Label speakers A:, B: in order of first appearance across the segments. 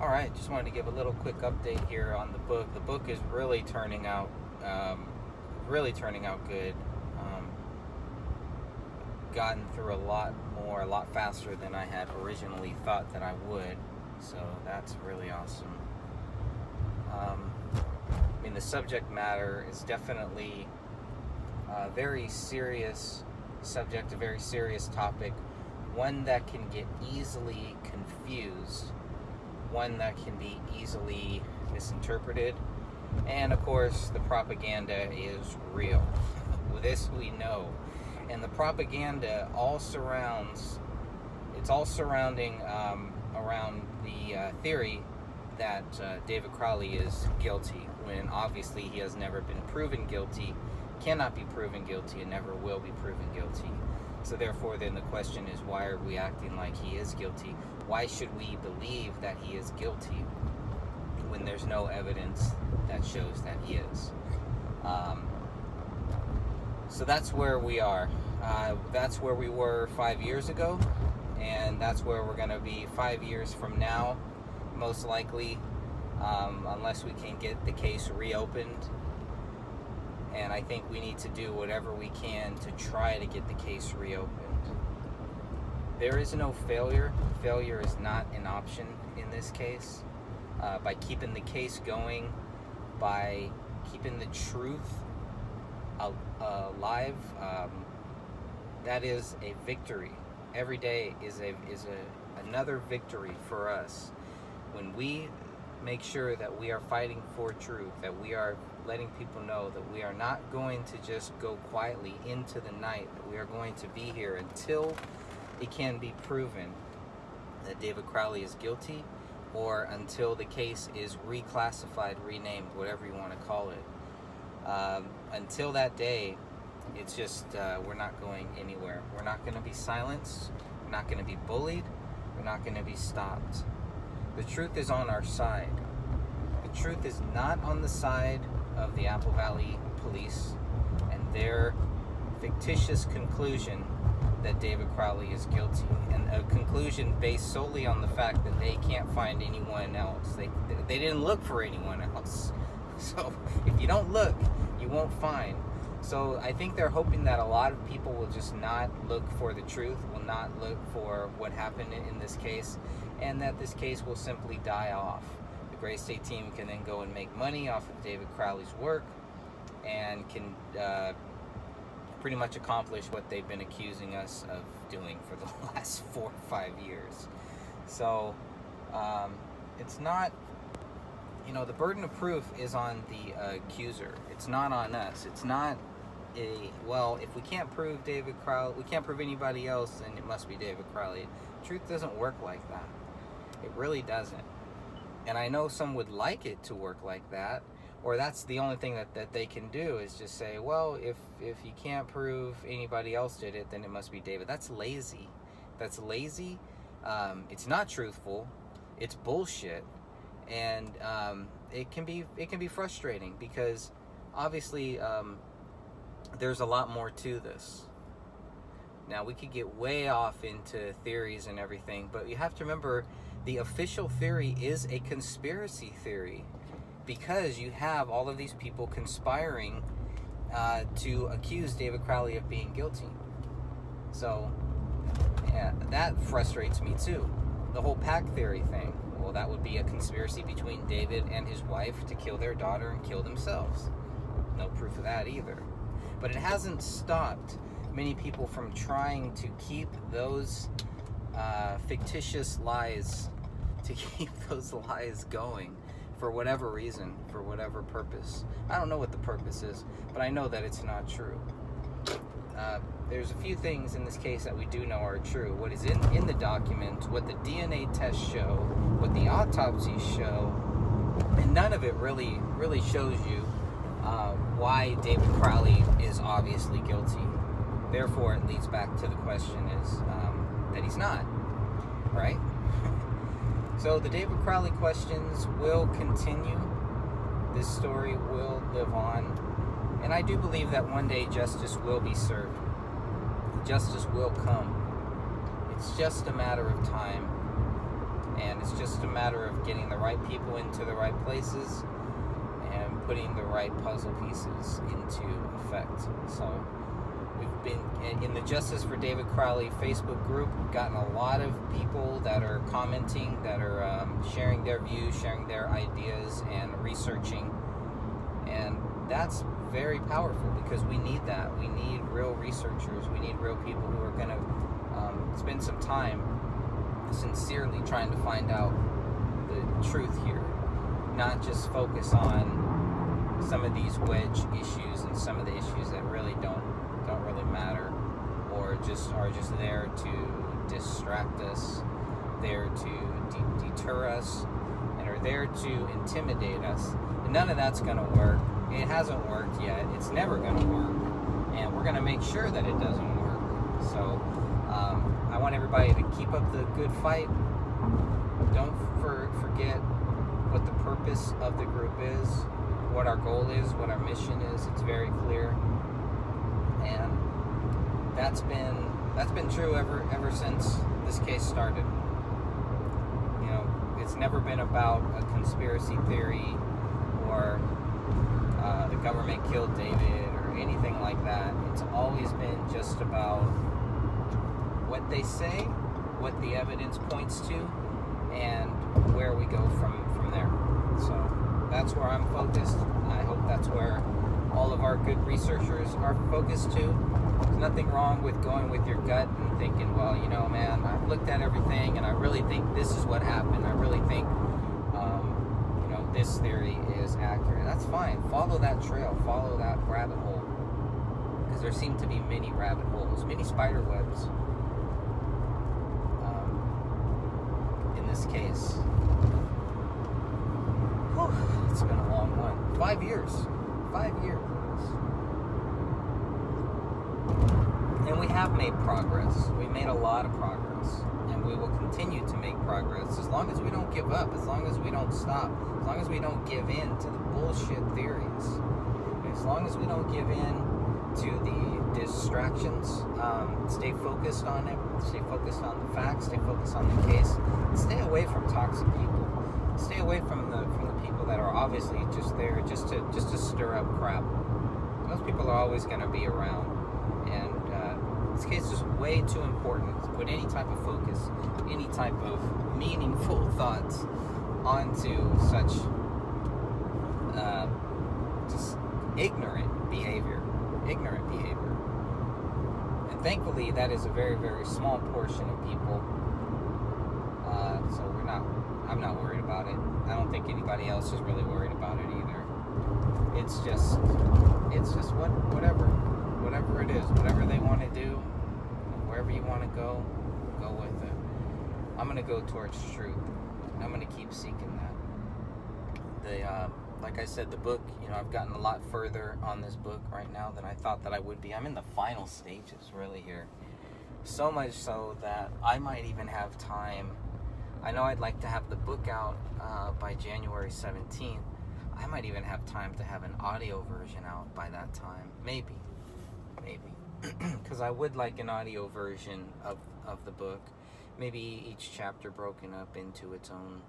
A: All right, just wanted to give a little quick update here on the book. The book is really turning out good. Gotten through a lot faster than I had originally thought that I would. So that's really awesome. I mean, the subject matter is definitely a very serious subject, a very serious topic, one that can get easily confused, one that can be easily misinterpreted, and of course the propaganda is real. This we know, and the propaganda all surrounding around the theory that David Crowley is guilty, when obviously he has never been proven guilty, cannot be proven guilty, and never will be proven guilty. So therefore, then the question is, why are we acting like he is guilty? Why should we believe that he is guilty when there's no evidence that shows that he is? So that's where we are. That's where we were 5 years ago, and that's where we're going to be 5 years from now, most likely, unless we can get the case reopened. And I think we need to do whatever we can to try to get the case reopened. There is no failure. Failure is not an option in this case. By keeping the case going, by keeping the truth alive, that is a victory. Every day is another victory for us. When we make sure that we are fighting for truth, that we are letting people know that we are not going to just go quietly into the night, that we are going to be here until it can be proven that David Crowley is guilty, or until the case is reclassified, renamed, whatever you want to call it. Until that day, it's just, we're not going anywhere. We're not going to be silenced. We're not going to be bullied. We're not going to be stopped. The truth is on our side. The truth is not on the side of the Apple Valley Police and their fictitious conclusion that David Crowley is guilty, and a conclusion based solely on the fact that they can't find anyone else. They didn't look for anyone else. So if you don't look, you won't find. So I think they're hoping that a lot of people will just not look for the truth, will not look for what happened in this case, and that this case will simply die off. The Gray State team can then go and make money off of David Crowley's work, and can pretty much accomplish what they've been accusing us of doing for the last 4 or 5 years. So it's not, the burden of proof is on the accuser. It's not on us. It's not if we can't prove David Crowley, we can't prove anybody else, then it must be David Crowley. Truth doesn't work like that. It really doesn't. And I know some would like it to work like that, or that's the only thing that they can do, is just say, well, if you can't prove anybody else did it, then it must be David. That's lazy. That's lazy. It's not truthful. It's bullshit. And it can be frustrating, because obviously there's a lot more to this. Now, we could get way off into theories and everything, but you have to remember, the official theory is a conspiracy theory, because you have all of these people conspiring to accuse David Crowley of being guilty. So, yeah, that frustrates me too. The whole pack theory thing. Well, that would be a conspiracy between David and his wife to kill their daughter and kill themselves. No proof of that either. But it hasn't stopped many people from trying to keep those fictitious lies, to keep those lies going for whatever reason, for whatever purpose. I don't know what the purpose is, but I know that it's not true. There's a few things in this case that we do know are true. What is in the document, what the DNA tests show, what the autopsies show, and none of it really shows you why David Crowley is obviously guilty. Therefore, it leads back to the question is that he's not, right? So the David Crowley questions will continue. This story will live on. And I do believe that one day justice will be served. Justice will come. It's just a matter of time. And it's just a matter of getting the right people into the right places and putting the right puzzle pieces into effect. So we've been in the Justice for David Crowley Facebook group. We've gotten a lot of people that are commenting, that are sharing their views, sharing their ideas, and researching. And that's very powerful, because we need that. We need real researchers. We need real people who are going to spend some time sincerely trying to find out the truth here, not just focus on some of these wedge issues and some of the issues that really don't really matter, or just are just there to distract us, there to deter us, and are there to intimidate us. And none of that's going to work. It hasn't worked yet. It's never going to work, and we're going to make sure that it doesn't work. So I want everybody to keep up the good fight. Don't forget what the purpose of the group is, what our goal is, what our mission is. It's very clear, and that's been true ever since this case started. You know, it's never been about a conspiracy theory or the government killed David or anything like that. It's always been just about what they say, what the evidence points to, and where we go from there. So that's where I'm focused. I hope that's where all of our good researchers are focused too. There's nothing wrong with going with your gut and thinking, well, you know, man, I've looked at everything and I really think this is what happened. I really think this theory is accurate. That's fine. Follow that trail. Follow that rabbit hole. Because there seem to be many rabbit holes, many spider webs in this case. Whew, it's been a long one. 5 years. 5 years. And we have made progress. We made a lot of progress. And we will continue to make progress as long as we don't give up, as long as we don't stop, as long as we don't give in to the bullshit theories, as long as we don't give in to the distractions. Stay focused on it, stay focused on the facts, stay focused on the case, and stay away from toxic people. Stay away from the people that are obviously just there just to stir up crap. Those people are always going to be around, and this case is way too important to put any type of focus, any type of meaningful thoughts onto such just ignorant behavior. And thankfully, that is a very, very small portion of people. So I'm not worried about it. I don't think anybody else is really worried about it either. It's just whatever it is, whatever they want to do, wherever you want to go with it. I'm going to go towards truth. I'm going to keep seeking that. Like I said, the book, I've gotten a lot further on this book right now than I thought that I would be. I'm in the final stages, really, here. So much so that I might even have time. I know I'd like to have the book out by January 17th. I might even have time to have an audio version out by that time. Maybe. Because I would like an audio version of the book. Maybe each chapter broken up into its own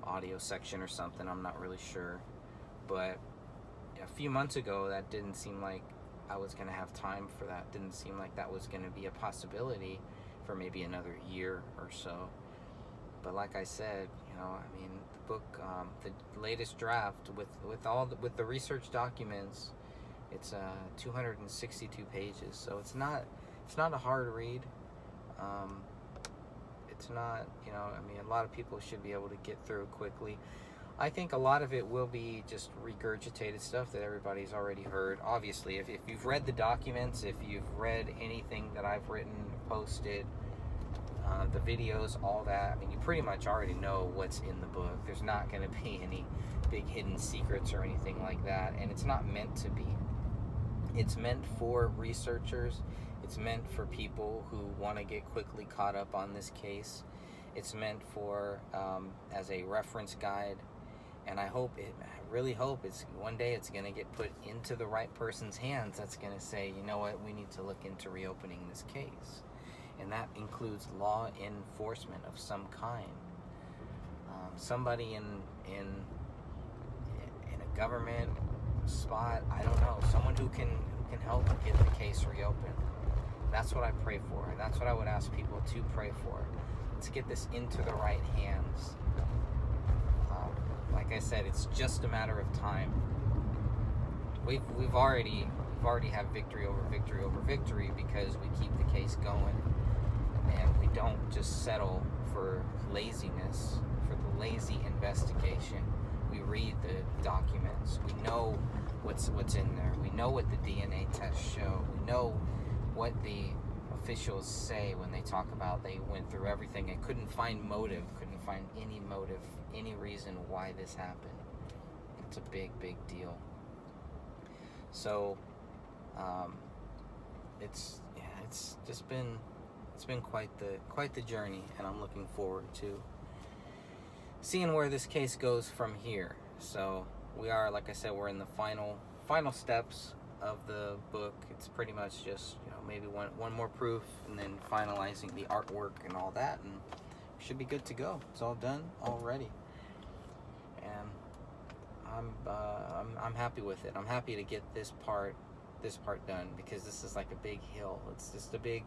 A: audio section or something. I'm not really sure. But a few months ago, that didn't seem like I was going to have time for that. Didn't seem like that was going to be a possibility for maybe another year or so. But like I said, the book, the latest draft with the research documents, it's 262 pages. So it's not a hard read. It's not, a lot of people should be able to get through it quickly. I think a lot of it will be just regurgitated stuff that everybody's already heard. Obviously, if you've read the documents, if you've read anything that I've written, posted, the videos, all that, you pretty much already know what's in the book. There's not going to be any big hidden secrets or anything like that, and it's not meant to be. It's meant for researchers. It's meant for people who want to get quickly caught up on this case. It's meant for as a reference guide, and I really hope it's one day it's going to get put into the right person's hands that's going to say, you know what, we need to look into reopening this case. and that includes law enforcement of some kind. Somebody in a government spot, I don't know, someone who can help get the case reopened. That's what I pray for, and that's what I would ask people to pray for. Let's get this into the right hands. Like I said, it's just a matter of time. We've already have victory over victory over victory because we keep the case going, and we don't just settle for laziness, for the lazy investigation. We read the documents. We know what's in there. We know what the DNA tests show. We know what the officials say when they talk about they went through everything and couldn't find motive, couldn't find any motive, any reason why this happened. It's a big deal. So it's just been quite the journey, and I'm looking forward to seeing where this case goes from here. So we are, like I said, we're in the final steps of the book. It's pretty much just, maybe one more proof, and then finalizing the artwork and all that, and we should be good to go. It's all done already, and I'm happy with it. I'm happy to get this part done, because this is like a big hill. It's just a big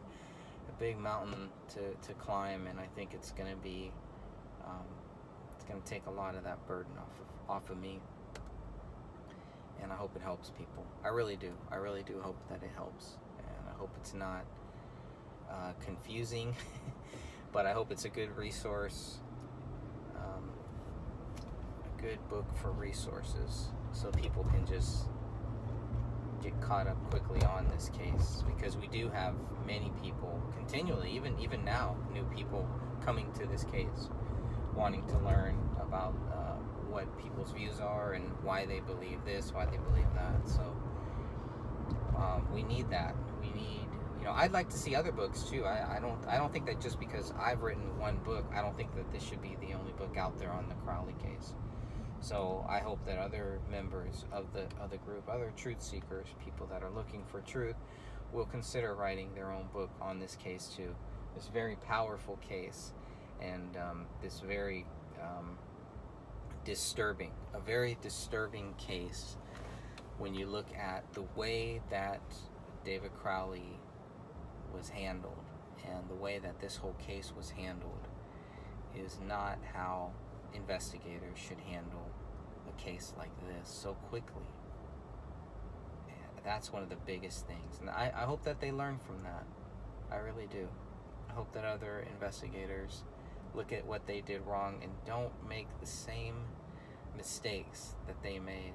A: mountain to climb, and I think it's gonna be it's gonna take a lot of that burden off of me, and I hope it helps people. I really do hope that it helps, and I hope it's not confusing but I hope it's a good resource, a good book for resources, so people can just get caught up quickly on this case, because we do have many people continually, even now, new people coming to this case, wanting to learn about what people's views are and why they believe this, why they believe that. So we need that. We need, I'd like to see other books too. I don't think that just because I've written one book, I don't think that this should be the only book out there on the Crowley case. So I hope that other members of the group, other truth seekers, people that are looking for truth, will consider writing their own book on this case too. This very powerful case, and this very a very disturbing case when you look at the way that David Crowley was handled, and the way that this whole case was handled is not how investigators should handle a case like this so quickly. And that's one of the biggest things, and I hope that they learn from that. I really do. I hope that other investigators look at what they did wrong and don't make the same mistakes that they made.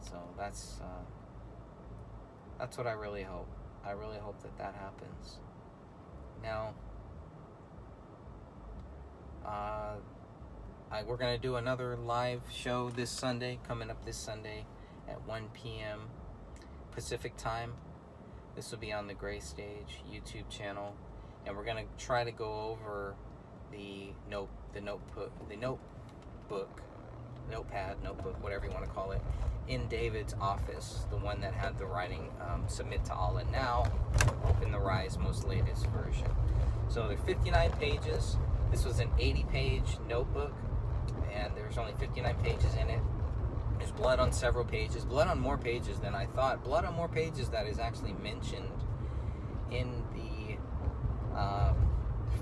A: So that's what I really hope. I really hope that happens. Now, we're going to do another live show this Sunday, coming up this Sunday at 1 p.m. Pacific time. This will be on the Gray Stage YouTube channel, and we're going to try to go over the notebook, whatever you want to call it, in David's office, the one that had the writing, Submit to Allah Now, Open the Rise, most latest version. So there's 59 pages. This was an 80-page notebook, and there's only 59 pages in it. There's blood on several pages, blood on more pages than I thought, blood on more pages that is actually mentioned in the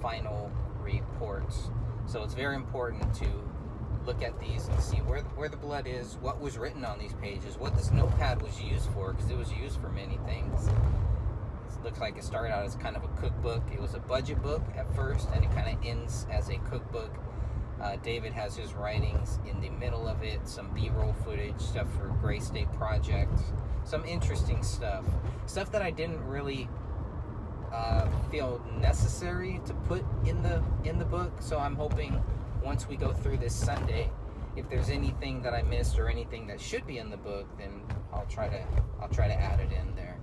A: final reports. So it's very important to look at these and see where the blood is, what was written on these pages, what this notepad was used for, because it was used for many things. It looks like it started out as kind of a cookbook. It was a budget book at first, and it kind of ends as a cookbook. David has his writings in the middle of it, some B-roll footage, stuff for Gray State Project, some interesting stuff that I didn't really feel necessary to put in the book. So I'm hoping once we go through this Sunday, if there's anything that I missed or anything that should be in the book, then I'll try to add it in there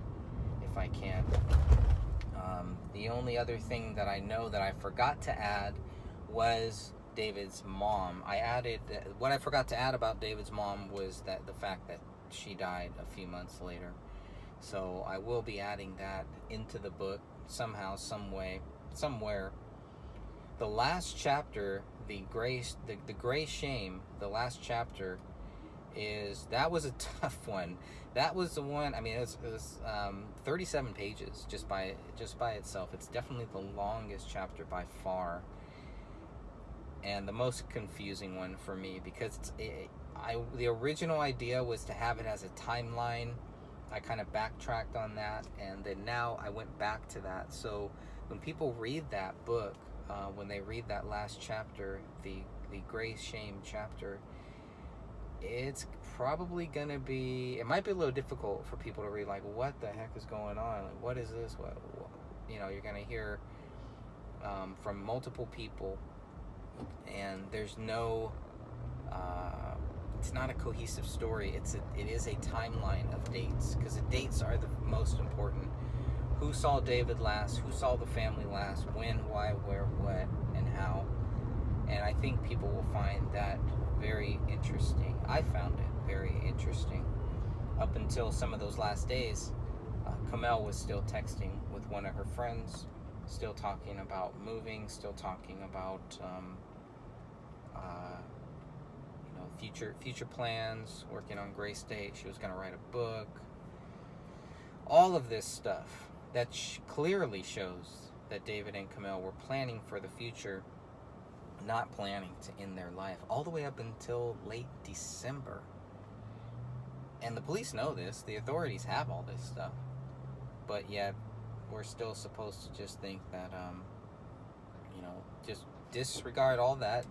A: if I can. The only other thing that I know that I forgot to add was David's mom. What I forgot to add about David's mom was that the fact that she died a few months later. So I will be adding that into the book, somehow, some way, somewhere. The last chapter, the gray shame, the last chapter that was a tough one. That was the one. I mean, it was 37 pages just by itself. It's definitely the longest chapter by far, and the most confusing one for me, because the original idea was to have it as a timeline. I kind of backtracked on that, and then now I went back to that. So when people read that book, when they read that last chapter, the gray shame chapter, it's probably gonna be, it might be a little difficult for people to read, like, what the heck is going on, like, what is this, what you're gonna hear from multiple people, and there's no it's not a cohesive story. It is a timeline of dates, because the dates are the most important. Who saw David last, who saw the family last, when, why, where, what, and how. And I think people will find that very interesting. I found it very interesting. Up until some of those last days, Kamel was still texting with one of her friends, still talking about moving, still talking about future plans, working on Gray State. She was going to write a book. All of this stuff that clearly shows that David and Kamel were planning for the future, not planning to end their life, all the way up until late December. And the police know this, the authorities have all this stuff, but yet we're still supposed to just think that just disregard all that,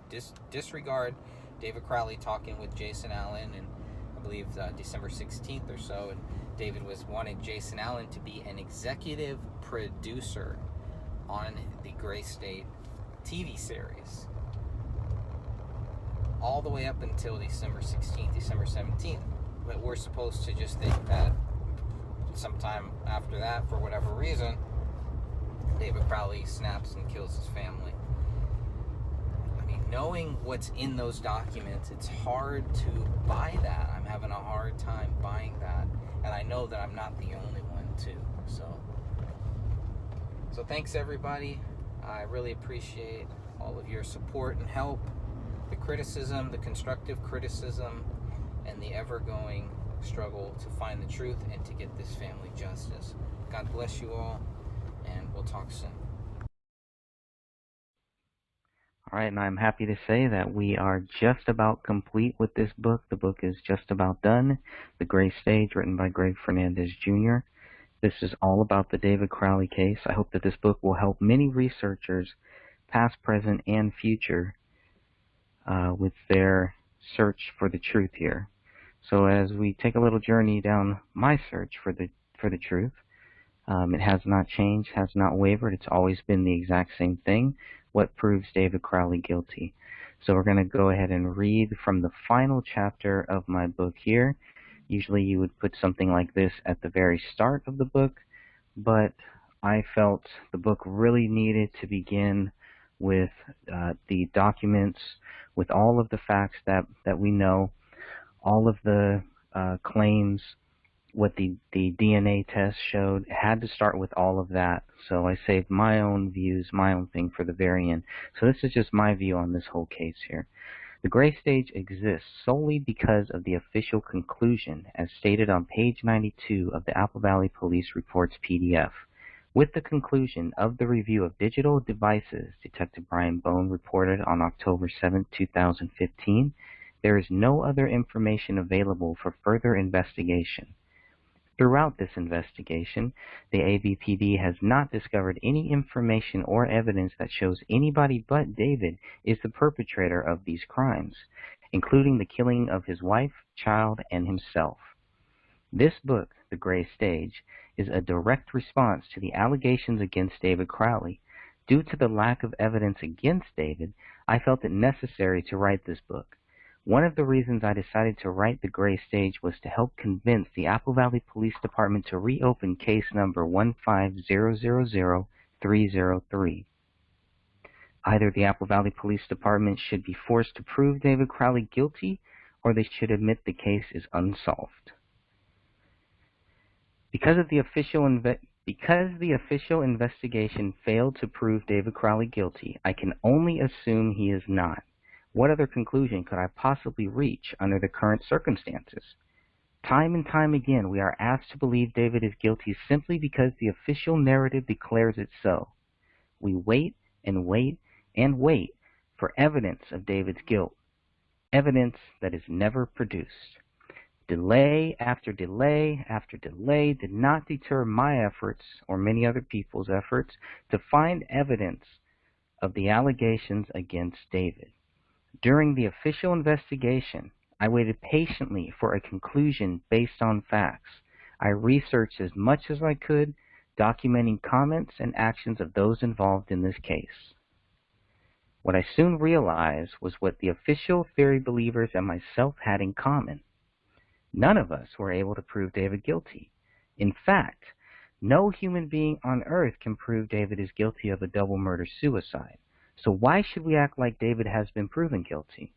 A: disregard David Crowley talking with Jason Allen, and I believe December 16th or so, and David wanted Jason Allen to be an executive producer on the Gray State TV series, all the way up until December 16th, December 17th. But we're supposed to just think that sometime after that, for whatever reason, David Crowley snaps and kills his family. I mean, knowing what's in those documents, it's hard to buy that. I'm having a hard time buying that. And I know that I'm not the only one, too. So thanks, everybody. I really appreciate all of your support and help, the criticism, the constructive criticism, and the ever-going struggle to find the truth and to get this family justice. God bless you all, and we'll talk soon.
B: All right, and I'm happy to say that we are just about complete with this book. The book is just about done. The Gray Stage, written by Greg Fernandez Jr. This is all about the David Crowley case. I hope that this book will help many researchers, past, present, and future, with their search for the truth here. So as we take a little journey down my search for the truth, it has not changed, has not wavered. It's always been the exact same thing. What proves David Crowley guilty? So we're going to go ahead and read from the final chapter of my book here. Usually you would put something like this at the very start of the book, but I felt the book really needed to begin with the documents, with all of the facts that we know, all of the claims, what the DNA test showed. It had to start with all of that. So I saved my own views, my own thing for the very end. So this is just my view on this whole case here. The Gray Stage exists solely because of the official conclusion, as stated on page 92 of the Apple Valley Police Reports PDF. With the conclusion of the review of digital devices, Detective Brian Bone reported on October 7, 2015, there is no other information available for further investigation. Throughout this investigation, the AVPD has not discovered any information or evidence that shows anybody but David is the perpetrator of these crimes, including the killing of his wife, child, and himself. This book, The Gray Stage, is a direct response to the allegations against David Crowley. Due to the lack of evidence against David, I felt it necessary to write this book. One of the reasons I decided to write The Gray Stage was to help convince the Apple Valley Police Department to reopen case number 1500303. Either the Apple Valley Police Department should be forced to prove David Crowley guilty, or they should admit the case is unsolved. Because of the official Because the official investigation failed to prove David Crowley guilty, I can only assume he is not. What other conclusion could I possibly reach under the current circumstances? Time and time again, we are asked to believe David is guilty simply because the official narrative declares it so. We wait and wait and wait for evidence of David's guilt, evidence that is never produced. Delay after delay after delay did not deter my efforts or many other people's efforts to find evidence of the allegations against David. During the official investigation, I waited patiently for a conclusion based on facts. I researched as much as I could, documenting comments and actions of those involved in this case. What I soon realized was what the official theory believers and myself had in common. None of us were able to prove David guilty. In fact, no human being on earth can prove David is guilty of a double murder-suicide. So why should we act like David has been proven guilty?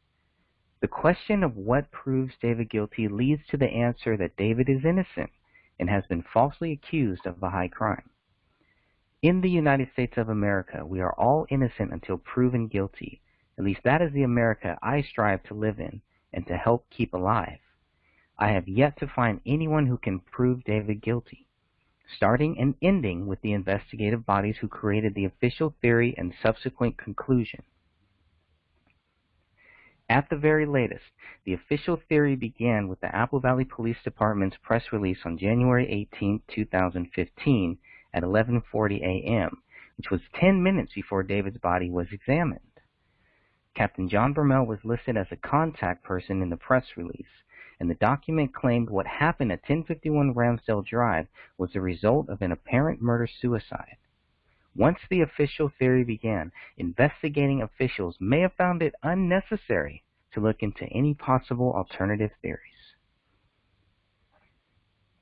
B: The question of what proves David guilty leads to the answer that David is innocent and has been falsely accused of a high crime. In the United States of America, we are all innocent until proven guilty. At least that is the America I strive to live in and to help keep alive. I have yet to find anyone who can prove David guilty, starting and ending with the investigative bodies who created the official theory and subsequent conclusion. At the very latest, the official theory began with the Apple Valley Police Department's press release on January 18, 2015 at 11:40 a.m., which was 10 minutes before David's body was examined. Captain John Bermel was listed as a contact person in the press release, and the document claimed what happened at 1051 Ramsdale Drive was the result of an apparent murder-suicide. Once the official theory began, investigating officials may have found it unnecessary to look into any possible alternative theories.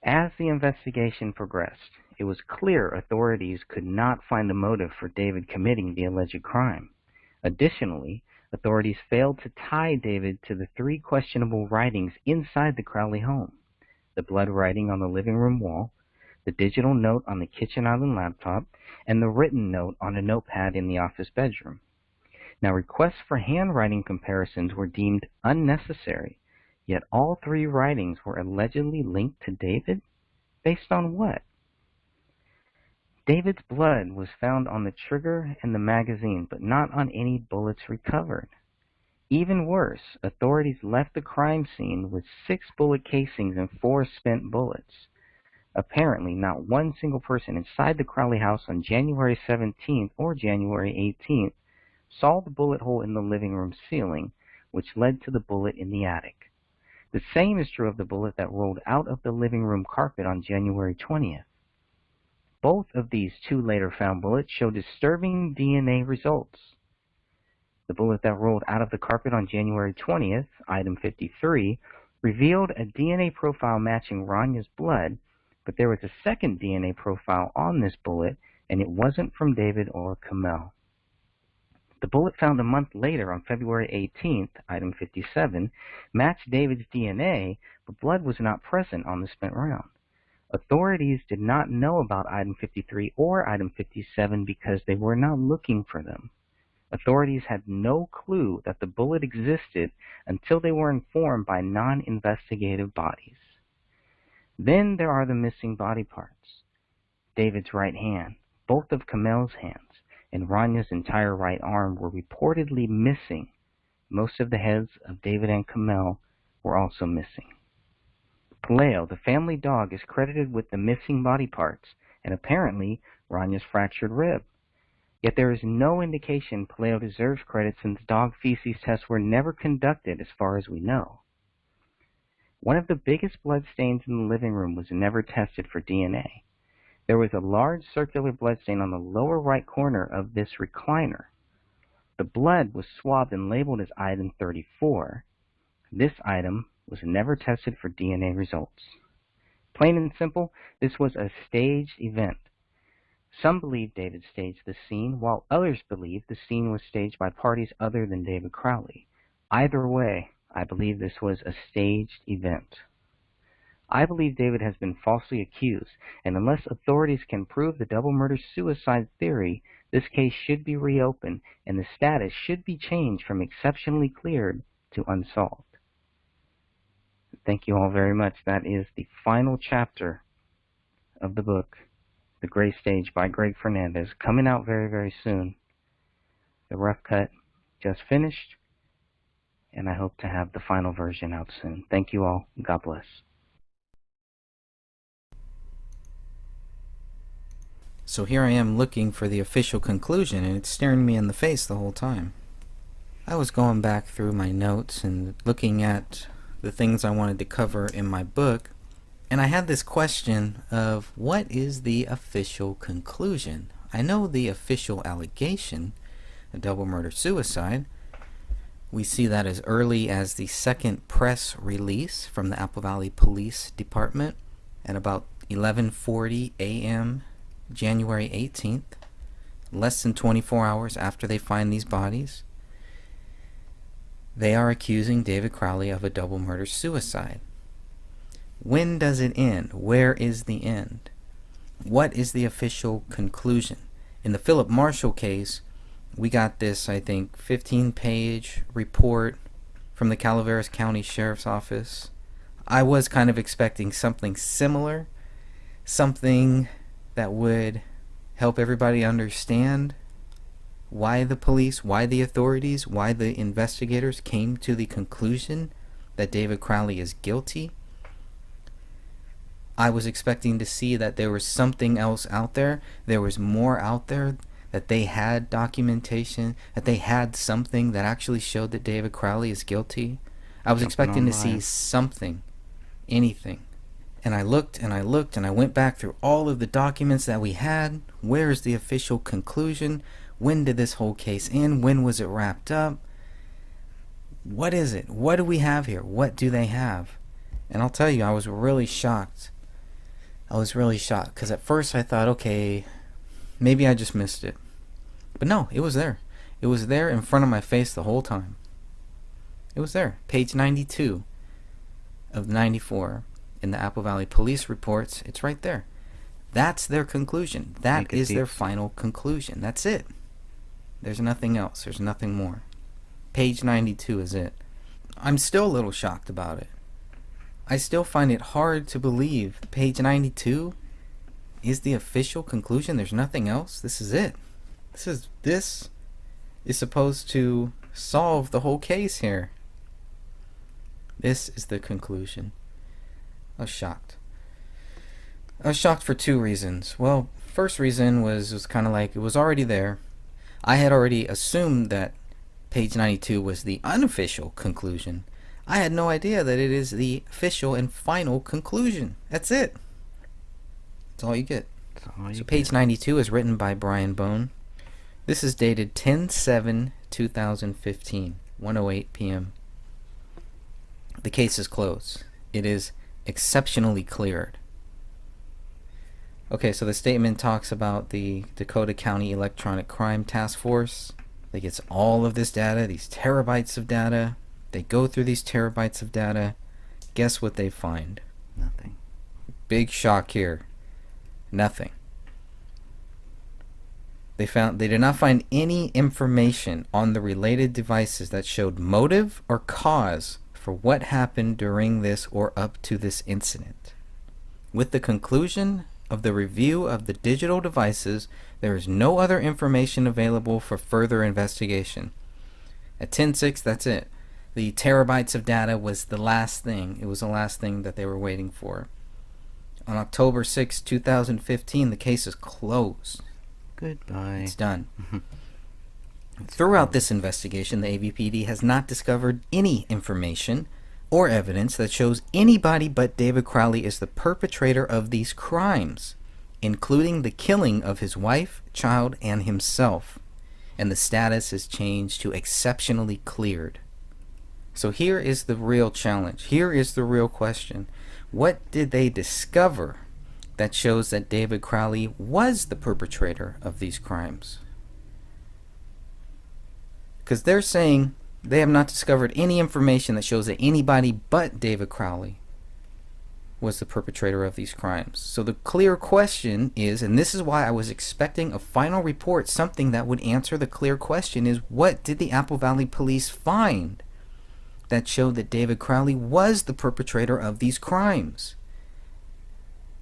B: As the investigation progressed, it was clear authorities could not find a motive for David committing the alleged crime. Additionally, authorities failed to tie David to the 3 questionable writings inside the Crowley home: the blood writing on the living room wall, the digital note on the kitchen island laptop, and the written note on a notepad in the office bedroom. Now, requests for handwriting comparisons were deemed unnecessary, yet all 3 writings were allegedly linked to David? Based on what? David's blood was found on the trigger and the magazine, but not on any bullets recovered. Even worse, authorities left the crime scene with 6 bullet casings and 4 spent bullets. Apparently, not one single person inside the Crowley house on January 17th or January 18th saw the bullet hole in the living room ceiling, which led to the bullet in the attic. The same is true of the bullet that rolled out of the living room carpet on January 20th. Both of these 2 later found bullets show disturbing DNA results. The bullet that rolled out of the carpet on January 20th, item 53, revealed a DNA profile matching Rania's blood, but there was a second DNA profile on this bullet, and it wasn't from David or Kamel. The bullet found a month later on February 18th, item 57, matched David's DNA, but blood was not present on the spent round. Authorities did not know about item 53 or item 57 because they were not looking for them. Authorities had no clue that the bullet existed until they were informed by non-investigative bodies. Then there are the missing body parts. David's right hand, both of Kamel's hands, and Rania's entire right arm were reportedly missing. Most of the heads of David and Kamel were also missing. Paleo, the family dog, is credited with the missing body parts, and apparently Rania's fractured rib. Yet there is no indication Paleo deserves credit since dog feces tests were never conducted as far as we know. One of the biggest blood stains in the living room was never tested for DNA. There was a large circular blood stain on the lower right corner of this recliner. The blood was swabbed and labeled as item 34. This item was never tested for DNA results. Plain and simple, this was a staged event. Some believe David staged the scene, while others believe the scene was staged by parties other than David Crowley. Either way, I believe this was a staged event. I believe David has been falsely accused, and unless authorities can prove the double murder-suicide theory, this case should be reopened, and the status should be changed from exceptionally cleared to unsolved. Thank you all very much. That is the final chapter of the book, The Gray Stage by Greg Fernandez, coming out very, very soon. The rough cut just finished, and I hope to have the final version out soon. Thank you all. God bless.
A: So here I am looking for the official conclusion, and it's staring me in the face the whole time. I was going back through my notes and looking at the things I wanted to cover in my book, and I had this question of what is the official conclusion? I know the official allegation, a double murder-suicide. We see that as early as the second press release from the Apple Valley Police Department at about 11:40 a.m. January 18th, less than 24 hours after they find these bodies. They are accusing David Crowley of a double murder-suicide. When does it end? Where is the end? What is the official conclusion? In the Philip Marshall case, we got this, I think, 15-page report from the Calaveras County Sheriff's Office. I was kind of expecting something similar, something that would help everybody understand why the police, why the authorities, why the investigators came to the conclusion that David Crowley is guilty. I was expecting to see that there was something else out there. There was more out there, that they had documentation, that they had something that actually showed that David Crowley is guilty. I was expecting to see something, anything. And I looked and I looked and I went back through all of the documents that we had. Where is the official conclusion? When did this whole case end? When was it wrapped up? What is it? What do we have here? What do they have? And I'll tell you, I was really shocked. I was really shocked because at first I thought, okay, maybe I just missed it. But no, it was there. It was there in front of my face the whole time. It was there. Page 92 of 94 in the Apple Valley Police reports. It's right there. That's their conclusion. That is their final conclusion. That's it. There's nothing else. There's nothing more. Page 92 is it. I'm still a little shocked about it. I still find it hard to believe page 92 is the official conclusion. There's nothing else. This is it. This is supposed to solve the whole case here. This is the conclusion. I was shocked. I was shocked for two reasons. Well, first reason was kind of like it was already there. I had already assumed that page 92 was the unofficial conclusion. I had no idea that it is the official and final conclusion. That's it. That's all you get. So page 92 is written by Brian Bone. This is dated 10/7/2015, 1:08 p.m. The case is closed. It is exceptionally cleared. Okay, so the statement talks about the Dakota County Electronic Crime Task Force. They get all of this data, these terabytes of data. They go through these terabytes of data. Guess what they find?
B: Nothing.
A: Big shock here. Nothing. They did not find any information on the related devices that showed motive or cause for what happened during this or up to this incident. With the conclusion of the review of the digital devices, there is no other information available for further investigation. At 10/6, that's it. The terabytes of data was the last thing. It was the last thing that they were waiting for. On October 6, 2015, the case is closed.
B: Goodbye.
A: It's done. Throughout this investigation, the AVPD has not discovered any information or evidence that shows anybody but David Crowley is the perpetrator of these crimes, including the killing of his wife, child, and himself. And the status is changed to exceptionally cleared. So here is the real challenge. Here is the real question. What did they discover that shows that David Crowley was the perpetrator of these crimes? Because they're saying they have not discovered any information that shows that anybody but David Crowley was the perpetrator of these crimes. So the clear question is, and this is why I was expecting a final report, something that would answer the clear question, is what did the Apple Valley Police find that showed that David Crowley was the perpetrator of these crimes?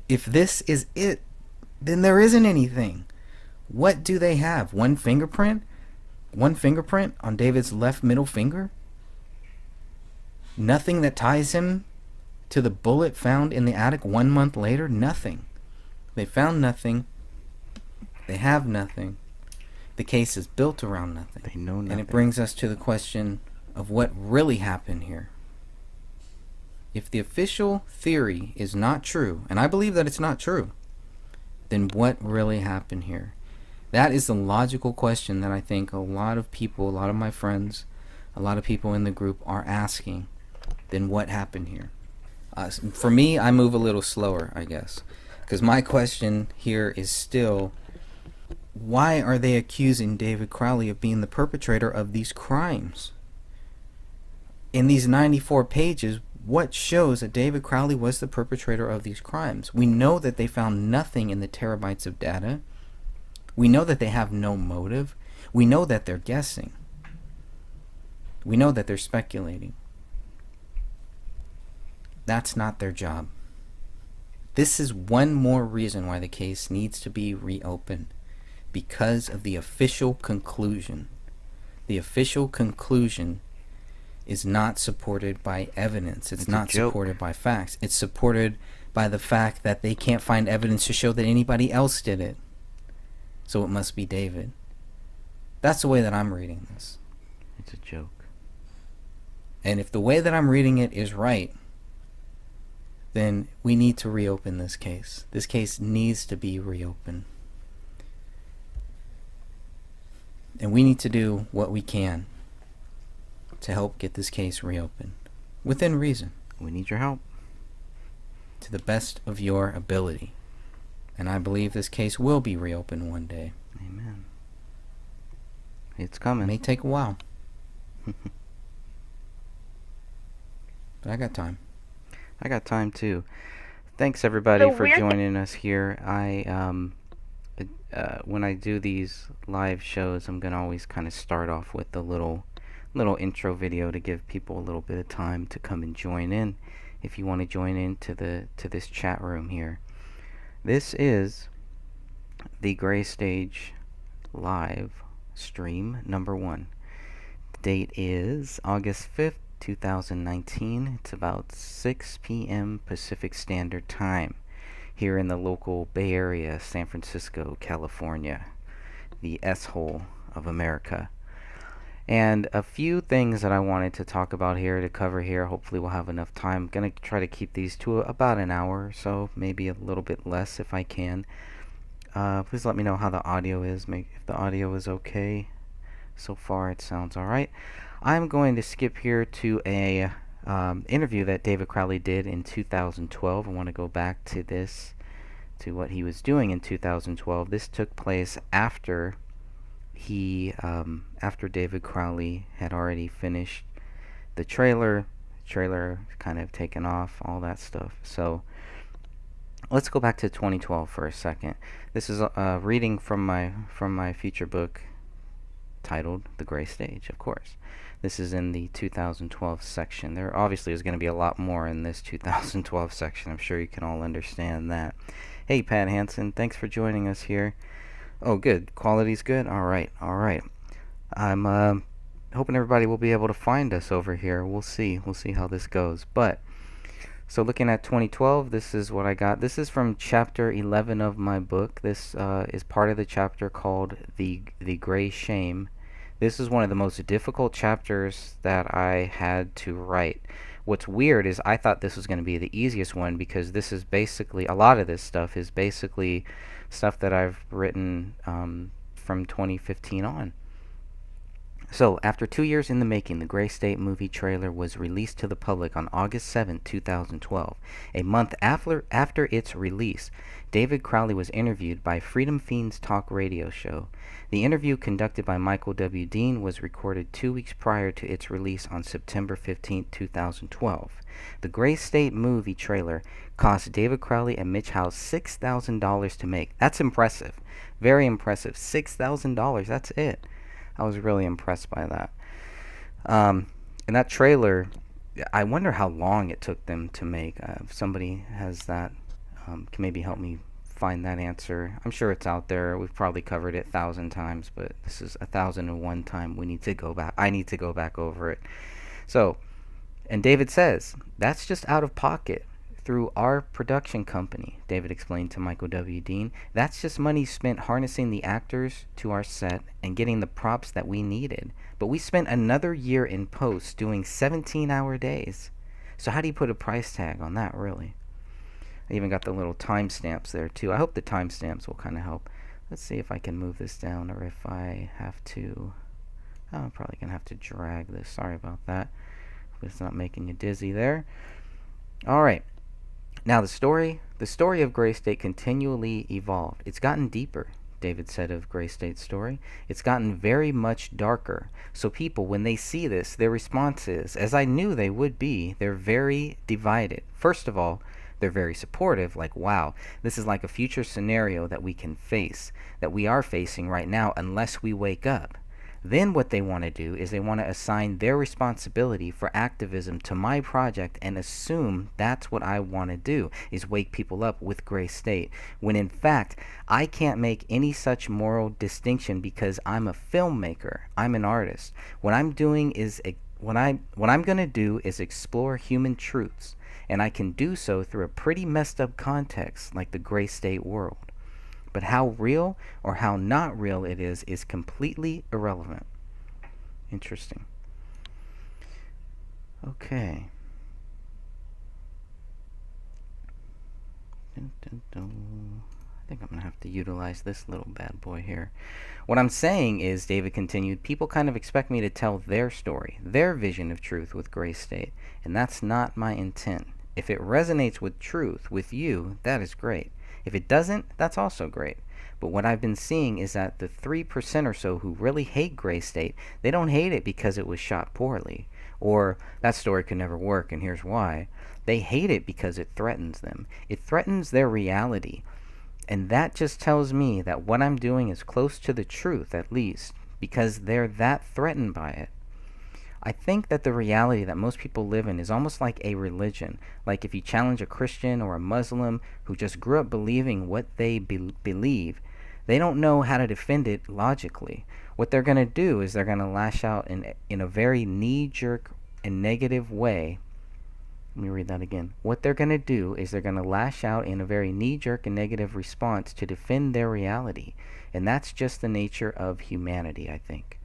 A: If this is it, then there isn't anything. What do they have? One fingerprint? One fingerprint on David's left middle finger? Nothing that ties him to the bullet found in the attic 1 month later? Nothing. They found nothing. They have nothing. The case is built around nothing.
B: They know nothing.
A: And it brings us to the question of what really happened here. If the official theory is not true, and I believe that it's not true, then what really happened here? That is the logical question that I think a lot of people, a lot of my friends, a lot of people in the group are asking. Then what happened here? For me, I move a little slower, I guess, because my question here is still, why are they accusing David Crowley of being the perpetrator of these crimes? In these 94 pages, what shows that David Crowley was the perpetrator of these crimes? We know that they found nothing in the terabytes of data. We know that they have no motive. We know that they're guessing. We know that they're speculating. That's not their job. This is one more reason why the case needs to be reopened, because of the official conclusion. The official conclusion is not supported by evidence. It's not supported by facts. It's supported by the fact that they can't find evidence to show that anybody else did it. So it must be David. That's the way that I'm reading this.
B: It's a joke.
A: And if the way that I'm reading it is right, then we need to reopen this case. This case needs to be reopened. And we need to do what we can to help get this case reopened. Within reason.
B: We need your help.
A: To the best of your ability. And I believe this case will be reopened one day.
B: Amen. It's coming.
A: It may take a while. But I got time.
B: I got time too. Thanks everybody for joining us here. When I do these live shows, I'm gonna always kind of start off with a little intro video to give people a little bit of time to come and join in. If you want to join into this chat room here, this is the Gray Stage live stream number 1. The date is August 5th. 2019. It's about 6 p.m. Pacific Standard Time here in the local Bay Area, San Francisco, California, the S-hole of America. And a few things that I wanted to talk about here, to cover here. Hopefully we'll have enough time. I'm going to try to keep these to about an hour or so, maybe a little bit less if I can. Please let me know how the audio is, if the audio is okay. So far it sounds alright. I'm going to skip here to a interview that David Crowley did in 2012. I want to go back to this, to what he was doing in 2012. This took place after after David Crowley had already finished the trailer kind of taken off, all that stuff. So let's go back to 2012 for a second. This is a reading from my feature book titled The Gray Stage, of course. This is in the 2012 section. There obviously is going to be a lot more in this 2012 section. I'm sure you can all understand that. Hey, Pat Hansen, thanks for joining us here. Oh, good. Quality's good? All right. I'm hoping everybody will be able to find us over here. We'll see how this goes. But, so looking at 2012, this is what I got. This is from chapter 11 of my book. This is part of the chapter called The Gray Shame. This is one of the most difficult chapters that I had to write. What's weird is I thought this was going to be the easiest one, because this is basically, a lot of this stuff is basically stuff that I've written from 2015 on. So, after 2 years in the making, the Gray State movie trailer was released to the public on August 7, 2012. A month after its release, David Crowley was interviewed by Freedom Fiends talk radio show. The interview, conducted by Michael W. Dean, was recorded 2 weeks prior to its release on September 15, 2012. The Gray State movie trailer cost David Crowley and Mitch House $6,000 to make. That's impressive. Very impressive. $6,000, that's it. I was really impressed by that. And that trailer, I wonder how long it took them to make. If somebody has that, can maybe help me find that answer. I'm sure it's out there. We've probably covered it 1,000 times, but this is 1,001 time we need to go back. I need to go back over it. So, and David says, that's just out of pocket. Through our production company, David explained to Michael W. Dean. That's just money spent harnessing the actors to our set and getting the props that we needed. But we spent another year in post doing 17-hour days. So how do you put a price tag on that, really? I even got the little timestamps there, too. I hope the timestamps will kind of help. Let's see if I can move this down, or if I have to... Oh, I'm probably going to have to drag this. Sorry about that. Hope it's not making you dizzy there. All right. Now, the story of Gray State continually evolved. It's gotten deeper, David said of Gray State's story. It's gotten very much darker. So people, when they see this, their response is, as I knew they would be, they're very divided. First of all, they're very supportive, like, wow, this is like a future scenario that we can face, that we are facing right now unless we wake up. Then what they want to do is they want to assign their responsibility for activism to my project and assume that's what I want to do, is wake people up with Gray State, when in fact I can't make any such moral distinction because I'm a filmmaker. I'm an artist. What I'm going to do is explore human truths, and I can do so through a pretty messed up context like the Gray State world. But how real or how not real it is completely irrelevant. Interesting. Okay. I think I'm going to have to utilize this little bad boy here. What I'm saying is, David continued, people kind of expect me to tell their story, their vision of truth with Gray State, and that's not my intent. If it resonates with truth with you, that is great. If it doesn't, that's also great. But what I've been seeing is that the 3% or so who really hate Gray State, they don't hate it because it was shot poorly, or that story could never work, and here's why. They hate it because it threatens them. It threatens their reality. And that just tells me that what I'm doing is close to the truth, at least, because they're that threatened by it. I think that the reality that most people live in is almost like a religion. Like if you challenge a Christian or a Muslim who just grew up believing what they believe, they don't know how to defend it logically. What they're going to do is they're going to lash out in a very knee-jerk and negative way. Let me read that again. What they're going to do is they're going to lash out in a very knee-jerk and negative response to defend their reality. And that's just the nature of humanity, I think.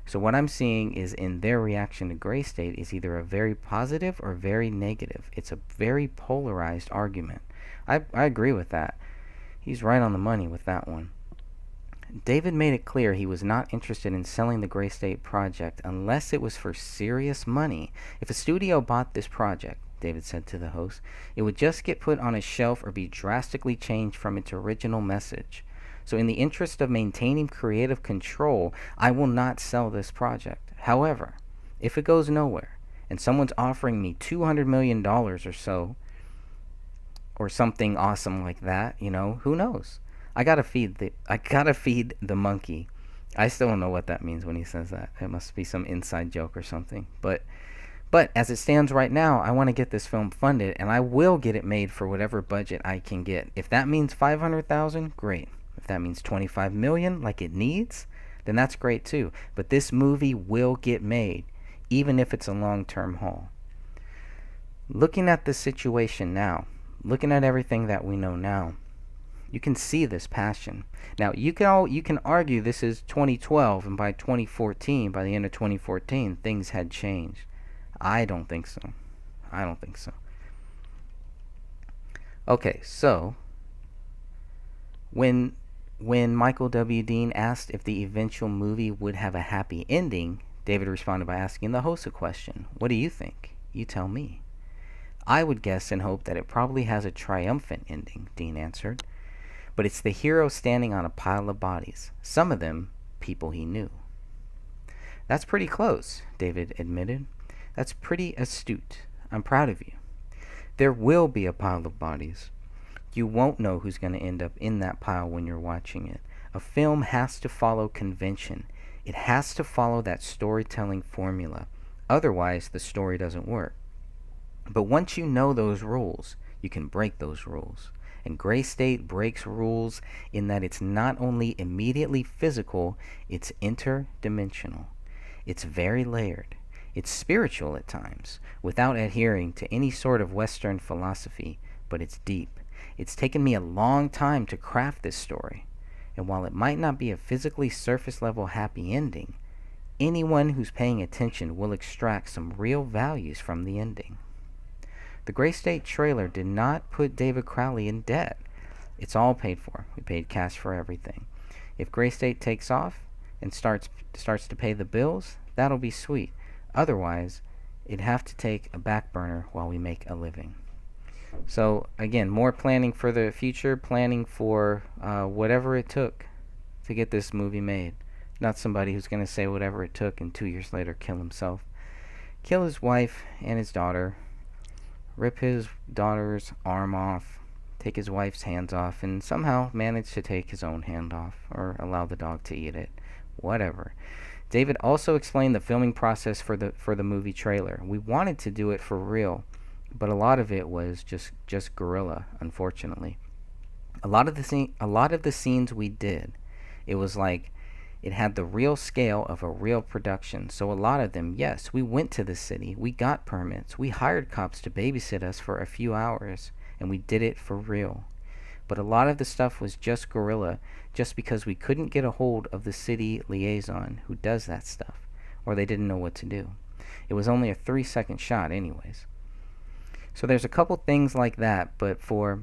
B: So what I'm seeing is in their reaction to Gray State is either a very positive or very negative. It's a very polarized argument. I agree with that. He's right on the money with that one. David made it clear he was not interested in selling the Gray State project unless it was for serious money. If a studio bought this project, David said to the host, it would just get put on a shelf or be drastically changed from its original message. So in the interest of maintaining creative control, I will not sell this project. However, if it goes nowhere and someone's offering me $200 million or so, or something awesome like that, who knows? I gotta feed the monkey. I still don't know what that means when he says that. It must be some inside joke or something. But as it stands right now, I want to get this film funded, and I will get it made for whatever budget I can get. If that means $500,000, great. If that means $25 million, like it needs, then that's great too. But this movie will get made, even if it's a long-term haul. Looking at the situation now, looking at everything that we know now, you can see this passion. Now, you can argue this is 2012, and by 2014, by the end of 2014, things had changed. I don't think so. Okay, so when Michael W. Dean asked if the eventual movie would have a happy ending, David responded by asking the host a question. What do you think? You tell me. I would guess and hope that it probably has a triumphant ending, Dean answered. But it's the hero standing on a pile of bodies, some of them people he knew. That's pretty close, David admitted. That's pretty astute. I'm proud of you. There will be a pile of bodies. You won't know who's going to end up in that pile when you're watching it. A film has to follow convention. It has to follow that storytelling formula. Otherwise, the story doesn't work. But once you know those rules, you can break those rules. And Gray State breaks rules in that it's not only immediately physical, it's interdimensional. It's very layered. It's spiritual at times, without adhering to any sort of Western philosophy, but it's deep. It's taken me a long time to craft this story, and while it might not be a physically surface-level happy ending, anyone who's paying attention will extract some real values from the ending. The Gray State trailer did not put David Crowley in debt. It's all paid for. We paid cash for everything. If Gray State takes off and starts to pay the bills, that'll be sweet. Otherwise, it'd have to take a back burner while we make a living. So, again, more planning for the future, planning for whatever it took to get this movie made. Not somebody who's going to say whatever it took and 2 years later kill himself. Kill his wife and his daughter, rip his daughter's arm off, take his wife's hands off, and somehow manage to take his own hand off or allow the dog to eat it. Whatever. David also explained the filming process for the movie trailer. We wanted to do it for real, but a lot of it was just guerrilla, unfortunately. A lot of the scenes we did, it was like it had the real scale of a real production. So a lot of them, yes, we went to the city, we got permits, we hired cops to babysit us for a few hours, and we did it for real. But a lot of the stuff was just guerrilla, just because we couldn't get a hold of the city liaison who does that stuff, or they didn't know what to do. It was only a 3-second shot anyways. So there's a couple things like that, but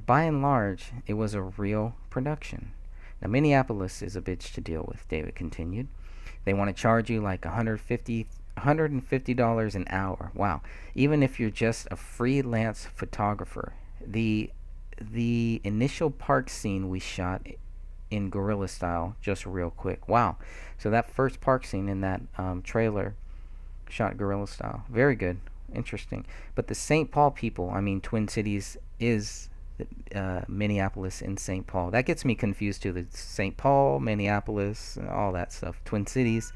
B: by and large, it was a real production. Now, Minneapolis is a bitch to deal with, David continued. They want to charge you like $150 an hour. Wow. Even if you're just a freelance photographer. The initial park scene we shot in guerrilla style, just real quick. Wow. So that first park scene in that trailer shot guerrilla style. Very good. Interesting. But the St. Paul people, Twin Cities is Minneapolis and St. Paul. That gets me confused too. The St. Paul, Minneapolis, all that stuff. Twin Cities.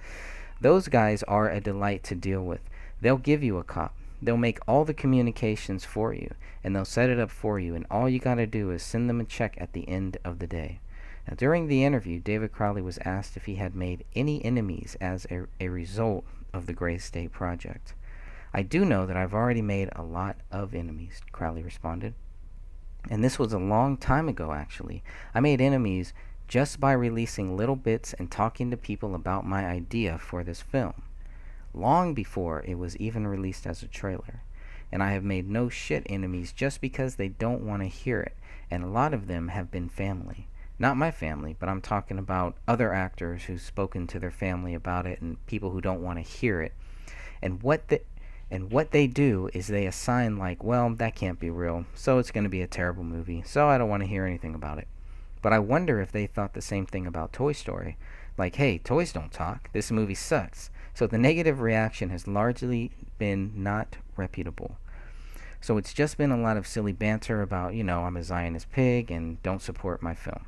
B: Those guys are a delight to deal with. They'll give you a cop. They'll make all the communications for you, and they'll set it up for you, and all you gotta do is send them a check at the end of the day. Now, during the interview, David Crowley was asked if he had made any enemies as a result of the Gray State project. I do know that I've already made a lot of enemies, Crowley responded. And this was a long time ago, actually. I made enemies just by releasing little bits and talking to people about my idea for this film, long before it was even released as a trailer. And I have made no shit enemies just because they don't want to hear it, and a lot of them have been family. Not my family, but I'm talking about other actors who've spoken to their family about it and people who don't want to hear it. And what they do is they assign like, well, that can't be real, so it's going to be a terrible movie, so I don't want to hear anything about it. But I wonder if they thought the same thing about Toy Story. Like, hey, toys don't talk. This movie sucks. So the negative reaction has largely been not reputable. So it's just been a lot of silly banter about, I'm a Zionist pig and don't support my film.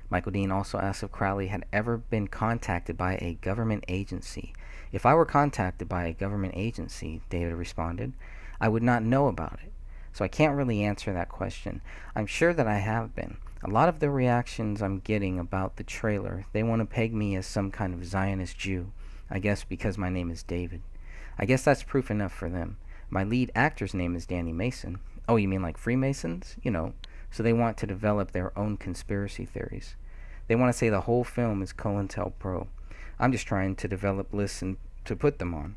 B: Michael Dean also asked if Crowley had ever been contacted by a government agency. If I were contacted by a government agency, David responded, I would not know about it. So I can't really answer that question. I'm sure that I have been. A lot of the reactions I'm getting about the trailer, they want to peg me as some kind of Zionist Jew. I guess because my name is David. I guess that's proof enough for them. My lead actor's name is Danny Mason. Oh, you mean like Freemasons? So they want to develop their own conspiracy theories. They want to say the whole film is COINTELPRO. I'm just trying to develop lists and to put them on.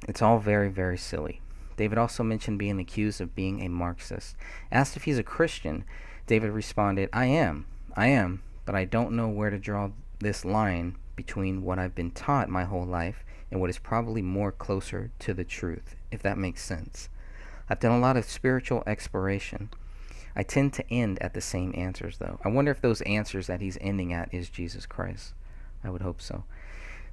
B: It's all very, very silly. David also mentioned being accused of being a Marxist. Asked if he's a Christian, David responded, I am, but I don't know where to draw this line between what I've been taught my whole life and what is probably more closer to the truth, if that makes sense. I've done a lot of spiritual exploration. I tend to end at the same answers, though. I wonder if those answers that he's ending at is Jesus Christ. I would hope so.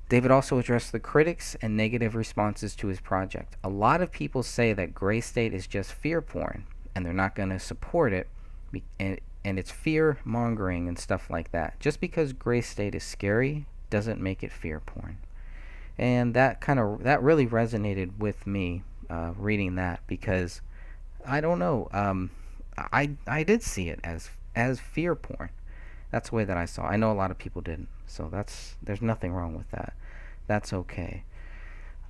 B: David also addressed the critics and negative responses to his project. A lot of people say that Gray State is just fear porn, and they're not going to support it, and it's fear mongering and stuff like that. Just because Gray State is scary doesn't make it fear porn. And that really resonated with me reading that, because I don't know, I did see it as fear porn. That's the way that I saw it. I know a lot of people didn't, so there's nothing wrong with that. That's okay.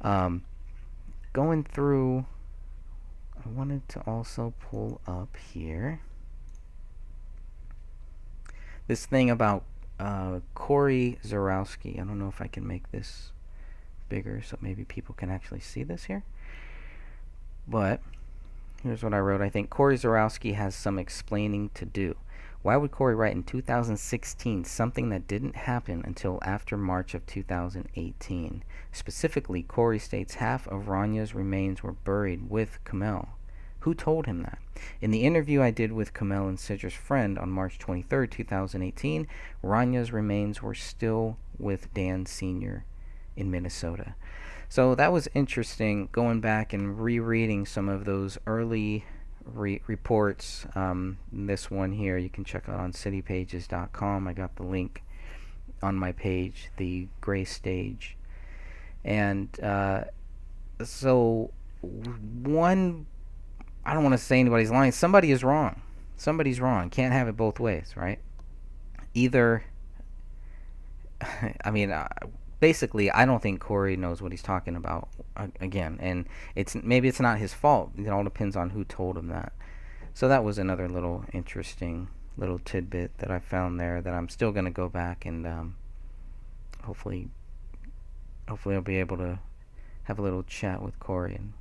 B: Going through, I wanted to also pull up here this thing about Corey Zarowski. I don't know if I can make this bigger so maybe people can actually see this here. But here's what I wrote. I think Corey Zarowski has some explaining to do. Why would Corey write in 2016 something that didn't happen until after March of 2018? Specifically, Corey states half of Ranya's remains were buried with Kamel. Who told him that? In the interview I did with Kamel and Sidra's friend on March 23, 2018, Ranya's remains were still with Dan Sr. in Minnesota. So that was interesting, going back and rereading some of those early reports. This one here you can check out on citypages.com. I got the link on my page, the Gray Stage. And so one, I don't want to say anybody's lying. Somebody is wrong. Somebody's wrong. Can't have it both ways, right? Either, I mean, basically, I don't think Corey knows what he's talking about again, and maybe it's not his fault. It all depends on who told him that. So that was another little interesting little tidbit that I found there that I'm still going to go back and hopefully I'll be able to have a little chat with Corey and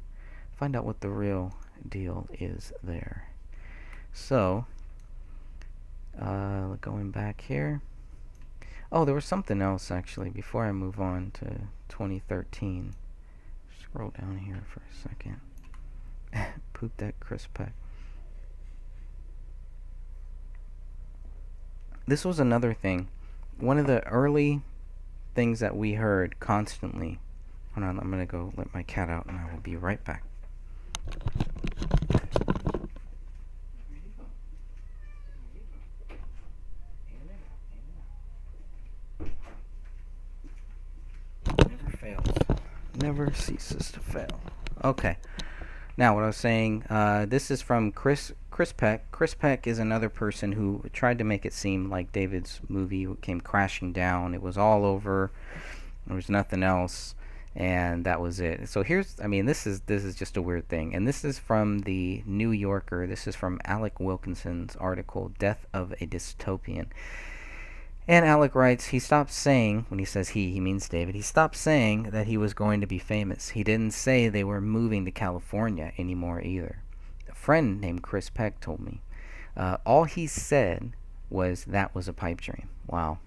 B: find out what the real deal is there. So going back here. Oh, there was something else actually before I move on to 2013. Scroll down here for a second. Poop that Chris Peck. This was another thing. One of the early things that we heard constantly. Hold on, I'm going to go let my cat out and I will be right back. Never ceases to fail. Okay. Now, what I was saying, this is from Chris Peck. Chris Peck is another person who tried to make it seem like David's movie came crashing down. It was all over. There was nothing else, and that was it. So this is just a weird thing. And this is from the New Yorker. This is from Alec Wilkinson's article, Death of a Dystopian. And Alec writes, he stopped saying, when he says he means David, he stopped saying that he was going to be famous. He didn't say they were moving to California anymore either. A friend named Chris Peck told me. All he said was that was a pipe dream. Wow.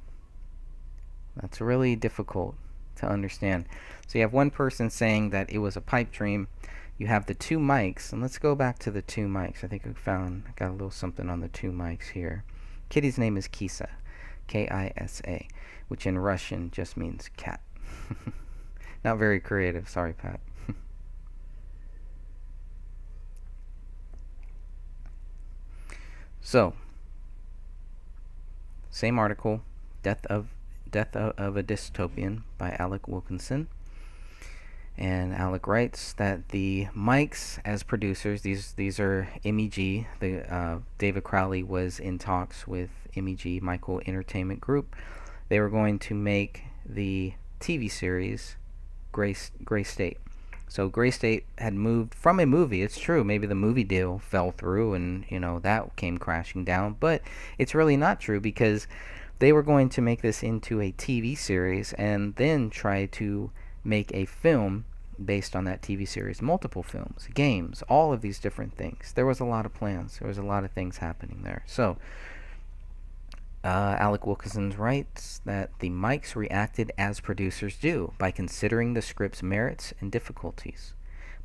B: That's really difficult to understand. So you have one person saying that it was a pipe dream. You have the two mics, and let's go back to the two mics. I think I got a little something on the two mics here. Kitty's name is Kisa. Kisa, which in Russian just means cat. Not very creative, sorry, Pat. So, same article, Death of a Dystopian by Alec Wilkinson. And Alec writes that the mics as producers, these are MEG. David Crowley was in talks with MEG, Michael Entertainment Group. They were going to make the TV series Gray State. So Gray State had moved from a movie. It's true, maybe the movie deal fell through and that came crashing down, but it's really not true because they were going to make this into a TV series and then try to make a film based on that TV series, multiple films, games, all of these different things. There was a lot of plans. There was a lot of things happening there. So Alec Wilkinson writes that the Mikes reacted as producers do, by considering the script's merits and difficulties.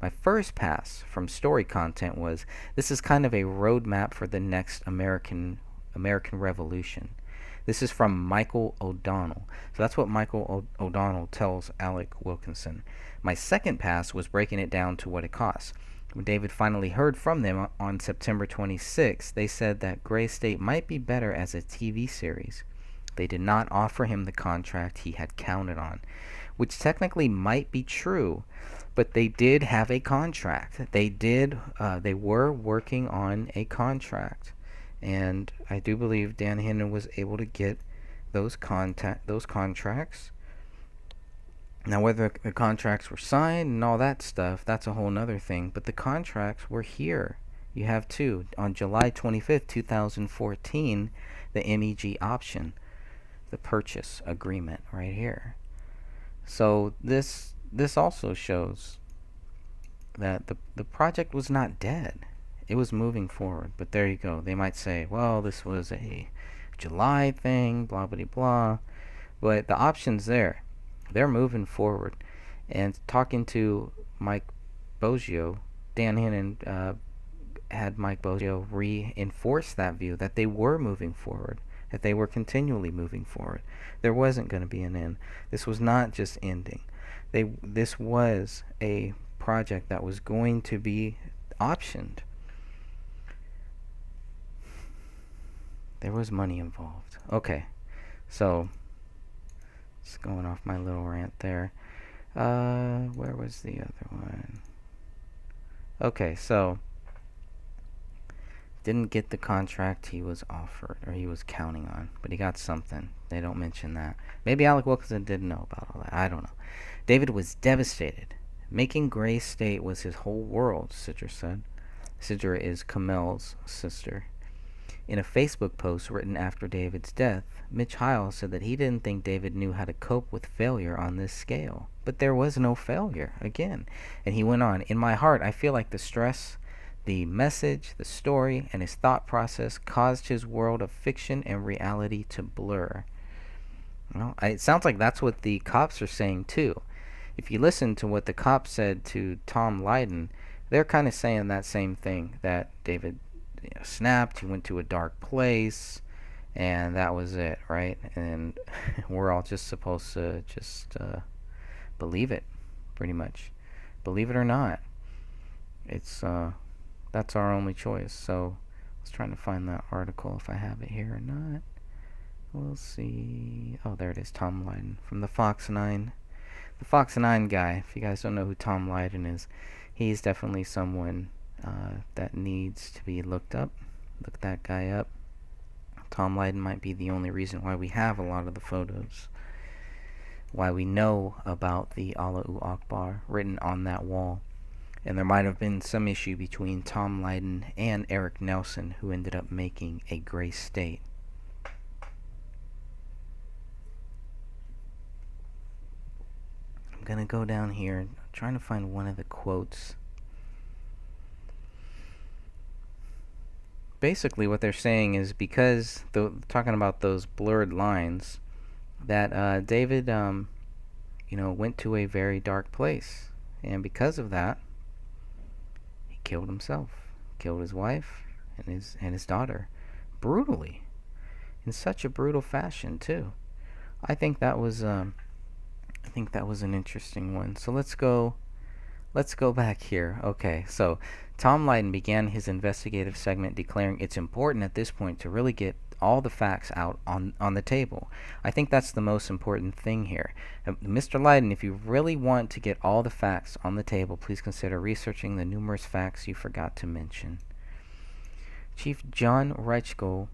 B: My first pass from story content was, this is kind of a roadmap for the next American Revolution. This is from Michael O'Donnell. So that's what Michael O'Donnell tells Alec Wilkinson. My second pass was breaking it down to what it costs. When David finally heard from them on September 26, they said that Gray State might be better as a TV series. They did not offer him the contract he had counted on, which technically might be true, but they did have a contract. They were working on a contract, and I do believe Dan Hinnon was able to get those contracts. Now, whether the contracts were signed and all that stuff, that's a whole nother thing. But the contracts were here. You have two. On July 25th, 2014, the MEG option, the purchase agreement right here. So this also shows that the project was not dead. It was moving forward. But there you go. They might say, well, this was a July thing, blah, blah, blah. But the option's there. They're moving forward. And talking to Mike Boggio, Dan Hinnon had Mike Boggio reinforce that view, that they were moving forward, that they were continually moving forward. There wasn't going to be an end. This was not just ending. This was a project that was going to be optioned. There was money involved. Okay, so just going off my little rant there. Where was the other one? Okay, so didn't get the contract he was offered, or he was counting on, but he got something. They don't mention that. Maybe Alec Wilkinson didn't know about all that. I don't know. David was devastated. Making Gray State was his whole world, Sidra said. Sidra is Kamel's sister. In a Facebook post written after David's death, Mitch Heil said that he didn't think David knew how to cope with failure on this scale. But there was no failure, again. And he went on, in my heart, I feel like the stress, the message, the story, and his thought process caused his world of fiction and reality to blur. Well, it sounds like that's what the cops are saying, too. If you listen to what the cops said to Tom Lydon, they're kind of saying that same thing, that David snapped, he went to a dark place, and that was it, right? And we're all just supposed to just believe it, pretty much. Believe it or not. It's that's our only choice. So I was trying to find that article, if I have it here or not. We'll see. Oh, there it is, Tom Lydon from the Fox 9. The Fox 9 guy, if you guys don't know who Tom Lydon is, he's definitely someone that needs to be looked up. Look that guy up. Tom Lydon might be the only reason why we have a lot of the photos, why we know about the Allahu Akbar written on that wall. And there might have been some issue between Tom Lydon and Eric Nelson, who ended up making a Gray State. I'm gonna go down here, trying to find one of the quotes. Basically what they're saying is, because talking about those blurred lines, that David went to a very dark place, and because of that he killed himself, killed his wife and his daughter brutally, in such a brutal fashion too. I think that was an interesting one. So let's go back here. Okay, so Tom Lydon began his investigative segment declaring it's important at this point to really get all the facts out on the table. I think that's the most important thing here. Mr. Lydon, if you really want to get all the facts on the table, please consider researching the numerous facts you forgot to mention. Chief John Reichel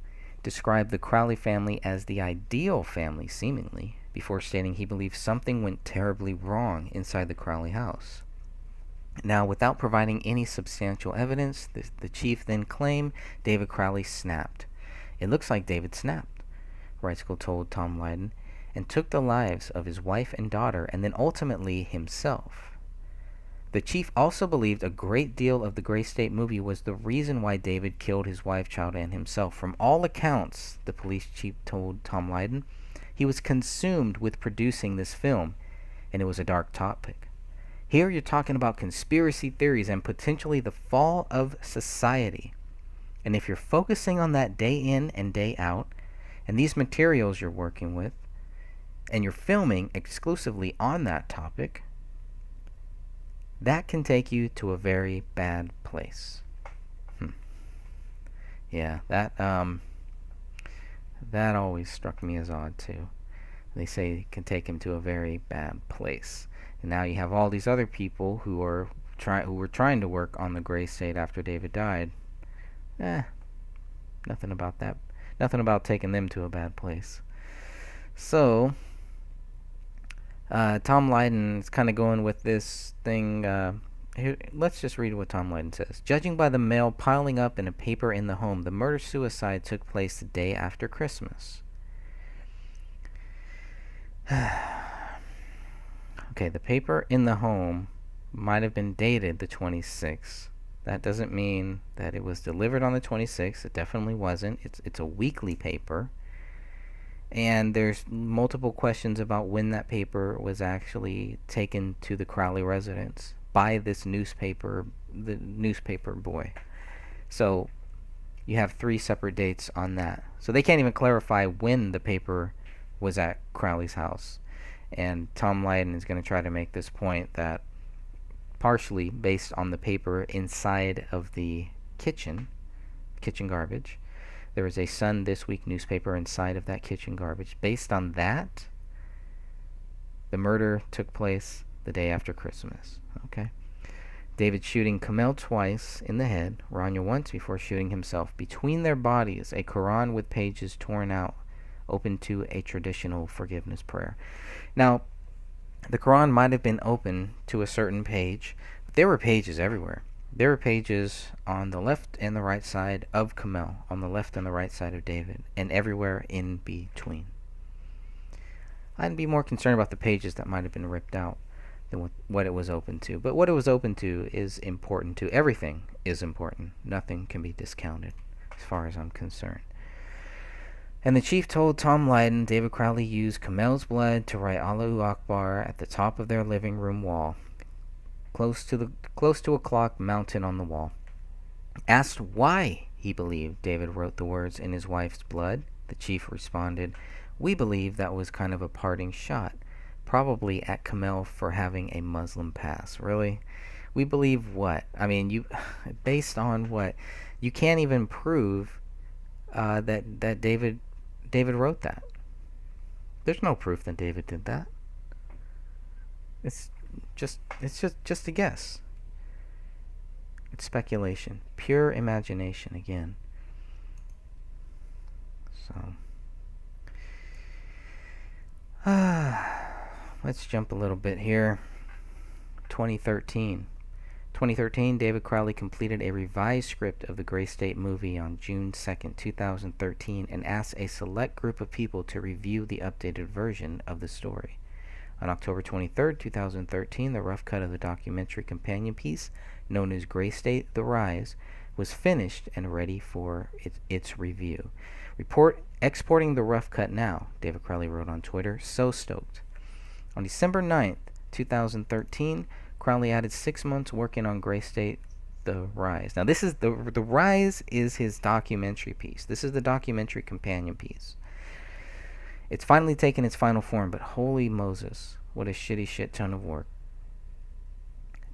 B: described the Crowley family as the ideal family, seemingly, before stating he believed something went terribly wrong inside the Crowley house. Now, without providing any substantial evidence, the chief then claimed David Crowley snapped. It looks like David snapped, Reichel told Tom Lydon, and took the lives of his wife and daughter, and then ultimately himself.
A: The chief also believed a great deal of the Gray State movie was the reason why David killed his wife, child, and himself. From all accounts, the police chief told Tom Lydon, he was consumed with producing this film, and it was a dark topic. Here you're talking about conspiracy theories and potentially the fall of society. And if you're focusing on that day in and day out, and these materials you're working with, and you're filming exclusively on that topic, that can take you to a very bad place. Yeah, that always struck me as odd too. They say it can take him to a very bad place. And now you have all these other people who were trying to work on the Gray State after David died. Nothing about that. Nothing about taking them to a bad place. So, Tom Lydon is kind of going with this thing. Here, let's just read what Tom Lydon says. Judging by the mail piling up in a paper in the home, the murder-suicide took place the day after Christmas. Okay, the paper in the home might have been dated the 26th. That doesn't mean that it was delivered on the 26th. It definitely wasn't. It's a weekly paper. And there's multiple questions about when that paper was actually taken to the Crowley residence by this newspaper, the newspaper boy. So you have 3 separate dates on that. So they can't even clarify when the paper was at Crowley's house. And Tom Lydon is going to try to make this point that partially based on the paper inside of the kitchen garbage, there is a Sun This Week newspaper inside of that kitchen garbage. Based on that, the murder took place the day after Christmas. Okay. David shooting Kamel twice in the head, Rania once before shooting himself. Between their bodies, a Quran with pages torn out, open to a traditional forgiveness prayer. Now, the Quran might have been open to a certain page, but there were pages everywhere. There were pages on the left and the right side of Kamel, on the left and the right side of David, and everywhere in between. I'd be more concerned about the pages that might have been ripped out than what it was open to. But what it was open to is important too. Everything is important. Nothing can be discounted as far as I'm concerned. And the chief told Tom Lydon David Crowley used Kamel's blood to write Allahu Akbar at the top of their living room wall, close to a clock mounted on the wall. Asked why he believed David wrote the words in his wife's blood, the chief responded, "We believe that was kind of a parting shot, probably at Kamel for having a Muslim past." Really? We believe what? I mean, you, based on what? You can't even prove that David wrote that. There's no proof that David did that. It's just a guess. It's speculation, pure imagination again. So, let's jump a little bit here. 2013, David Crowley completed a revised script of the Gray State movie on June 2nd, 2013, and asked a select group of people to review the updated version of the story. On October 23rd, 2013, the rough cut of the documentary companion piece, known as Gray State: The Rise, was finished and ready for its review. Exporting the rough cut now, David Crowley wrote on Twitter, so stoked. On December 9th, 2013, Crowley added 6 months working on Gray State: The Rise. Now this is the Rise is his documentary piece. This is the documentary companion piece. It's finally taken its final form, but holy Moses, what a shit ton of work.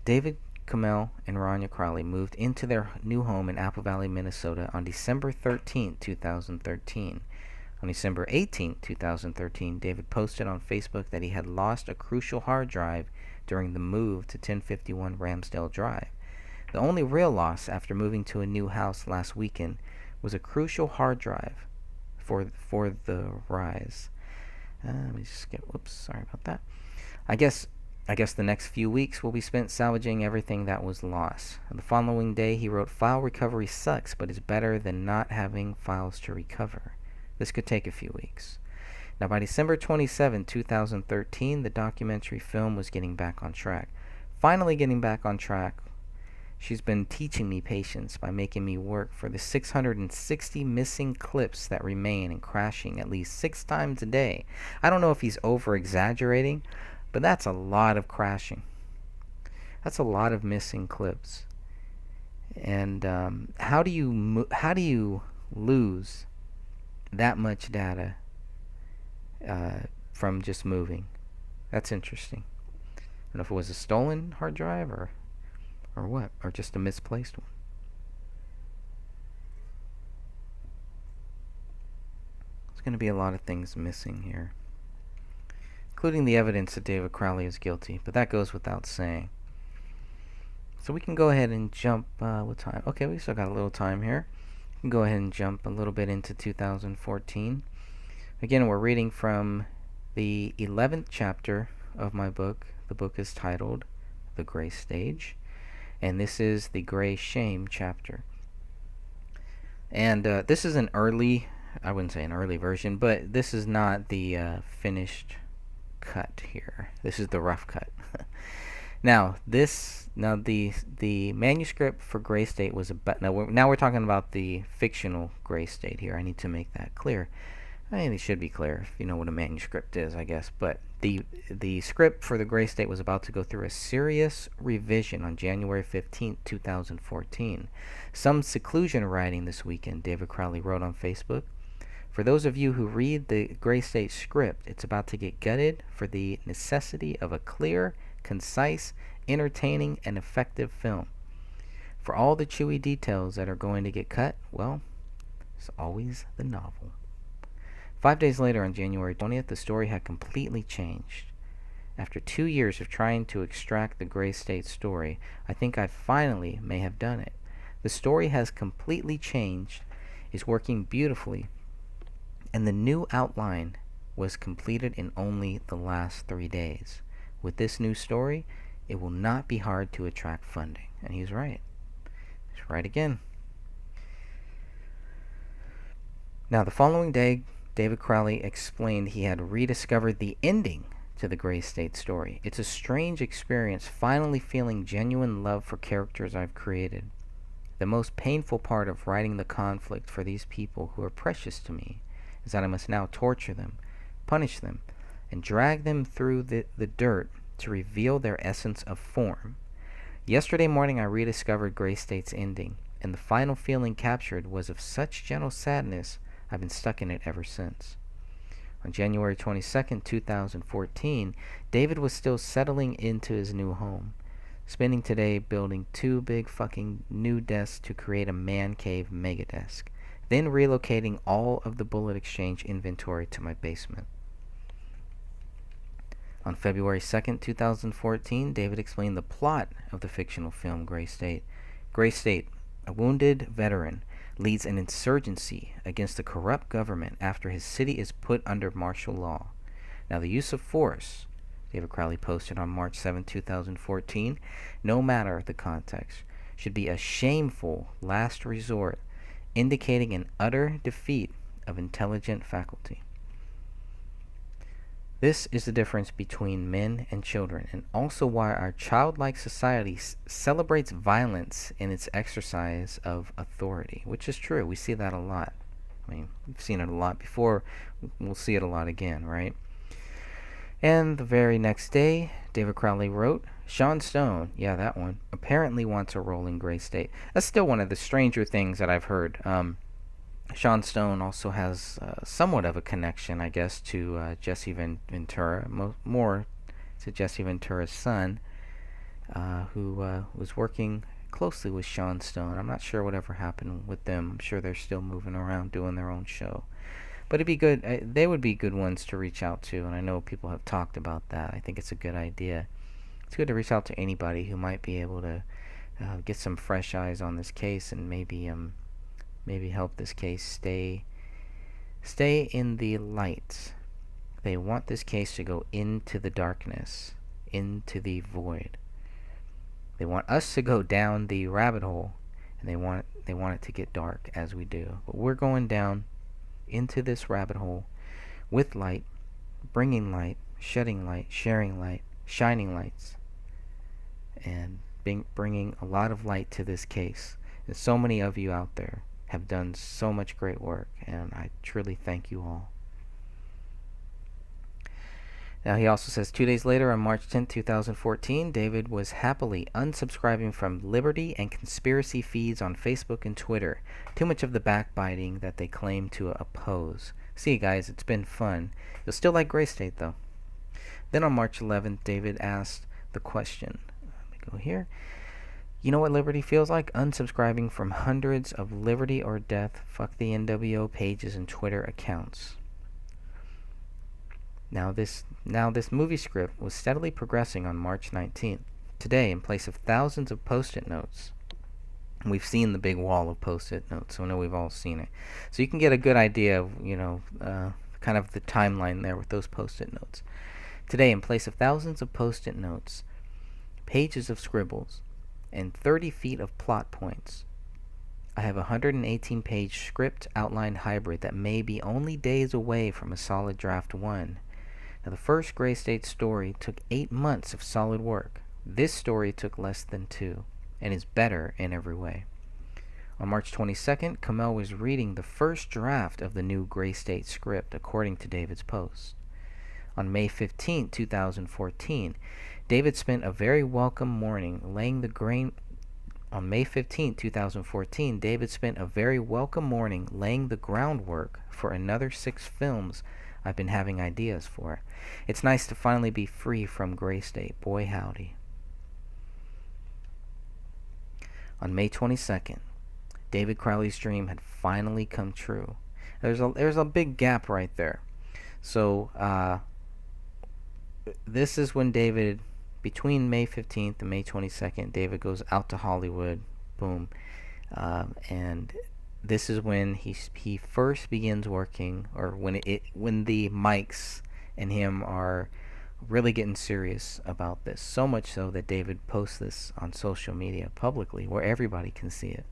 A: David, Kamel, and Rania Crowley moved into their new home in Apple Valley, Minnesota on December 13, 2013. On December 18, 2013, David posted on Facebook that he had lost a crucial hard drive during the move to 1051 Ramsdale Drive. The only real loss after moving to a new house last weekend was a crucial hard drive for the Rise. Let me just skip. Whoops, sorry about that. I guess the next few weeks will be spent salvaging everything that was lost. The following day, he wrote, "File recovery sucks, but it's better than not having files to recover. This could take a few weeks." Now, by December 27, 2013, the documentary film was getting back on track.
B: Finally getting back on track. She's been teaching me patience by making me work for the 660 missing clips that remain and crashing at least 6 times a day. I don't know if he's over exaggerating, but that's a lot of crashing. That's a lot of missing clips. And how do you lose that much data from just moving? That's interesting. I don't know if it was a stolen hard drive or what, or just a misplaced one. There's going to be a lot of things missing here, including the evidence that David Crowley is guilty, but that goes without saying. So we can go ahead and jump, what time? Okay, we still got a little time here. We can go ahead and jump a little bit into 2014. Again, we're reading from the 11th chapter of my book. The book is titled The Gray Stage, and this is the Gray Shame chapter. And this is an early, I wouldn't say an early version, but this is not the finished cut here. This is the rough cut. Now the manuscript for Gray State was about, now we're talking about the fictional Gray State here. I need to make that clear. I mean, it should be clear if you know what a manuscript is, I guess. But the script for the Gray State was about to go through a serious revision on January 15th, 2014. Some seclusion writing this weekend, David Crowley wrote on Facebook. For those of you who read the Gray State script, it's about to get gutted for the necessity of a clear, concise, entertaining, and effective film. For all the chewy details that are going to get cut, well, it's always the novel. 5 days later, on January 20th, the story had completely changed. After 2 years of trying to extract the Gray State story, I think I finally may have done it. The story has completely changed, is working beautifully, and the new outline was completed in only the last 3 days. With this new story, it will not be hard to attract funding. And he's right. He's right again. Now, the following day, David Crowley explained he had rediscovered the ending to the Gray State story. It's a strange experience finally feeling genuine love for characters I've created. The most painful part of writing the conflict for these people who are precious to me is that I must now torture them, punish them, and drag them through the dirt to reveal their essence of form. Yesterday morning I rediscovered Gray State's ending, and the final feeling captured was of such gentle sadness I've been stuck in it ever since. On January 22nd, 2014, David was still settling into his new home, spending today building 2 big fucking new desks to create a man cave megadesk, then relocating all of the Bullet Exchange inventory to my basement. On February 2nd, 2014, David explained the plot of the fictional film Gray State. Gray State, a wounded veteran, leads an insurgency against the corrupt government after his city is put under martial law. Now, the use of force, David Crowley posted on March 7, 2014, no matter the context, should be a shameful last resort, indicating an utter defeat of intelligent faculty. This is the difference between men and children, and also why our childlike society celebrates violence in its exercise of authority, which is true. We see that a lot. I mean, we've seen it a lot before. We'll see it a lot again, right? And the very next day, David Crowley wrote, Sean Stone, yeah, that one, apparently wants a role in Gray State. That's still one of the stranger things that I've heard. Sean Stone also has somewhat of a connection, I guess, to Jesse Ventura, more to Jesse Ventura's son, who was working closely with Sean Stone. I'm not sure whatever happened with them. I'm sure they're still moving around doing their own show. But it'd be good. They would be good ones to reach out to, and I know people have talked about that. I think it's a good idea. It's good to reach out to anybody who might be able to get some fresh eyes on this case and maybe help this case stay in the light. They want this case to go into the darkness, into the void. They want us to go down the rabbit hole, and they want it to get dark as we do. But we're going down into this rabbit hole with light, bringing light, shedding light, sharing light, shining lights. and bringing a lot of light to this case. And so many of you out there have done so much great work, and I truly thank you all. Now, he also says 2 days later, on March 10, 2014, David was happily unsubscribing from Liberty and conspiracy feeds on Facebook and Twitter. Too much of the backbiting that they claim to oppose. See you guys, it's been fun. You'll still like Gray State, though. Then on March 11th, David asked the question. Let me go here. You know what Liberty feels like? Unsubscribing from hundreds of Liberty or Death, Fuck the NWO pages and Twitter accounts. Now this movie script was steadily progressing on March 19th. Today, in place of thousands of post-it notes, we've seen the big wall of post-it notes, so I know we've all seen it. So you can get a good idea of, kind of the timeline there with those post-it notes. Today, in place of thousands of post-it notes, pages of scribbles, and 30 feet of plot points, I have a 118-page script outline hybrid that may be only days away from a solid draft 1. Now, the first Gray State story took 8 months of solid work. This story took less than 2, and is better in every way. On March 22nd, Kamel was reading the first draft of the new Gray State script, according to David's post. On May 15, 2014, David spent a very welcome morning laying the grain. On May 15, 2014, David spent a very welcome morning laying the groundwork for another 6 films I've been having ideas for. It's nice to finally be free from Gray State. Boy, howdy. On May 22nd, David Crowley's dream had finally come true. There's a big gap right there. So this is when David, between May 15th and May 22nd, David goes out to Hollywood. Boom. And this is when he first begins working, or when the Mikes and him are really getting serious about this. So much so that David posts this on social media publicly, where everybody can see it.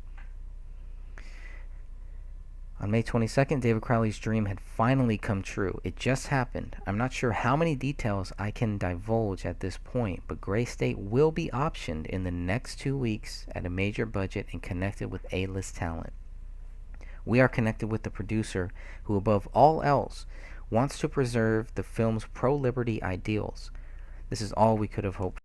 B: On May 22nd, David Crowley's dream had finally come true. It just happened. I'm not sure how many details I can divulge at this point, but Gray State will be optioned in the next 2 weeks at a major budget and connected with A-list talent. We are connected with the producer who, above all else, wants to preserve the film's pro-liberty ideals. This is all we could have hoped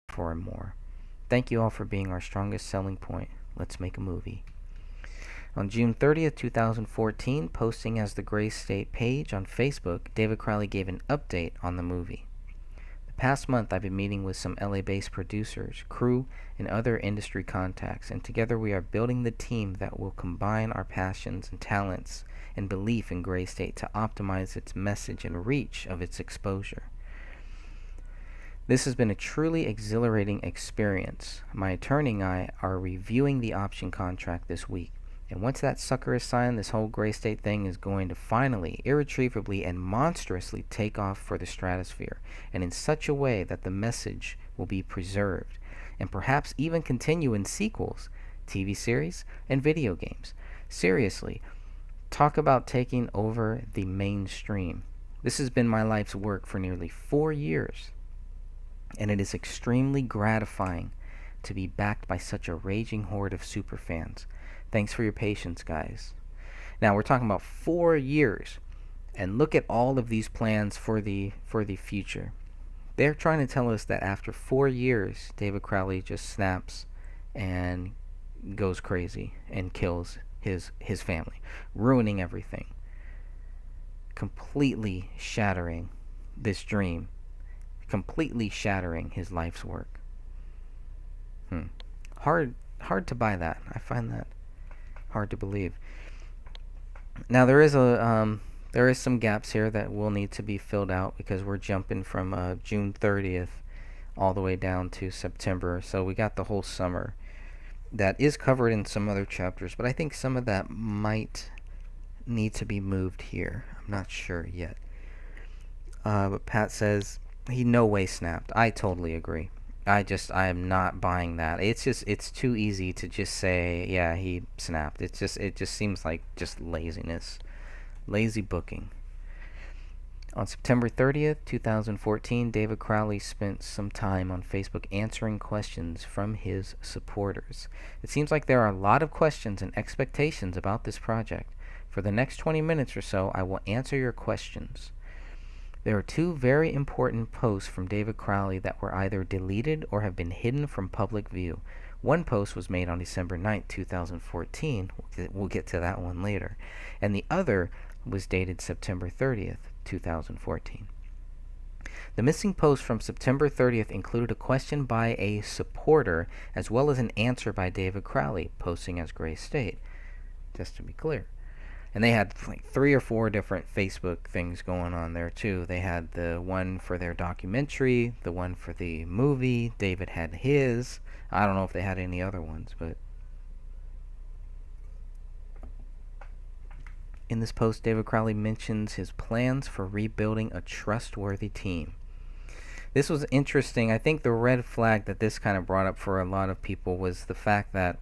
B: for and more. Thank you all for being our strongest selling point. Let's make a movie. On June 30th, 2014, posting as the Gray State page on Facebook, David Crowley gave an update on the movie. The past month, I've been meeting with some LA-based producers, crew, and other industry contacts, and together we are building the team that will combine our passions and talents and belief in Gray State to optimize its message and reach of its exposure. This has been a truly exhilarating experience. My attorney and I are reviewing the option contract this week. And once that sucker is signed, this whole Gray State thing is going to finally, irretrievably, and monstrously take off for the stratosphere, and in such a way that the message will be preserved, and perhaps even continue in sequels, TV series, and video games. Seriously, talk about taking over the mainstream. This has been my life's work for nearly 4 years, and it is extremely gratifying to be backed by such a raging horde of superfans. Thanks for your patience, guys. Now, we're talking about 4 years, and look at all of these plans for the future. They're trying to tell us that after 4 years, David Crowley just snaps and goes crazy and kills his family, ruining everything, completely shattering this dream, completely shattering his life's work. Hard to buy that. I find that hard to believe. Now there is some gaps here that will need to be filled out because we're jumping from June 30th all the way down to September. So we got the whole summer. That is covered in some other chapters, but I think some of that might need to be moved here. I'm not sure yet. But Pat says he no way snapped. I totally agree. I am not buying that. It's too easy to just say, yeah, he snapped. It just seems like just laziness. Lazy booking. On September 30th, 2014, David Crowley spent some time on Facebook answering questions from his supporters. It seems like there are a lot of questions and expectations about this project. For the next 20 minutes or so, I will answer your questions. There are two very important posts from David Crowley that were either deleted or have been hidden from public view. One post was made on December 9th, 2014. We'll get to that one later. And the other was dated September 30th, 2014. The missing post from September 30th included a question by a supporter as well as an answer by David Crowley, posting as Gray State, just to be clear. And they had like 3 or 4 different Facebook things going on there too. They had the one for their documentary, the one for the movie. David had his. I don't know if they had any other ones, but in this post, David Crowley mentions his plans for rebuilding a trustworthy team. This was interesting. I think the red flag that this kind of brought up for a lot of people was the fact that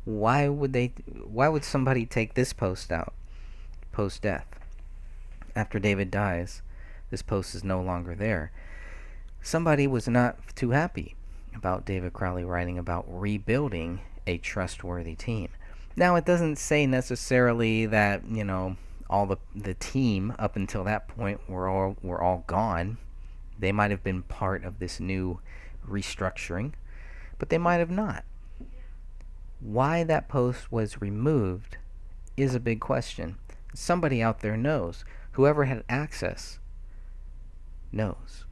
B: why would somebody take this post out post-death? After David dies, this post is no longer there. Somebody was not too happy about David Crowley writing about rebuilding a trustworthy team. Now, it doesn't say necessarily that, all the team up until that point were all gone. They might have been part of this new restructuring, but they might have not. Why that post was removed is a big question. Somebody out there knows. Whoever had access knows.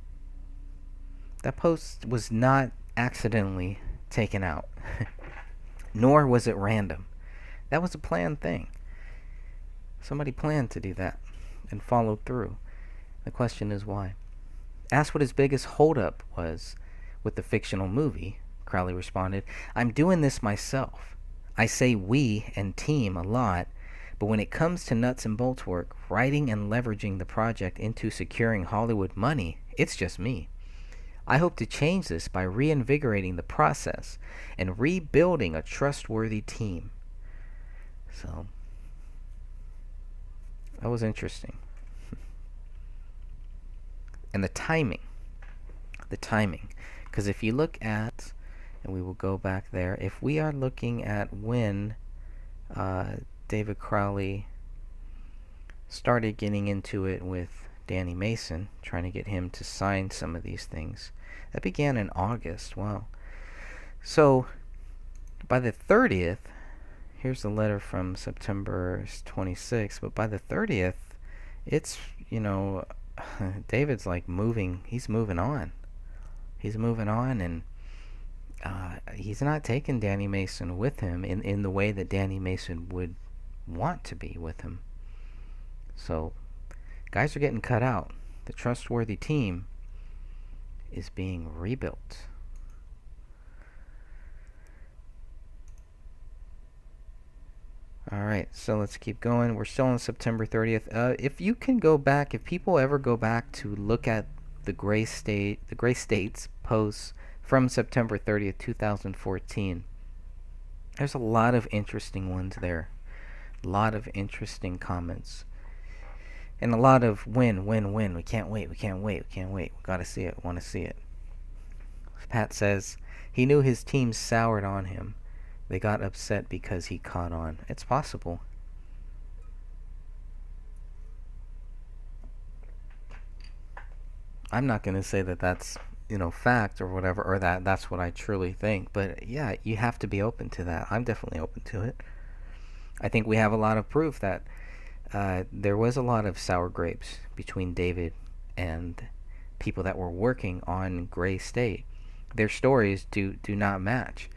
B: That post was not accidentally taken out, nor was it random. That was a planned thing. Somebody planned to do that and followed through. The question is why. Asked what his biggest holdup was with the fictional movie, Crowley responded, "I'm doing this myself. I say we and team a lot, but when it comes to nuts and bolts work, writing and leveraging the project into securing Hollywood money, it's just me. I hope to change this by reinvigorating the process and rebuilding a trustworthy team." So, that was interesting. And the timing, because if you look at, and we will go back there, if we are looking at when David Crowley started getting into it with Danny Mason, trying to get him to sign some of these things, that began in August. Wow. So by the 30th, here's the letter from September 26th, but by the 30th, it's, David's like he's moving on. He's moving on, and he's not taking Danny Mason with him in the way that Danny Mason would want to be with him. So, guys are getting cut out. The trustworthy team is being rebuilt. Alright, so let's keep going. We're still on September 30th. If you can go back, if people ever go back to look at the Gray State's posts from September 30th, 2014, there's a lot of interesting ones there. A lot of interesting comments. And a lot of win. We can't wait. We gotta see it. Want to see it. Pat says, he knew his team soured on him. They got upset because he caught on. It's possible. I'm not going to say that that's fact or whatever, or that's what I truly think. But yeah, you have to be open to that. I'm definitely open to it. I think we have a lot of proof that there was a lot of sour grapes between David and people that were working on Gray State. Their stories do not match.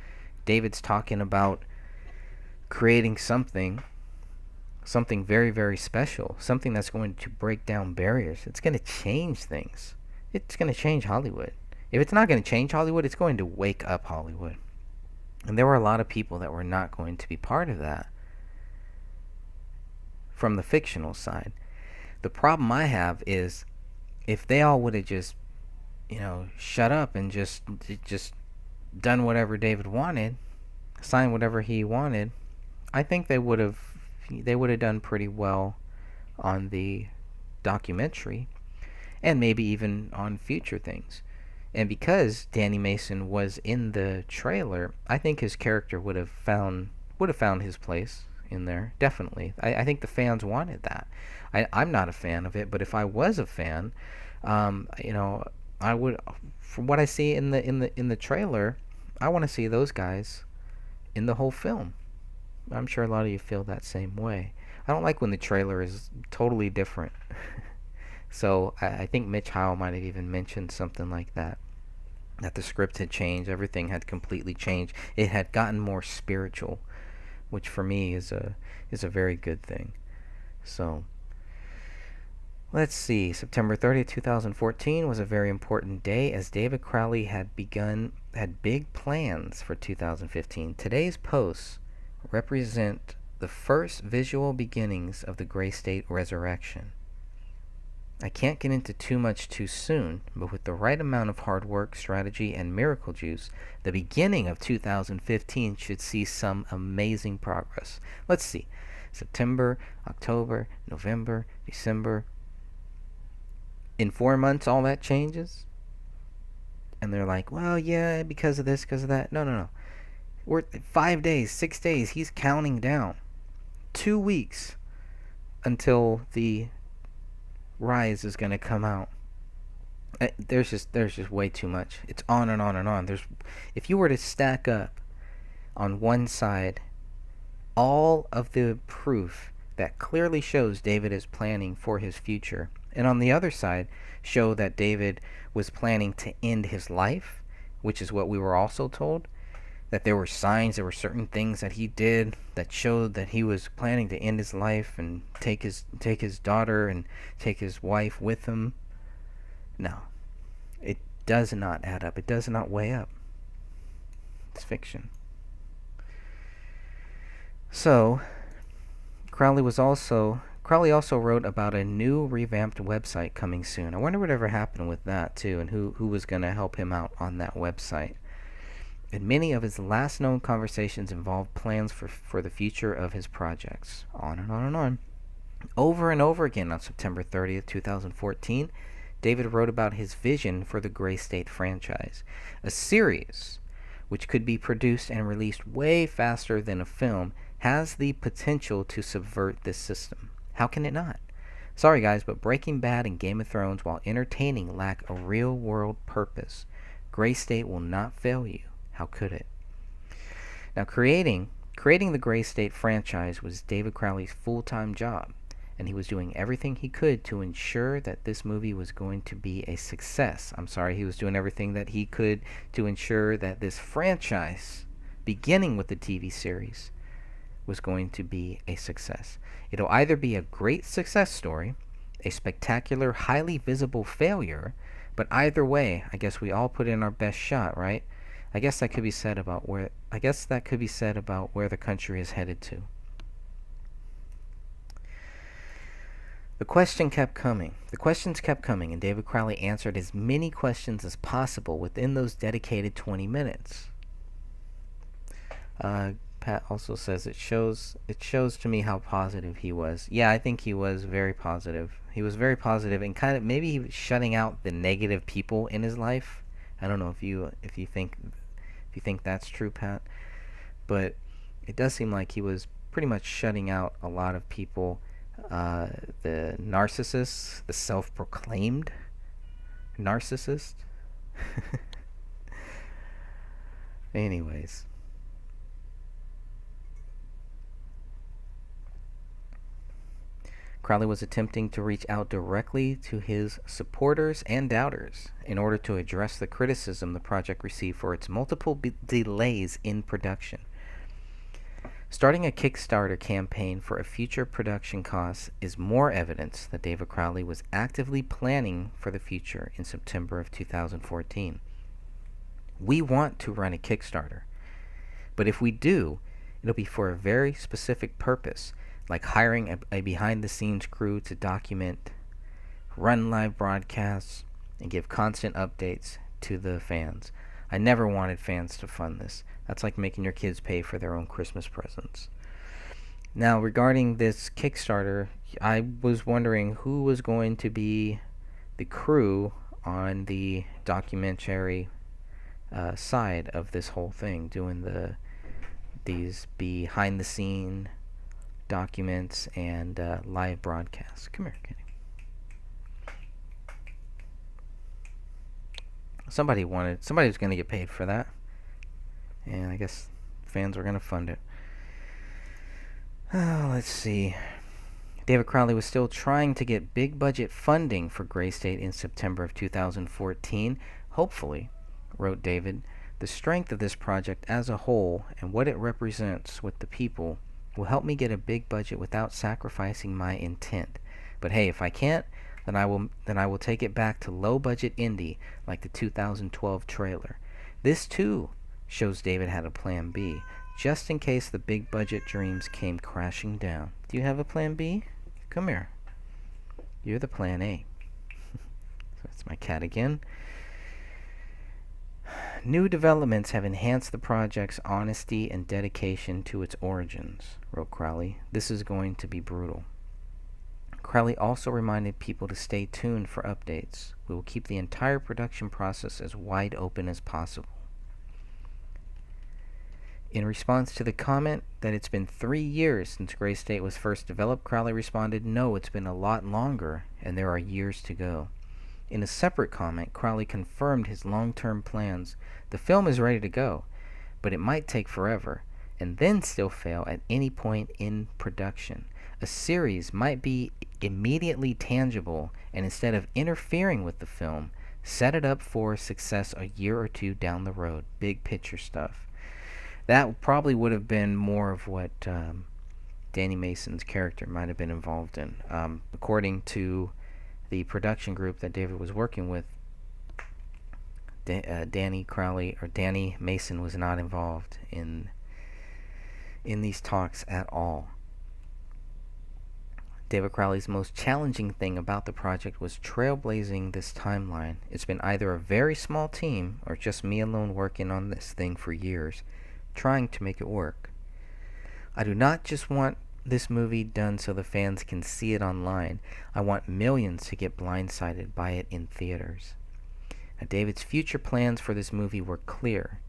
B: David's talking about creating something very, very special, something that's going to break down barriers. It's going to change things. It's going to change Hollywood. If it's not going to change Hollywood, it's going to wake up Hollywood. And there were a lot of people that were not going to be part of that from the fictional side. The problem I have is if they all would have just, shut up and just done whatever David wanted, signed whatever he wanted, I think they would have done pretty well on the documentary and maybe even on future things. And because Danny Mason was in the trailer, I think his character would have found his place in there. Definitely. I think the fans wanted that. I'm not a fan of it, but if I was a fan, I would, from what I see in the trailer, I want to see those guys in the whole film. I'm sure a lot of you feel that same way. I don't like when the trailer is totally different. So I think Mitch Howell might have even mentioned something like that. That the script had changed, everything had completely changed. It had gotten more spiritual, which for me is a very good thing. So let's see. September 30th, 2014 was a very important day as David Crowley had big plans for 2015. Today's posts represent the first visual beginnings of the Gray State resurrection. I can't get into too much too soon, but with the right amount of hard work, strategy, and miracle juice, the beginning of 2015 should see some amazing progress. Let's see. September, October, November, December. In 4 months, all that changes? And they're like, well, yeah, because of this, because of that. No. We're 5 days, 6 days. He's counting down. 2 weeks until the Rise is going to come out. There's just way too much. It's on and on and on. If you were to stack up on one side all of the proof that clearly shows David is planning for his future, and on the other side show that David was planning to end his life, which is what we were also told, that there were signs, there were certain things that he did that showed that he was planning to end his life and take his daughter and take his wife with him. No. It does not add up. It does not weigh up. It's fiction. So, Crowley also wrote about a new revamped website coming soon. I wonder whatever happened with that too, and who was going to help him out on that website. And many of his last known conversations involved plans for the future of his projects. On and on and on. Over and over again on September 30th, 2014, David wrote about his vision for the Gray State franchise, a series which could be produced and released way faster than a film, has the potential to subvert this system. How can it not? Sorry guys, but Breaking Bad and Game of Thrones, while entertaining, lack a real-world purpose. Gray State will not fail you. How could it? Now, creating the Gray State franchise was David Crowley's full-time job, and he was doing everything he could to ensure that this movie was going to be a success. He was doing everything that he could to ensure that this franchise, beginning with the TV series, was going to be a success. It'll either be a great success story, a spectacular, highly visible failure, but either way, I guess we all put in our best shot, right? I guess that could be said about where the country is headed to. The questions kept coming, and David Crowley answered as many questions as possible within those dedicated 20 minutes. Pat also says it shows to me how positive he was. Yeah, I think he was very positive. He was very positive, and kind of maybe he was shutting out the negative people in his life. I don't know if you think that's true, Pat, but it does seem like he was pretty much shutting out a lot of people, the narcissists, the self-proclaimed narcissist, Anyways. Crowley was attempting to reach out directly to his supporters and doubters in order to address the criticism the project received for its multiple delays in production. Starting a Kickstarter campaign for a future production cost is more evidence that David Crowley was actively planning for the future in September of 2014. We want to run a Kickstarter, but if we do, it'll be for a very specific purpose, like hiring a behind-the-scenes crew to document, run live broadcasts, and give constant updates to the fans. I never wanted fans to fund this. That's like making your kids pay for their own Christmas presents. Now, regarding this Kickstarter, I was wondering who was going to be the crew on the documentary side of this whole thing, doing these behind-the-scene documents and live broadcasts. Come here, Kenny. Somebody was going to get paid for that, and I guess fans were going to fund it. Let's see. David Crowley was still trying to get big budget funding for Gray State in September of 2014. Hopefully, wrote David, the strength of this project as a whole and what it represents with the people will help me get a big budget without sacrificing my intent. But hey, if I can't, then I will take it back to low budget indie like the 2012 trailer. This too shows David had a plan B, just in case the big budget dreams came crashing down. Do you have a plan B? Come here. You're the plan A. So that's my cat again. New developments have enhanced the project's honesty and dedication to its origins, wrote Crowley. This is going to be brutal. Crowley also reminded people to stay tuned for updates. We will keep the entire production process as wide open as possible. In response to the comment that it's been 3 years since Gray State was first developed, Crowley responded, no, it's been a lot longer, and there are years to go. In a separate comment, Crowley confirmed his long-term plans. The film is ready to go, but it might take forever, and then still fail at any point in production. A series might be immediately tangible, and instead of interfering with the film, set it up for success a year or two down the road. Big picture stuff. That probably would have been more of what Danny Mason's character might have been involved in. According to the production group that David was working with, Danny Mason was not involved in these talks at all. David Crowley's most challenging thing about the project was trailblazing this timeline. It's been either a very small team or just me alone working on this thing for years, trying to make it work. I do not just want this movie done so the fans can see it online. I want millions to get blindsided by it in theaters. Now, David's future plans for this movie were clear.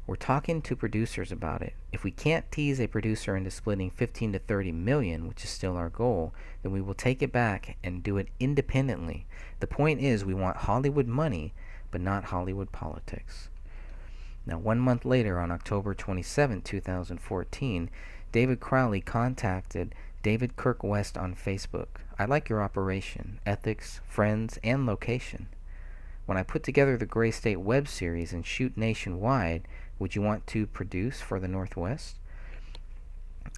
B: We're talking to producers about it. If we can't tease a producer into splitting 15 to 30 million, which is still our goal, then we will take it back and do it independently. The point is, we want Hollywood money, but not Hollywood politics. Now, 1 month later, on October 27, 2014, David Crowley contacted David Kirk West on Facebook. I like your operation, ethics, friends, and location. When I put together the Gray State web series and shoot nationwide, would you want to produce for the Northwest?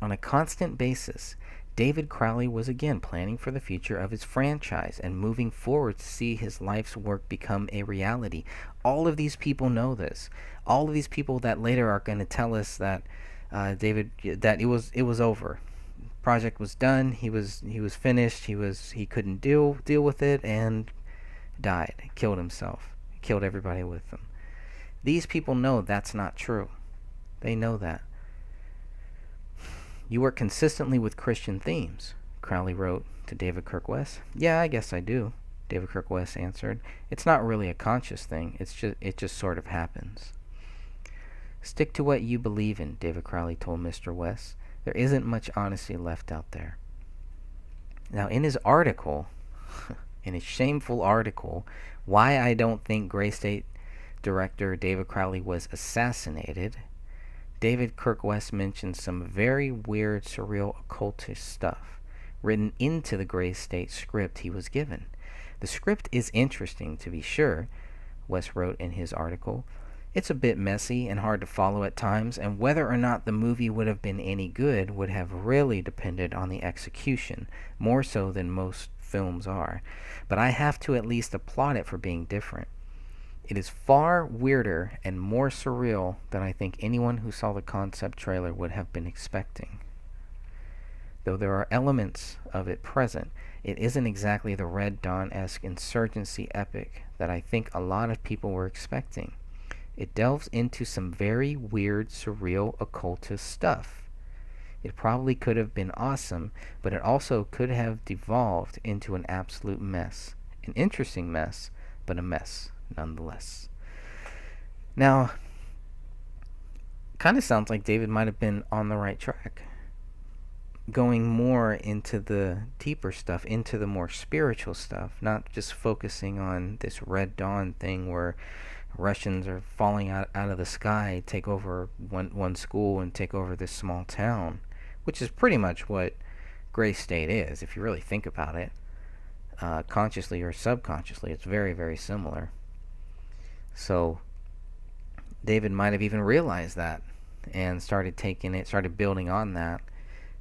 B: On a constant basis, David Crowley was again planning for the future of his franchise and moving forward to see his life's work become a reality. All of these people know this. All of these people that later are going to tell us that that it was over. Project was done. He was finished. He couldn't deal with it and died. Killed himself. Killed everybody with him. These people know that's not true. They know that. You work consistently with Christian themes, Crowley wrote to David Kirk West. Yeah, I guess I do, David Kirk West answered. It's not really a conscious thing. It just sort of happens. Stick to what you believe in, David Crowley told Mr. West. There isn't much honesty left out there. Now, in his article, in his shameful article, Why I Don't Think Gray State
A: director David Crowley was assassinated, David Kirk West mentioned some very weird, surreal, occultist stuff written into the Gray State script he was given. The script is interesting, to be sure, West wrote in his article. It's a bit messy and hard to follow at times, and whether or not the movie would have been any good would have really depended on the execution, more so than most films are. But I have to at least applaud it for being different. It is far weirder and more surreal than I think anyone who saw the concept trailer would have been expecting. Though there are elements of it present, it isn't exactly the Red Dawn-esque insurgency epic that I think a lot of people were expecting. It delves into some very weird, surreal, occultist stuff. It probably could have been awesome, but it also could have devolved into an absolute mess. An interesting mess, but a mess nonetheless. Now, kind of sounds like David might have been on the right track, going more into the deeper stuff, into the more spiritual stuff, not just focusing on this Red Dawn thing where Russians are falling out of the sky, take over one school and take over this small town, which is pretty much what Gray State is, if you really think about it. Consciously or subconsciously, it's very, very similar. So David might have even realized that and started building on that,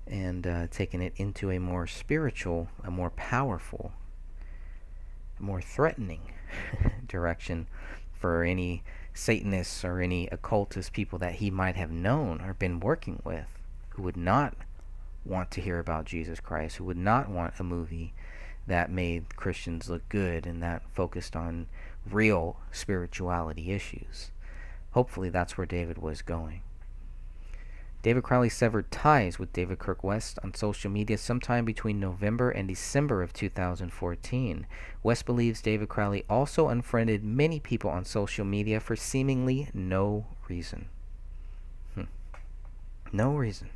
A: and taking it into a more spiritual, a more powerful, a more threatening direction for any Satanists or any occultist people that he might have known or been working with, who would not want to hear about Jesus Christ, who would not want a movie that made Christians look good and that focused on real spirituality issues. Hopefully that's where David was going. David Crowley severed ties with David Kirk West on social media sometime between November and December of 2014. West believes David Crowley also unfriended many people on social media for seemingly no reason. No reason.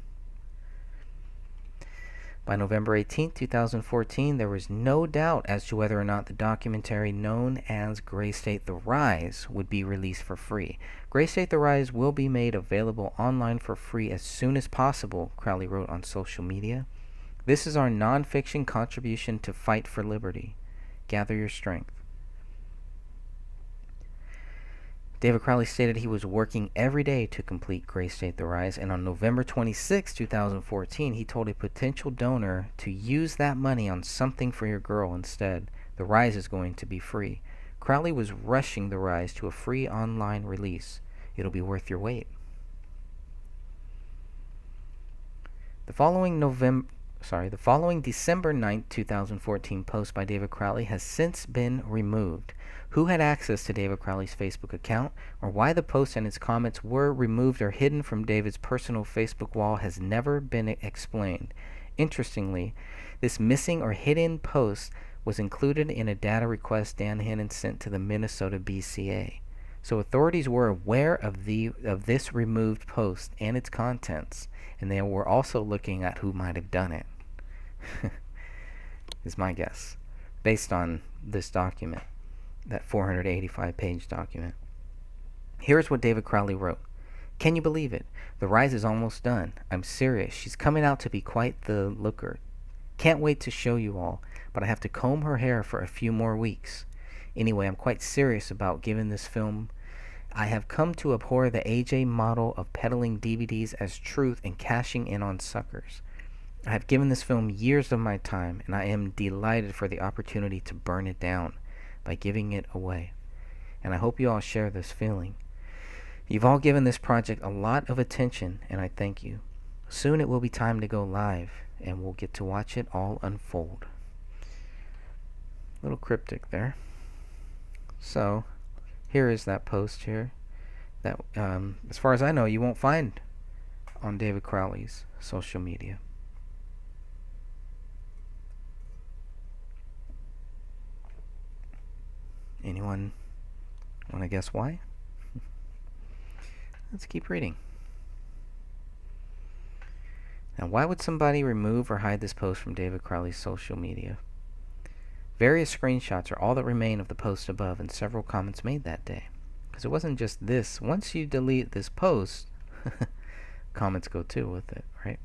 A: By November 18, 2014, there was no doubt as to whether or not the documentary known as Gray State: The Rise would be released for free. Gray State: The Rise will be made available online for free as soon as possible, Crowley wrote on social media. This is our nonfiction contribution to fight for liberty. Gather your strength. David Crowley stated he was working every day to complete Gray State: The Rise, and on November 26, 2014, he told a potential donor to use that money on something for your girl instead. The Rise is going to be free. Crowley was rushing The Rise to a free online release. It'll be worth your wait. The following December 9, 2014 post by David Crowley has since been removed. Who had access to David Crowley's Facebook account, or why the post and its comments were removed or hidden from David's personal Facebook wall has never been explained. Interestingly, this missing or hidden post was included in a data request Dan Hannon sent to the Minnesota BCA. So authorities were aware of this removed post and its contents, and they were also looking at who might have done it. Is my guess, based on this document, that 485-page document. Here's what David Crowley wrote. Can you believe it? The Rise is almost done. I'm serious. She's coming out to be quite the looker. Can't wait to show you all, but I have to comb her hair for a few more weeks. Anyway, I'm quite serious about giving this film. I have come to abhor the AJ model of peddling DVDs as truth and cashing in on suckers. I have given this film years of my time, and I am delighted for the opportunity to burn it down by giving it away. And I hope you all share this feeling. You've all given this project a lot of attention, and I thank you. Soon it will be time to go live, and we'll get to watch it all unfold. Little cryptic there. So, here is that post here that, as far as I know, you won't find on David Crowley's social media. Anyone want to guess why? Let's keep reading. Now, why would somebody remove or hide this post from David Crowley's social media? Various screenshots are all that remain of the post above, and several comments made that day. Because it wasn't just this. Once you delete this post, comments go too with it, right?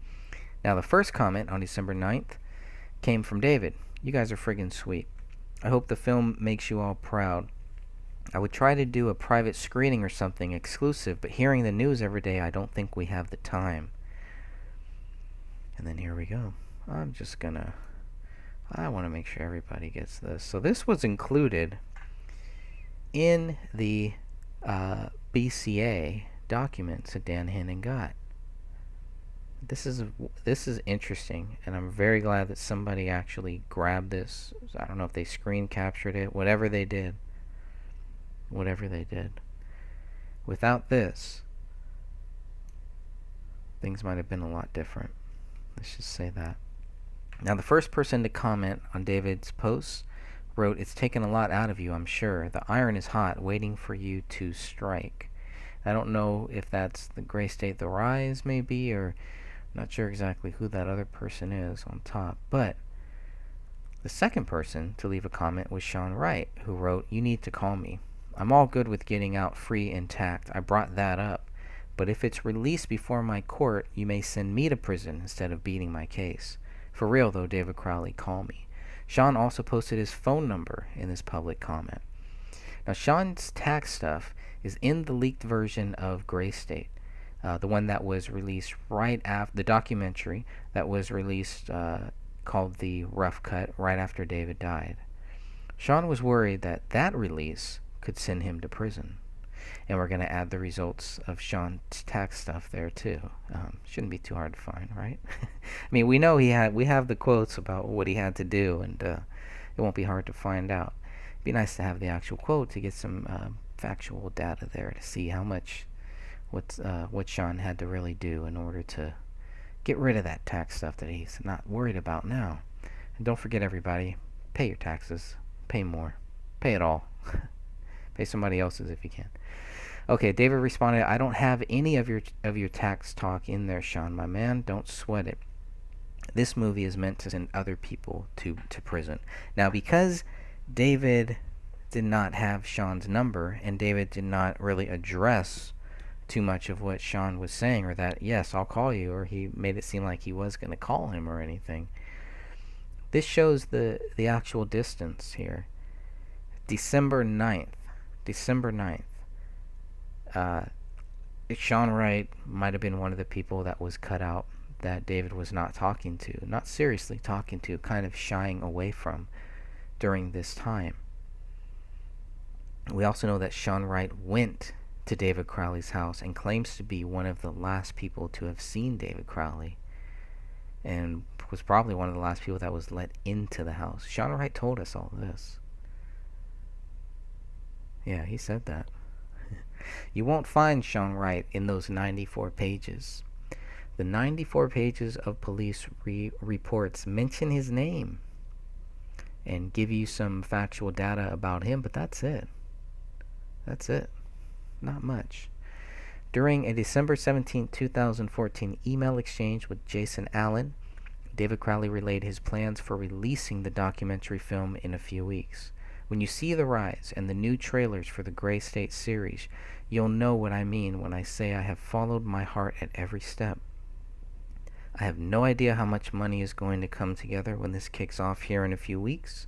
A: Now, the first comment on December 9th came from David. You guys are friggin' sweet. I hope the film makes you all proud. I would try to do a private screening or something exclusive, but hearing the news every day, I don't think we have the time. And then here we go. I want to make sure everybody gets this. So this was included in the BCA documents that Dan Hannon got. This is interesting, and I'm very glad that somebody actually grabbed this. I don't know if they screen captured it, whatever they did. Without this, things might have been a lot different. Let's just say that. Now, the first person to comment on David's post wrote, "It's taken a lot out of you, I'm sure. The iron is hot, waiting for you to strike." I don't know if that's the Gray State The Rise, maybe, or not sure exactly who that other person is on top. But the second person to leave a comment was Sean Wright, who wrote, "You need to call me. I'm all good with getting out free intact. I brought that up. But if it's released before my court, you may send me to prison instead of beating my case. For real, though, David Crowley, call me." Sean also posted his phone number in this public comment. Now, Sean's tax stuff is in the leaked version of Gray State, the one that was released right after the documentary that was released called The Rough Cut right after David died. Sean was worried that that release could send him to prison. And we're going to add the results of Sean's tax stuff there too. Shouldn't be too hard to find, right? I mean, we know we have the quotes about what he had to do, and it won't be hard to find out. It'd be nice to have the actual quote to get some factual data there to see how much what Sean had to really do in order to get rid of that tax stuff that he's not worried about now. And don't forget, everybody, pay your taxes, pay more, pay it all. Pay somebody else's if you can. Okay, David responded, "I don't have any of your tax talk in there, Sean, my man. Don't sweat it. This movie is meant to send other people to prison." Now, because David did not have Sean's number, and David did not really address too much of what Sean was saying, or that, yes, I'll call you, or he made it seem like he was going to call him or anything. This shows the actual distance here. December 9th. Sean Wright might have been one of the people that was cut out that David was not talking to, not seriously talking to, kind of shying away from during this time. We also know that Sean Wright went to David Crowley's house and claims to be one of the last people to have seen David Crowley, and was probably one of the last people that was let into the house. Sean Wright told us all this. Yeah, he said that. You won't find Sean Wright in those 94 pages. The 94 pages of police reports mention his name and give you some factual data about him, but that's it. That's it. Not much. During a December 17, 2014 email exchange with Jason Allen, David Crowley relayed his plans for releasing the documentary film in a few weeks. "When you see The Rise and the new trailers for the Gray State series, you'll know what I mean when I say I have followed my heart at every step. I have no idea how much money is going to come together when this kicks off here in a few weeks,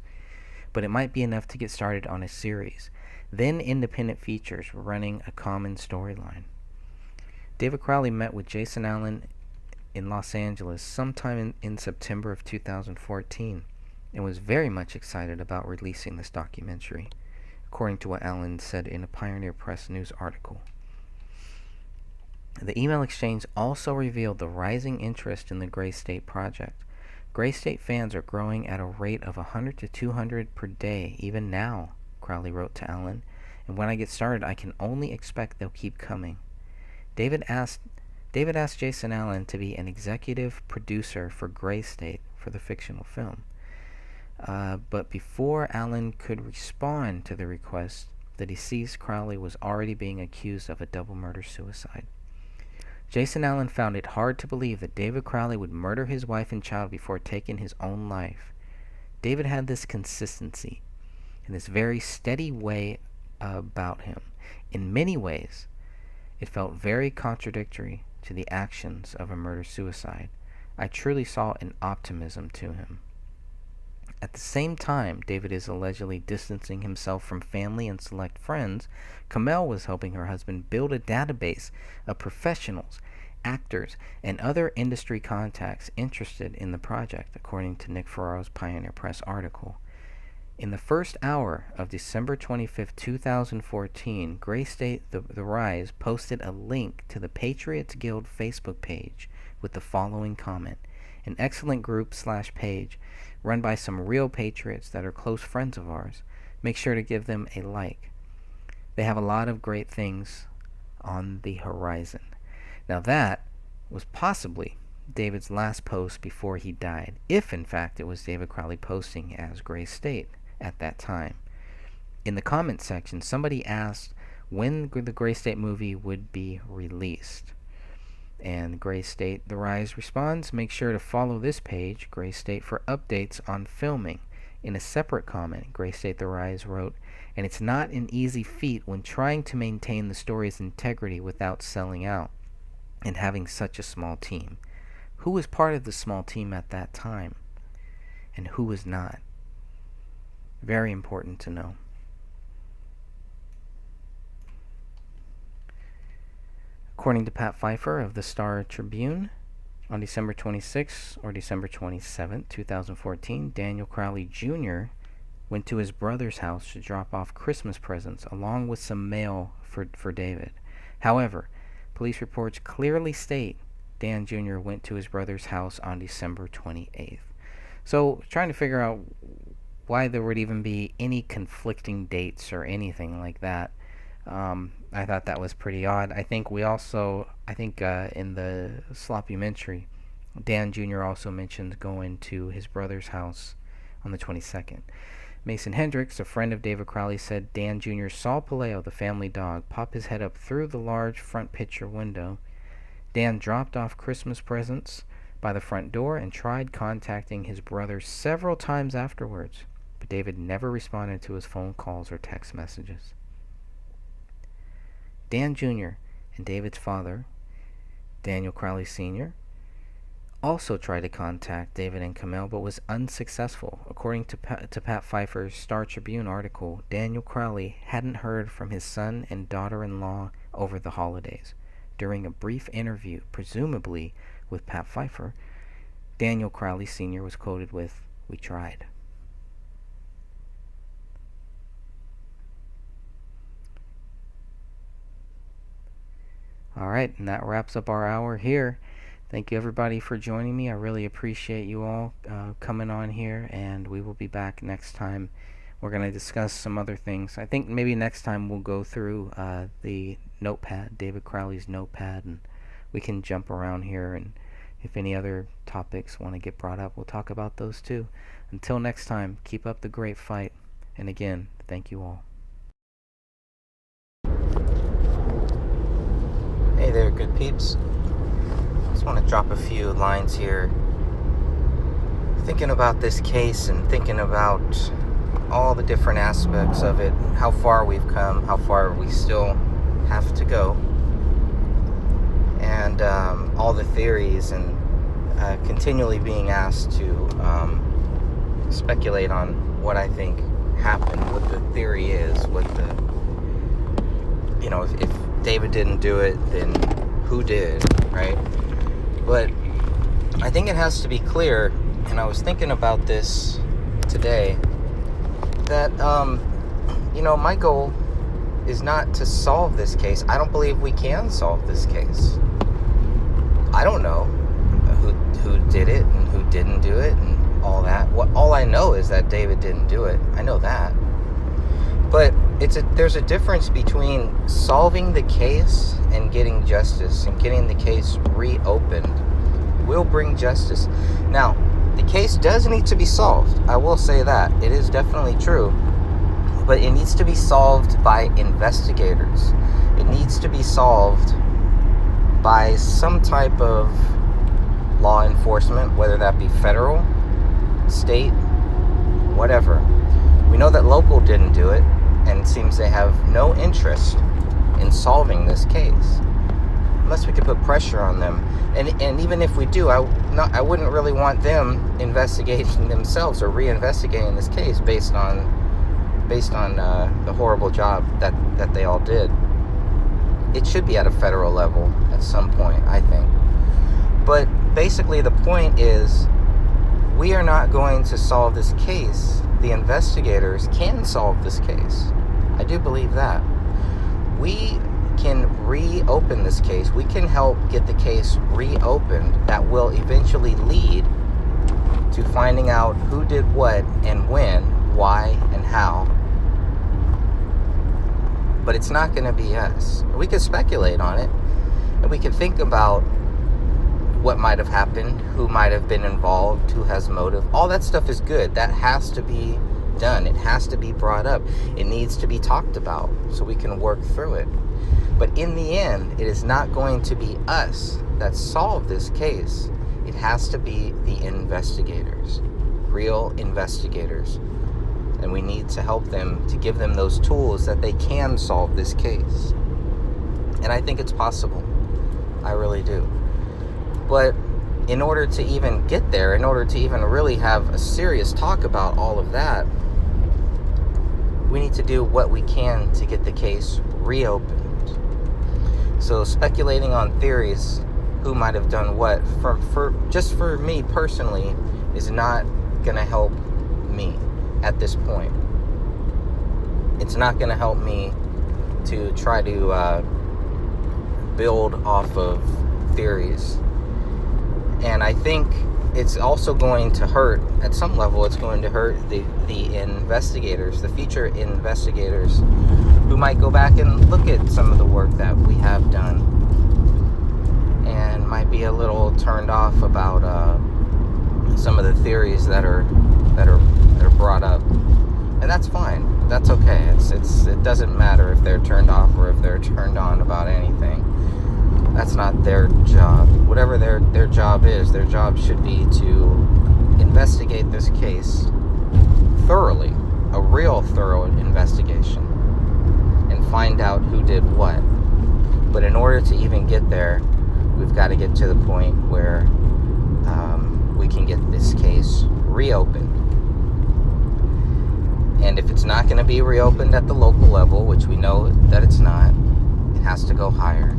A: but it might be enough to get started on a series, then independent features running a common storyline." David Crowley met with Jason Allen in Los Angeles sometime in September of 2014. And was very much excited about releasing this documentary, according to what Allen said in a Pioneer Press News article. The email exchange also revealed the rising interest in the Gray State project. Gray State fans are growing at a rate of 100 to 200 per day, even now, Crowley wrote to Allen, and when I get started, I can only expect they'll keep coming. David asked Jason Allen to be an executive producer for Gray State for the fictional film. But before Allen could respond to the request, the deceased Crowley was already being accused of a double murder-suicide. Jason Allen found it hard to believe that David Crowley would murder his wife and child before taking his own life. David had this consistency and this very steady way about him.
B: In many ways, it felt very contradictory to the actions of a murder-suicide. I truly saw an optimism to him. At the same time David is allegedly distancing himself from family and select friends, Kamel was helping her husband build a database of professionals, actors, and other industry contacts interested in the project, according to Nick Ferraro's Pioneer Press article. In the first hour of December 25, 2014, Gray State The Rise posted a link to the Patriots Guild Facebook page with the following comment: "An excellent group/page run by some real patriots that are close friends of ours. Make sure to give them a like. They have a lot of great things on the horizon." Now that was possibly David's last post before he died, if in fact it was David Crowley posting as Gray State at that time. In the comment section, somebody asked when the Gray State movie would be released. And Gray State The Rise responds, "Make sure to follow this page, Gray State, for updates on filming." In a separate comment, Gray State The Rise wrote, "And it's not an easy feat when trying to maintain the story's integrity without selling out and having such a small team. Who was part of the small team at that time? And who was not?" Very important to know. According to Pat Pfeiffer of the Star Tribune, on December 26 or December 27, 2014, Daniel Crowley Jr. went to his brother's house to drop off Christmas presents along with some mail for David. However, police reports clearly state Dan Jr. went to his brother's house on December 28th. So, trying to figure out why there would even be any conflicting dates or anything like that. I thought that was pretty odd. I think in the Sloppumentary, Dan Jr. also mentioned going to his brother's house on the 22nd. Mason Hendricks, a friend of David Crowley, said Dan Jr. saw Palaio, the family dog, pop his head up through the large front picture window. Dan dropped off Christmas presents by the front door and tried contacting his brother several times afterwards, but David never responded to his phone calls or text messages. Dan Jr. and David's father, Daniel Crowley Sr., also tried to contact David and Kamel, but was unsuccessful. According to Pat Pfeiffer's Star Tribune article, Daniel Crowley hadn't heard from his son and daughter-in-law over the holidays. During a brief interview, presumably with Pat Pfeiffer, Daniel Crowley Sr. was quoted with, "We tried." Alright, and that wraps up our hour here. Thank you everybody for joining me. I really appreciate you all coming on here, and we will be back next time. We're going to discuss some other things. I think maybe next time we'll go through the notepad, David Crowley's notepad, and we can jump around here, and if any other topics want to get brought up, we'll talk about those too. Until next time, keep up the great fight, and again, thank you all.
A: Hey there, good peeps. Just want to drop a few lines here. Thinking about this case and thinking about all the different aspects of it, how far we've come, how far we still have to go, and all the theories, and continually being asked to speculate on what I think happened, what the theory is, what the, if David didn't do it, then who did, right? But I think it has to be clear, and I was thinking about this today, that, my goal is not to solve this case. I don't believe we can solve this case. I don't know who did it and who didn't do it and all that. All I know is that David didn't do it. I know that. But there's a difference between solving the case and getting justice, and getting the case reopened will bring justice. Now, the case does need to be solved. I will say that. It is definitely true. But it needs to be solved by investigators. It needs to be solved by some type of law enforcement, whether that be federal, state, whatever. We know that local didn't do it, and it seems they have no interest in solving this case, unless we could put pressure on them. And even if we do, I wouldn't really want them investigating themselves or reinvestigating this case based on the horrible job that they all did. It should be at a federal level at some point, I think. But basically the point is, we are not going to solve this case. The investigators can solve this case. I do believe that. We can reopen this case. We can help get the case reopened. That will eventually lead to finding out who did what and when, why, and how. But it's not going to be us. We could speculate on it, and we could think about what might have happened, who might have been involved, who has motive. All that stuff is good. That has to be done. It has to be brought up. It needs to be talked about so we can work through it. But in the end, it is not going to be us that solve this case. It has to be the investigators, real investigators. And we need to help them, to give them those tools that they can solve this case. And I think it's possible. I really do. But in order to even get there, in order to even really have a serious talk about all of that, we need to do what we can to get the case reopened. So speculating on theories, who might have done what, for me personally, is not going to help me at this point. It's not going to help me to try to build off of theories. And I think it's also going to hurt, at some level, it's going to hurt the investigators, the future investigators, who might go back and look at some of the work that we have done and might be a little turned off about some of the theories that are brought up. And that's fine. That's okay. It doesn't matter if they're turned off or if they're turned on about anything. That's not their job. Whatever their job is, their job should be to investigate this case thoroughly, a real thorough investigation, and find out who did what. But in order to even get there, we've got to get to the point where we can get this case reopened. And if it's not going to be reopened at the local level, which we know that it's not, it has to go higher.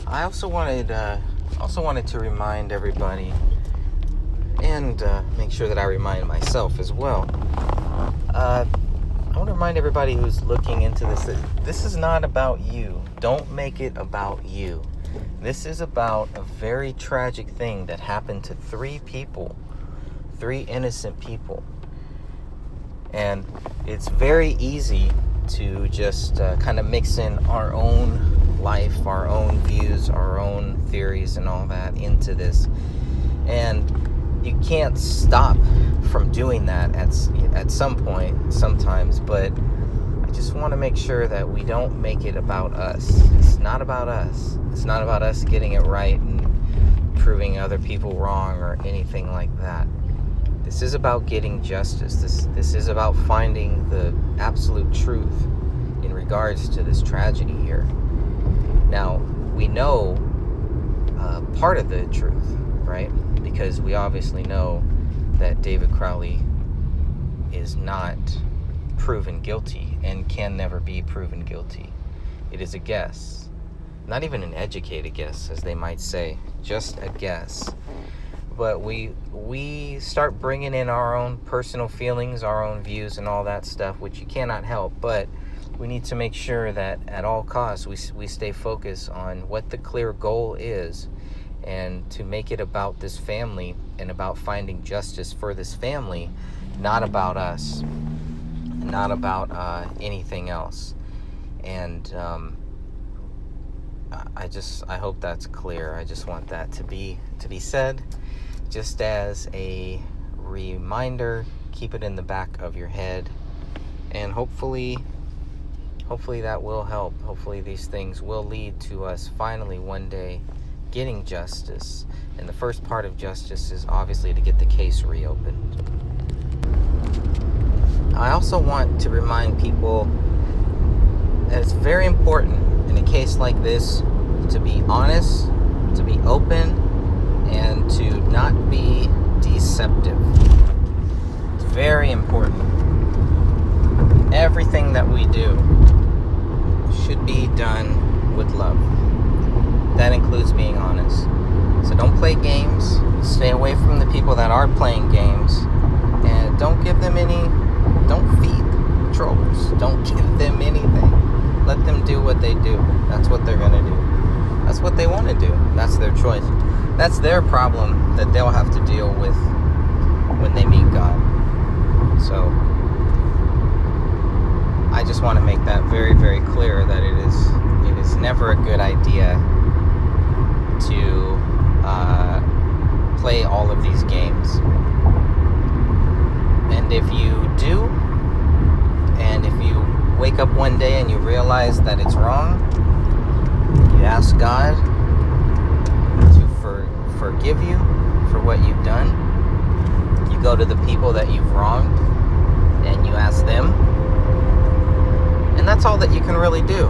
A: I also wanted to remind everybody, and make sure that I remind myself as well. I want to remind everybody who's looking into this that this is not about you. Don't make it about you. This is about a very tragic thing that happened to 3 people, 3 innocent people. And it's very easy to just kind of mix in our own life, our own views, our own theories and all that into this. And you can't stop from doing that at some point, sometimes, but I just want to make sure that we don't make it about us. It's not about us. It's not about us getting it right and proving other people wrong or anything like that. This is about getting justice. This is about finding the absolute truth in regards to this tragedy here. Now, we know part of the truth, right? Because we obviously know that David Crowley is not proven guilty and can never be proven guilty. It is a guess. Not even an educated guess, as they might say. Just a guess. But we start bringing in our own personal feelings, our own views and all that stuff, which you cannot help. But we need to make sure that at all costs we stay focused on what the clear goal is, and to make it about this family and about finding justice for this family, not about us, not about anything else. And I hope that's clear. I just want that to be said, just as a reminder. Keep it in the back of your head, and hopefully that will help. Hopefully these things will lead to us finally one day getting justice. And the first part of justice is obviously to get the case reopened. I also want to remind people that it's very important in a case like this to be honest, to be open, and to not be deceptive. It's very important. Everything that we do should be done with love. That includes being honest. So don't play games. Stay away from the people that are playing games. And don't feed the trolls. Don't give them anything. Let them do what they do. That's what they're going to do. That's what they want to do. That's their choice. That's their problem that they'll have to deal with when they meet God. So I just want to make that very, very clear that it is never a good idea to play all of these games. And if you do, and if you wake up one day and you realize that it's wrong, you ask God to forgive you for what you've done. You go to the people that you've wronged and you ask them. And that's all that you can really do.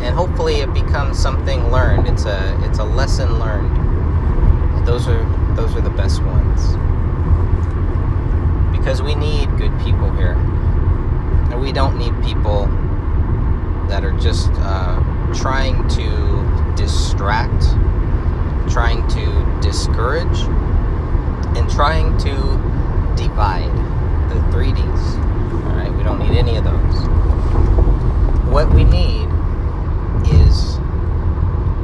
A: And hopefully it becomes something learned. It's a lesson learned. Those are the best ones. Because we need good people here. And we don't need people that are just trying to distract, trying to discourage, and trying to divide. The 3Ds. Alright, we don't need any of those. What we need is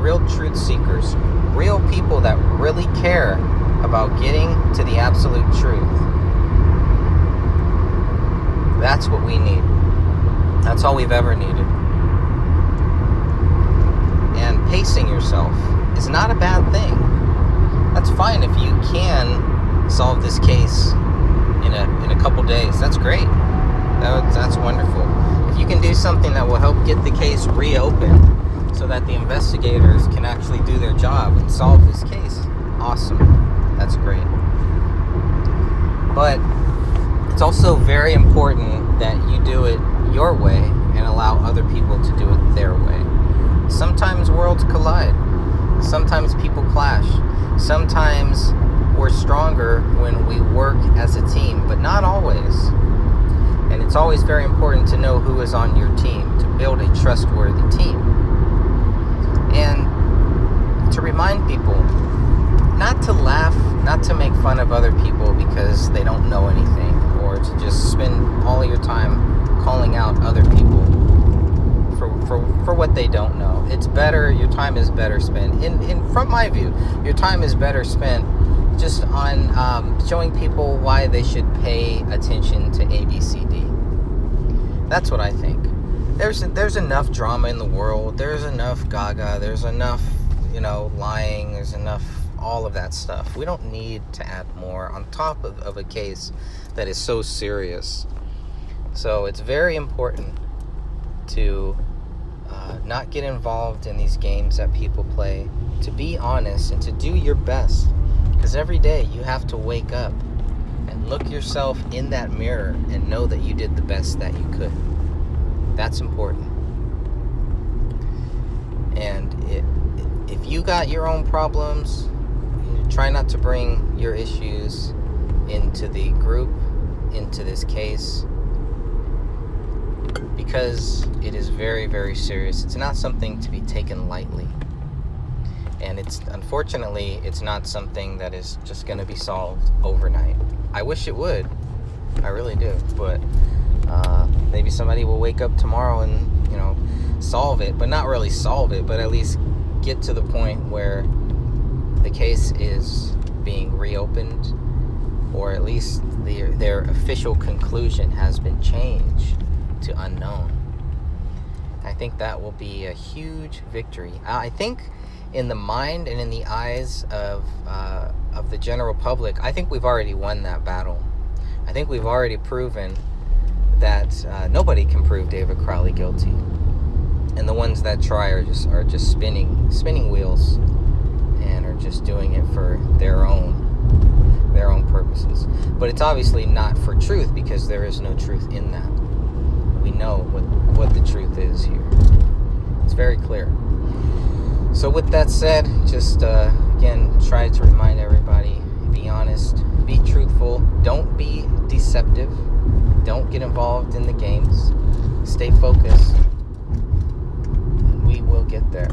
A: real truth seekers, real people that really care about getting to the absolute truth. That's what we need. That's all we've ever needed. And pacing yourself is not a bad thing. That's fine if you can solve this case in a couple days. That's great. That's wonderful. If you can do something that will help get the case reopened so that the investigators can actually do their job and solve this case, awesome. That's great. But it's also very important that you do it your way and allow other people to do it their way. Sometimes worlds collide. Sometimes people clash. Sometimes we're stronger when we work as a team, but not always. And it's always very important to know who is on your team, to build a trustworthy team. And to remind people not to laugh, not to make fun of other people because they don't know anything, or to just spend all your time calling out other people for what they don't know. It's better, your time is better spent, from my view, your time is better spent just on showing people why they should pay attention to ABCD. That's what I think. There's enough drama in the world. There's enough gaga. There's enough, lying. There's enough all of that stuff. We don't need to add more on top of a case that is so serious. So it's very important to not get involved in these games that people play, to be honest and to do your best. Because every day you have to wake up and look yourself in that mirror and know that you did the best that you could. That's important. And if you got your own problems, try not to bring your issues into the group, into this case, because it is very, very serious. It's not something to be taken lightly. And unfortunately, it's not something that is just going to be solved overnight. I wish it would. I really do. But maybe somebody will wake up tomorrow and, solve it. But not really solve it, but at least get to the point where the case is being reopened, or at least their official conclusion has been changed to unknown. I think that will be a huge victory. I think in the mind and in the eyes of the general public, I think we've already won that battle. I think we've already proven that nobody can prove David Crowley guilty, and the ones that try are just spinning wheels, and are just doing it for their own purposes. But it's obviously not for truth, because there is no truth in that. We know what the truth is here. It's very clear. So with that said, just again, try to remind everybody, be honest, be truthful, don't be deceptive, don't get involved in the games, stay focused, and we will get there.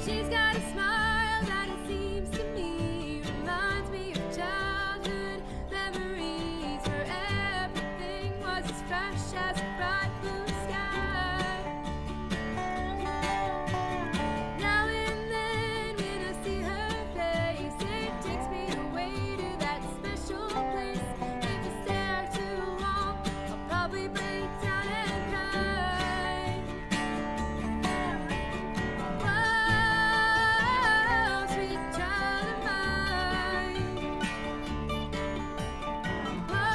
C: She's got a smile that it seems to me reminds me of childhood memories where everything was as fresh as a bright blue sky. Now and then when I see her face, it takes me away to that special place. If I stare too long, I'll probably break down and cry. Whoa, sweet child of mine. Whoa,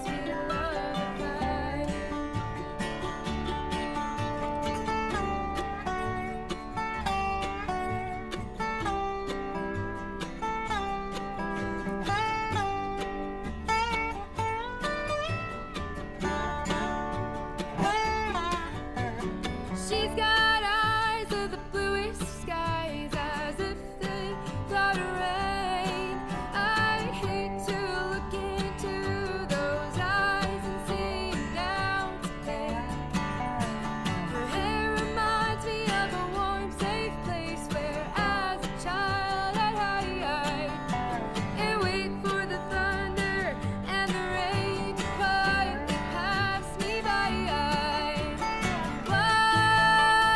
C: sweet love of mine. She's got eyes of the bluest skies, as if they thought of rain. I'd hate to look into those eyes and see down to pain. Her hair reminds me of a warm, safe place where, as a child, I'd hide and wait for the thunder and the rain to quietly pass me by. Whoa,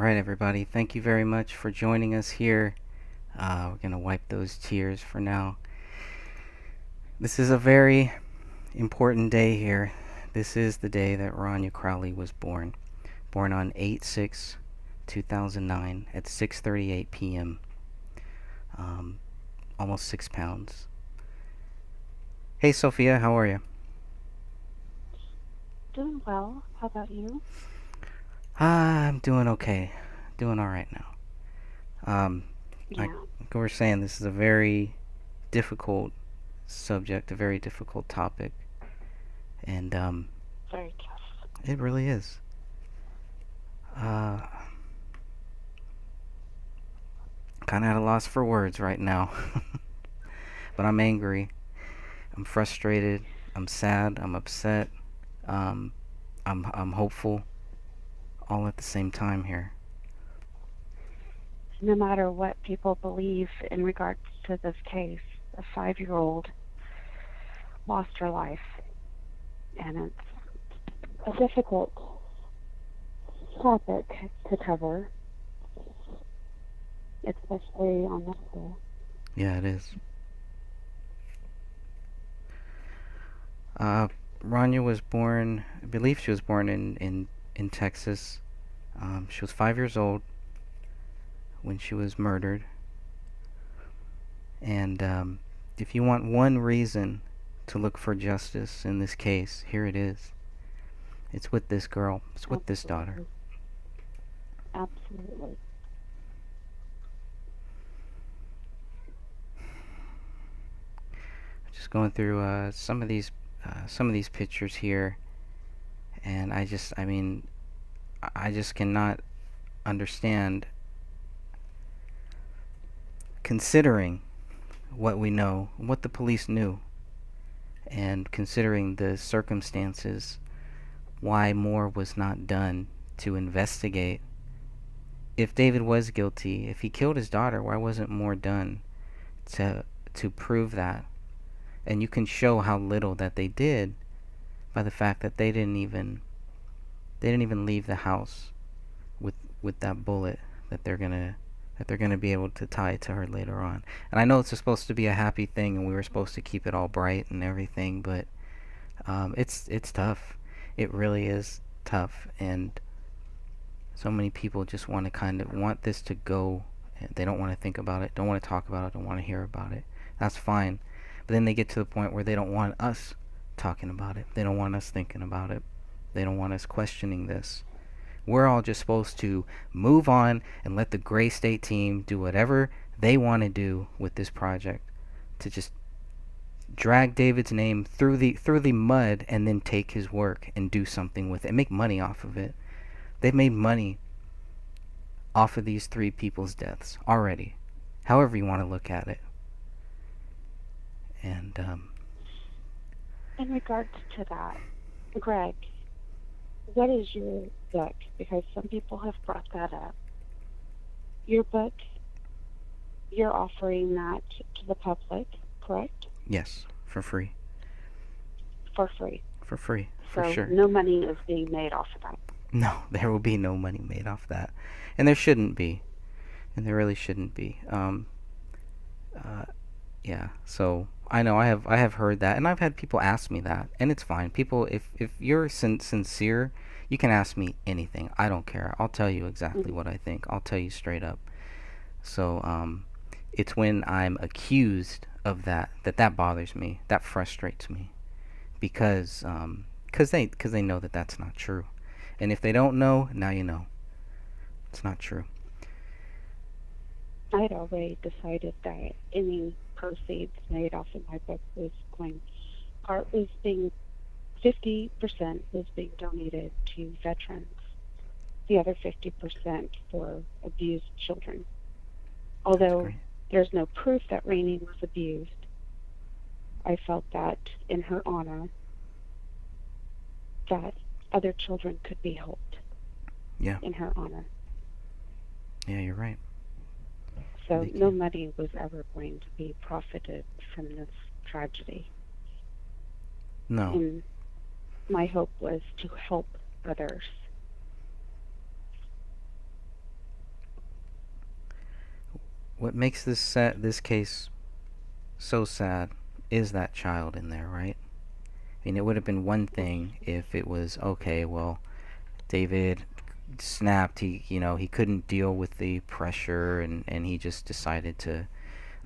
B: right, everybody. Thank you very much for joining us here. We're going to wipe those tears for now. This is a very important day here. This is the day that Rania Crowley was born. Born on 8/6/2009 at 6:38 p.m. Almost 6 pounds. Hey, Sophia, how are you?
D: Doing well. How about you?
B: I'm doing okay. Doing all right now.
D: Yeah.
B: Like we were saying, this is a very difficult subject, a very difficult topic, and
D: Very tough.
B: it really is. Kind of at a loss for words right now, but I'm angry. I'm frustrated. I'm sad. I'm upset. I'm hopeful. All at the same time here.
D: No matter what people believe in regards to this case, a 5-year-old lost her life. And it's a difficult topic to cover, especially on this day.
B: Yeah, it is. Rania was born, I believe she was born in Texas. She was 5 years old when she was murdered. And if you want one reason to look for justice in this case, here it is. It's with this girl. It's with this daughter.
D: Absolutely.
B: Just going through some of these pictures here, and I just cannot understand, considering what we know, what the police knew, and considering the circumstances, why more was not done to investigate. If David was guilty, if he killed his daughter, why wasn't more done to prove that? And you can show how little that they did by the fact that they didn't even leave the house with that bullet that they're gonna be able to tie to her later on. And I know it's supposed to be a happy thing, and we were supposed to keep it all bright and everything, but it's tough. It really is tough, and so many people just want this to go. They don't want to think about it, don't want to talk about it, don't want to hear about it. That's fine. But then they get to the point where they don't want us talking about it. They don't want us thinking about it. They don't want us questioning this. We're all just supposed to move on and let the Gray State team do whatever they want to do with this project, to just drag David's name through the mud and then take his work and do something with it and make money off of it. They've made money off of these 3 people's deaths already, however you want to look at it. And
D: in regards to that, Greg, what is your book? Because some people have brought that up. Your book, you're offering that to the public, correct?
B: yes, for free.
D: For free.
B: For free, for
D: So
B: sure.
D: no money is being made off of that.
B: No, there will be no money made off that. And there shouldn't be. And there really shouldn't be. Yeah, so I know I have heard that, and I've had people ask me that, and it's fine. People, if you're sincere, you can ask me anything. I don't care. I'll tell you exactly what I think. I'll tell you straight up. So it's when I'm accused of that bothers me. That frustrates me, because they know that that's not true. And if they don't know, now you know. It's not true.
D: I had already decided that any proceeds made off of my book was going, 50% was being donated to veterans, the other 50% for abused children. Although
B: Great.
D: there's no proof that Rainey was abused, I felt that in her honor, that other children could be helped.
B: Yeah.
D: In her honor.
B: Yeah, you're right.
D: So
B: Thank
D: no
B: you.
D: money was ever going to be profited from this tragedy.
B: No.
D: And my hope was to help others.
B: what makes this case so sad is that child in there, right? I mean, it would have been one thing if it was, okay, well, David snapped, he couldn't deal with the pressure, and he just decided to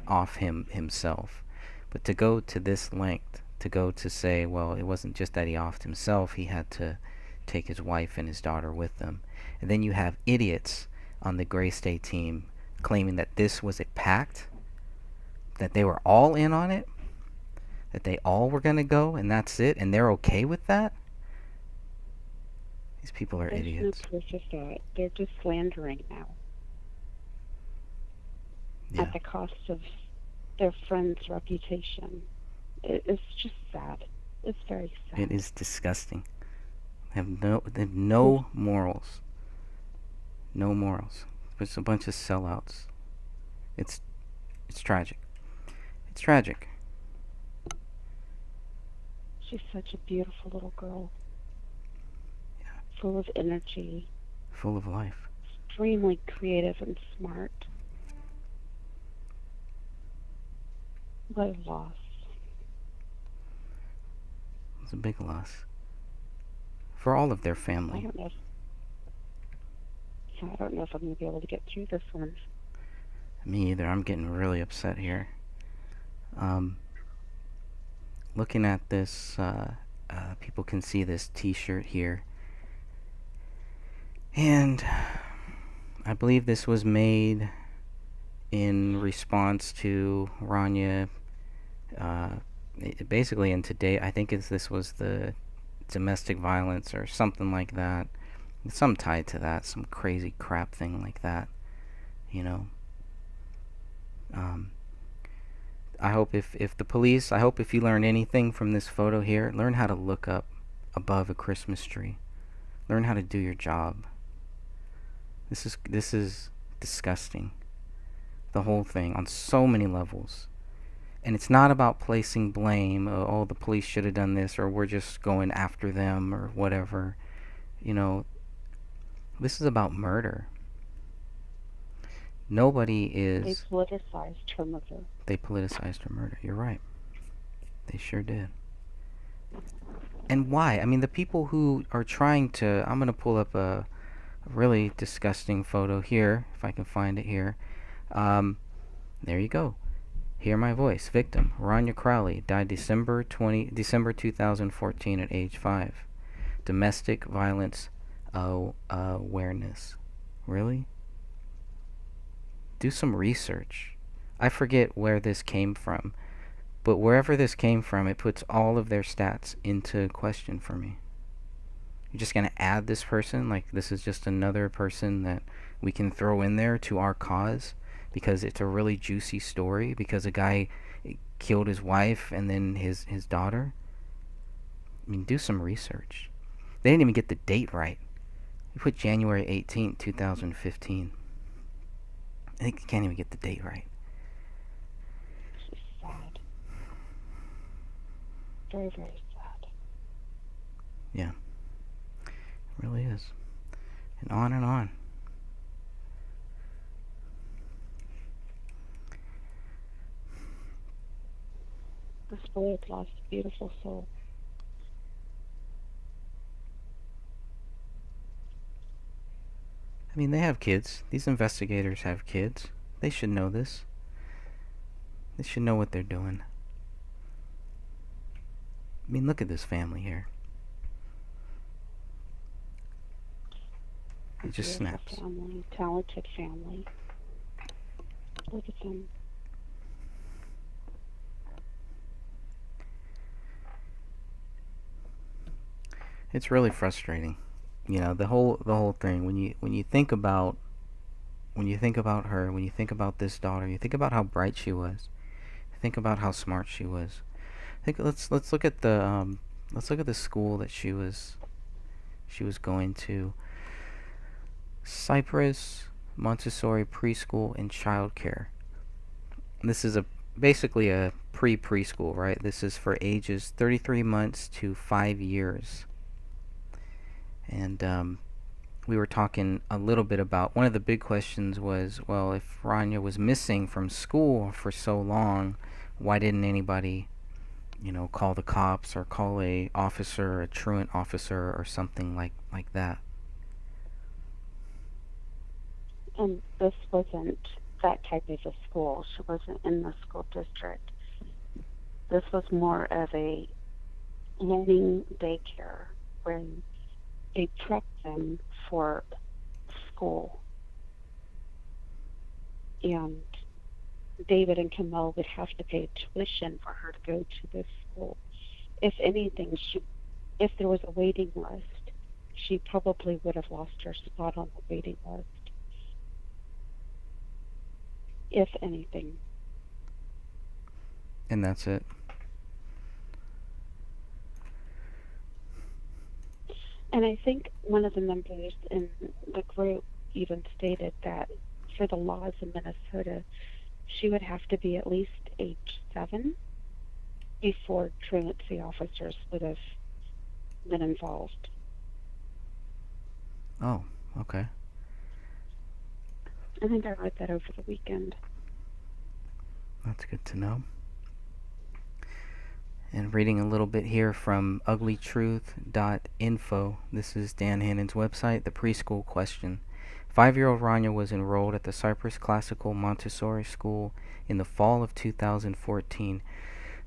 B: off himself. But to go to this length, to go to say, well, it wasn't just that he offed himself, he had to take his wife and his daughter with him. And then you have idiots on the Gray State team claiming that this was a pact, that they were all in on it, that they all were going to go, and that's it, and they're okay with that. These people are
D: There's
B: idiots.
D: no proof of that. They're just slandering now
B: Yeah.
D: at the cost of their friend's reputation. It's just sad. It's very sad.
B: It is disgusting. They have no morals. No morals. It's a bunch of sellouts. It's tragic. It's tragic.
D: She's such a beautiful little girl.
B: Yeah.
D: Full of energy.
B: Full of life.
D: Extremely creative and smart. What a loss.
B: It's a big loss. For all of their
D: I
B: family.
D: don't know if I'm going to be able to get through this one.
B: Me either. I'm getting really upset here. Looking at this, people can see this t-shirt here. And I believe this was made in response to Rania, basically in today, I think this was the domestic violence or something like that. Some tied to that, some crazy crap thing like that, you know. I hope if the police, I hope if you learn anything from this photo here, learn how to look up above a Christmas tree. Learn how to do your job. This is disgusting. The whole thing on so many levels. And it's not about placing blame, oh, the police should have done this, or we're just going after them, or whatever. You know, this is about murder. Nobody is...
D: They politicized her murder.
B: They politicized her murder. You're right. They sure did. And why? I mean, the people who are trying to... I'm going to pull up a really disgusting photo here, if I can find it here. There you go. Hear my voice. Victim, Rania Crowley, died December 2014 at age 5. Domestic violence awareness. Really? Do some research. I forget where this came from, but wherever this came from, it puts all of their stats into question for me. You're just going to add this person, like this is just another person that we can throw in there to our cause because it's a really juicy story, because a guy killed his wife and then his daughter. I mean, do some research. They didn't even get the date right. We put January 18th, 2015. I think they can't even get the date right.
D: It's sad. Very, very sad.
B: Yeah. It really is. And on and on.
D: This boy had lost a beautiful soul.
B: I mean, they have kids. These investigators have kids. They should know this. They should know what they're doing. I mean, look at this family here. It just snaps.
D: Family, talented family. Look at them.
B: It's really frustrating. You know, the whole thing. When you think about her, when you think about this daughter, you think about how bright she was. Think about how smart she was. Let's look at the school that she was going to. Cypress Montessori Preschool and Childcare. This is basically a preschool, right? This is for ages 33 months to 5 years. And we were talking a little bit about, one of the big questions was, well, if Rania was missing from school for so long, why didn't anybody, call the cops or call a officer, a truant officer, or something like that?
D: And this wasn't that type of a school. She wasn't in the school district. This was more of a learning daycare where they prepped them for school. And David and Camille would have to pay tuition for her to go to this school. If anything, if there was a waiting list, she probably would have lost her spot on the waiting list. If anything.
B: And that's it.
D: And I think one of the members in the group even stated that for the laws in Minnesota, she would have to be at least age 7 before truancy officers would have been involved.
B: Oh, okay.
D: I think I read that over the weekend.
B: That's good to know. And reading a little bit here from uglytruth.info. This is Dan Hannon's website, the preschool question. 5-year-old Rania was enrolled at the Cypress Classical Montessori School in the fall of 2014.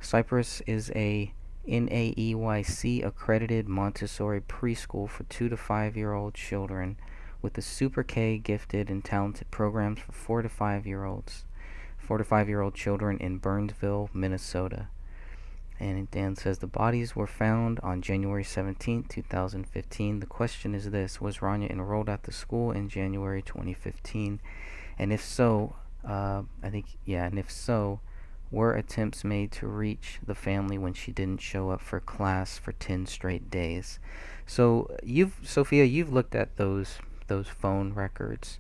B: Cypress is a NAEYC accredited Montessori preschool for 2 to 5-year-old children with the Super K gifted and talented programs for 4 to 5-year-olds. 4 to 5-year-old children in Burnsville, Minnesota. And Dan says the bodies were found on January 17, 2015. The question is this: was Rania enrolled at the school in January 2015? And if so, and if so, were attempts made to reach the family when she didn't show up for class for 10 straight days? So Sophia, you've looked at those phone records.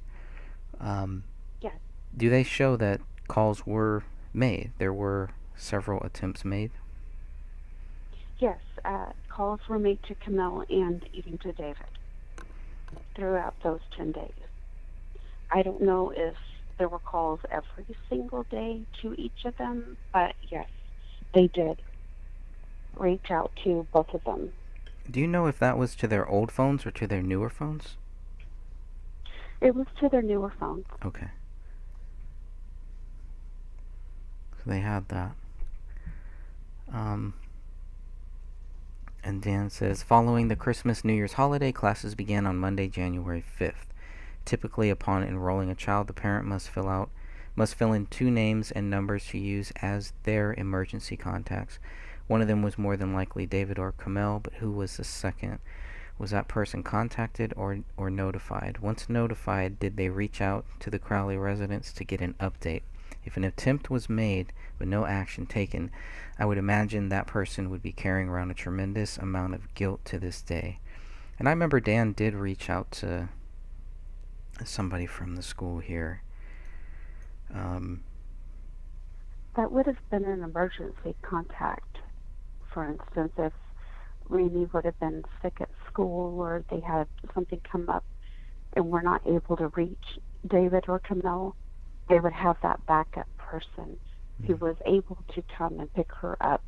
D: Yes.
B: Do they show that calls were made? There were several attempts made?
D: Yes, calls were made to Camille and even to David throughout those 10 days. I don't know if there were calls every single day to each of them, but yes, they did reach out to both of them.
B: Do you know if that was to their old phones or to their newer phones?
D: It was to their newer phones.
B: Okay. So they had that. And Dan says, following the Christmas New Year's holiday, classes began on Monday, January 5th. Typically, upon enrolling a child, the parent must fill in 2 names and numbers to use as their emergency contacts. One of them was more than likely David or Camille, but who was the second? Was that person contacted or notified? Once notified, did they reach out to the Crowley residents to get an update? If an attempt was made but no action taken, I would imagine that person would be carrying around a tremendous amount of guilt to this day. And I remember Dan did reach out to somebody from the school here.
D: That would have been an emergency contact. For instance, if Remy would have been sick at school or they had something come up and were not able to reach David or Camille, they would have that backup person who was able to come and pick her up.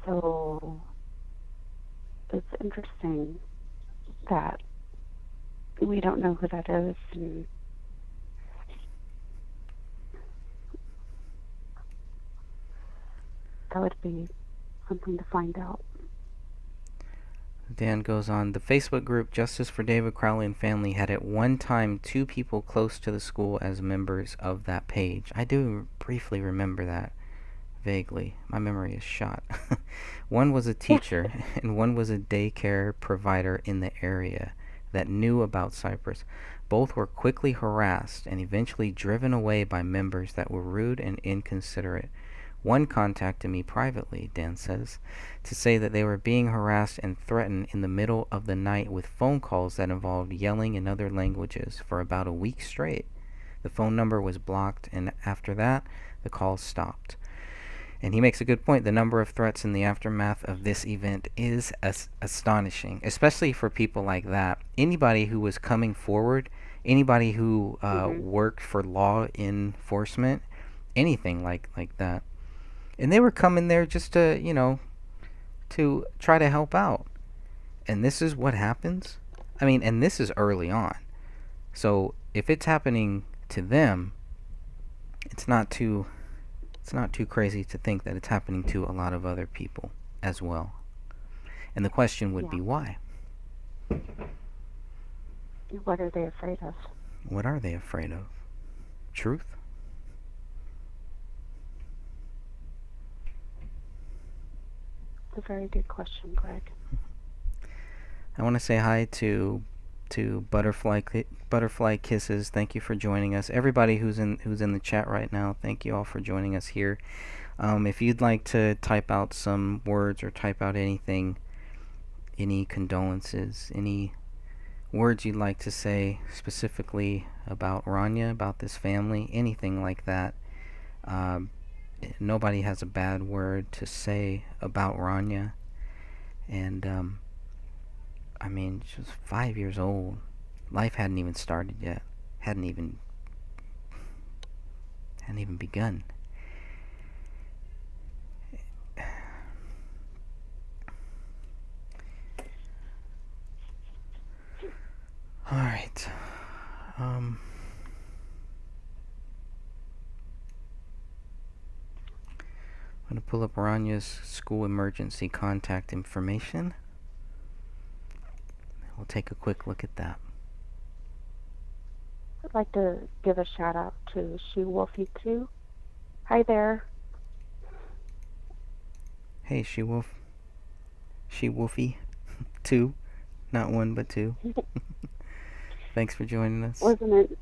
D: So it's interesting that we don't know who that is, and that would be something to find out.
B: Dan goes on, the Facebook group Justice for David Crowley and Family had at one time 2 people close to the school as members of that page. I do briefly remember that, vaguely. My memory is shot. One was a teacher, and one was a daycare provider in the area that knew about Cypress. Both were quickly harassed and eventually driven away by members that were rude and inconsiderate. One contacted me privately, Dan says, to say that they were being harassed and threatened in the middle of the night with phone calls that involved yelling in other languages for about a week straight. The phone number was blocked, and after that, the calls stopped. And he makes a good point. The number of threats in the aftermath of this event is astonishing, especially for people like that. Anybody who was coming forward, anybody who worked for law enforcement, anything like that. And they were coming there just to, to try to help out. And this is what happens. I mean, and this is early on. So if it's happening to them, it's not too crazy to think that it's happening to a lot of other people as well. And the question would be why?
D: What are they afraid of?
B: What are they afraid of? Truth?
D: It's a very good question, Greg.
B: I want to say hi to Butterfly Kisses. Thank you for joining us. Everybody who's in the chat right now, thank you all for joining us here. If you'd like to type out some words or type out anything, any condolences, any words you'd like to say specifically about Rania, about this family, anything like that. Nobody has a bad word to say about Rania. And I mean, she was 5 years old. Life hadn't even started yet. Hadn't even begun. All right. I'm gonna pull up Rania's school emergency contact information. We'll take a quick look at that.
D: I'd like to give a shout out to She Wolfie 2. Hi there.
B: Hey, She Wolfie 2, not 1 but 2. Thanks for joining us.
D: Wasn't it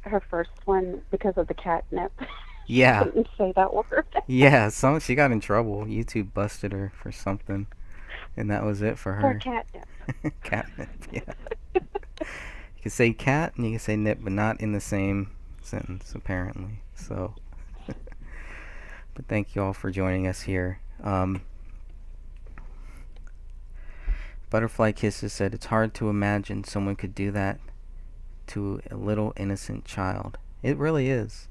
D: her first one because of the catnip?
B: Yeah.
D: She couldn't say that word.
B: Yeah, she got in trouble. YouTube busted her for something, and that was it for her.
D: For catnip.
B: Catnip, yeah. You can say cat and you can say nip, but not in the same sentence, apparently. So, but thank you all for joining us here. Butterfly Kisses said, it's hard to imagine someone could do that to a little innocent child. It really is.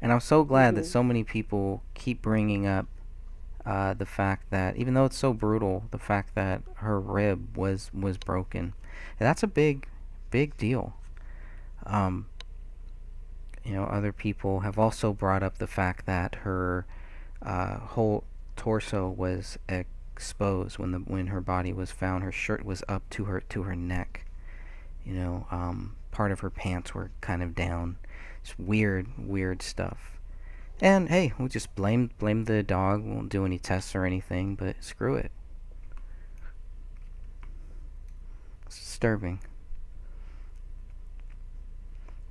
B: And I'm so glad that so many people keep bringing up the fact that, even though it's so brutal, the fact that her rib was broken. And that's a big deal. Other people have also brought up the fact that her whole torso was exposed when her body was found. Her shirt was up to her neck. Part of her pants were kind of down. It's weird stuff. And hey, we'll just blame the dog. We won't do any tests or anything, but screw it. It's disturbing.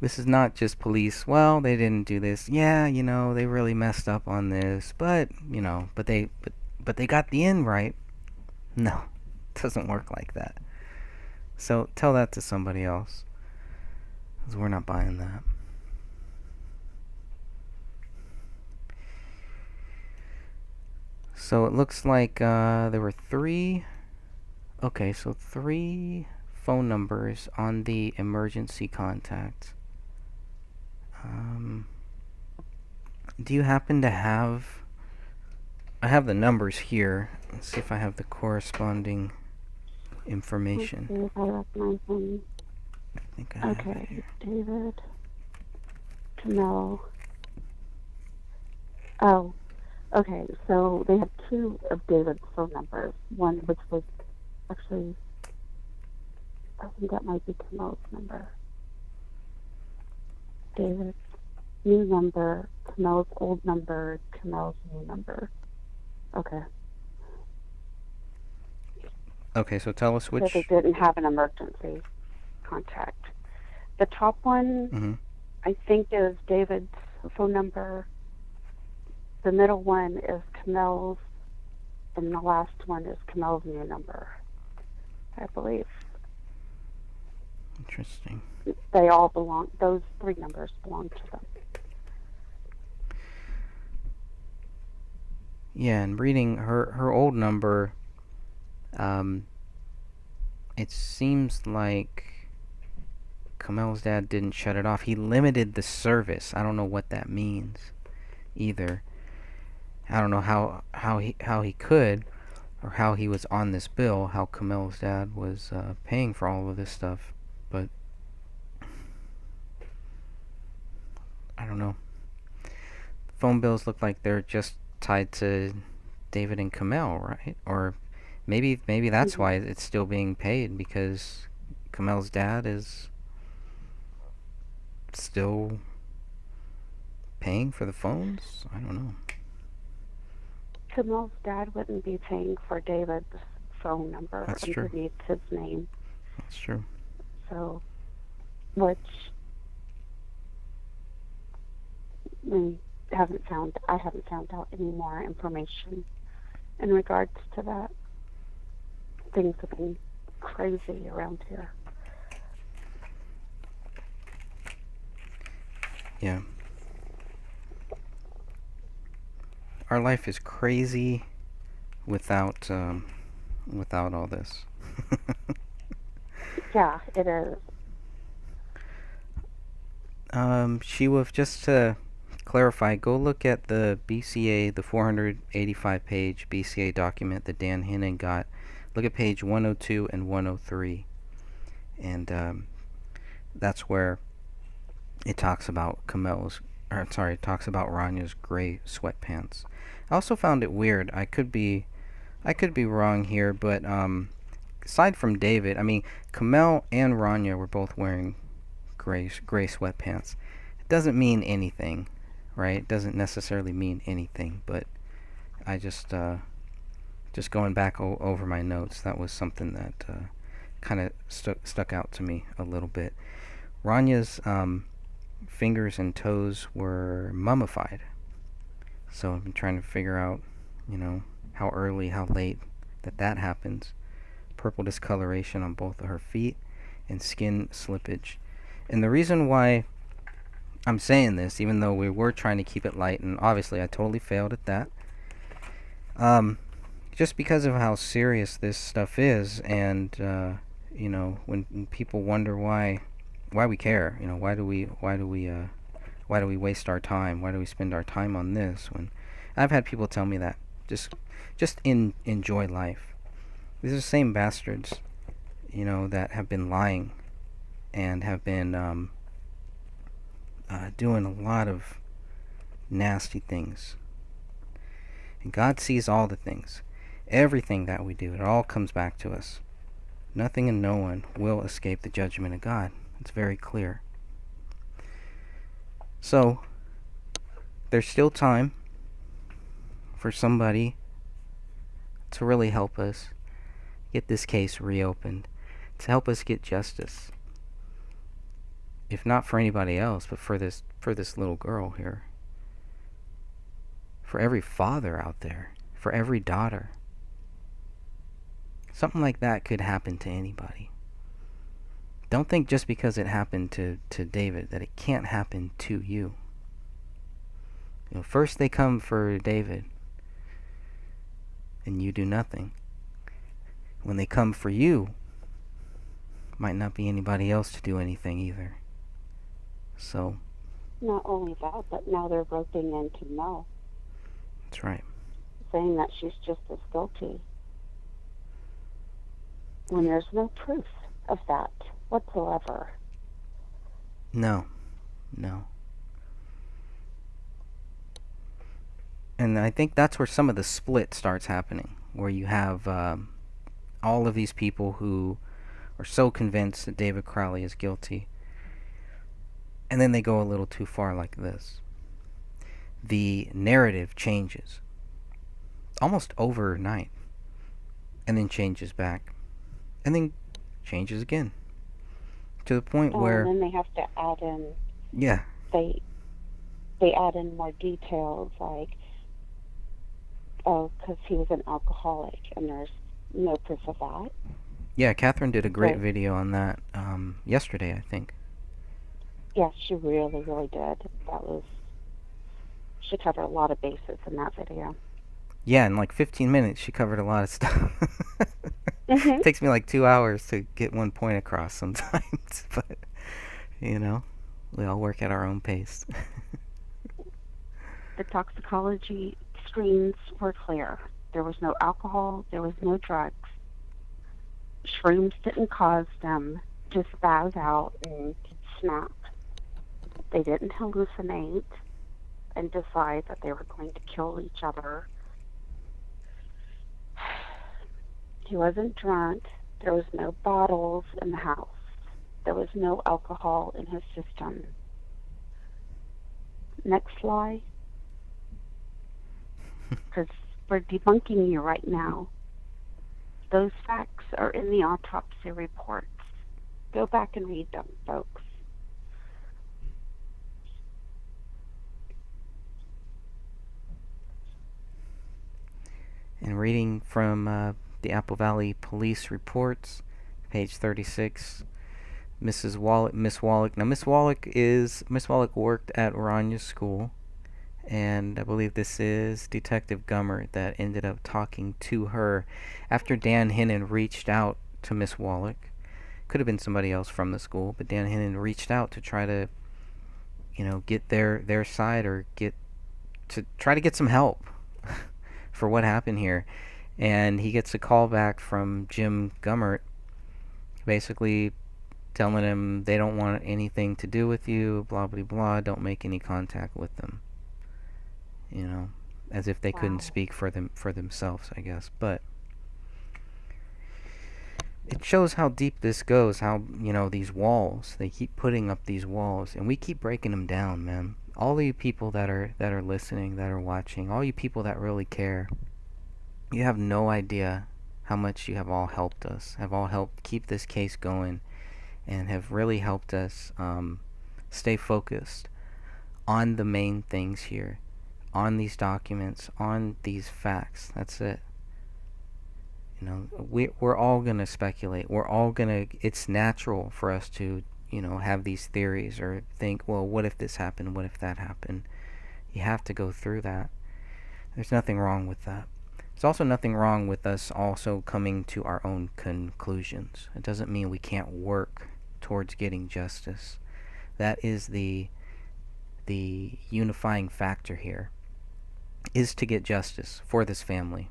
B: This is not just police. Well, they didn't do this. Yeah, they really messed up on this, but they got the end right. No, it doesn't work like that. So tell that to somebody else, 'cause we're not buying that. So it looks like there were 3 phone numbers on the emergency contact. Do you happen to have... I have the numbers here. Let's see if I have the corresponding information.
D: Let's see if I recognize him.
B: I think I have it
D: Okay,
B: here.
D: David, Camille. Oh, okay, so they have 2 of David's phone numbers. One which was actually, I think that might be Camille's number. David's new number, Camille's old number, Camille's new number. Okay.
B: Okay, so tell us which...
D: So they didn't have an emergency contact. The top one, I think, is David's phone number. The middle one is Camille's, and the last one is Camille's new number, I believe.
B: Interesting.
D: They all belong, those 3 numbers belong to them.
B: Yeah, and reading her old number, um, it seems like Kamel's dad didn't shut it off. He limited the service. I don't know what that means either. I don't know how he could, or how he was on this bill, how Kamel's dad was paying for all of this stuff, but I don't know. Phone bills look like they're just tied to David and Kamel, right? Or maybe that's why it's still being paid, because Kamel's dad is still paying for the phones. I don't know.
D: Kamel's dad wouldn't be paying for David's phone number
B: That's true.
D: underneath his name.
B: That's true.
D: So, which I haven't found out any more information in regards to that. Things have been crazy around here.
B: Yeah. Our life is crazy without all this.
D: Yeah, it is.
B: Shiwa, just to clarify, go look at the BCA, the 485-page BCA document that Dan Hinnon got. Look at page 102 and 103. And that's where it talks about it talks about Ranya's gray sweatpants. I also found it weird. I could be wrong here, but aside from David, I mean, Kamel and Ranya were both wearing gray sweatpants. It doesn't mean anything, right? It doesn't necessarily mean anything, but I just going back over my notes, that was something that kind of stuck out to me a little bit. Ranya's fingers and toes were mummified. So I've been trying to figure out, how early, how late that happens. Purple discoloration on both of her feet and skin slippage. And the reason why I'm saying this, even though we were trying to keep it light, and obviously I totally failed at that, just because of how serious this stuff is, and when people wonder why we care, why do we waste our time? Why do we spend our time on this? When I've had people tell me that, just enjoy life. These are the same bastards, that have been lying and have been doing a lot of nasty things. And God sees all the things. Everything that we do, it all comes back to us. Nothing and no one will escape the judgment of God. It's very clear. So, there's still time for somebody to really help us get this case reopened, to help us get justice. If not for anybody else, but for this little girl here. For every father out there, for every daughter. Something like that could happen to anybody. Don't think just because it happened to David that it can't happen to you. First they come for David, and you do nothing. When they come for you, might not be anybody else to do anything either. So,
D: Not only that, but now they're roping in to Mel,
B: that's right.
D: saying that she's just as guilty, when there's no proof of that whatsoever.
B: No. And I think that's where some of the split starts happening, where you have all of these people who are so convinced that David Crowley is guilty, and then they go a little too far like this. The narrative changes almost overnight, and then changes back, and then changes again, to the point where...
D: And then they have to add in...
B: Yeah.
D: They add in more details, like, because he was an alcoholic, and there's no proof of that.
B: Yeah, Catherine did a great video on that yesterday, I think.
D: Yes, she really, really did. She covered a lot of bases in that video.
B: Yeah, in like 15 minutes, she covered a lot of stuff.
D: Hmm.
B: Takes me like 2 hours to get one point across sometimes, but you know, we all work at our own pace.
D: The toxicology screens were clear. There was no alcohol, there was no drugs. Shrooms didn't cause them to spaz out and snap. They didn't hallucinate and decide that they were going to kill each other. He wasn't drunk. There was no bottles in the house. There was no alcohol in his system. Next slide, because we're debunking you right now. Those facts are in the autopsy reports. Go back and read them, folks.
B: And reading from the Apple Valley Police Reports, page 36, Miss Wallach. Now, Miss Wallach worked at Ranya's school, and I believe this is Detective Gummer that ended up talking to her after Dan Hennon reached out to Miss Wallach. Could have been somebody else from the school, but Dan Hennon reached out to try to, get their side, or try to get some help for what happened here. And he gets a call back from Jim Gummert, basically telling him they don't want anything to do with you, blah blah blah, don't make any contact with them. As if they couldn't
D: Wow.
B: speak for themselves, I guess. But it shows how deep this goes, how, these walls, they keep putting up these walls, and we keep breaking them down, man. All you people that are listening, that are watching, all you people that really care, you have no idea how much you have all helped us, have all helped keep this case going, and have really helped us stay focused on the main things here, on these documents, on these facts. That's it. We're all going to speculate. It's natural for us to, have these theories or think, well, what if this happened? What if that happened? You have to go through that. There's nothing wrong with that. There's also nothing wrong with us also coming to our own conclusions. It doesn't mean we can't work towards getting justice. That is the unifying factor here, is to get justice for this family.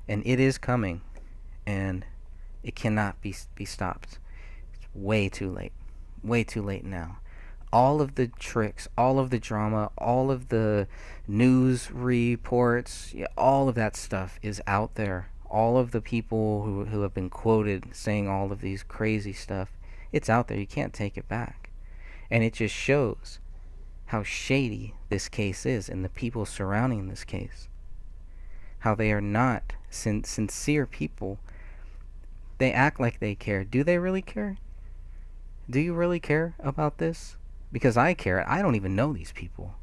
B: And it is coming, and it cannot be stopped. It's way too late. Way too late now. All of the tricks, all of the drama, all of the news reports, all of that stuff is out there. All of the people who have been quoted saying all of these crazy stuff, it's out there. You can't take it back. And it just shows how shady this case is and the people surrounding this case. How they are not sincere people. They act like they care. Do they really care? Do you really care about this? Because I care. I don't even know these people.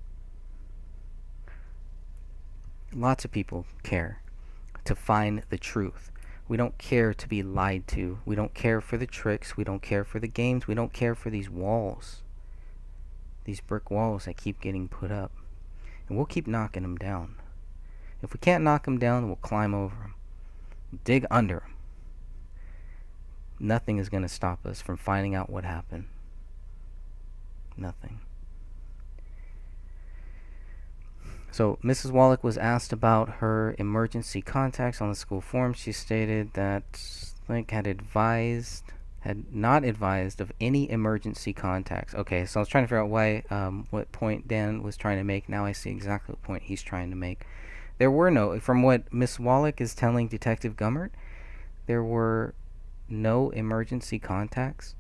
B: Lots of people care to find the truth. We don't care to be lied to. We don't care for the tricks. We don't care for the games. We don't care for these walls. These brick walls that keep getting put up. And we'll keep knocking them down. If we can't knock them down, we'll climb over them. Dig under them. Nothing is going to stop us from finding out what happened. Nothing. So Mrs. Wallach was asked about her emergency contacts on the school form. She stated that Link had not advised of any emergency contacts. Okay, so I was trying to figure out what point Dan was trying to make. Now I see exactly what point he's trying to make. There were no, from what Miss Wallach is telling Detective Gummert, there were no emergency contacts.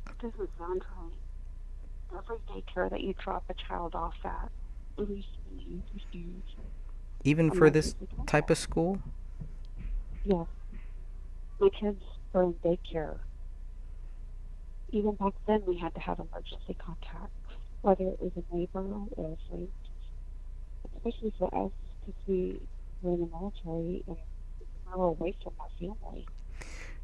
D: It doesn't sound right. Every daycare that you drop a child off at, receives
B: Even for this type of school?
D: Yes. My kids were in daycare. Even back then, we had to have emergency contacts, whether it was a neighbor or a friend. Especially for us, because we were in the military and we were away from our family.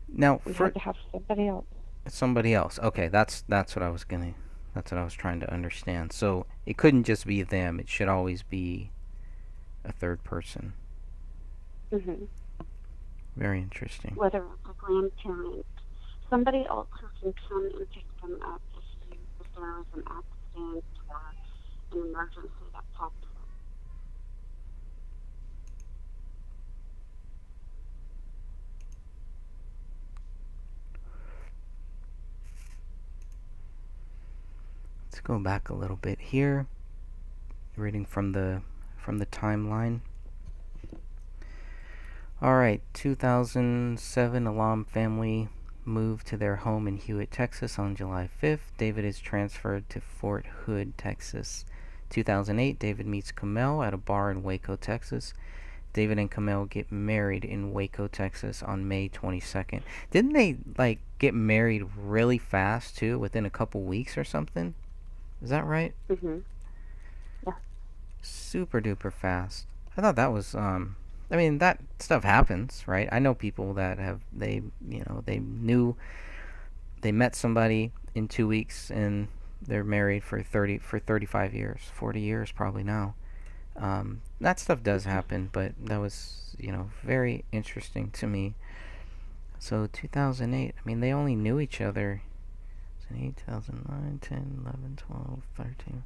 B: Now,
D: We had to have somebody else.
B: somebody else. Okay, that's what I was trying to understand. So it couldn't just be them. It should always be a third person.
D: Hmm.
B: Very interesting.
D: Whether it's a grandparent, somebody else who can come and pick them up if there is an accident or an emergency that pops up.
B: Let's go back a little bit here. Reading from the timeline. All right, 2007, Alam family moved to their home in Hewitt, Texas on July 5th. David is transferred to Fort Hood, Texas. 2008, David meets Kamel at a bar in Waco, Texas. David and Kamel get married in Waco, Texas on May 22nd. Didn't they like get married really fast too, within a couple weeks or something? Is that right?
D: Hmm. Yeah.
B: Super duper fast. I thought that was I mean, that stuff happens, right? I know people that they met somebody in 2 weeks and they're married for 35 years, 40 years probably now. That stuff does happen, but that was, very interesting to me. So 2008, I mean, they only knew each other 2009, 10, 11, 12, 13.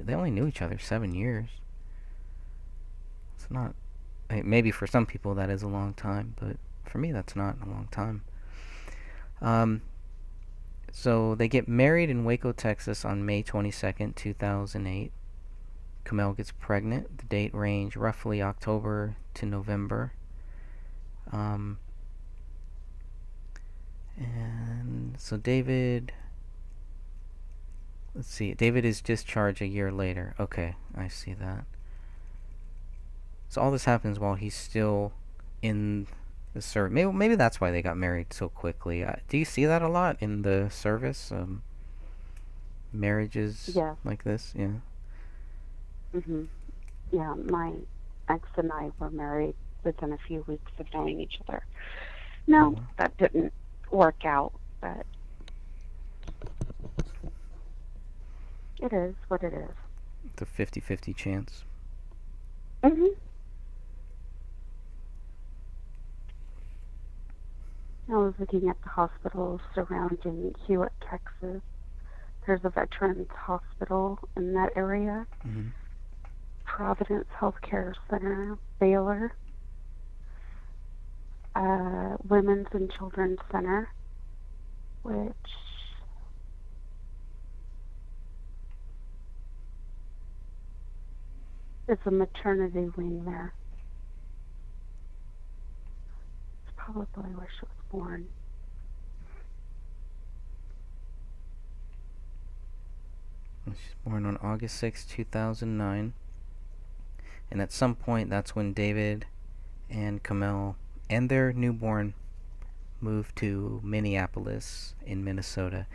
B: They only knew each other 7 years. It's not, maybe for some people that is a long time, but for me that's not a long time. So they get married in Waco, Texas on May 22nd, 2008. Kamel gets pregnant. The date range roughly October to November. And so David, let's see, David is discharged a year later. Okay, I see that. So all this happens while he's still in the service. Maybe that's why they got married so quickly. Do you see that a lot in the service? Marriages
D: Yes.
B: like this? Yeah.
D: Hmm. Yeah, my ex and I were married within a few weeks of knowing each other. No,
B: wow.
D: that didn't work out, but it is what it is.
B: It's a 50-50 chance.
D: Hmm. I was looking at the hospitals surrounding Hewitt, Texas. There's a veterans hospital in that area.
B: Mm-hmm.
D: Providence Healthcare Center, Baylor, Women's and Children's Center, which is a maternity wing there. It's probably where she was born.
B: She's born on August 6, 2009. And at some point, that's when David and Kamel and their newborn moved to Minneapolis in Minnesota.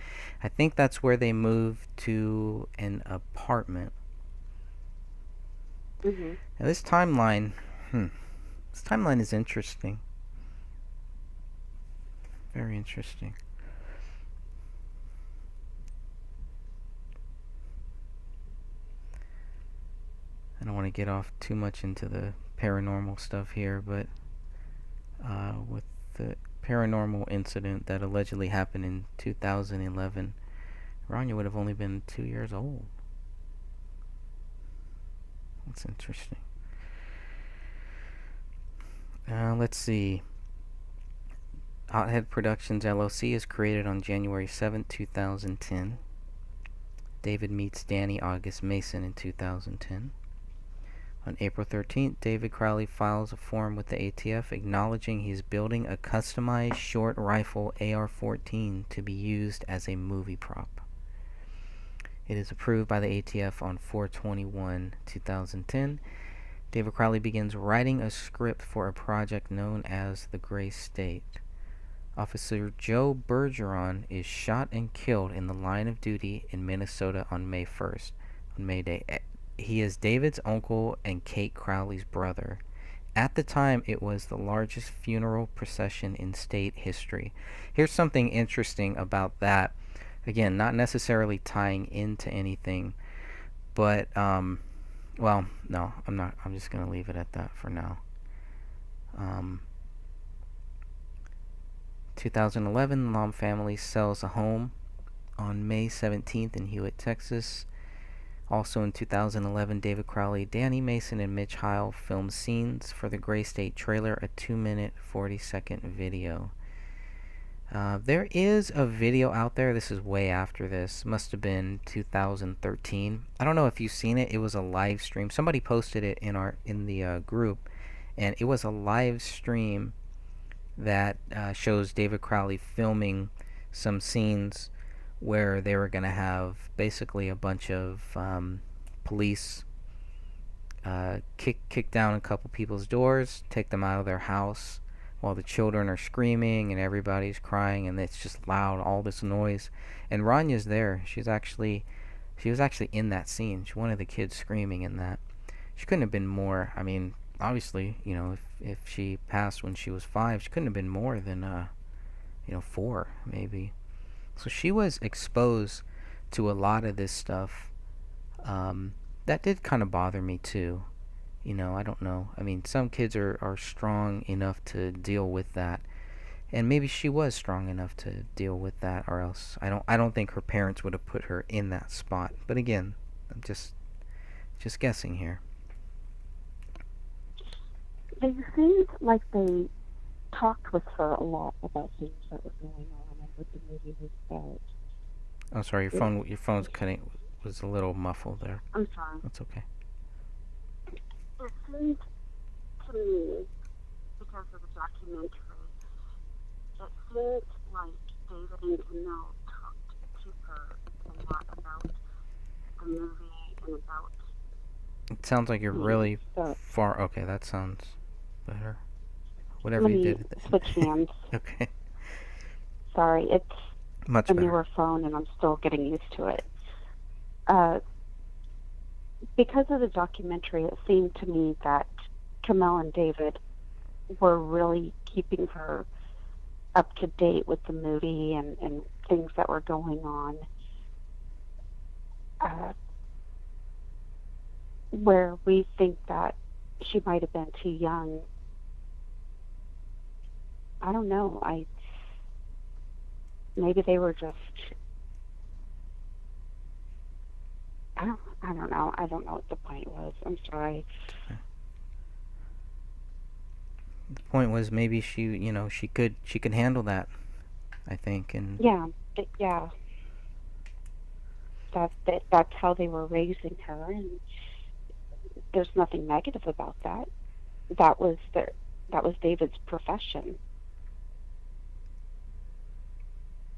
B: I think that's where they moved to an apartment.
D: Mm-hmm.
B: Now this timeline is interesting. Very interesting. I don't want to get off too much into the paranormal stuff here, but with the paranormal incident that allegedly happened in 2011, Rania would have only been 2 years old. That's interesting. Let's see. Hothead Productions LLC is created on January 7, 2010. David meets Danny August Mason in 2010. On April 13th, David Crowley files a form with the ATF acknowledging he's building a customized short rifle AR-14 to be used as a movie prop. It is approved by the ATF on 4/21/2010. David Crowley begins writing a script for a project known as The Gray State. Officer Joe Bergeron is shot and killed in the line of duty in Minnesota on May 1st, on May Day. He is David's uncle and Kate Crowley's brother. At the time, it was the largest funeral procession in state history. Here's something interesting about that. Again, not necessarily tying into anything, but Well, no, I'm not. I'm just gonna leave it at that for now. Um, 2011, Lom family sells a home on May 17th in Hewitt, Texas. Also in 2011, David Crowley, Danny Mason, and Mitch Heil filmed scenes for the Gray State trailer, a 2-minute, 40-second video. There is a video out there. This is way after this. Must have been 2013. I don't know if you've seen it. It was a live stream. Somebody posted it in the group, and it was a live stream that shows David Crowley filming some scenes where they were going to have basically a bunch of police kick down a couple people's doors, take them out of their house while the children are screaming and everybody's crying and it's just loud, all this noise. And Ranya's there. She was actually in that scene. She's one of the kids screaming in that. She couldn't have been more. I mean, obviously, if she passed when she was 5, she couldn't have been more than 4 maybe. So she was exposed to a lot of this stuff. That did kind of bother me too. I don't know. I mean, some kids are strong enough to deal with that. And maybe she was strong enough to deal with that, or else I don't think her parents would have put her in that spot. But again, I'm just guessing here.
D: It seemed like they talked with her a lot about things that were going on and what the movie was about.
B: Oh, sorry, your phone's cutting. Was a little muffled there.
D: I'm sorry.
B: That's okay.
D: It seemed to me, because of the documentary, it seemed like David and Camille talked to her a lot about the movie and about...
B: It sounds like you're really far... Okay, that sounds better. Whatever
D: Let
B: you
D: me
B: did.
D: switch hands.
B: Okay.
D: Sorry, it's
B: Much
D: a
B: better.
D: newer phone and I'm still getting used to it. Because of the documentary, it seemed to me that Camille and David were really keeping her up to date with the movie and things that were going on. Where we think that she might have been too young. I don't know. Maybe they were just... I don't know. I don't know what the point was. I'm sorry.
B: The point was maybe she could handle that, I think, and
D: Yeah. That's how they were raising her, and there's nothing negative about that. That was David's profession.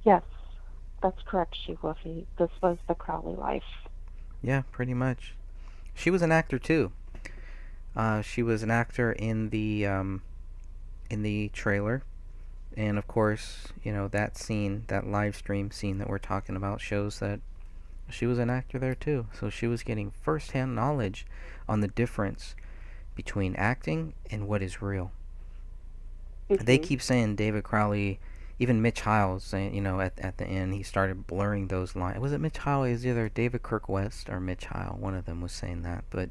D: Yes, that's correct, She-Wolfie. This was the Crowley life.
B: yeah, pretty much. She was an actor too. She was an actor in the trailer, and of course, that scene, that live stream scene that we're talking about, shows that she was an actor there too. So she was getting first-hand knowledge on the difference between acting and what is real.
D: Mm-hmm.
B: They keep saying David Crowley, even Mitch Heil saying, at the end, he started blurring those lines. Was it Mitch Heil? It was either David Kirk West or Mitch Heil. One of them was saying that. But,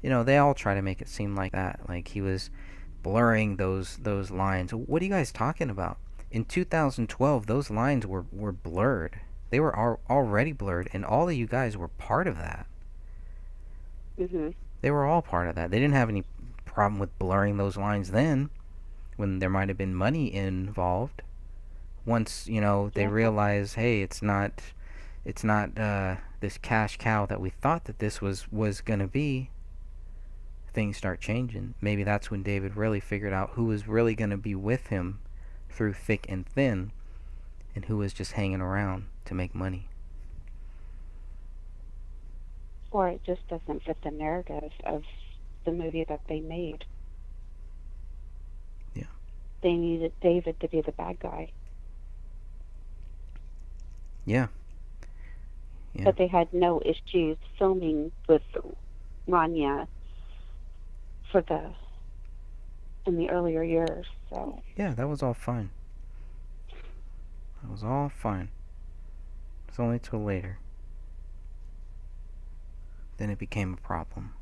B: they all try to make it seem like that. Like he was blurring those lines. What are you guys talking about? In 2012, those lines were blurred. They were already blurred, and all of you guys were part of that.
D: Mm-hmm.
B: They were all part of that. They didn't have any problem with blurring those lines then, when there might have been money involved. Once they realize, hey, it's not this cash cow that we thought that this was gonna be. Things start changing. Maybe that's when David really figured out who was really gonna be with him through thick and thin, and who was just hanging around to make money.
D: Or it just doesn't fit the narrative of the movie that they made.
B: Yeah.
D: They needed David to be the bad guy.
B: Yeah.
D: But they had no issues filming with Rania in the earlier years. So
B: Yeah, that was all fine. That was all fine. It's only till later. Then it became a problem.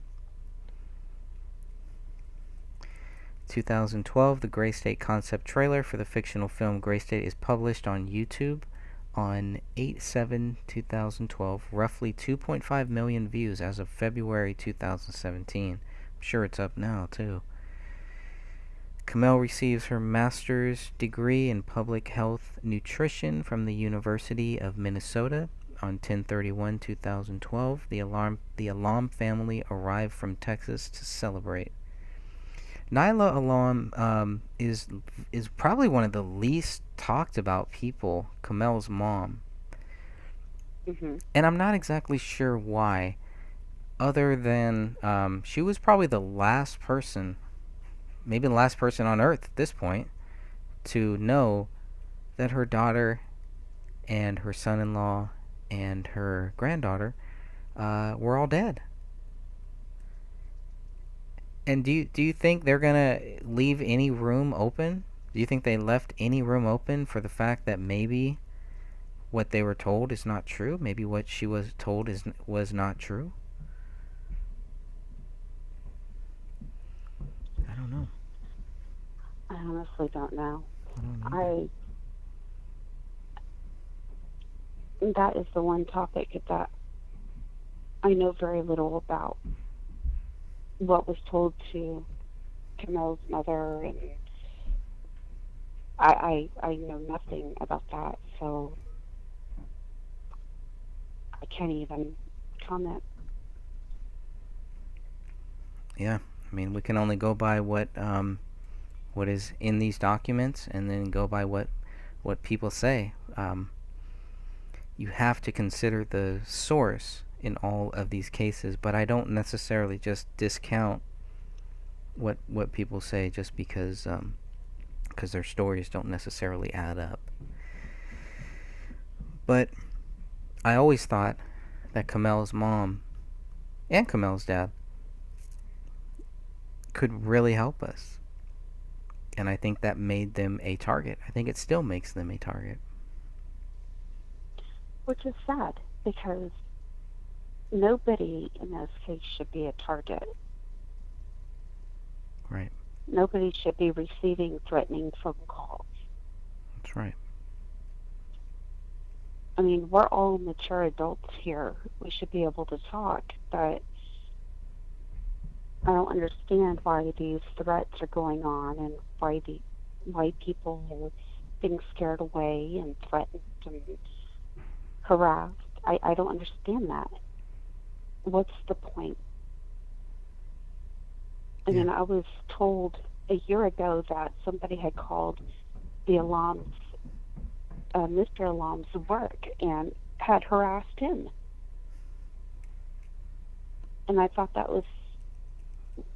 B: 2012, the Gray State concept trailer for the fictional film Gray State is published on YouTube on 8/7/2012. Roughly 2.5 million views as of February 2017. I'm sure it's up now, too. Kamel receives her master's degree in public health nutrition from the University of Minnesota on 10/31/2012. The Alam family arrived from Texas to celebrate. Nyla Alam is probably one of the least talked about people, Kamel's mom. And I'm not exactly sure why, other than she was probably the last person, maybe the last person on earth at this point, to know that her daughter and her son-in-law and her granddaughter were all dead. And do you think they're gonna leave any room open? Do you think they left any room open for the fact that maybe what they were told is not true? Maybe what she was told was not true? I don't know.
D: I honestly don't know.
B: I don't know.
D: That is the one topic that I know very little about. What was told to Kamel's mother, and I know nothing about that, so I can't even comment.
B: Yeah, I mean, we can only go by what is in these documents, and then go by what people say. You have to consider the source in all of these cases, but I don't necessarily just discount what people say just because their stories don't necessarily add up. But I always thought that Kamel's mom and Kamel's dad could really help us, and I think that made them a target. I think it still makes them a target.
D: Which is sad, because nobody in this case should be a target.
B: Right.
D: Nobody should be receiving threatening phone calls.
B: That's right.
D: I mean, we're all mature adults here. We should be able to talk, but I don't understand why these threats are going on, and why people are being scared away and threatened and harassed. I don't understand that. What's the point? I mean, I was told a year ago that somebody had called the Alam's, Mr. Alam's work, and had harassed him. And I thought that was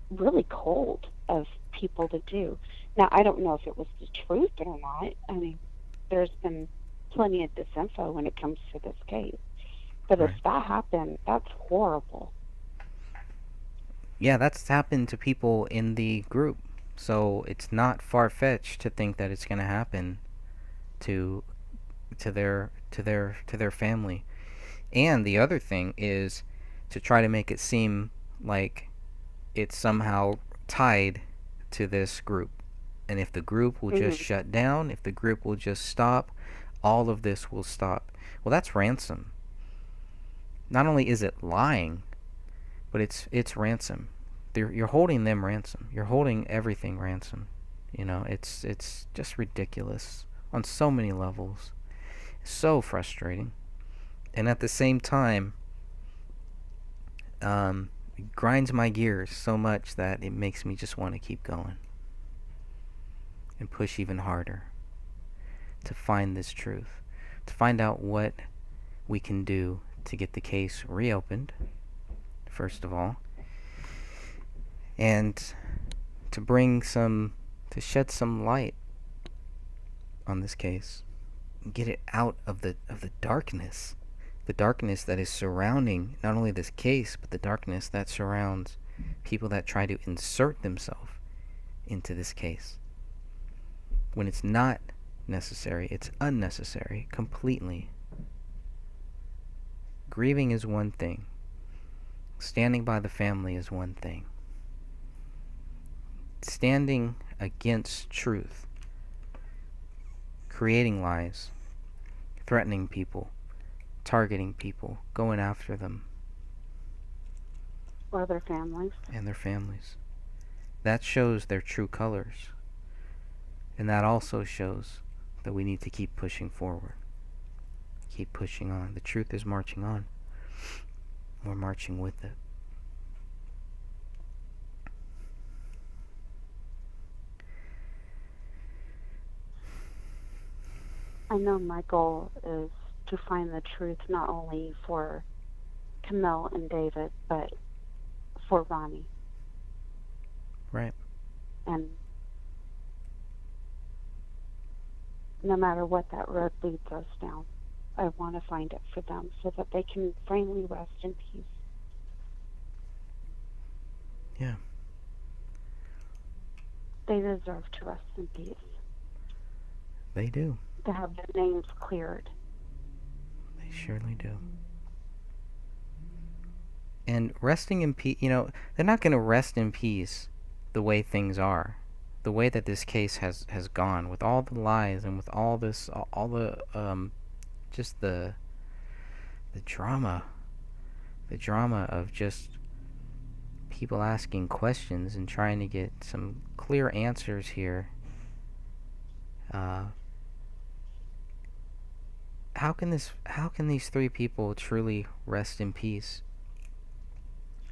D: really cold of people to do. Now, I don't know if it was the truth or not. I mean, there's been plenty of disinfo when it comes to this case. But
B: Right.
D: if that happened, that's horrible.
B: Yeah, that's happened to people in the group. So it's not far-fetched to think that it's going to happen to their family. And the other thing is to try to make it seem like it's somehow tied to this group. And if the group will just shut down, if the group will just stop, all of this will stop. Well, that's ransom. Not only is it lying, but it's ransom. You're holding them ransom. You're holding everything ransom. You know, it's just ridiculous on so many levels. So frustrating. And at the same time, it grinds my gears so much that it makes me just want to keep going and push even harder to find this truth, to find out what we can do to get the case reopened, first of all, and to shed some light on this case, and get it out of the darkness that is surrounding not only this case, but the darkness that surrounds people that try to insert themselves into this case. When it's not necessary, it's unnecessary completely. Grieving is one thing. Standing by the family is one thing. standing against truth, creating lies, threatening people, targeting people, going after them
D: Or their families.
B: and their families. That shows their true colors. And that also shows that we need to keep pushing forward. Keep pushing on. The truth is marching on. We're marching with it.
D: I know my goal is to find the truth not only for Camille and David, but for Ronnie.
B: Right.
D: And no matter what that road leads us down, I want to find it for them so that they can finally rest in peace.
B: Yeah.
D: They deserve to rest in peace,
B: They do.
D: to have their names cleared.
B: They surely do. And resting in peace, they're not going to rest in peace the way things are. The way that this case has gone, with all the lies and with all this, all the, just the drama of just people asking questions and trying to get some clear answers here. How can these three people truly rest in peace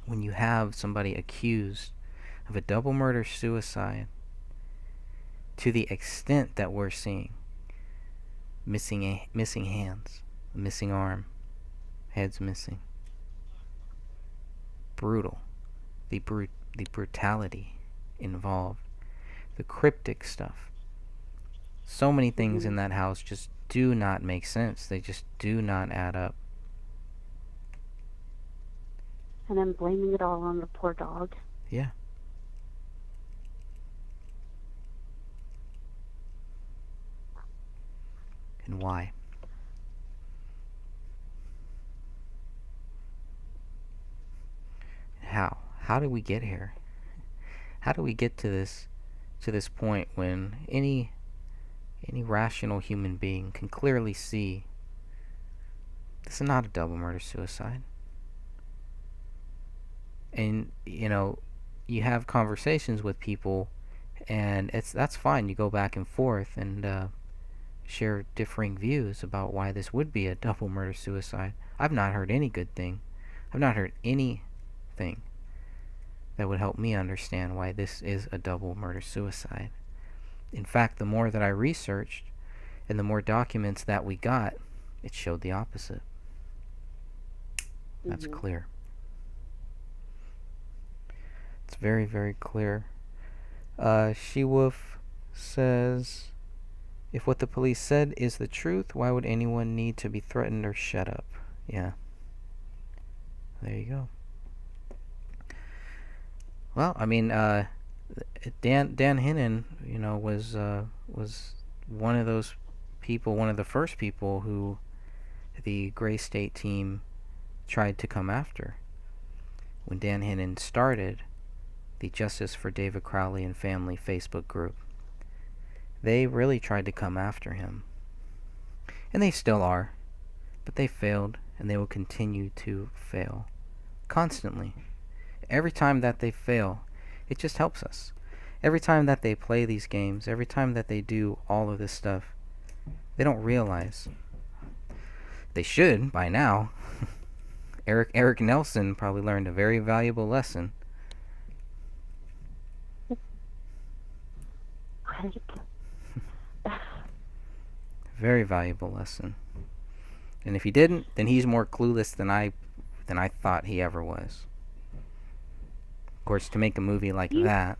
B: when you have somebody accused of a double murder suicide to the extent that we're seeing? Missing hands, missing arm, heads missing. Brutal. The brutality involved. The cryptic stuff. So many things in that house just do not make sense. They just do not add up.
D: And then blaming it all on the poor dog.
B: Yeah. And why? How did we get here? How do we get to this point when any rational human being can clearly see this is not a double murder suicide? And you have conversations with people, and that's fine. You go back and forth and share differing views about why this would be a double murder suicide. I've not heard any good thing. I've not heard anything that would help me understand why this is a double murder suicide. In fact, the more that I researched and the more documents that we got, it showed the opposite. That's clear. It's very, very clear. She-Wolf says, if what the police said is the truth, why would anyone need to be threatened or shut up? Yeah. There you go. Well, I mean, Dan Hinnon, was one of those people, one of the first people who the Gray State team tried to come after. When Dan Hinnon started the Justice for David Crowley and Family Facebook group, they really tried to come after him. And they still are. But they failed, and they will continue to fail. Constantly. Every time that they fail, it just helps us. Every time that they play these games, every time that they do all of this stuff, they don't realize. They should, by now. Eric Nelson probably learned a very valuable lesson.
D: Right.
B: Very valuable lesson. And if he didn't, then he's more clueless than I thought he ever was. Of course, to make a movie like that.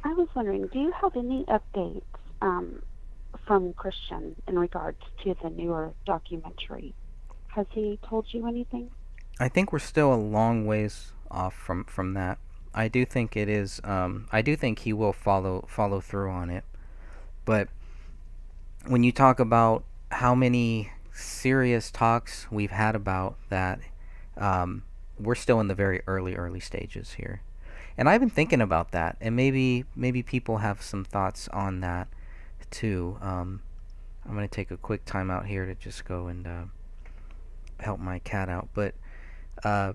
D: I was wondering, do you have any updates from Christian in regards to the newer documentary? Has he told you anything?
B: I think we're still a long ways off from that. I do think it is. I do think he will follow through on it. But when you talk about how many serious talks we've had about that, we're still in the very early stages here. And I've been thinking about that, and maybe people have some thoughts on that too. I'm gonna take a quick time out here to just go and help my cat out, but uh,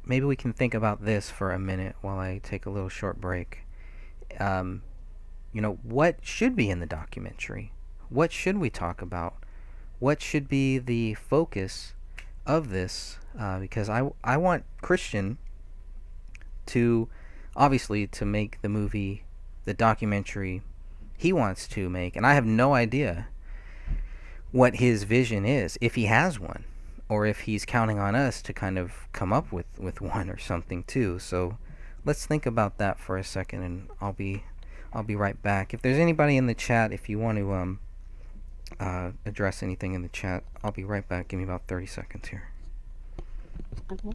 B: maybe we can think about this for a minute while I take a little short break. Um, what should be in the documentary? What should we talk about? What should be the focus of this? Because I want Christian to, obviously, to make the movie, the documentary he wants to make, and I have no idea what his vision is, if he has one, or if he's counting on us to kind of come up with one or something too. So let's think about that for a second, and I'll be right back. If there's anybody in the chat, if you want to address anything in the chat, I'll be right back. Give me about 30 seconds here.
D: Okay.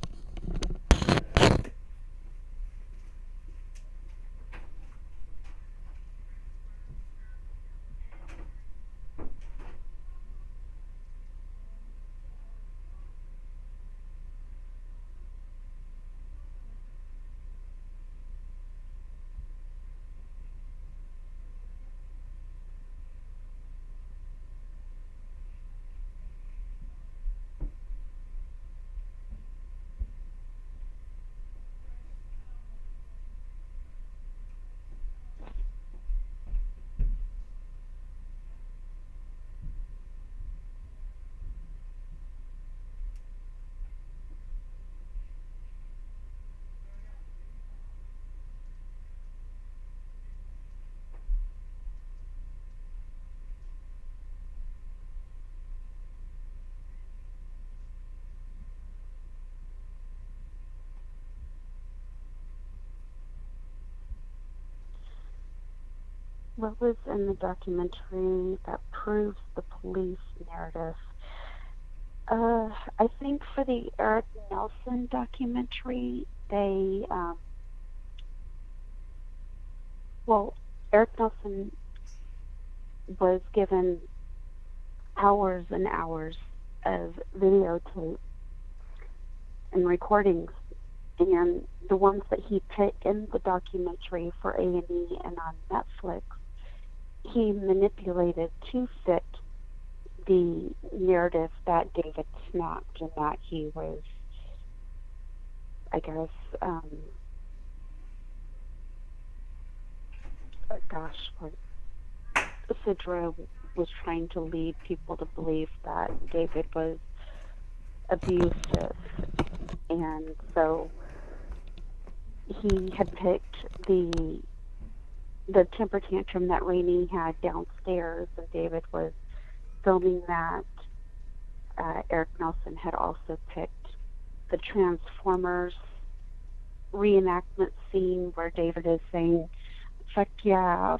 D: What was in the documentary that proves the police narrative? I think for the Eric Nelson documentary, Eric Nelson was given hours and hours of videotape and recordings, and the ones that he put in the documentary for A&E and on Netflix, he manipulated to fit the narrative that David snapped, and that he was, I guess, Sidra was trying to lead people to believe that David was abusive, and so he had picked the temper tantrum that Rainey had downstairs, and David was filming that. Eric Nelson had also picked the Transformers reenactment scene where David is saying, fuck yeah,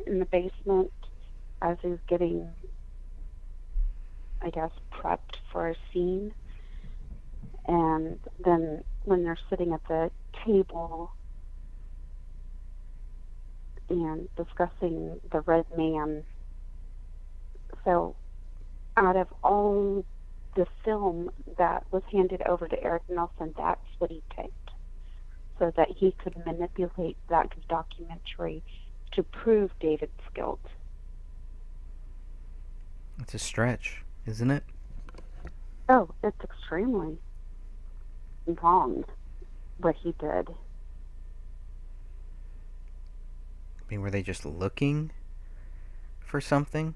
D: in the basement as he's getting, I guess, prepped for a scene. And then when they're sitting at the table and discussing the Red Man. So out of all the film that was handed over to Eric Nelson, that's what he picked, so that he could manipulate that documentary to prove David's guilt.
B: It's a stretch, isn't it?
D: Oh, it's extremely wrong what he did.
B: I mean, were they just looking for something?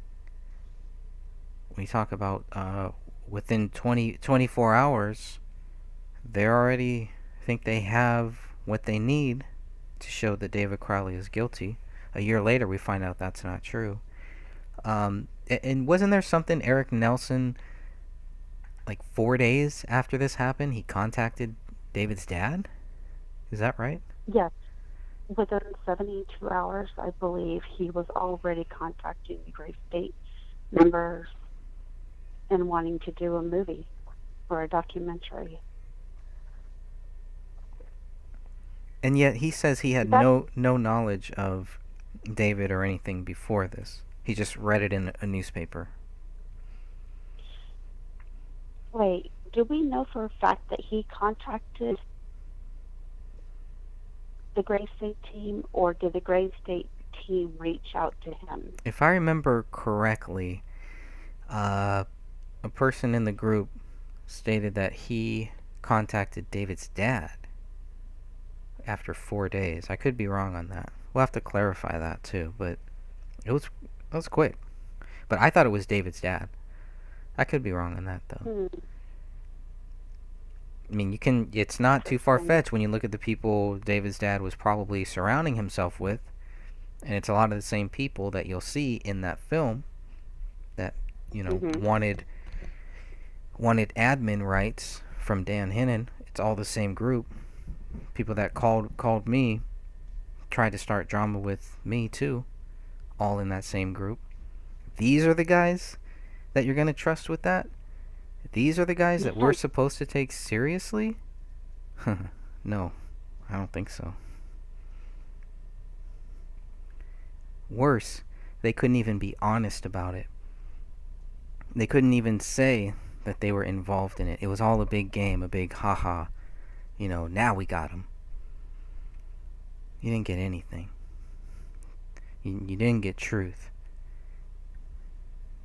B: When you talk about within 24 hours, they're already, I think they have what they need to show that David Crowley is guilty. A year later, we find out that's not true. And wasn't there something Eric Nelson, like 4 days after this happened, he contacted David's dad? Is that right?
D: Yes. Within 72 hours, I believe, he was already contacting the Gray State members and wanting to do a movie or a documentary.
B: And yet he says he had no knowledge of David or anything before this. He just read it in a newspaper.
D: Wait, do we know for a fact that he contacted the Gray State team, or did the Gray State team reach out to him?
B: If I remember correctly, a person in the group stated that he contacted David's dad after 4 days. I could be wrong on that. We'll have to clarify that too, but it was quick. But I thought it was David's dad. I could be wrong on that though. I mean, it's not too far-fetched when you look at the people David's dad was probably surrounding himself with, and it's a lot of the same people that you'll see in that film that, wanted admin rights from Dan Hennon. It's all the same group. People that called me, tried to start drama with me too, all in that same group. These are the guys that you're going to trust with that? These are the guys that we're supposed to take seriously? No, I don't think so. Worse, they couldn't even be honest about it. They couldn't even say that they were involved in it. It was all a big game, a big haha. Now we got them. You didn't get anything. You didn't get truth.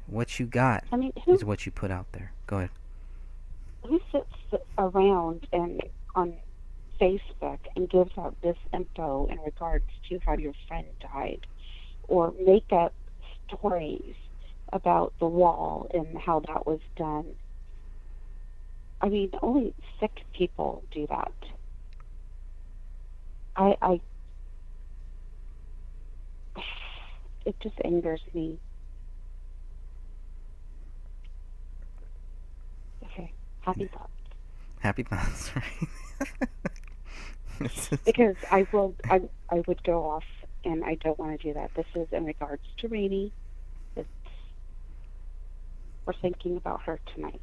B: What you got is what you put out there. Go ahead.
D: Who sits around and on Facebook and gives out this info in regards to how your friend died, or make up stories about the wall and how that was done? I mean, only sick people do that. It just angers me. Okay, happy thoughts.
B: Happy thoughts, right?
D: Because I would go off, and I don't want to do that. This is in regards to Rainey. We're thinking about her tonight.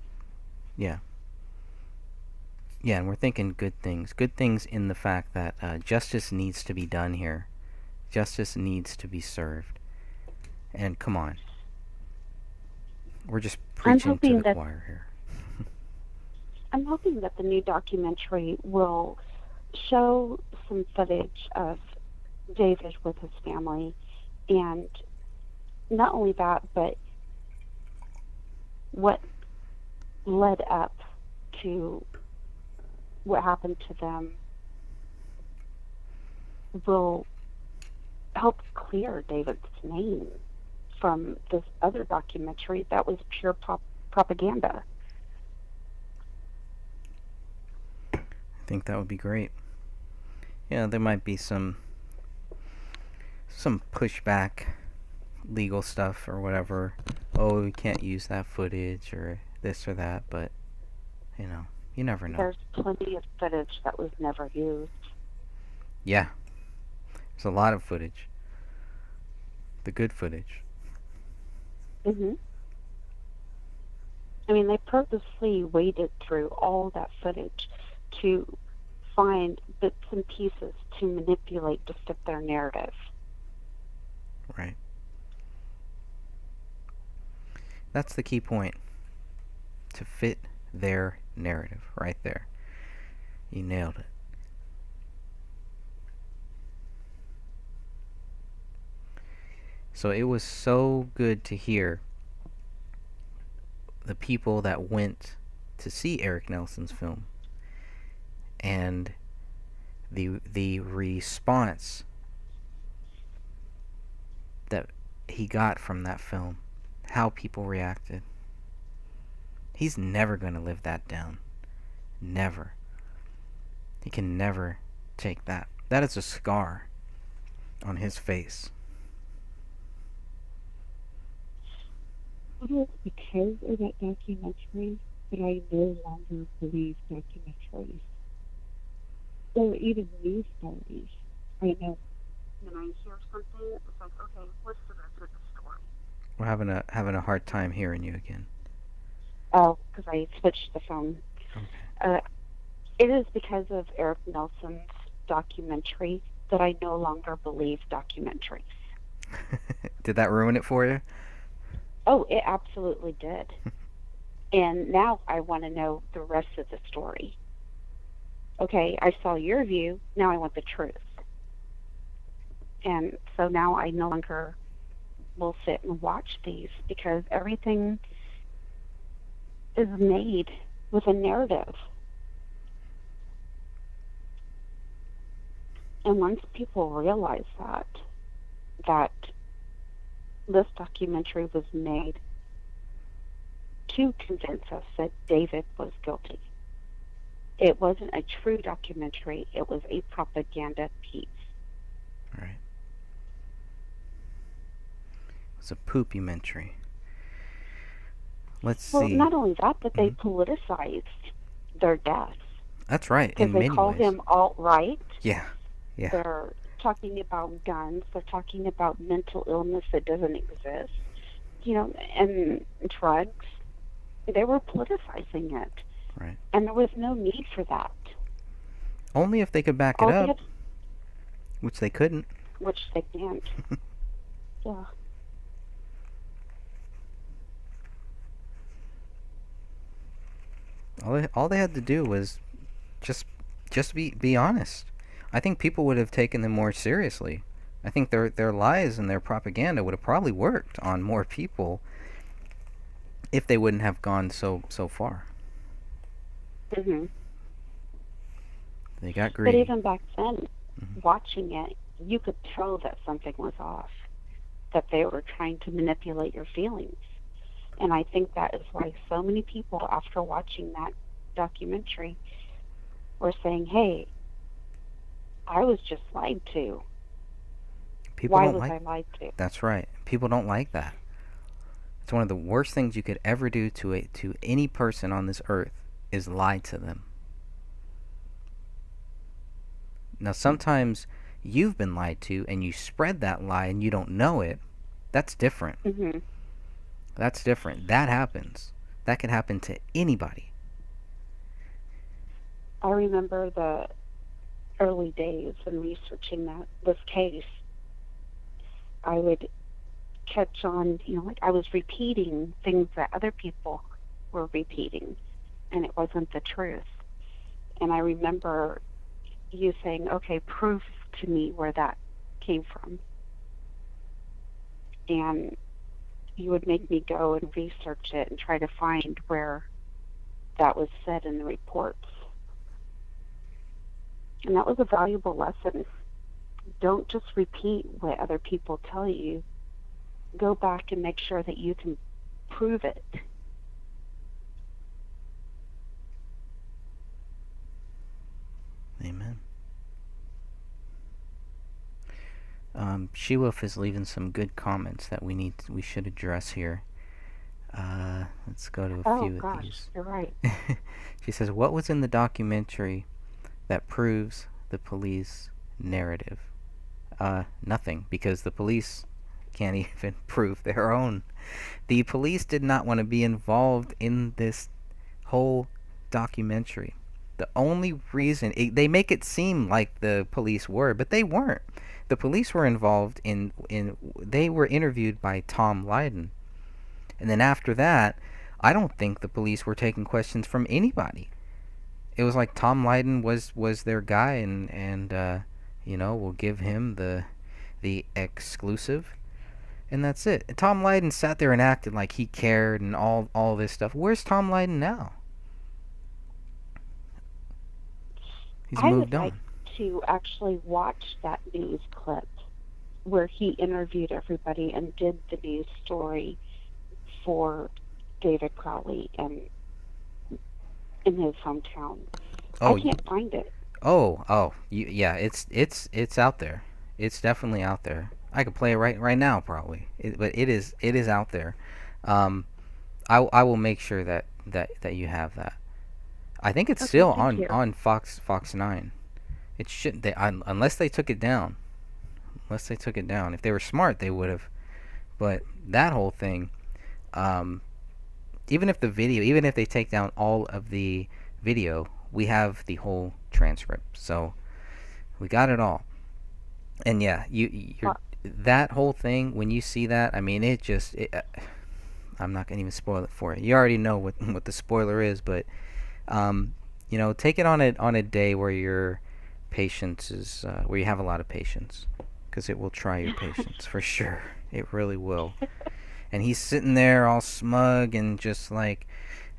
B: Yeah. Yeah, and we're thinking good things. Good things in the fact that justice needs to be done here. Justice needs to be served. And come on. We're just preaching to the choir here.
D: I'm hoping that the new documentary will show some footage of David with his family, and not only that, but what led up to what happened to them will help clear David's name from this other documentary that was pure propaganda.
B: I think that would be great. Yeah, there might be some pushback, legal stuff or whatever. Oh, we can't use that footage or this or that, but you never know.
D: There's plenty of footage that was never used.
B: Yeah. There's a lot of footage. The good footage.
D: I mean, they purposely waded through all that footage to find bits and pieces to manipulate to fit their narrative.
B: Right. That's the key point. To fit their narrative right there. You nailed it. So it was so good to hear the people that went to see Eric Nelson's film and the response that he got from that film, how people reacted. He's never going to live that down. Never. He can never take that. That is a scar on his face.
D: It is because of that documentary that I no longer believe documentaries or even news stories. I know when I hear something, it's like, okay, what's the rest of the story?
B: We're having a hard time hearing you again.
D: Oh, because I switched the phone.
B: Okay.
D: It is because of Eric Nelson's documentary that I no longer believe documentaries.
B: Did that ruin it for you?
D: Oh, it absolutely did. And now I want to know the rest of the story. Okay, I saw your view. Now I want the truth. And so now I no longer will sit and watch these because everything is made with a narrative. And once people realize that this documentary was made to convince us that David was guilty. It wasn't a true documentary, it was a propaganda piece.
B: Right. It's a poopymentary. Let's
D: Well,
B: see.
D: not only that, but they politicized their deaths.
B: That's right,
D: Because
B: in
D: they
B: many
D: call
B: ways.
D: him alt-right.
B: Yeah.
D: They're talking about guns. They're talking about mental illness that doesn't exist. And drugs. They were politicizing it.
B: Right.
D: And there was no need for that.
B: Only if they could back it
D: All they
B: up,
D: had-
B: which they couldn't.
D: which they can't. Yeah.
B: All they had to do was just be honest. I think people would have taken them more seriously. I think their lies and their propaganda would have probably worked on more people if they wouldn't have gone so far.
D: hmm
B: They got
D: But
B: greedy.
D: even back then, watching it, you could tell that something was off, that they were trying to manipulate your feelings. And I think that is why so many people, after watching that documentary, were saying, hey, I was just lied to.
B: People
D: Why
B: don't
D: was
B: like.
D: I lied to?
B: That's right. People don't like that. It's one of the worst things you could ever do to any person on this earth is lie to them. Now, sometimes you've been lied to and you spread that lie and you don't know it. That's different.
D: hmm
B: That's different. That happens. That can happen to anybody.
D: I remember the early days when researching this case. I would catch on, like I was repeating things that other people were repeating, and it wasn't the truth. And I remember you saying, okay, prove to me where that came from. And you would make me go and research it and try to find where that was said in the reports. And that was a valuable lesson. Don't just repeat what other people tell you. Go back and make sure that you can prove it.
B: Amen. She-Wolf is leaving some good comments that we should address here. Let's go to a few of these.
D: You're right.
B: She says, what was in the documentary that proves the police narrative? Nothing, because the police can't even prove their own. The police did not want to be involved in this whole documentary. The only reason, they make it seem like the police were, but they weren't. The police were involved they were interviewed by Tom Lydon. And then after that, I don't think the police were taking questions from anybody. It was like Tom Lydon was their guy, and we'll give him the exclusive, and that's it. And Tom Lydon sat there and acted like he cared and all this stuff. Where's Tom Lydon now? He's
D: I
B: moved
D: would
B: on.
D: like to actually watch that news clip where he interviewed everybody and did the news story for David Crowley and in his hometown.
B: Oh,
D: I can't find it.
B: Yeah, it's out there. It's definitely out there. I could play it right now probably. But it is out there. I will make sure that you have that. I think it's
D: Okay,
B: still
D: thank you.
B: on Fox 9. It shouldn't unless they took it down. Unless they took it down. If they were smart, they would have. But that whole thing, even if they take down all of the video, we have the whole transcript. So we got it all. And yeah, you're that whole thing, when you see that, I mean, I'm not gonna even spoil it for you. You already know what the spoiler is, but take it on a day where your patience is where you have a lot of patience, because it will try your patience for sure. It really will. And he's sitting there all smug and just like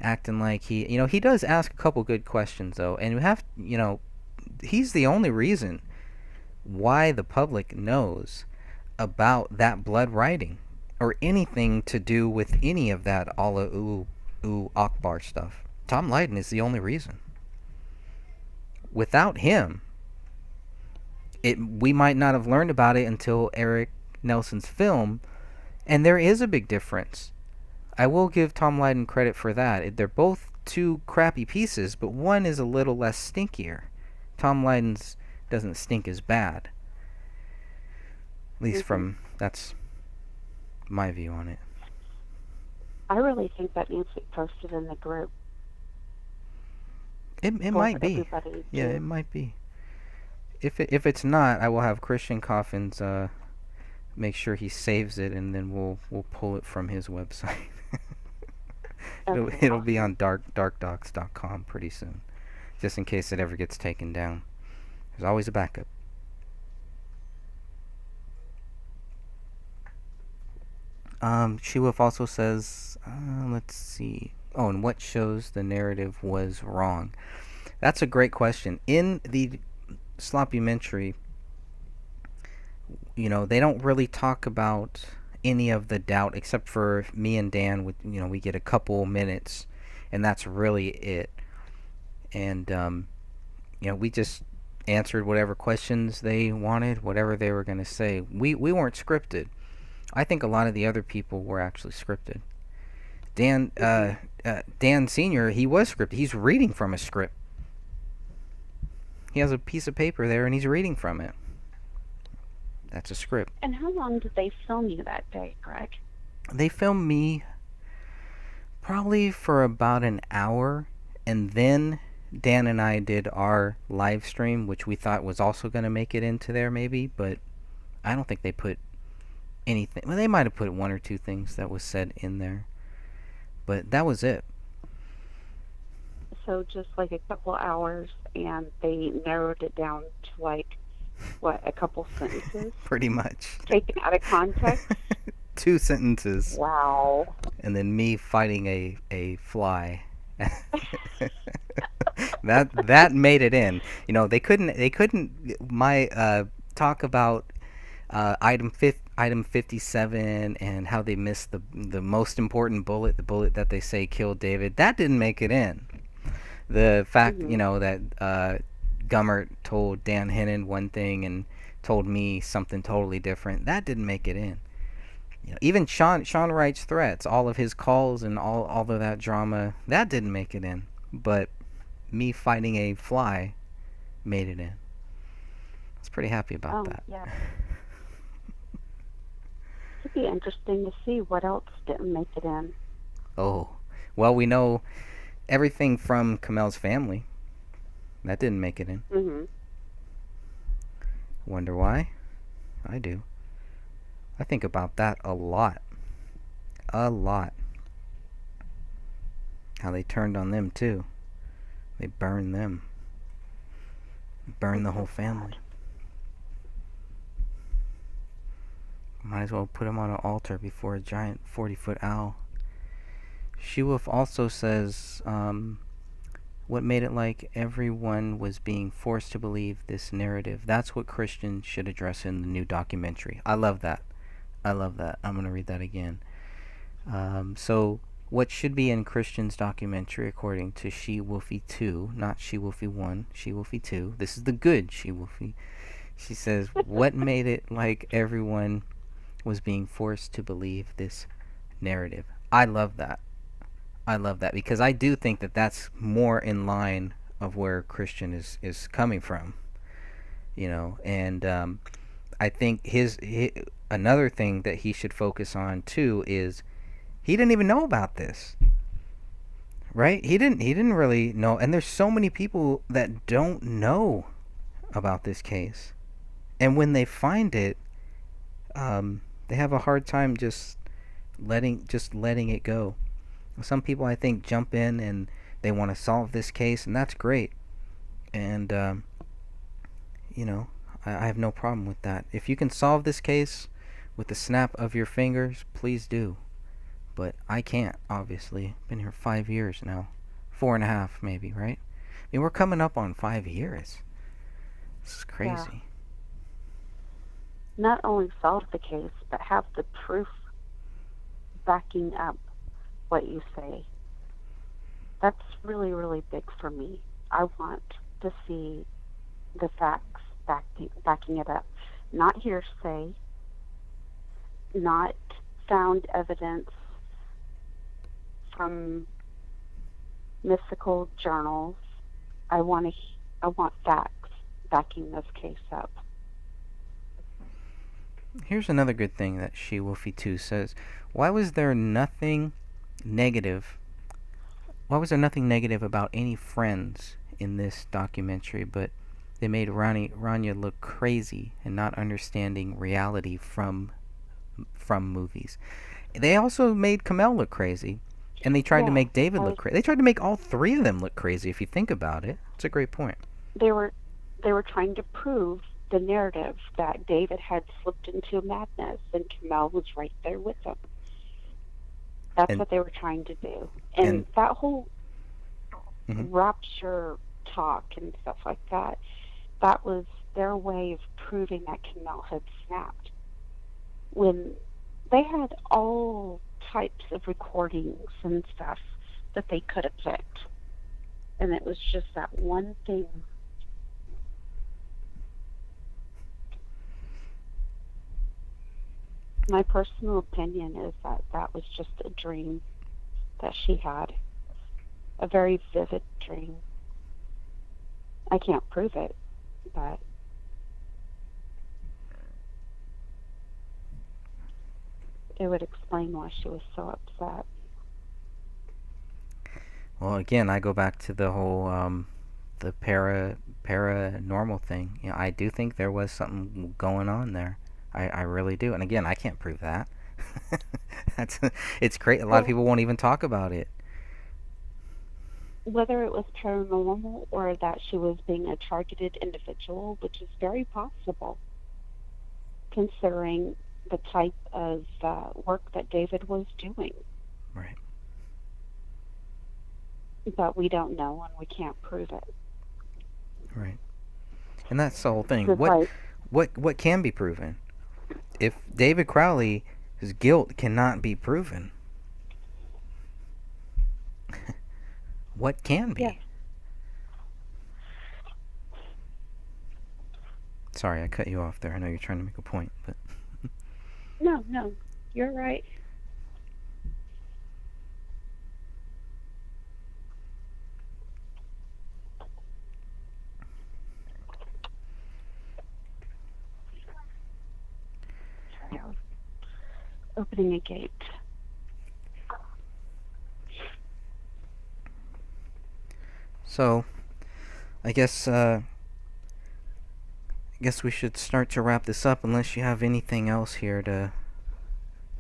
B: acting like he does ask a couple good questions though, and he's the only reason why the public knows about that blood writing or anything to do with any of that Allah Akbar stuff. Tom Lydon is the only reason. Without him, we might not have learned about it until Eric Nelson's film, and there is a big difference. I will give Tom Lydon credit for that. They're both two crappy pieces, but one is a little less stinkier. Tom Lydon's doesn't stink as bad. At least that's my view on it.
D: I really think that needs to be posted in the group.
B: It might be. Yeah, it might be. If it's not, I will have Christian Coffins make sure he saves it, and then we'll pull it from his website. It'll be on darkdocs.com pretty soon, just in case it ever gets taken down. There's always a backup. She-Wolf also says, let's see. Oh, and what shows the narrative was wrong? That's a great question. In the Sloppymentary, they don't really talk about any of the doubt except for me and Dan. We get a couple minutes, and that's really it. And we just answered whatever questions they wanted, whatever they were going to say. We weren't scripted. I think a lot of the other people were actually scripted. Dan Senior, he was scripted. He's reading from a script. He has a piece of paper there, and he's reading from it. That's a script.
D: And how long did they film you that day, Greg?
B: They filmed me probably for about an hour, and then Dan and I did our live stream, which we thought was also going to make it into there maybe, but I don't think they put anything. Well, they might have put one or two things that was said in there, but that was it.
D: So just like a couple hours, and they narrowed it down to like, what, a couple sentences?
B: Pretty much.
D: Taken out of context?
B: 2 sentences.
D: Wow.
B: And then me fighting a fly. that made it in. They couldn't my talk about item 57 and how they missed the most important bullet, the bullet that they say killed David. That didn't make it in. The fact, that Gummert told Dan Hennon one thing and told me something totally different, that didn't make it in. Even Sean Wright's threats, all of his calls and all of that drama, that didn't make it in. But me fighting a fly made it in. I was pretty happy about that.
D: Yeah. It'd be interesting to see what else didn't make it in.
B: Oh, well, we know everything from Kamel's family. That didn't make it in.
D: Mm-hmm.
B: Wonder why? I do. I think about that a lot. A lot. How they turned on them, too. They burned them. Burned the whole family. Might as well put them on an altar before a giant 40-foot owl. She-Wolf also says, what made it like everyone was being forced to believe this narrative? That's what Christians should address in the new documentary. I love that. I'm going to read that again. So, what should be in Christian's documentary, according to She-Wolfie 2, not She-Wolfie 1, She-Wolfie 2. This is the good She-Wolfie. She says, what made it like everyone was being forced to believe this narrative? I love that. Because I do think that that's more in line of where Christian is coming from, and I think his another thing that he should focus on too is he didn't even know about this, right? He didn't really know, and there's so many people that don't know about this case, and when they find it, they have a hard time just letting it go. Some people, I think, jump in and they want to solve this case, and that's great. And I have no problem with that. If you can solve this case with the snap of your fingers, please do. But I can't, obviously. Been here 5 years now. 4.5 maybe, right? I mean, we're coming up on 5 years. This is
D: Yeah.
B: crazy.
D: Not only solve the case, but have the proof backing up what you say. That's really, really big for me. I want to see the facts backing it up. Not hearsay, not found evidence from mystical journals. I want facts backing this case up.
B: Here's another good thing that She Wolfie 2 says. Why was there nothing negative? Why was there nothing negative about any friends in this documentary, but they made Rania look crazy and not understanding reality from movies? They also made Kamel look crazy, and they tried to
D: Yeah,
B: make David
D: I-
B: look crazy. They tried to make all three of them look crazy. If you think about it, it's a great point.
D: They were trying to prove the narrative that David had slipped into madness and Kamel was right there with them. That's
B: And-
D: what they were trying to do. And that whole
B: Mhm.
D: rapture talk and stuff like that, that was their way of proving that Kamel had snapped. When they had all types of recordings and stuff that they could have picked. And it was just that one thing. My personal opinion is that that was just a dream that she had. A very vivid dream. I can't prove it, but it would explain why she was so upset.
B: Well, again, I go back to the whole the paranormal thing. You know, I do think there was something going on there. I really do. And again, I can't prove that. It's great. A lot of
D: Well-
B: people won't even talk about it.
D: Whether it was paranormal or that she was being a targeted individual, which is very possible, considering the type of work that David was doing.
B: Right.
D: But we don't know and we can't prove it.
B: Right. And that's the whole thing.
D: Just like,
B: What can be proven? If David Crowley's guilt cannot be proven, what can be?
D: Yeah.
B: Sorry, I cut you off there. I know you're trying to make a point, but
D: no, you're right. Sorry, I was opening a gate.
B: so I guess we should start to wrap this up unless you have anything else here to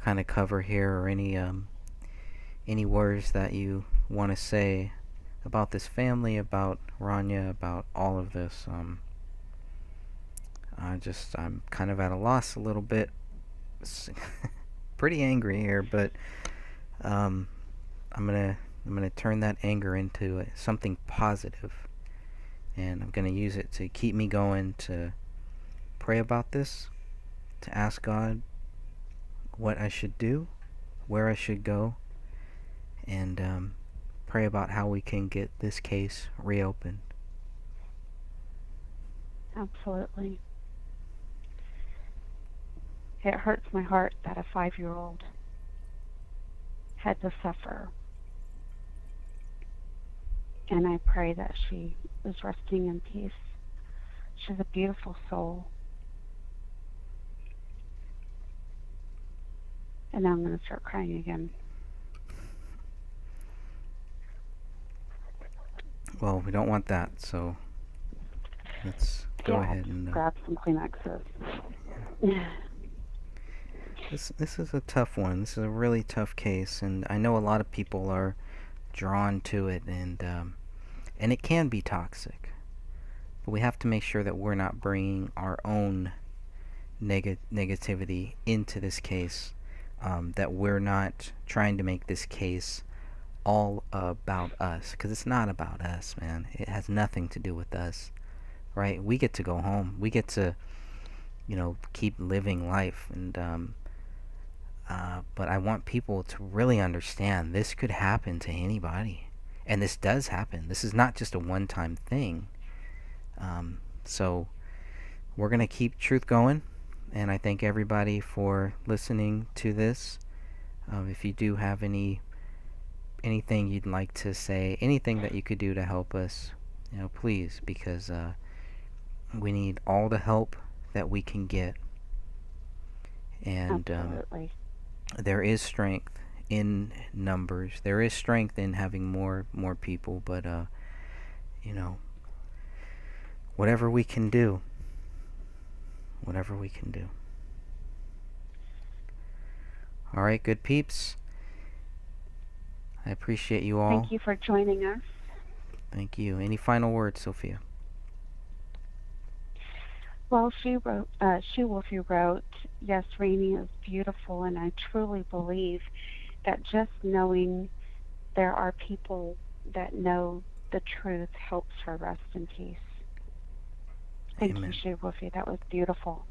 B: kind of cover here or any words that you want to say about this family, about Rania, about all of this. I'm kind of at a loss a little bit. Pretty angry here, but I'm gonna turn that anger into something positive, and I'm gonna use it to keep me going, to pray about this, to ask God what I should do, where I should go, and pray about how we can get this case reopened.
D: Absolutely. It hurts my heart that a 5-year-old had to suffer. And I pray that she is resting in peace. She's a beautiful soul. And now I'm going to start crying again.
B: Well, we don't want that, so let's go
D: Yeah,
B: ahead and
D: grab some Kleenexes.
B: This is a tough one. This is a really tough case, and I know a lot of people are drawn to it, and it can be toxic. But we have to make sure that we're not bringing our own negativity into this case, that we're not trying to make this case all about us, because it's not about us, man. It has nothing to do with us, right? We get to go home. We get to, keep living life. And but I want people to really understand this could happen to anybody, and this does happen. This is not just a one-time thing. So we're gonna keep truth going, and I thank everybody for listening to this. If you do have anything you'd like to say, anything that you could do to help us, please, because we need all the help that we can get. And
D: Absolutely.
B: there is strength in numbers. There is strength in having more people, but whatever we can do. All right, good peeps. I appreciate you all.
D: Thank you for joining us.
B: Thank you. Any final words, Sophia?
D: Well, Wolfie wrote, yes, Rainey is beautiful, and I truly believe that just knowing there are people that know the truth helps her rest in peace. Thank
B: Amen.
D: you, Wolfie. That was beautiful.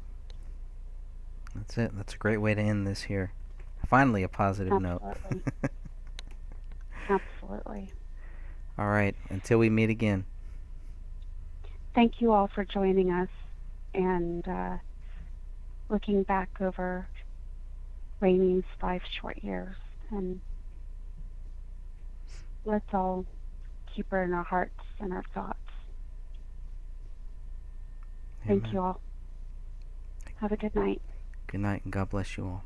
B: That's it. That's a great way to end this here. Finally, a positive note.
D: Absolutely. Absolutely.
B: All right. Until we meet again.
D: Thank you all for joining us and looking back over Rainey's 5 short years. And let's all keep her in our hearts and our thoughts. Thank
B: Amen.
D: you all. Have a good night.
B: Good night, and God bless you all.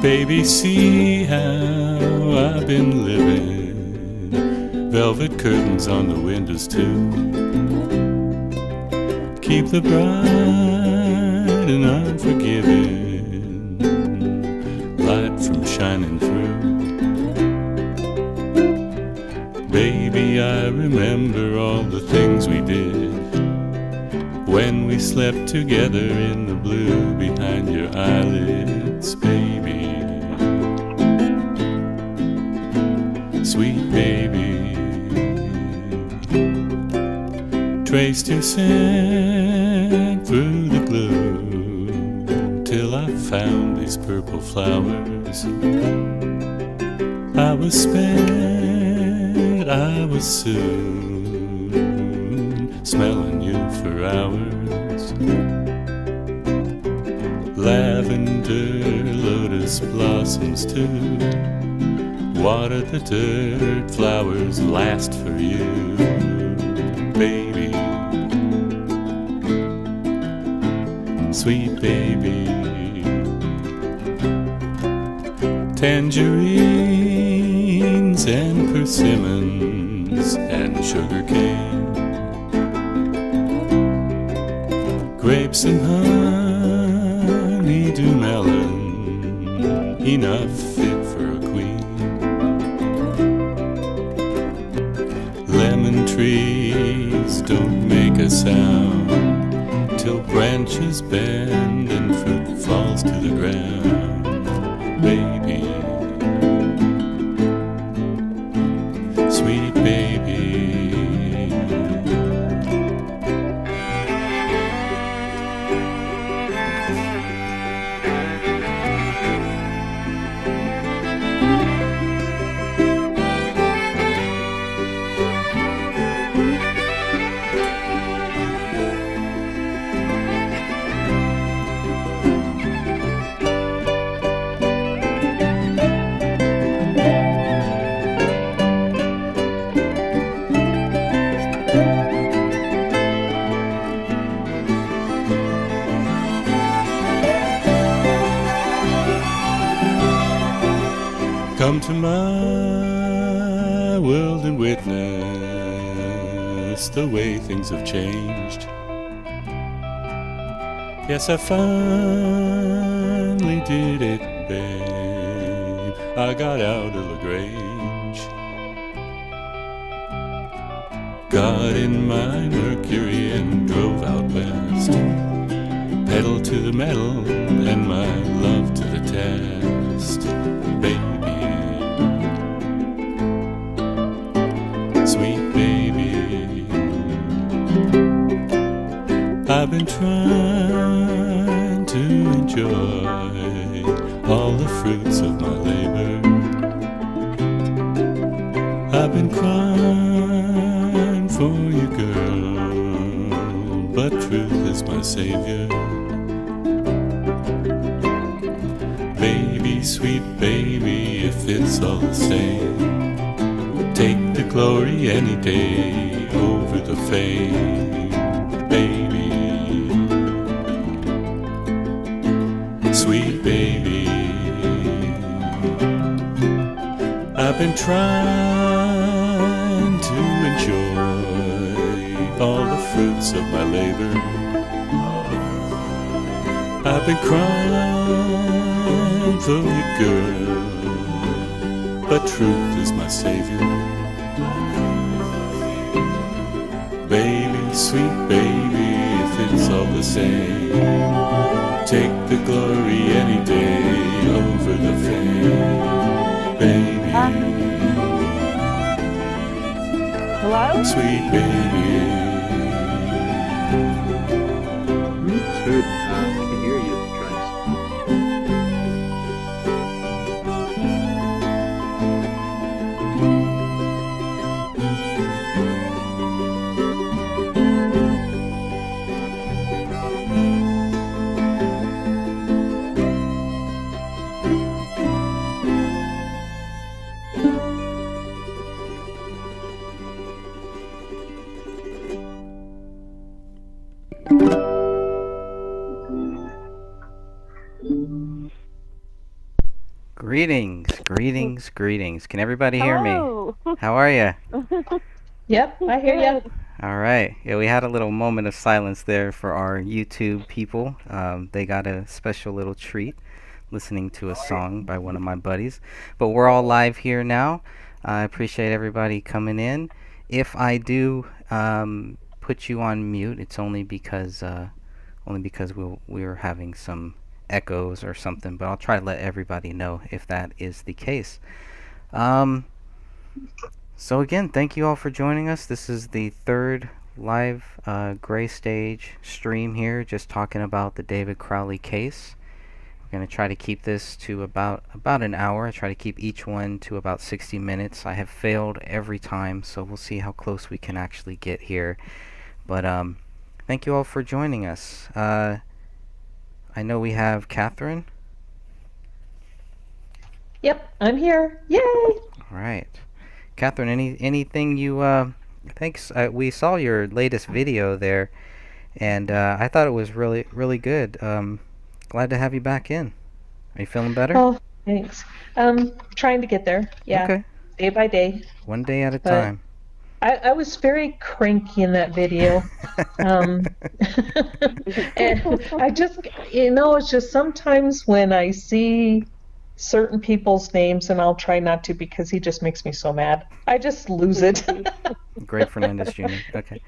E: Baby, see how I've been living. Velvet curtains on the windows too. Keep the bright and unforgiving light from shining through. Baby, I remember all the things we did when we slept together in the blue behind your eyelids, baby. Sweet baby, traced your scent through the glue till I found these purple flowers. I was spent, I was soon smelling you for hours. Lavender, lotus blossoms too. Water the dirt, flowers last for you, baby. Sweet baby. Tangerines and persimmons and sugar cane. Grapes and honeydew melon, enough fit for a queen. Lemon trees don't make a sound till branches bend and fruit falls to the ground, baby. Sweet baby. Come to my world and witness the way things have changed. Yes, I finally did it, babe. I got out of LaGrange, got in my Mercury and drove out west, pedal to the metal and my love to the test, baby, sweet baby. I've been trying to enjoy all the fruits of my labor. I've been crying for you, girl, but truth is my savior. Baby, sweet baby, if it's all the same, take the glory any day over the fame, baby. Sweet baby, I've been trying to enjoy all the fruits of my labor. I've been crying for you, girl, but truth is my savior. Baby, sweet baby, if it's all the same, take the glory any day over the fame, baby.
F: Hello?
E: Sweet baby.
B: It's good. I can hear you. Try
A: Greetings, greetings, greetings. Can everybody hear me?
F: Hello.
A: How are you?
F: Yep, I hear you.
A: All right. Yeah, we had a little moment of silence there for our YouTube people. They got a special little treat listening to a song by one of my buddies. But we're all live here now. I appreciate everybody coming in. If I do put you on mute, it's only because we're having some echoes or something. But I'll try to let everybody know if that is the case. So again, thank you all for joining us. This is the third live Gray Stage stream here, just talking about the David Crowley case. We're going to try to keep this to about an hour. I try to keep each one to about 60 minutes. I have failed every time, so we'll see how close we can actually get here. But thank you all for joining us. I know we have Catherine.
F: Yep, I'm here. Yay!
A: All right. Catherine, anything you thanks we saw your latest video there, and I thought it was really good. Glad to have you back in. Are you feeling better?
F: Oh, thanks. Trying to get there. Yeah.
A: Okay.
F: Day by day.
A: One day at a
F: But
A: time.
F: I was very cranky in that video. And I just, it's just sometimes when I see certain people's names, and I'll try not to because he just makes me so mad, I just lose it.
A: Gray Fernandez Jr. Okay.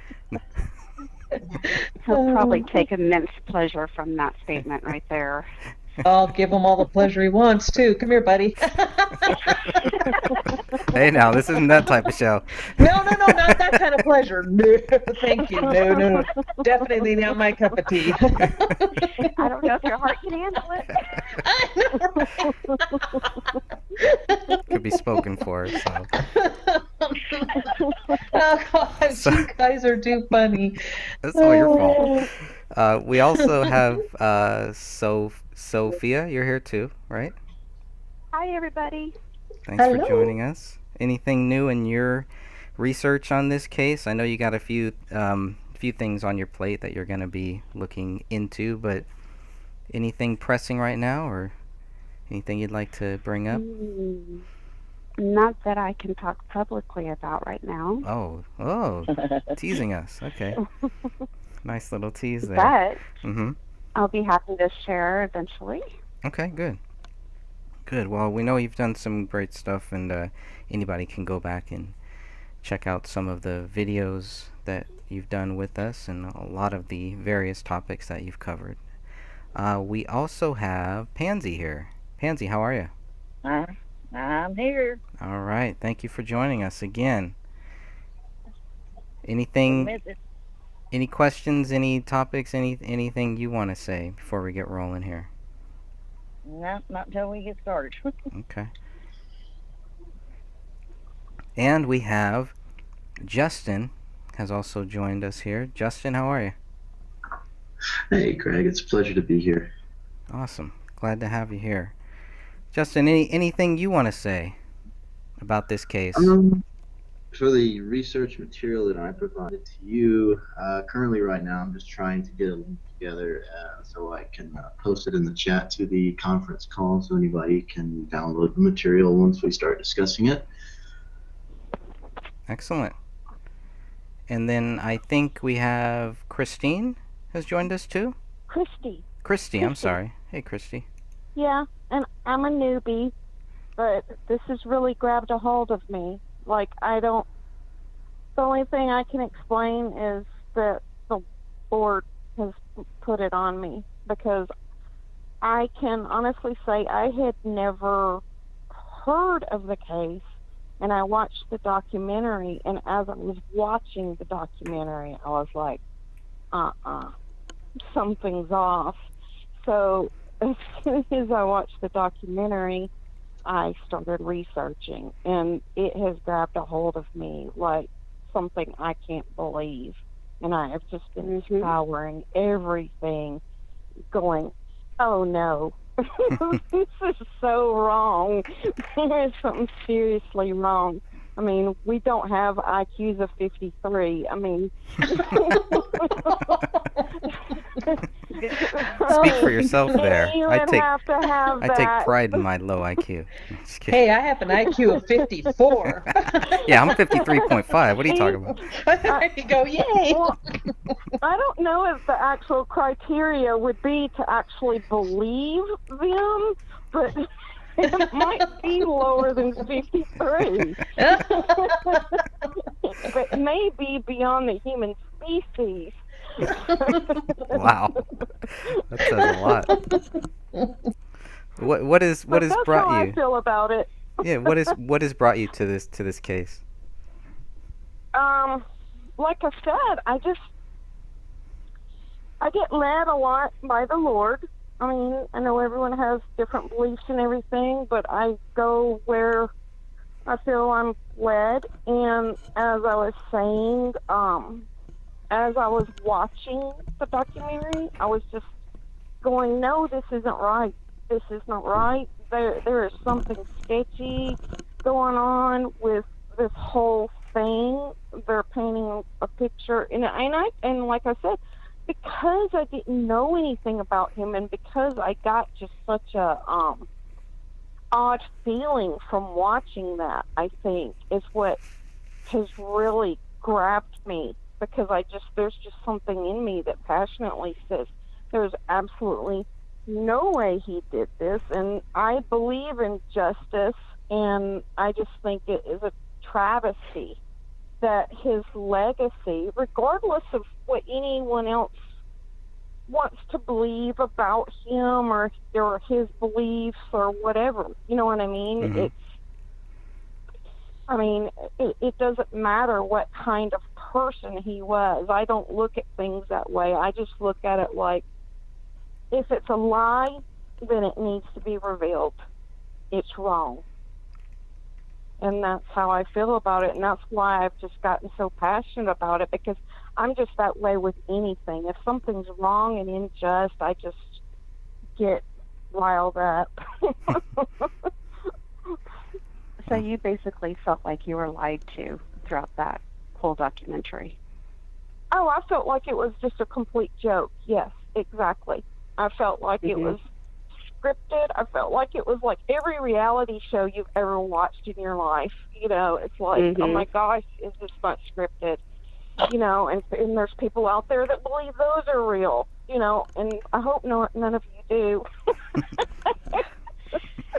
D: He'll probably take immense pleasure from that statement right there.
F: I'll give him all the pleasure he wants too. Come here, buddy.
A: Hey, now this isn't that type of show.
F: No, not that kind of pleasure. No, thank you. No. Definitely not my cup of tea.
D: I don't know if your heart can handle it.
A: Could be spoken for. So.
F: Oh, gosh, you guys are too funny.
A: That's all your fault. We also have Sophia. You're here too, right?
D: Hi, everybody.
A: Thanks for
F: Hello.
A: joining us. Anything new in your research on this case? I know you got a few things on your plate that you're going to be looking into, but anything pressing right now, or anything you'd like to bring up?
D: Not that I can talk publicly about right now.
B: Oh, teasing us. Okay. Nice little tease there.
D: But
B: Mm-hmm.
D: I'll be happy to share eventually.
B: Okay, good. Good. Well, we know you've done some great stuff, and anybody can go back and check out some of the videos that you've done with us and a lot of the various topics that you've covered. We also have Pansy here. Pansy, how are you?
G: I'm here.
B: All right. Thank you for joining us again. Anything, any questions, any topics, anything you want to say before we get rolling here?
G: No, not till we get started.
B: Okay. And we have Justin has also joined us here. Justin, how are you?
H: Hey, Craig. It's a pleasure to be here.
B: Awesome. Glad to have you here. Justin, anything you want to say about this case?
H: For the research material that I provided to you, currently right now I'm just trying to get a link together so I can post it in the chat to the conference call so anybody can download the material once we start discussing it.
B: Excellent. And then I think we have Christine has joined us too. Christy, I'm sorry. Hey, Christy.
I: Yeah, and I'm a newbie, but this has really grabbed a hold of me. Like, the only thing I can explain is that the board has put it on me, because I can honestly say I had never heard of the case, and I watched the documentary, and as I was watching the documentary, I was like, something's off. So as soon as I watched the documentary, I started researching, and it has grabbed a hold of me like something I can't believe. And I have just been scouring everything, going, oh no, this is so wrong. There is something seriously wrong. I mean, we don't have IQs of 53. I mean,
B: Speak for yourself there.
I: You
B: I
I: would
B: take
I: have to have
B: I
I: that.
B: take pride in my low IQ. Just kidding.
F: Hey, I have an IQ of 54.
B: Yeah, I'm 53.5. What are you talking about?
F: There you go. Yay.
I: Well, I don't know if the actual criteria would be to actually believe them, but it might be lower than 53. But may be beyond the human species.
B: Wow, that says a lot. What has
I: That's how
B: brought
I: I
B: you?
I: feel about it.
B: Yeah, what has brought you to this case?
I: Like I said, I get led a lot by the Lord. I mean, I know everyone has different beliefs and everything, but I go where I feel I'm led. And as I was saying, as I was watching the documentary, I was just going, no, this isn't right. This is not right. There is something sketchy going on with this whole thing. They're painting a picture, and like I said, because I didn't know anything about him, and because I got just such a odd feeling from watching that, I think is what has really grabbed me, because there's just something in me that passionately says there's absolutely no way he did this, and I believe in justice, and I just think it is a travesty that his legacy, regardless of what anyone else wants to believe about him or his beliefs or whatever, you know what I mean? Mm-hmm. It doesn't matter what kind of person he was. I don't look at things that way. I just look at it like, if it's a lie, then it needs to be revealed. It's wrong. And that's how I feel about it, and that's why I've just gotten so passionate about it, because I'm just that way with anything. If something's wrong and unjust, I just get riled up.
D: So you basically felt like you were lied to throughout that whole documentary.
I: Oh, I felt like it was just a complete joke. Yes, exactly. I felt like it was scripted. I felt like it was like every reality show you've ever watched in your life. You know, it's like, oh my gosh, is this much scripted? You know, and there's people out there that believe those are real. You know, and I hope none of you do.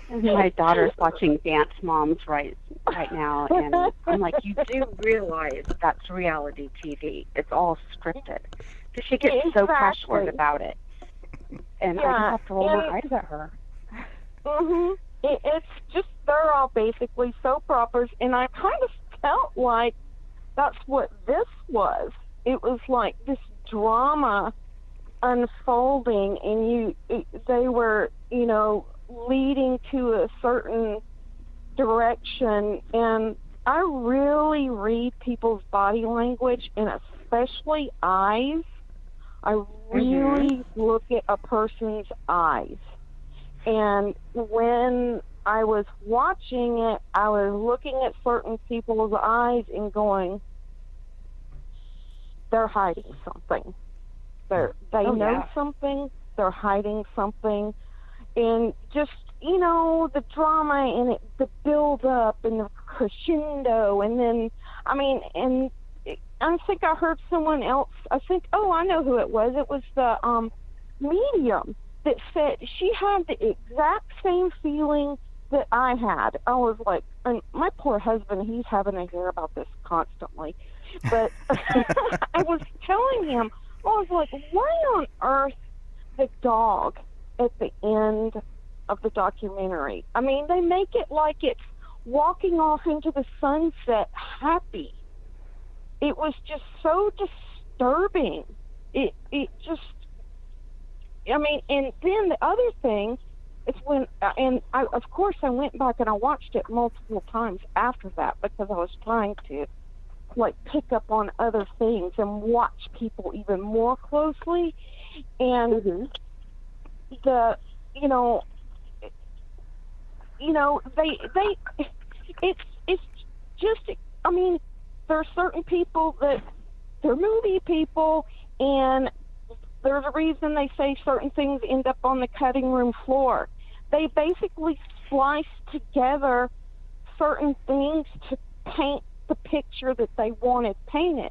D: My daughter's watching Dance Moms right now, and I'm like, you do realize that's reality TV. It's all scripted. So she gets so passionate about it. And I just have to roll my eyes at her.
I: It's just, they're all basically soap operas, and I kind of felt like that's what this was. It was like this drama unfolding, and they were, you know, leading to a certain direction. And I really read people's body language, and especially eyes. I really look at a person's eyes. And when I was watching it, I was looking at certain people's eyes and going, they're hiding something. They know something, they're hiding something. And just, you know, the drama and it, the build up and the crescendo, and then, I mean, and I think I heard someone else, I know who it was. It was the medium that said she had the exact same feeling that I had. I was like, and my poor husband, he's having to hear about this constantly. But I was telling him, I was like, why on earth the dog at the end of the documentary? I mean, they make it like it's walking off into the sunset happy. It was just so disturbing. It just, I mean, and then the other thing is when, and of course I went back and I watched it multiple times after that because I was trying to like pick up on other things and watch people even more closely. And the, you know, it's just, I mean, there are certain people that they're movie people, and there's a reason they say certain things end up on the cutting room floor. They basically slice together certain things to paint the picture that they wanted painted.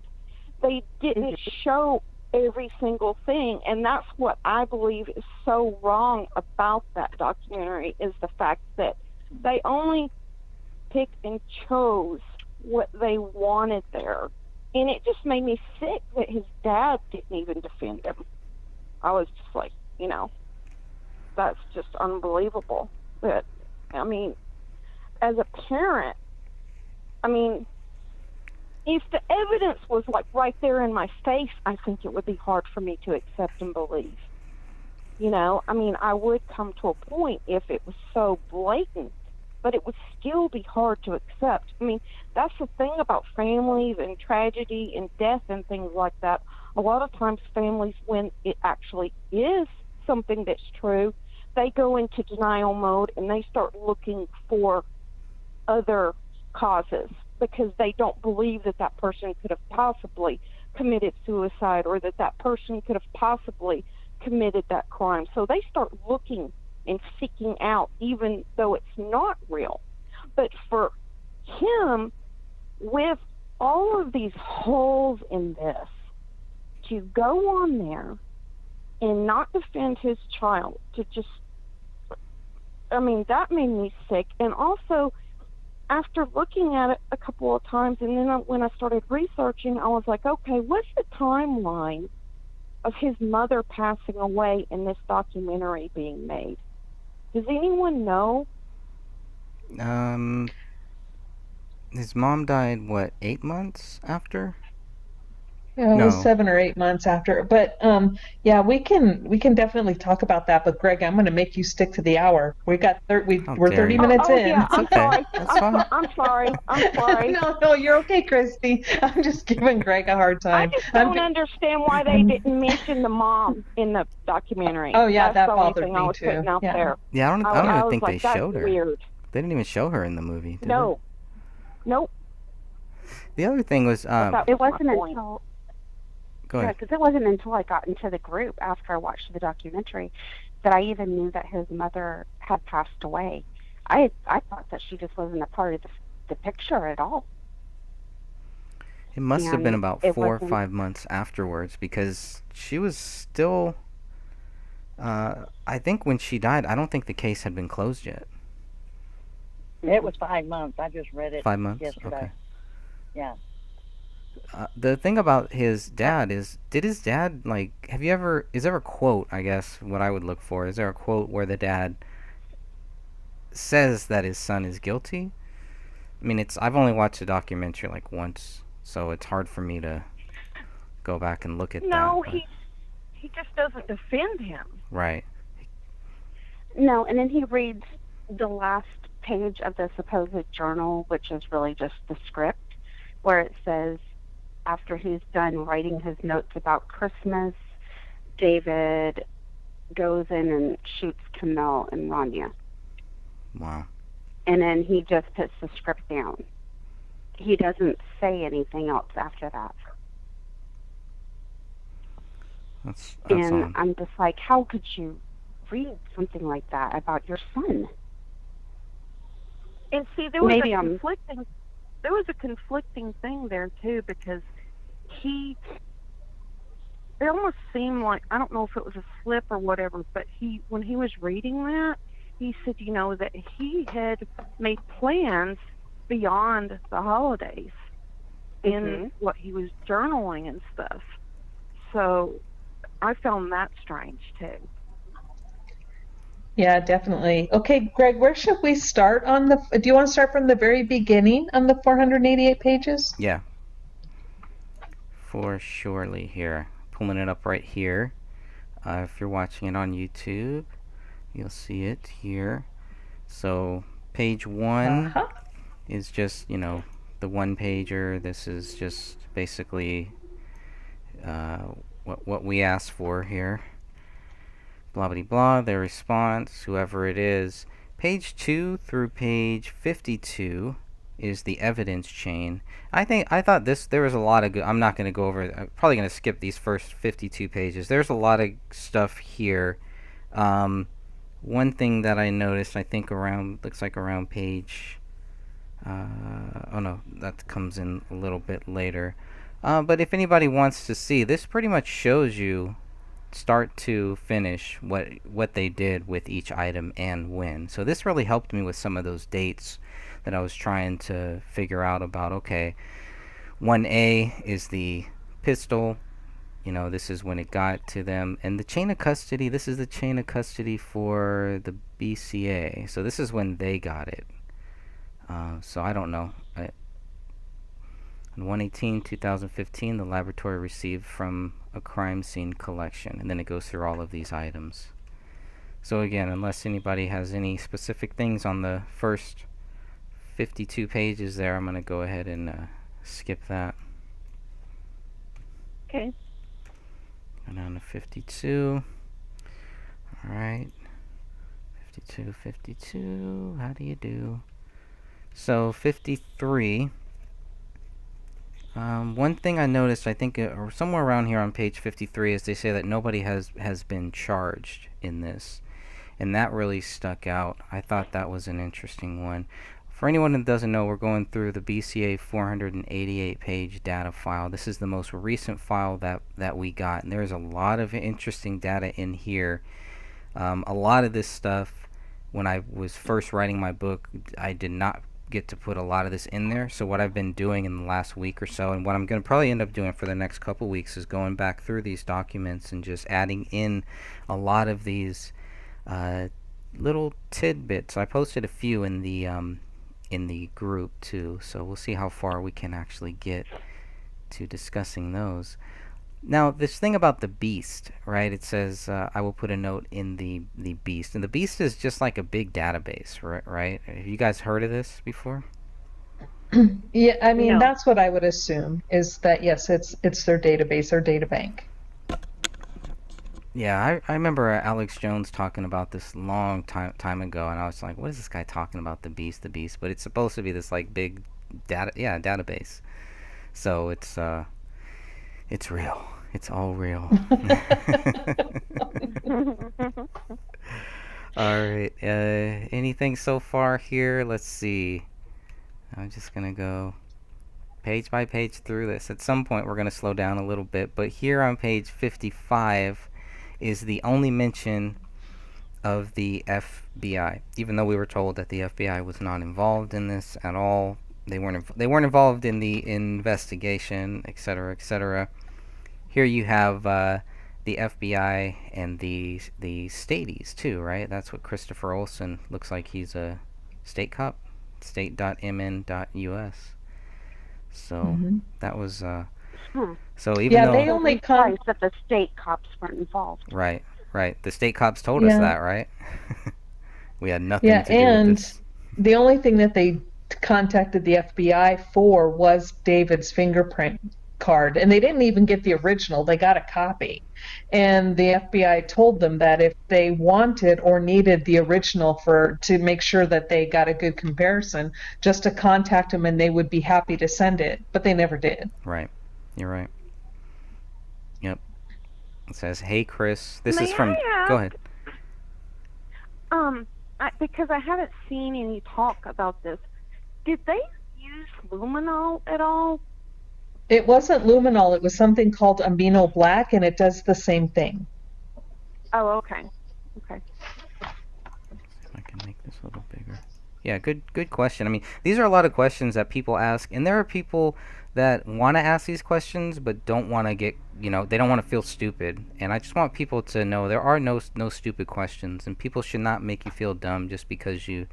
I: They didn't show every single thing, and that's what I believe is so wrong about that documentary, is the fact that they only picked and chose what they wanted there. And it just made me sick that his dad didn't even defend him. I was just like, you know, that's just unbelievable. But, I mean, as a parent, I mean, if the evidence was like right there in my face, I think it would be hard for me to accept and believe. You know, I mean, I would come to a point if it was so blatant, but it would still be hard to accept. I mean, that's the thing about families and tragedy and death and things like that. A lot of times families, when it actually is something that's true, they go into denial mode and they start looking for other causes because they don't believe that that person could have possibly committed suicide or that that person could have possibly committed that crime. So they start looking and seeking out, even though it's not real. But for him, with all of these holes in this, to go on there and not defend his child, to just, I mean, that made me sick. And also, after looking at it a couple of times, and then when I started researching, I was like, okay, what's the timeline of his mother passing away and this documentary being made? Does anyone know?
B: His mom died, what, 8 months after?
F: Yeah, it was 7 or 8 months after. But yeah, we can definitely talk about that. But Greg, I'm going to make you stick to the hour. We're 30 minutes in.
I: Yeah, I'm
B: okay.
I: sorry.
B: That's fine.
I: I'm sorry.
F: No, you're okay, Christy. I'm just giving Greg a hard
I: I
F: time.
I: just don't understand why they didn't mention the mom in the documentary.
F: Oh yeah,
I: That's
F: that
I: the only
F: bothered
I: thing
F: me
I: I was
F: too.
I: putting out
F: Yeah.
I: there.
B: Yeah, I don't
I: I
B: even
I: was
B: think
I: like,
B: they
I: that's
B: showed her.
I: weird.
B: They didn't even show her in the movie, did
I: No. Nope.
B: they? The other thing was,
I: That
D: It
I: was
D: wasn't
I: my point.
D: until
B: go ahead.
D: because it wasn't until I got into the group after I watched the documentary that I even knew that his mother had passed away. I thought that she just wasn't a part of the picture at all.
B: It must have been
D: And
B: about
D: it
B: 4 or
D: wasn't.
B: 5 months afterwards, because she was still. I think when she died, I don't think the case had been closed yet.
G: It was 5 months. I just read it
B: 5 months?
G: yesterday.
B: Okay.
G: Yeah.
B: The thing about his dad is, did his dad, like, is there a quote, I guess, what I would look for? Is there a quote where the dad says that his son is guilty? I mean, I've only watched the documentary like once, so it's hard for me to go back and look at
I: No,
B: that.
I: he just doesn't defend him.
B: Right.
D: No, and then he reads the last page of the supposed journal, which is really just the script, where it says, after he's done writing his notes about Christmas, David goes in and shoots Camille and Rania.
B: Wow.
D: And then he just puts the script down. He doesn't say anything else after that.
B: That's
D: And
B: odd.
D: I'm just like, how could you read something like that about your son?
I: And see, there was
D: Maybe
I: a
D: I'm-
I: conflicting thing there too, because it almost seemed like, I don't know if it was a slip or whatever, but when he was reading that, he said, that he had made plans beyond the holidays in what he was journaling and stuff. So I found that strange too.
F: Yeah, definitely. Okay, Greg, where should we start on do you want to start from the very beginning on the 488 pages?
B: Yeah. For surely here. Pulling it up right here. If you're watching it on YouTube, you'll see it here. So page 1 is just, the one pager. This is just basically what we asked for here. Blah blah blah, their response, whoever it is. Page 2 through page 52 is the evidence chain. I thought there was a lot of good. I'm not going to go over. I'm probably going to skip these first 52 pages. There's a lot of stuff here. One thing that I noticed, I think looks like around page. Oh no, that comes in a little bit later. But if anybody wants to see, this pretty much shows you start to finish what they did with each item and when. So this really helped me with some of those dates that I was trying to figure out about. Okay, 1A is the pistol, this is when it got to them, and the chain of custody, this is the chain of custody for the BCA, so this is when they got it. So I don't know. On 1/18/2015, the laboratory received from a crime scene collection, and then it goes through all of these items. So again, unless anybody has any specific things on the first 52 pages there, I'm going to go ahead and skip that.
I: Okay.
B: Go down to 52. Alright. 52, how do you do? So 53. One thing I noticed, I think, or somewhere around here on page 53, is they say that nobody has been charged in this. And that really stuck out. I thought that was an interesting one. For anyone that doesn't know, we're going through the BCA 488-page data file. This is the most recent file that we got. And there's a lot of interesting data in here. A lot of this stuff, when I was first writing my book, I did not get to put a lot of this in there. So what I've been doing in the last week or so, and what I'm going to probably end up doing for the next couple weeks, is going back through these documents and just adding in a lot of these little tidbits. I posted a few in the group too, so we'll see how far we can actually get to discussing those. Now, this thing about the beast, right? It says, I will put a note in the beast. And the beast is just like a big database, right? Have you guys heard of this before?
F: Yeah, I mean,
I: No.
F: that's what I would assume, is that, yes, it's their database, their data bank.
B: Yeah, I remember Alex Jones talking about this long time ago, and I was like, what is this guy talking about, the beast? But it's supposed to be this, like, big database. So it's real. It's all real.
A: All right. Anything so far here? Let's see. I'm just gonna go page by page through this. At some point, we're gonna slow down a little bit, but here on page 55 is the only mention of the FBI, even though we were told that the FBI was not involved in this at all. They weren't involved in the investigation, etc., etc. Here you have the FBI and the staties too, right? That's what Christopher Olsen looks like. He's a state cop, state.mn.us. So that was so even
F: Yeah,
A: though
F: they only
D: Surprised that the state cops weren't involved.
A: right, the state cops told us
F: Yeah.
A: that, right? We had nothing
F: Yeah,
A: to do with
F: and
A: this.
F: the only thing that they contacted the FBI for was David's fingerprint card, and they didn't even get the original. They got a copy, and the FBI told them that if they wanted or needed the original to make sure that they got a good comparison, just to contact them and they would be happy to send it, but they never did.
A: Right. You're right. Yep. It says, "Hey Chris, this
I: May
A: is from."
I: I
A: Go
I: ask?
A: ahead.
I: Because I haven't seen any talk about this. Did they use luminol at all?
F: It wasn't luminol, it was something called amino black, and it does the same thing.
I: Oh, okay. Okay.
A: If I can make this a little bigger. Yeah, good question. I mean, these are a lot of questions that people ask, and there are people that want to ask these questions but don't want to get, they don't want to feel stupid. And I just want people to know there are no stupid questions, and people should not make you feel dumb just because you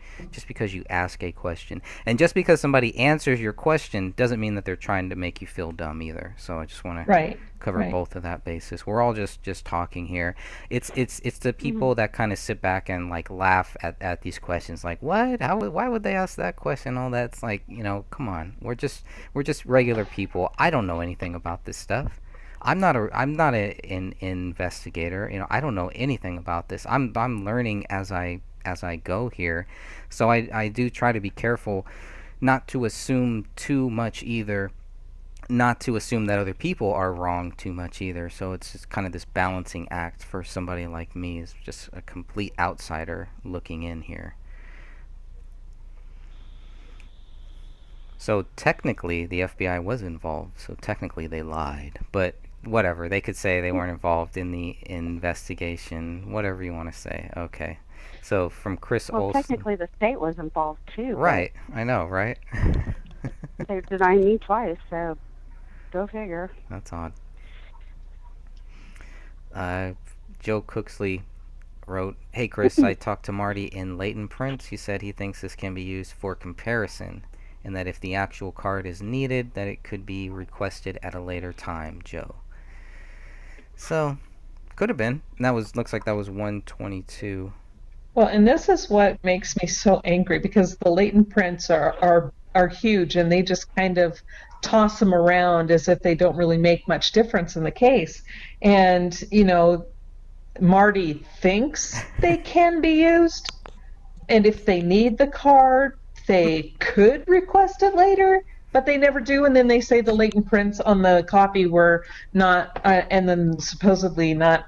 A: ask a question. And just because somebody answers your question doesn't mean that they're trying to make you feel dumb either. So I just want to cover both of that basis. We're all just talking here. It's the people that kind of sit back and like laugh at these questions, like, what? Why would they ask that question? All that's like, come on. We're just regular people. I don't know anything about this stuff. I'm not an investigator. I don't know anything about this. I'm learning as I go here. So I do try to be careful not to assume too much either, not to assume that other people are wrong too much either. So it's just kind of this balancing act for somebody like me, is just a complete outsider looking in here. So technically the FBI was involved, so technically they lied. But whatever, they could say they weren't involved in the investigation, whatever you want to say. Okay. So from Chris
D: Well,
A: Olsen.
D: technically the state was involved too.
A: Right, I know, right?
D: They denied me twice, so go figure.
A: That's odd. Joe Cooksley wrote, "Hey Chris, I talked to Marty in Leighton Prince. He said he thinks this can be used for comparison, and that if the actual card is needed, that it could be requested at a later time." Joe. So, could have been. And looks like that was 122.
F: Well, and this is what makes me so angry, because the latent prints are huge, and they just kind of toss them around as if they don't really make much difference in the case. And, Marty thinks they can be used, and if they need the card, they could request it later, but they never do. And then they say the latent prints on the copy were not, and then supposedly not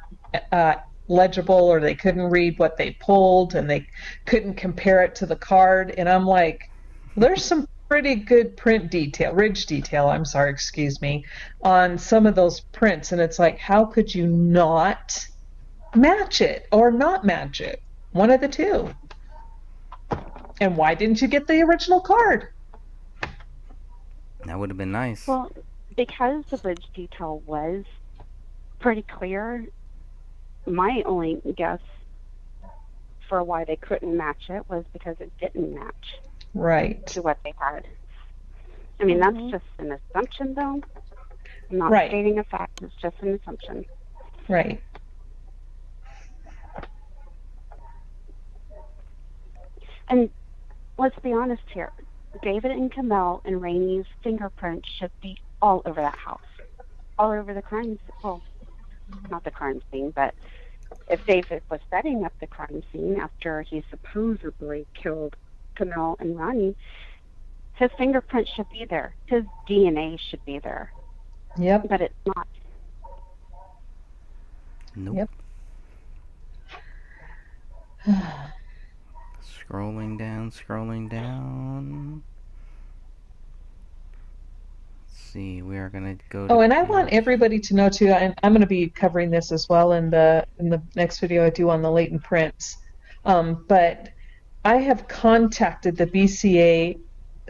F: legible, or they couldn't read what they pulled, and they couldn't compare it to the card. And I'm like, there's some pretty good ridge detail, on some of those prints. And it's like, how could you not match it or not match it? One of the two. And why didn't you get the original card?
A: That would have been nice.
D: Well, because the ridge detail was pretty clear, my only guess for why they couldn't match it was because it didn't match
F: Right.
D: to what they had. I mean, that's just an assumption, though. I'm not
F: Right.
D: stating a fact. It's just an assumption.
F: Right.
D: And let's be honest here. David and Kamel and Rainey's fingerprints should be all over that house. All over the crime scene. Well, not the crime scene, but if David was setting up the crime scene after he supposedly killed Kamel and Ronnie, his fingerprints should be there. His DNA should be there.
F: Yep.
D: But it's not.
A: Nope.
F: Yep.
B: Scrolling down, scrolling down. Let's see, we are going to go to
F: Oh, and I want
B: page-
F: everybody to know too, and I'm going to be covering this as well in the next video I do on the latent prints. But I have contacted the BCA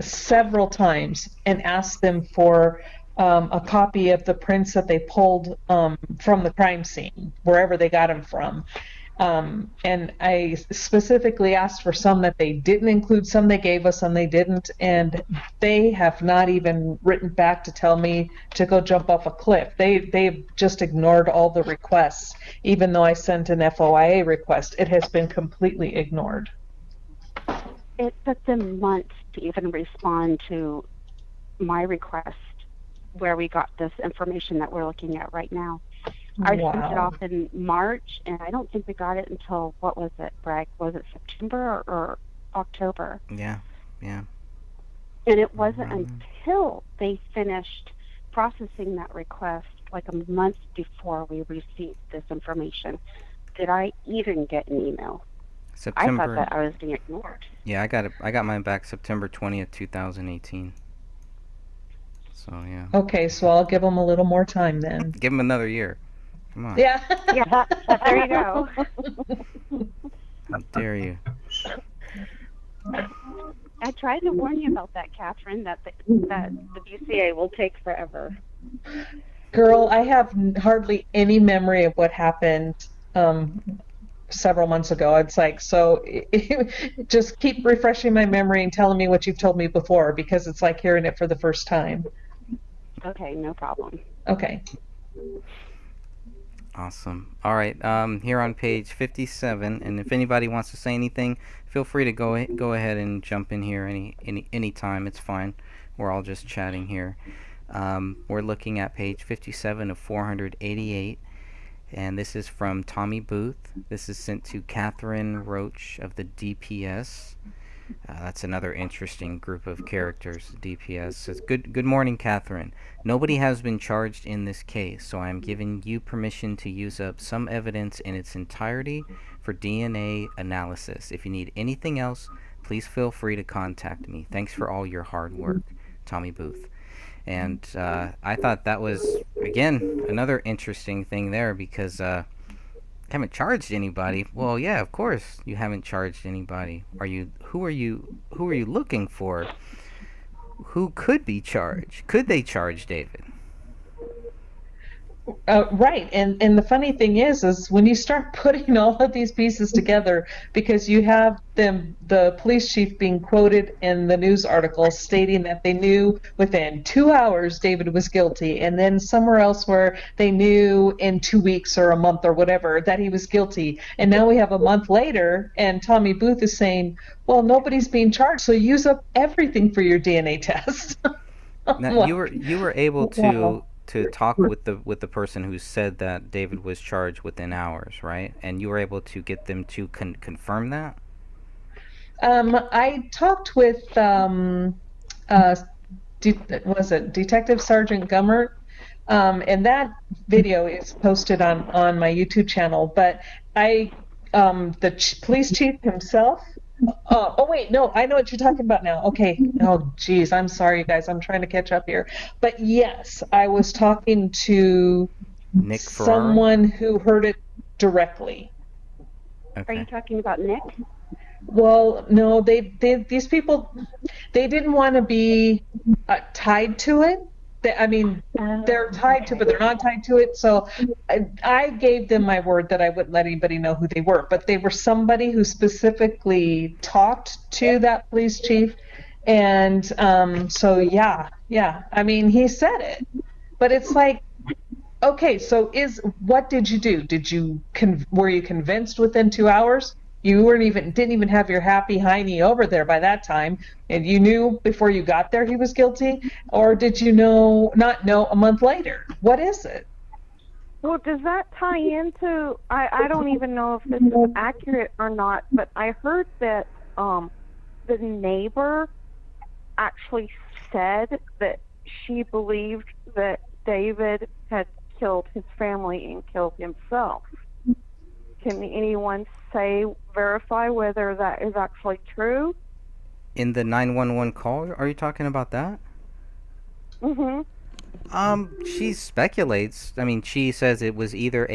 F: several times and asked them for a copy of the prints that they pulled from the crime scene, wherever they got them from. And I specifically asked for some that they didn't include, some they gave us, some they didn't, and they have not even written back to tell me to go jump off a cliff. They've just ignored all the requests, even though I sent an FOIA request. It has been completely ignored.
D: It took them months to even respond to my request where we got this information that we're looking at right now. I sent it off in March, and I don't think we got it until, what was it, Bragg? Was it September or October?
B: Yeah.
D: And it wasn't until they finished processing that request, like a month before we received this information, did I even get an email.
B: September.
D: I thought that I was being ignored.
B: Yeah, I got it. I got mine back September 20th, 2018. So, yeah.
F: Okay, so I'll give them a little more time then.
B: Give them another year. Come on.
F: Yeah.
D: Yeah, there you go.
B: How dare you?
D: I tried to warn you about that, Catherine, that the BCA will take forever.
F: Girl, I have hardly any memory of what happened several months ago. It's like, so just keep refreshing my memory and telling me what you've told me before, because it's like hearing it for the first time.
D: Okay, no problem.
F: Okay.
B: Awesome. All right. Here on page 57, and if anybody wants to say anything, feel free to go ahead and jump in here any time. It's fine. We're all just chatting here. We're looking at page 57 of 488, and this is from Tommy Booth. This is sent to Catherine Roach of the DPS. That's another interesting group of characters. DPS says, Good morning, Catherine. Nobody has been charged in this case, so I am giving you permission to use up some evidence in its entirety for DNA analysis. If you need anything else, please feel free to contact me. Thanks for all your hard work, Tommy Booth. And I thought that was, again, another interesting thing there, because haven't charged anybody. Well, yeah, of course you haven't charged anybody. Who are you looking for? Who could be charged? Could they charge David?
F: Right, and the funny thing is when you start putting all of these pieces together, because you have the police chief being quoted in the news article stating that they knew within 2 hours David was guilty, and then somewhere else where they knew in 2 weeks or a month or whatever that he was guilty, and now we have a month later, and Tommy Booth is saying, well, nobody's being charged, so use up everything for your DNA test.
B: Now, you were able to talk with the person who said that David was charged within hours, right? And you were able to get them to confirm that?
F: I talked with was it Detective Sergeant Gummert, and that video is posted on my YouTube channel. But the police chief himself. Oh wait, no, I know what you're talking about now. Okay. Oh geez, I'm sorry, you guys. I'm trying to catch up here. But yes, I was talking to
B: Nick Ferrari?
F: someone who heard it directly.
B: Okay.
D: Are you talking about Nick?
F: Well, no, these people, they didn't want to be tied to it. They're tied to it, but they're not tied to it. So I gave them my word that I wouldn't let anybody know who they were. But they were somebody who specifically talked to that police chief. And so, yeah. I mean, he said it. But it's like, okay, so what did you do? Were you convinced within 2 hours? You didn't even have your happy hiney over there by that time, and you knew before you got there he was guilty, or did you not know a month later? What is it?
I: Well, does that tie into, I don't even know if this is accurate or not, but I heard that the neighbor actually said that she believed that David had killed his family and killed himself. Can anyone verify whether that is actually true?
B: In the 911 call, are you talking about that?
I: Mm-hmm.
B: She speculates. I mean, she says it was either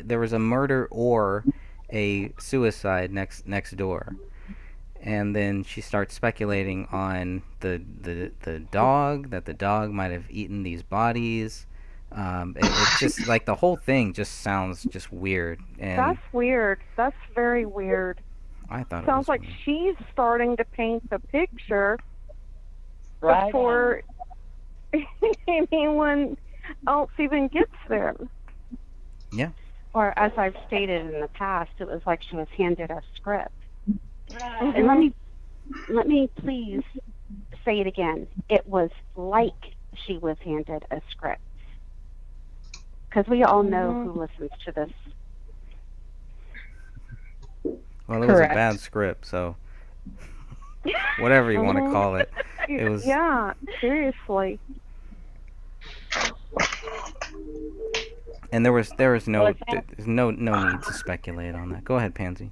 B: there was a murder or a suicide next door. And then she starts speculating on the dog, that the dog might have eaten these bodies. It's just like the whole thing just sounds just weird. And
I: That's weird. That's very weird.
B: I thought
I: Sounds
B: it was
I: like
B: weird.
I: she's starting to paint the picture
G: Right
I: before anyone else even gets there.
B: Yeah.
D: Or as I've stated in the past, it was like she was handed a script.
G: on.
D: And let me please say it again. It was like she was handed a script. Because we all know who listens to this.
B: Well, it was a
F: Correct.
B: bad script, so whatever you want to call it. It was.
I: Yeah, seriously.
B: And there was
G: Well,
B: no
G: it's not-
B: there's no need to speculate on that. Go ahead, Pansy.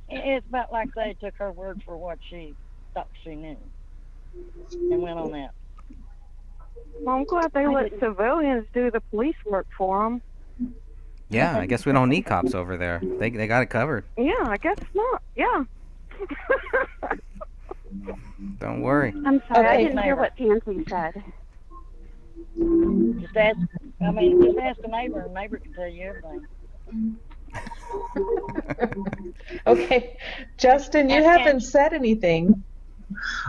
G: It's about like they took her word for what she thought she knew and went on that.
I: Well, I'm glad they let civilians do the police work for them.
B: Yeah, I guess we don't need cops over there. They got it covered.
I: Yeah, I guess not. Yeah.
B: Don't worry.
D: I'm sorry, I
F: Okay.
D: didn't hear what Pansy said.
G: Just ask a neighbor, and a neighbor can tell you everything.
F: Okay, Justin, you haven't said anything.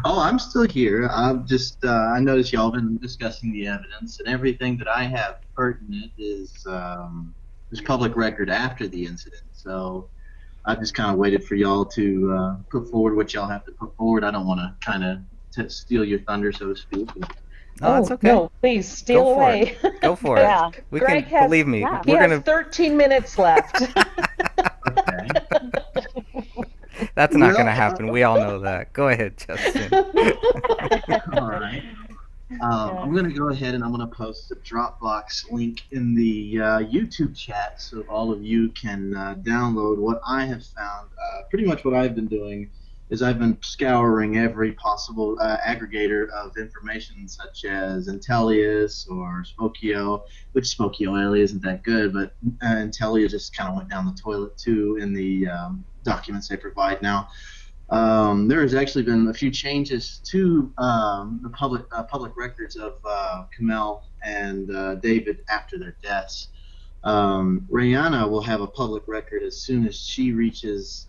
H: Oh, I'm still here. I'm just, I noticed y'all been discussing the evidence, and everything that I have pertinent is public record after the incident. So I just kind of waited for y'all to put forward what y'all have to put forward. I don't want to kind of steal your thunder, so to speak.
B: No, that's okay.
F: No, please steal
B: Go for
F: away.
B: Go for it.
G: Yeah.
B: We
F: Greg
B: can
F: has-
B: believe me.
D: yeah.
F: He
B: We're
F: has
B: gonna.
F: 13 minutes left.
H: Okay.
B: That's not
H: Well,
B: gonna happen. We all know that. Go ahead, Justin.
H: All right. I'm going to go ahead and I'm going to post a Dropbox link in the YouTube chat so all of you can download what I have found. Pretty much what I've been doing is I've been scouring every possible aggregator of information such as Intellius or Spokio, which Spokio really isn't that good, but Intellius just kind of went down the toilet too in the documents they provide now. There has actually been a few changes to the public records of Kamel and David after their deaths. Rihanna will have a public record as soon as she reaches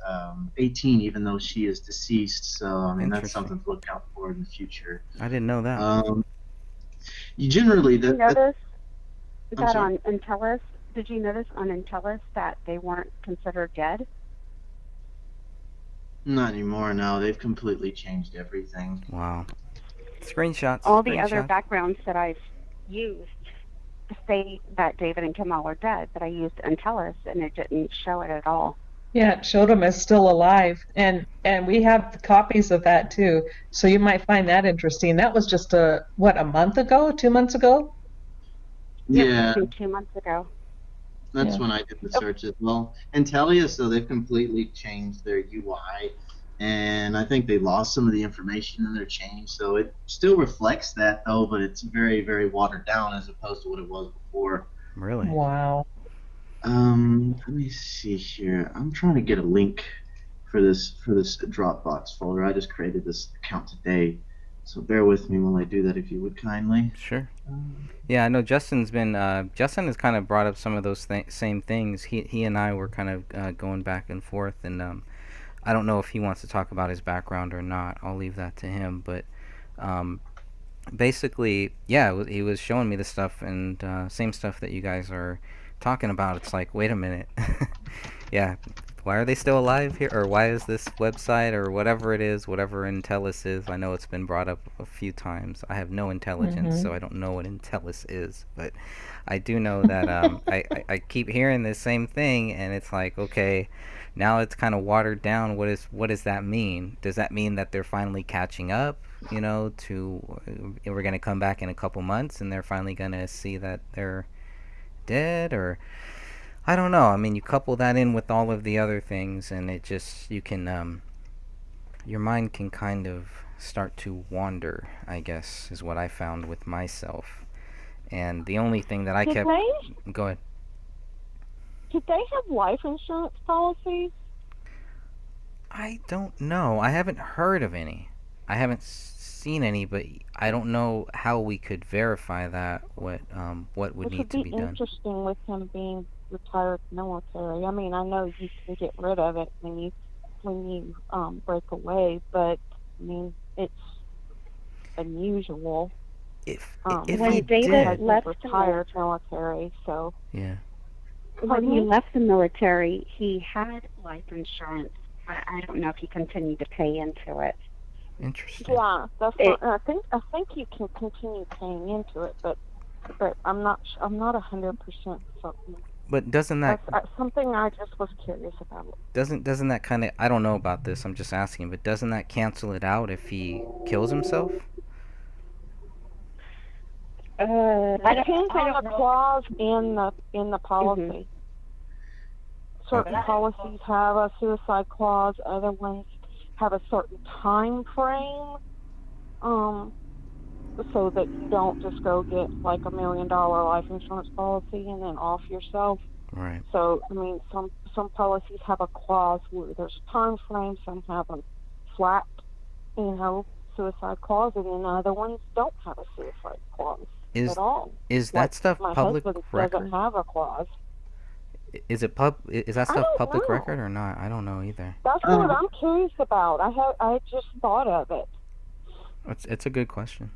H: 18, even though she is deceased. So I mean that's
B: Interesting.
H: something to look out for in the future.
B: I didn't know that.
H: You generally
D: Did you notice
H: I'm
D: that
H: sorry?
D: on Intellis? Did you notice on Intellis that they weren't considered dead?
H: Not anymore. No, they've completely changed everything.
B: Wow. Screenshots.
D: All the other
B: screenshots.
D: backgrounds that I've used say that David and Kamel are dead, but I used Intellis and it didn't show it at all.
F: Yeah, it showed him as still alive, and we have copies of that too. So you might find that interesting. That was just a month ago, 2 months ago.
H: Yeah.
D: I think 2 months ago.
H: That's
F: Yeah.
H: when I did the search as well. And Tellius, so they've completely changed their UI, and I think they lost some of the information in their change. So it still reflects that, though, but it's very, very watered down as opposed to what it was before.
B: Really?
F: Wow.
H: Let me see here. I'm trying to get a link for this Dropbox folder. I just created this account today, so bear with me while I do that, if you would kindly.
B: Sure. Yeah, I know Justin has kind of brought up some of those same things. He and I were kind of going back and forth, and I don't know if he wants to talk about his background or not. I'll leave that to him. But basically, yeah, he was showing me the stuff and same stuff that you guys are talking about. It's like, wait a minute. Yeah, why are they still alive here? Or why is this website or whatever it is, whatever Intellis is? I know it's been brought up a few times. I have no intelligence, so I don't know what Intellis is. But I do know that I keep hearing the same thing, and it's like, okay, now it's kind of watered down. What does that mean? Does that mean that they're finally catching up? We're gonna come back in a couple months, and they're finally gonna see that they're dead, or
A: I don't know. I mean, you couple that in with all of the other things, and it just you can your mind can kind of start to wander. I guess is what I found with myself. And the only thing that I
I: Did
A: kept
I: they
A: go ahead.
I: did they have life insurance policies?
A: I don't know. I haven't heard of any. I haven't seen any, but I don't know how we could verify that. What would
I: Which
A: need
I: would
A: to
I: be
A: be done?
I: interesting with him being retired military. I mean, I know you can get rid of it when you break away, but I mean it's unusual.
A: If
D: When
A: he
D: David
A: did,
D: left
I: retired military, so
A: yeah.
D: when he left the military, he had life insurance, but I don't know if he continued to pay into it.
A: Interesting.
I: yeah, that's
D: It-
I: what, I think you can continue paying into it, but I'm not 100% certain.
A: But doesn't that
I: That's something I just was curious about.
A: doesn't that kind of I don't know about this. I'm just asking, but doesn't that cancel it out if he kills himself?
I: It depends on the clause in the policy. Certain
A: Okay.
I: policies have a suicide clause. Other ones have a certain time frame, so that you don't just go get like $1 million life insurance policy and then off yourself.
A: Right.
I: So I mean, some policies have a clause where there's a time frame. Some have a flat, suicide clause, and then other ones don't have a suicide clause
A: Is
I: at all.
A: is that
I: Like,
A: stuff
I: my
A: public
I: husband
A: record?
I: doesn't have a clause.
A: Is that
I: I
A: stuff
I: don't
A: public
I: know.
A: record or not? I don't know either.
I: That's what I'm curious about. I just thought of it.
A: It's a good question.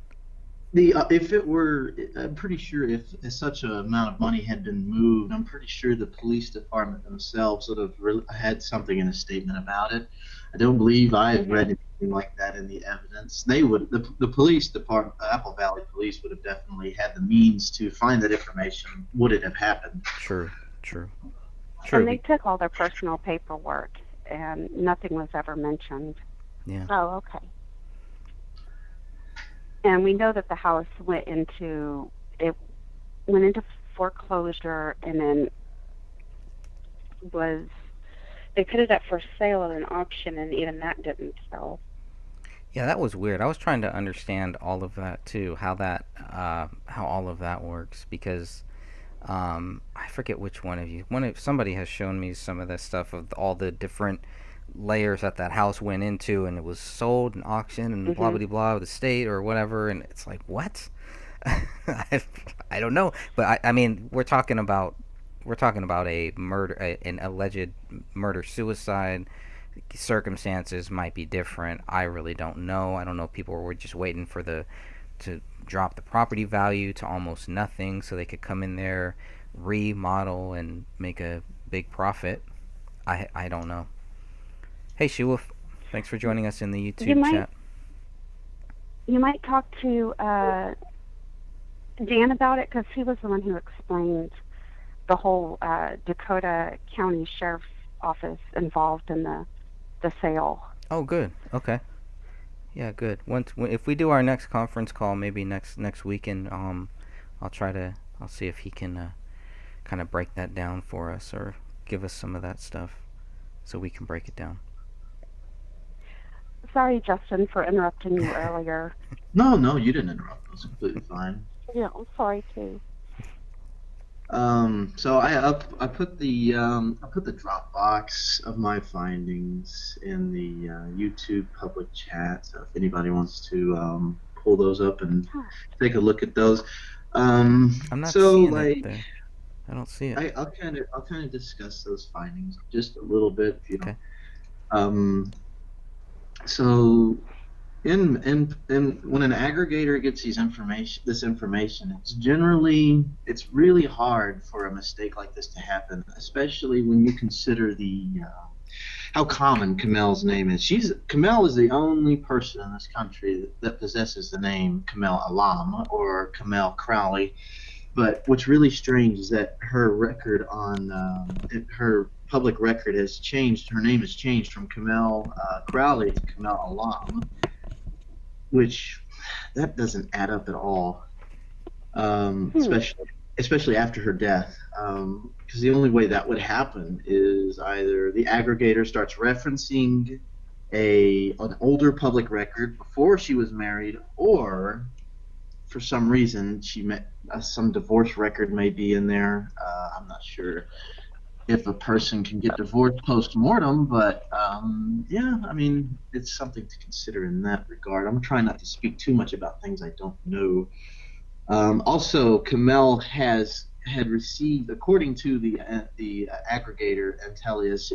H: If it were, I'm pretty sure if such an amount of money had been moved, I'm pretty sure the police department themselves would have had something in a statement about it. I don't believe I've read anything like that in the evidence. They would, the police department, Apple Valley Police would have definitely had the means to find that information. Would it have happened?
A: True.
D: And they took all their personal paperwork, and nothing was ever mentioned.
A: Yeah.
I: Oh, okay.
D: And we know that the house went into foreclosure, and then they put it up for sale at an auction, and even that didn't sell.
A: Yeah, that was weird. I was trying to understand all of that too, how all of that works, because I forget which one of you. Somebody has shown me some of this stuff of all the different layers that house went into, and it was sold and auctioned and blah blah blah with the state or whatever, and it's like, what? I don't know, but I mean, we're talking about a murder, an alleged murder suicide. Circumstances might be different. I really don't know. I don't know if people were just waiting for to drop the property value to almost nothing so they could come in there, remodel, and make a big profit. I don't know. Hey, Shewolf, thanks for joining us in the YouTube chat.
D: You might talk to Dan about it, because he was the one who explained the whole Dakota County Sheriff's Office involved in the sale.
A: Oh, good. Okay. Yeah, good. If we do our next conference call, maybe next weekend, I'll see if he can kind of break that down for us, or give us some of that stuff so we can break it down.
D: Sorry, Justin, for interrupting you earlier.
H: No, you didn't interrupt. It was completely fine.
I: Yeah, I'm sorry too.
H: So I put the Dropbox of my findings in the YouTube public chat. So if anybody wants to pull those up and take a look at those.
A: I'm not seeing it there. I don't see it.
H: I'll kind of discuss those findings just a little bit, if you
A: Okay.
H: know. So in when an aggregator gets this information, it's really hard for a mistake like this to happen, especially when you consider how common Kamel's name is. Kamel is the only person in this country that possesses the name Kamel Alam or Kamel Crowley. But what's really strange is that her record on her public record has changed. Her name has changed from Kamel Crowley to Kamel Alam, which that doesn't add up at all. Especially especially after her death, because the only way that would happen is either the aggregator starts referencing an older public record before she was married, or for some reason she met some divorce record may be in there. I'm not sure if a person can get divorced post-mortem, but yeah, I mean, it's something to consider in that regard. I'm trying not to speak too much about things I don't know. Also, Kamel had received, according to the aggregator Antelius,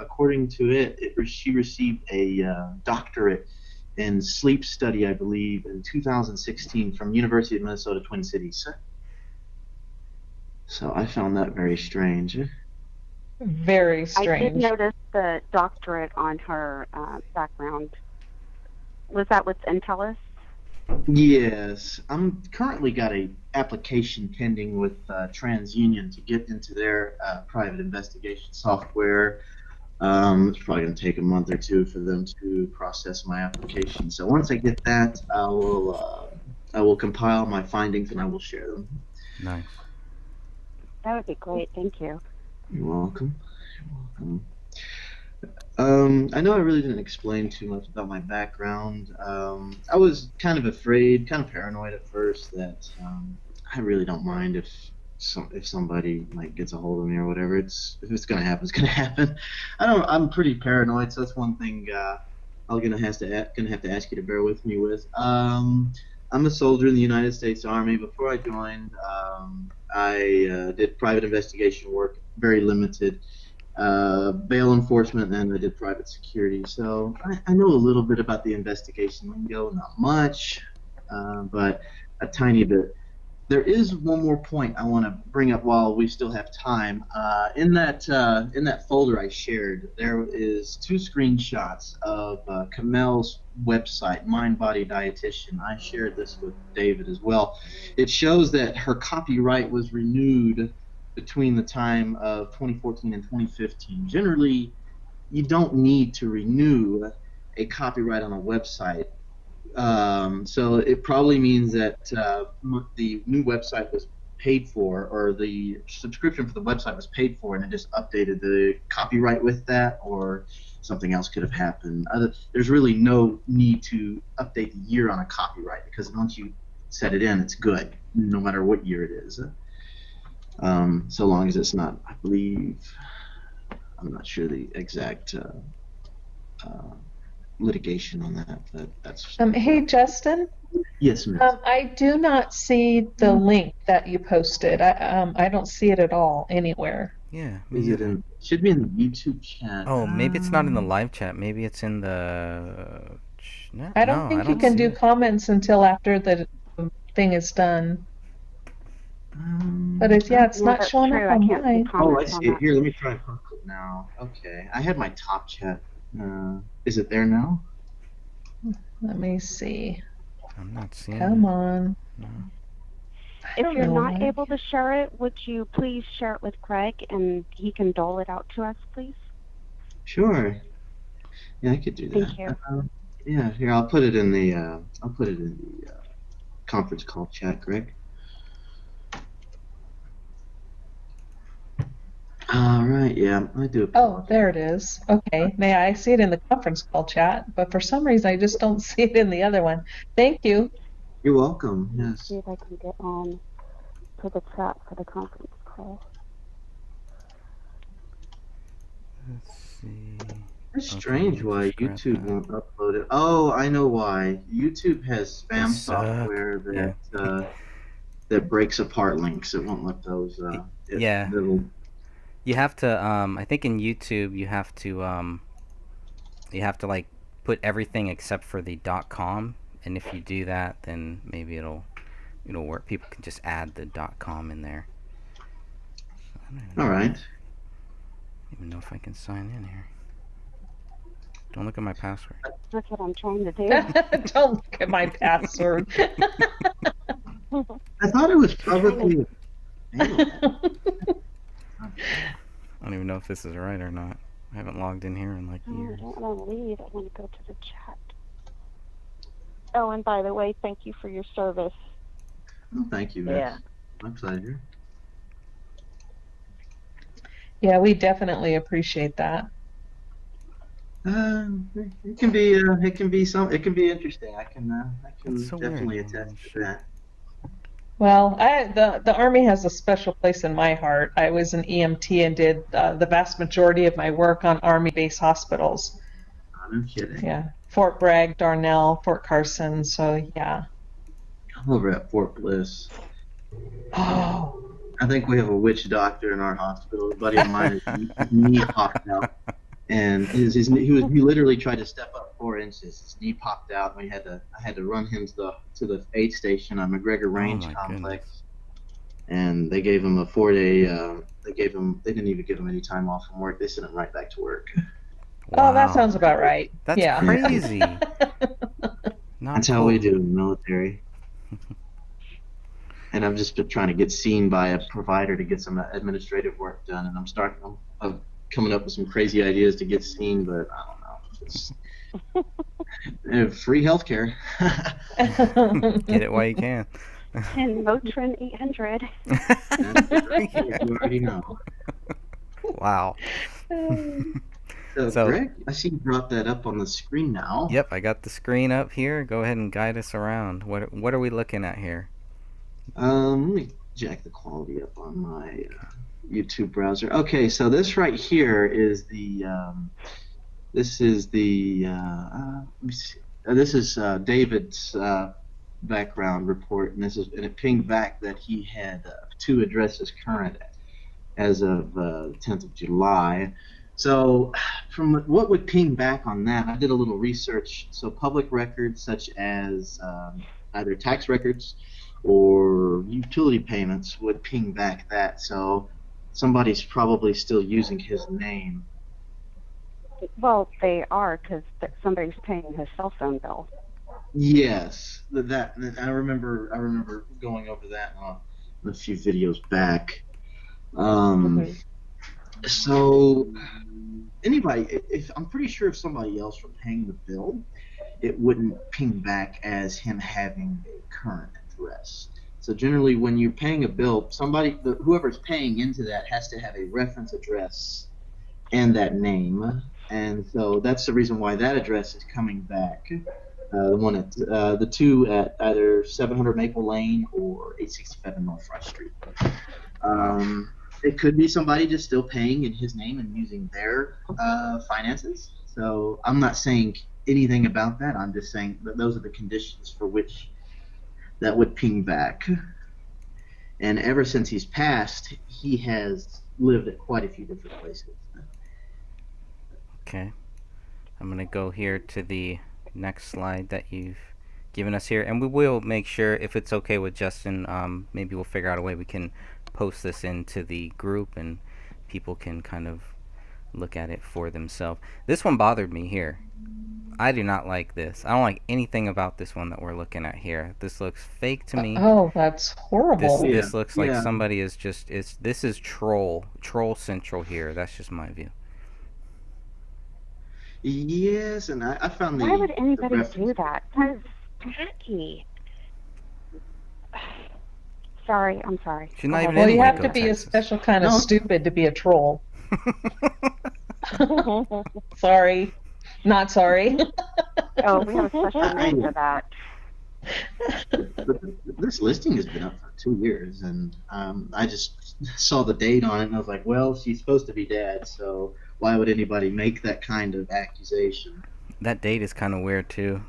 H: according to it, she received a doctorate in sleep study, I believe, in 2016 from University of Minnesota Twin Cities. So I found that very strange.
F: Very
D: I
F: strange.
D: did notice the doctorate on her background. Was that with Entellus?
H: Yes, I'm currently got a application pending with TransUnion to get into their private investigation software. It's probably going to take a month or two for them to process my application. So once I get that, I will compile my findings and I will share them.
B: Nice.
D: That would be great. Thank you.
H: You're welcome. You're welcome. I know I really didn't explain too much about my background. I was kind of afraid, kind of paranoid at first that I really don't mind if somebody like gets a hold of me or whatever. If it's gonna happen, it's gonna happen. I'm pretty paranoid, so that's one thing I'm gonna have to ask you to bear with me with. I'm a soldier in the United States Army. Before I joined, I did private investigation work, very limited, bail enforcement, and I did private security. So I know a little bit about the investigation lingo, not much, but a tiny bit. There is one more point I want to bring up while we still have time. In that folder I shared, there is 2 screenshots of Kamel's website, Mind Body Dietitian. I shared this with David as well. It shows that her copyright was renewed between the time of 2014 and 2015. Generally, you don't need to renew a copyright on a website. So it probably means that the new website was paid for, or the subscription for the website was paid for, and it just updated the copyright with that, or something else could have happened. There's really no need to update the year on a copyright, because once you set it in, it's good, no matter what year it is. So long as it's not, I believe, I'm not sure the exact litigation on that, but that's.
F: Hey, Justin.
H: Yes, ma'am.
F: I do not see the link that you posted. I don't see it at all anywhere.
B: Yeah.
H: Should be in the YouTube chat.
B: Oh, maybe it's not in the live chat. Maybe it's in the. No,
F: I don't think you can do comments until after the thing is done. But it's not showing up on mine.
H: Oh, I see it here. Let me try and post it now. Okay, I had my top chat. Is it there now?
F: Let me see.
B: I'm not seeing
F: Come
B: it.
F: on.
B: No.
D: If you're not
F: why.
D: able to share it, would you please share it with Craig and he can dole it out to us, please?
H: Sure. Yeah, I could do that.
D: Thank you.
H: Yeah, here I'll put it in the conference call chat, Greg. All right. Yeah, I do.
F: Oh, there it is. Okay. Now I see it in the conference call chat, but for some reason I just don't see it in the other one. Thank you.
H: You're welcome. Yes.
D: See if I can get on to the chat for the conference call.
B: Let's see.
H: It's strange
B: Okay,
H: why
B: scrap
H: YouTube
B: that.
H: won't upload it. Oh, I know why. YouTube has spam
B: They suck.
H: software that breaks apart links. It won't let those.
B: Yeah.
H: Little.
B: You have to. I think in YouTube you have to like put everything except for the .com, and if you do that, then maybe it'll work. People can just add the .com in there.
H: All right.
B: I don't even know if I can sign in here. Don't look at my password.
D: That's what I'm trying to do.
F: Don't look at my password.
H: I thought it was publicly.
B: I don't even know if this is right or not. I haven't logged in here in like
D: I
B: years.
D: don't want to leave. I want to go to the chat. Oh, and by the way, thank you for your service.
H: Oh, thank you. Miss.
G: Yeah.
H: My pleasure.
F: Yeah, we definitely appreciate that.
H: It can be it can be interesting. I can
B: That's so weird.
H: definitely
B: I'm
H: attest
B: not
H: to
B: sure.
H: that.
F: Well, the Army has a special place in my heart. I was an EMT and did the vast majority of my work on Army base hospitals.
H: Oh, no kidding.
F: Yeah, Fort Bragg, Darnell, Fort Carson. So yeah.
H: I'm over at Fort Bliss.
F: Oh,
H: I think we have a witch doctor in our hospital. A buddy of mine, his knee popped out, and he literally tried to step up 4 inches. His knee popped out, and I had to run him to the aid station on McGregor Range
B: my
H: Complex, and they gave him a 4-day. They didn't even give him any time off from work. They sent him right back to work.
F: oh, that
B: Wow.
F: sounds about right.
B: That's
F: yeah.
B: crazy. Not
H: That's how
B: cool.
H: we do in the military. And I've just been trying to get seen by a provider to get some administrative work done, and I'm coming up with some crazy ideas to get seen, but I don't know. It's free healthcare.
B: Get it while you can.
D: And Motrin 800.
H: You already know.
B: Wow. So-
H: Greg, I see you brought that up on the screen now.
B: Yep, I got the screen up here. Go ahead and guide us around. What are we looking at here?
H: Let me jack the quality up on my YouTube browser. Okay, so this right here is the let me see. This is David's background report, and it pinged back that he had 2 addresses current as of the 10th of July. So, from what would ping back on that, I did a little research. So, public records such as either tax records or utility payments would ping back that. So, somebody's probably still using his name.
D: Well, they are because somebody's paying his cell phone bill.
H: Yes, that I remember going over that in a few videos back. So anybody, if I'm pretty sure if somebody else were paying the bill, it wouldn't ping back as him having a current address. So generally, when you're paying a bill, whoever's paying into that has to have a reference address and that name, and so that's the reason why that address is coming back. The 2 at either 700 Maple Lane or 867 North Fry Street. It could be somebody just still paying in his name and using their finances. So I'm not saying anything about that. I'm just saying that those are the conditions for which that would ping back. And ever since he's passed, he has lived at quite a few different places.
B: Okay. I'm going to go here to the next slide that you've given us here, and we will make sure, if it's okay with Justin, maybe we'll figure out a way we can post this into the group and people can kind of look at it for themselves. This one bothered me here. I do not like this. I don't like anything about this one that we're looking at here. This looks fake to me.
F: Oh, that's horrible.
B: This looks like
H: Yeah.
B: somebody is just this is troll central here. That's just my view.
H: Yes, and I found the.
D: Why would
H: the
D: anybody
H: reference-
D: do that? That's tacky. Sorry, I'm sorry.
B: She's not even
F: Well,
B: in
F: you have
B: Waco,
F: to be a
B: Texas.
F: special kind of
H: No.
F: stupid to be a troll. Sorry. Not sorry.
D: Oh, we have a special name for that.
H: But this listing has been up for 2 years, and I just saw the date on it, and I was like, well, she's supposed to be dead, so why would anybody make that kind of accusation?
B: That date is kind of weird too.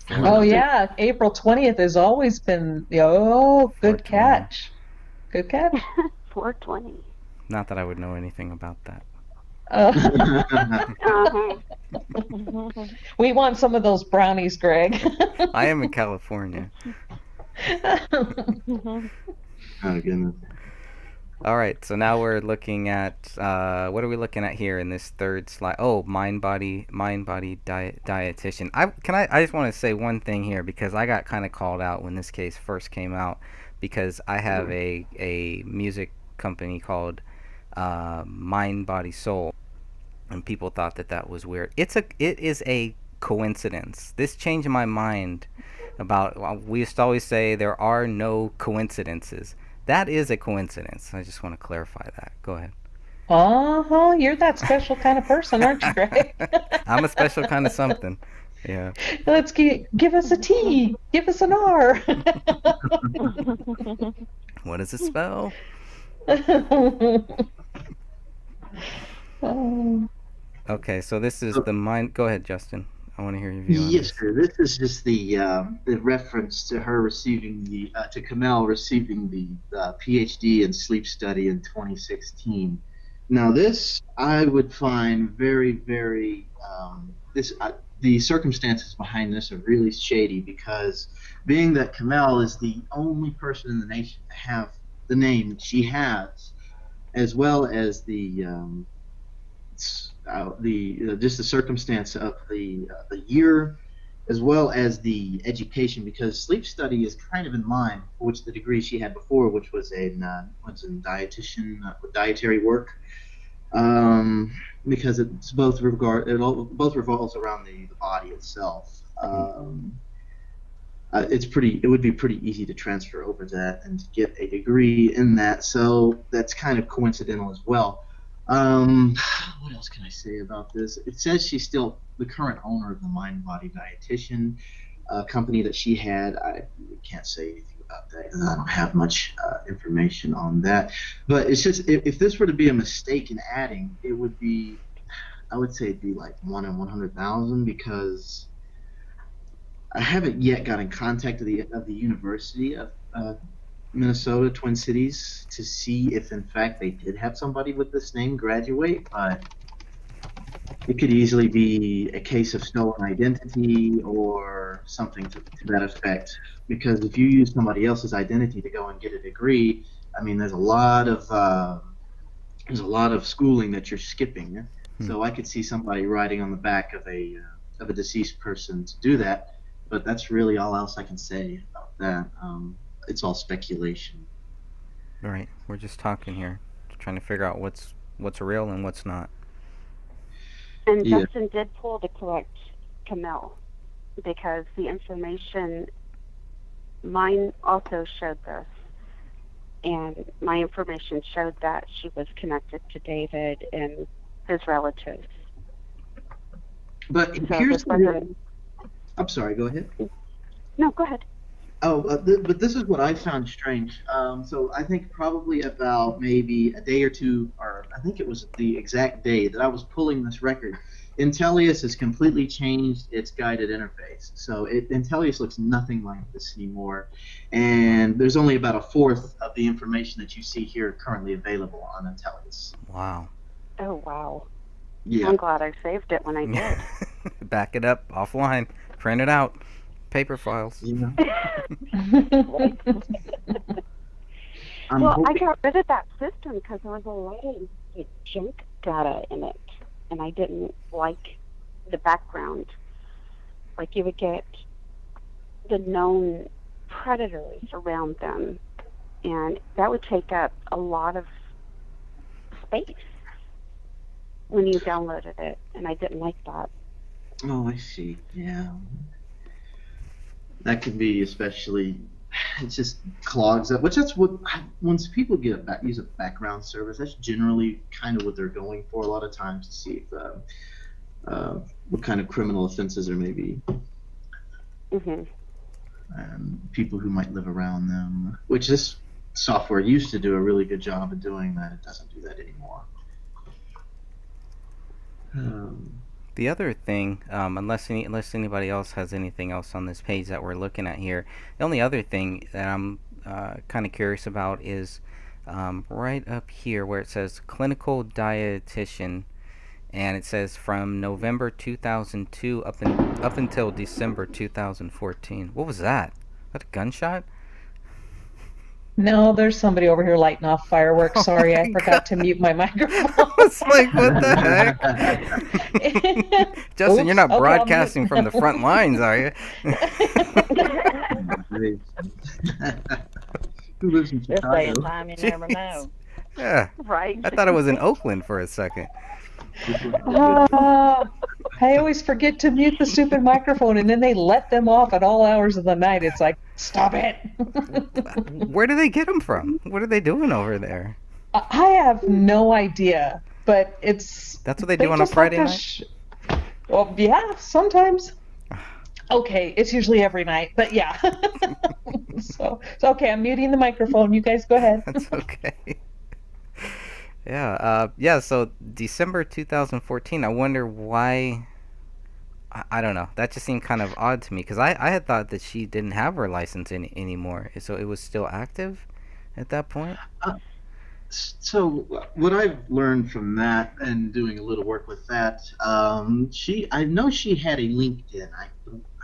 F: Oh, yeah. April 20th has always been. Oh, good
B: 420.
F: catch. Good catch.
D: 420.
B: Not that I would know anything about that.
D: Uh-huh.
F: We want some of those brownies, Greg.
B: I am in California.
H: Oh, goodness.
B: All right, so now we're looking at what are we looking at here in this third slide? Oh, mind body dietitian. I just want to say one thing here, because I got kind of called out when this case first came out, because I have a music company called Mind Body Soul, and people thought that was weird. It is a coincidence. This changed my mind about, well, we used to always say there are no coincidences. That is a coincidence. I just want to clarify that. Go ahead.
F: Uh-huh, you're that special kind of person, aren't you, Greg?
B: I'm a special kind of something. Yeah.
F: Let's give us a T, give us an R.
B: What does it spell?
F: Oh.
B: Okay, so this is the mind. Go ahead, Justin. I want to hear your view on
H: Yes,
B: this.
H: sir. This is just the reference to her receiving to Kamel receiving the PhD in sleep study in 2016. Now, this I would find very, very the circumstances behind this are really shady, because being that Kamel is the only person in the nation to have the name she has, as well as just the circumstance of the year, as well as the education, because sleep study is kind of in line for which the degree she had before, which was in dietitian with dietary work, because it's both revolves around the body itself. It would be pretty easy to transfer over that and to get a degree in that, so that's kind of coincidental as well. What else can I say about this? It says she's still the current owner of the Mind Body Dietitian company that she had. I can't say anything about that because I don't have much information on that. But it's just, if this were to be a mistake in adding, it would be, I would say it'd be like 1 in 100,000, because I haven't yet got in contact with the University of Minnesota, Twin Cities, to see if in fact they did have somebody with this name graduate, but it could easily be a case of stolen identity or something to that effect, because if you use somebody else's identity to go and get a degree, I mean, there's a lot of schooling that you're skipping. So I could see somebody writing on the back of a deceased person to do that, but that's really all else I can say about that. It's all speculation.
B: Right. We're just talking here, trying to figure out what's real and what's not.
D: And
H: Yeah.
D: Justin did pull the correct Kamel, because the information, mine also showed this, and my information showed that she was connected to David and his relatives.
H: But
D: So
H: here's
D: this wasn't-
H: I'm sorry, go ahead.
D: No, go ahead.
H: Oh, but this is what I found strange. So I think probably about maybe a day or two, or I think it was the exact day that I was pulling this record, Intellius has completely changed its guided interface. So Intellius looks nothing like this anymore, and there's only about a fourth of the information that you see here currently available on Intellius.
B: Wow.
D: Oh, wow.
H: Yeah.
D: I'm glad I saved it when I did.
B: Back it up offline. Print it out. Paper files.
H: Yeah.
D: Well, I got rid of that system because there was a lot of like, junk data in it, and I didn't like the background. Like, you would get the known predators around them, and that would take up a lot of space when you downloaded it, and I didn't like that.
H: Oh, I see. Yeah. That could be especially, it just clogs up, which that's what, once people use a background service, that's generally kind of what they're going for a lot of times, to see if, what kind of criminal offenses there may be.
D: Mm-hmm.
H: People who might live around them, which this software used to do a really good job of doing that. It doesn't do that anymore.
B: The other thing, unless anybody else has anything else on this page that we're looking at here, the only other thing that I'm kind of curious about is right up here where it says clinical dietitian, and it says from November 2002 up until December 2014. What was that? Was that a gunshot?
F: No, there's somebody over here lighting off fireworks. Sorry, I forgot to mute my microphone.
B: It's like, what the heck? Justin,
F: Oops,
B: you're not
F: okay,
B: broadcasting from the front lines, are you?
H: Who lives in
G: This day and
H: Chicago?
G: time, you never know.
B: Yeah.
D: Right.
B: I thought it was in Oakland for a second.
F: I always forget to mute the stupid microphone, and then they let them off at all hours of the night. It's like, stop it.
B: Where do they get them from? What are they doing over there?
F: I have no idea, but it's...
B: That's what they do on a Friday night?
F: Well, yeah, sometimes. Okay, it's usually every night, but yeah. So okay, I'm muting the microphone. You guys go ahead.
B: That's okay. Yeah, so December 2014, I wonder why... I don't know. That just seemed kind of odd to me, because I had thought that she didn't have her license anymore, so it was still active at that point?
H: So what I've learned from that and doing a little work with that, I know she had a LinkedIn.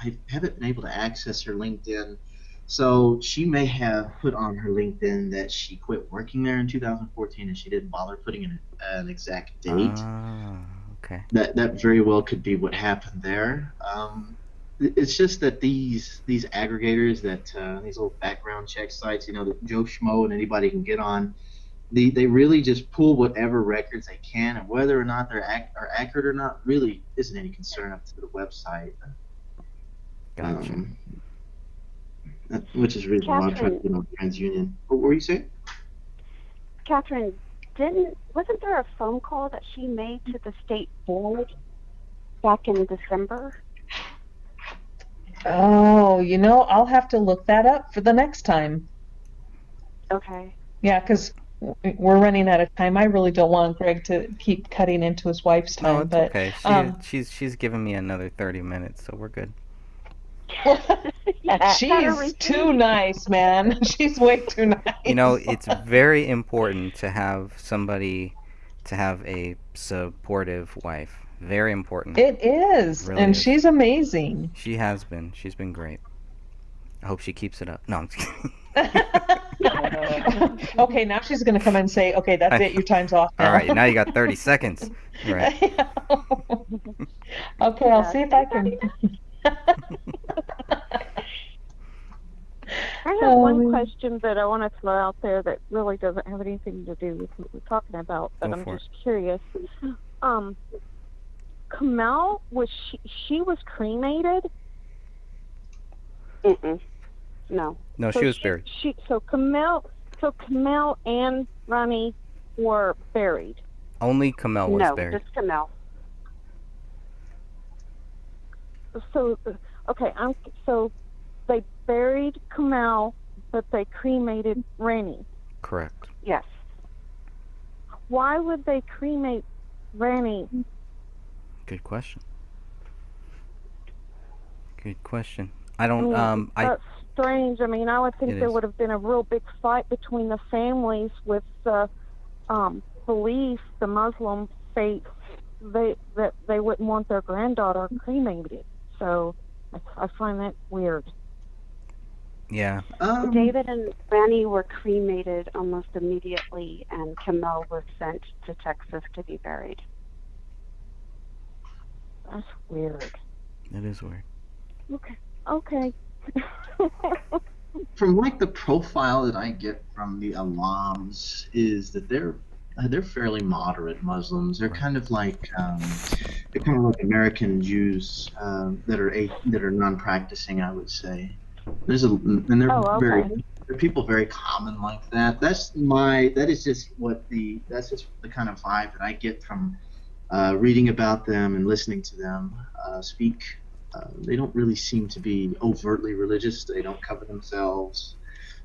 H: I haven't been able to access her LinkedIn. So she may have put on her LinkedIn that she quit working there in 2014 and she didn't bother putting in an exact date.
B: Okay.
H: That very well could be what happened there. It's just that these aggregators, these little background check sites, that Joe Schmo and anybody can get on, they really just pull whatever records they can, and whether or not they're accurate or not really isn't any concern up to the website.
B: Gotcha.
H: Which is the reason why I'm trying to get on TransUnion. What were you saying?
D: Catherine, wasn't there a phone call that she made to the state board back in December?
F: Oh, I'll have to look that up for the next time.
D: Okay.
F: Yeah, because we're running out of time. I really don't want Greg to keep cutting into his wife's time.
B: No, it's
F: but,
B: okay. She's giving me another 30 minutes, so we're good.
F: She's too nice, man. She's way too nice.
B: It's very important to have a supportive wife. Very important.
F: It is,
B: really
F: and
B: is.
F: She's amazing.
B: She has been. She's been great. I hope she keeps it up. No, I'm just kidding.
F: Okay, now she's going to come and say, okay, that's it, your time's off now.
B: All right, now you got 30 seconds. Right.
F: Okay, I'll see if I can...
I: I have one question that I want to throw out there that really doesn't have anything to do with what we're talking about, but I'm just curious. Kamel, she was cremated?
D: No.
B: No, she was buried.
I: So Kamel and Ronnie were buried.
B: Only Kamel was buried.
D: No, just Kamel.
I: So, okay, so they buried Kamel, but they cremated Ranny.
B: Correct.
D: Yes.
I: Why would they cremate Ranny?
B: Good question. I don't.
I: That's strange. I mean, I would think there would have been a real big fight between the families with the belief, the Muslim faith, that they wouldn't want their granddaughter cremated. So I find that weird.
B: Yeah.
D: David and Ranny were cremated almost immediately, and Kamel was sent to Texas to be buried.
I: That's weird.
B: It is weird.
I: Okay.
H: From the profile that I get from the Alams is that they're fairly moderate Muslims. They're kind of like American Jews that are non-practicing, I would say. They're people very common like that. That's just the kind of vibe that I get from reading about them and listening to them speak. They don't really seem to be overtly religious. They don't cover themselves.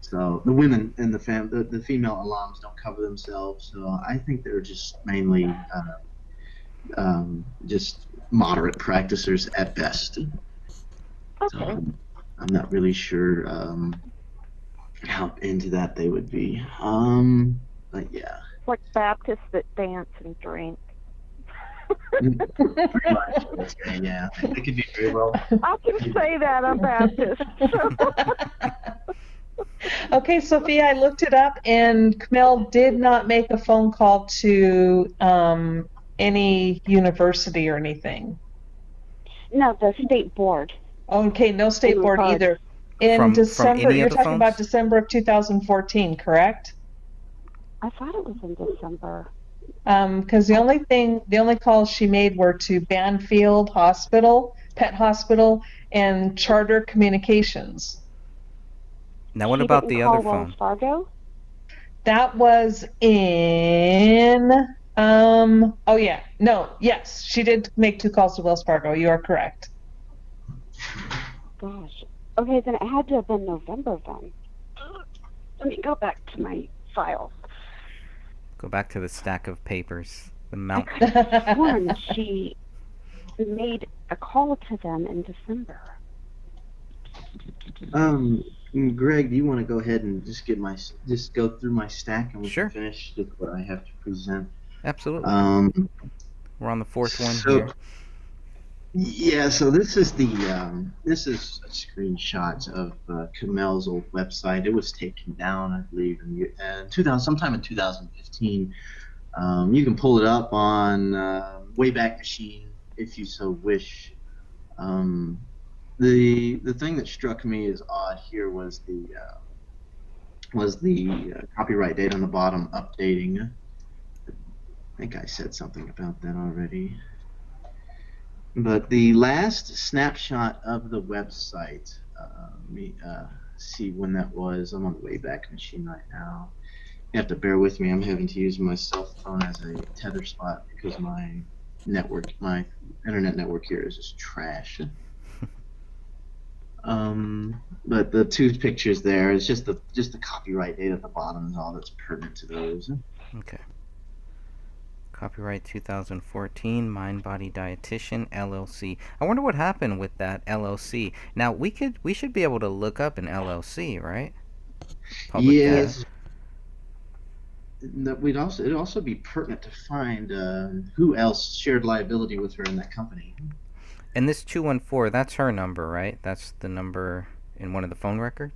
H: So the women and the female Alams don't cover themselves. So I think they're just mainly just moderate practicers at best.
I: Okay.
H: So I'm not really sure how into that they would be. But yeah.
I: Like Baptists that dance and drink.
H: Pretty much. Yeah, it could be very well.
I: I can say that I'm Baptist.
F: Okay, Sophia, I looked it up, and Kamel did not make a phone call to any university or anything.
D: No, the state board.
F: Okay, no state board either. In December, you're talking about December of 2014, correct?
D: I thought it was in December.
F: Because the only calls she made were to Banfield Hospital, Pet Hospital, and Charter Communications.
B: Now, what
D: She
B: about
D: didn't
B: the
D: call
B: other
D: Wells
B: phone?
D: Fargo?
F: That was in. Oh yeah. No. Yes, she did make 2 calls to Wells Fargo. You are correct.
D: Gosh. Okay, then it had to have been November then. Let me go back to my files.
B: Go back to the stack of papers. The
D: I
B: mountain.
D: could have sworn she made a call to them in December.
H: Greg, do you want to go ahead and just go through my stack and we
B: Sure.
H: can finish with what I have to present?
B: Absolutely. We're on the 4th one
H: So-
B: here.
H: Yeah, so this is this is a screenshot of Kamel's old website. It was taken down, I believe, sometime in 2015. You can pull it up on Wayback Machine if you so wish. The thing that struck me as odd here was the copyright date on the bottom updating. I think I said something about that already. But the last snapshot of the website, let me see when that was. I'm on the Wayback Machine right now. You have to bear with me. I'm having to use my cell phone as a tether spot because my internet network here is just trash. But the 2 pictures there is just the copyright date at the bottom is all that's pertinent to those.
B: Okay. Copyright 2014, Mind Body Dietitian LLC. I wonder what happened with that LLC. Now we should be able to look up an LLC, right?
H: Yes. It'd also be pertinent to find who else shared liability with her in that company.
B: And this 214, that's her number, right? That's the number in one of the phone records?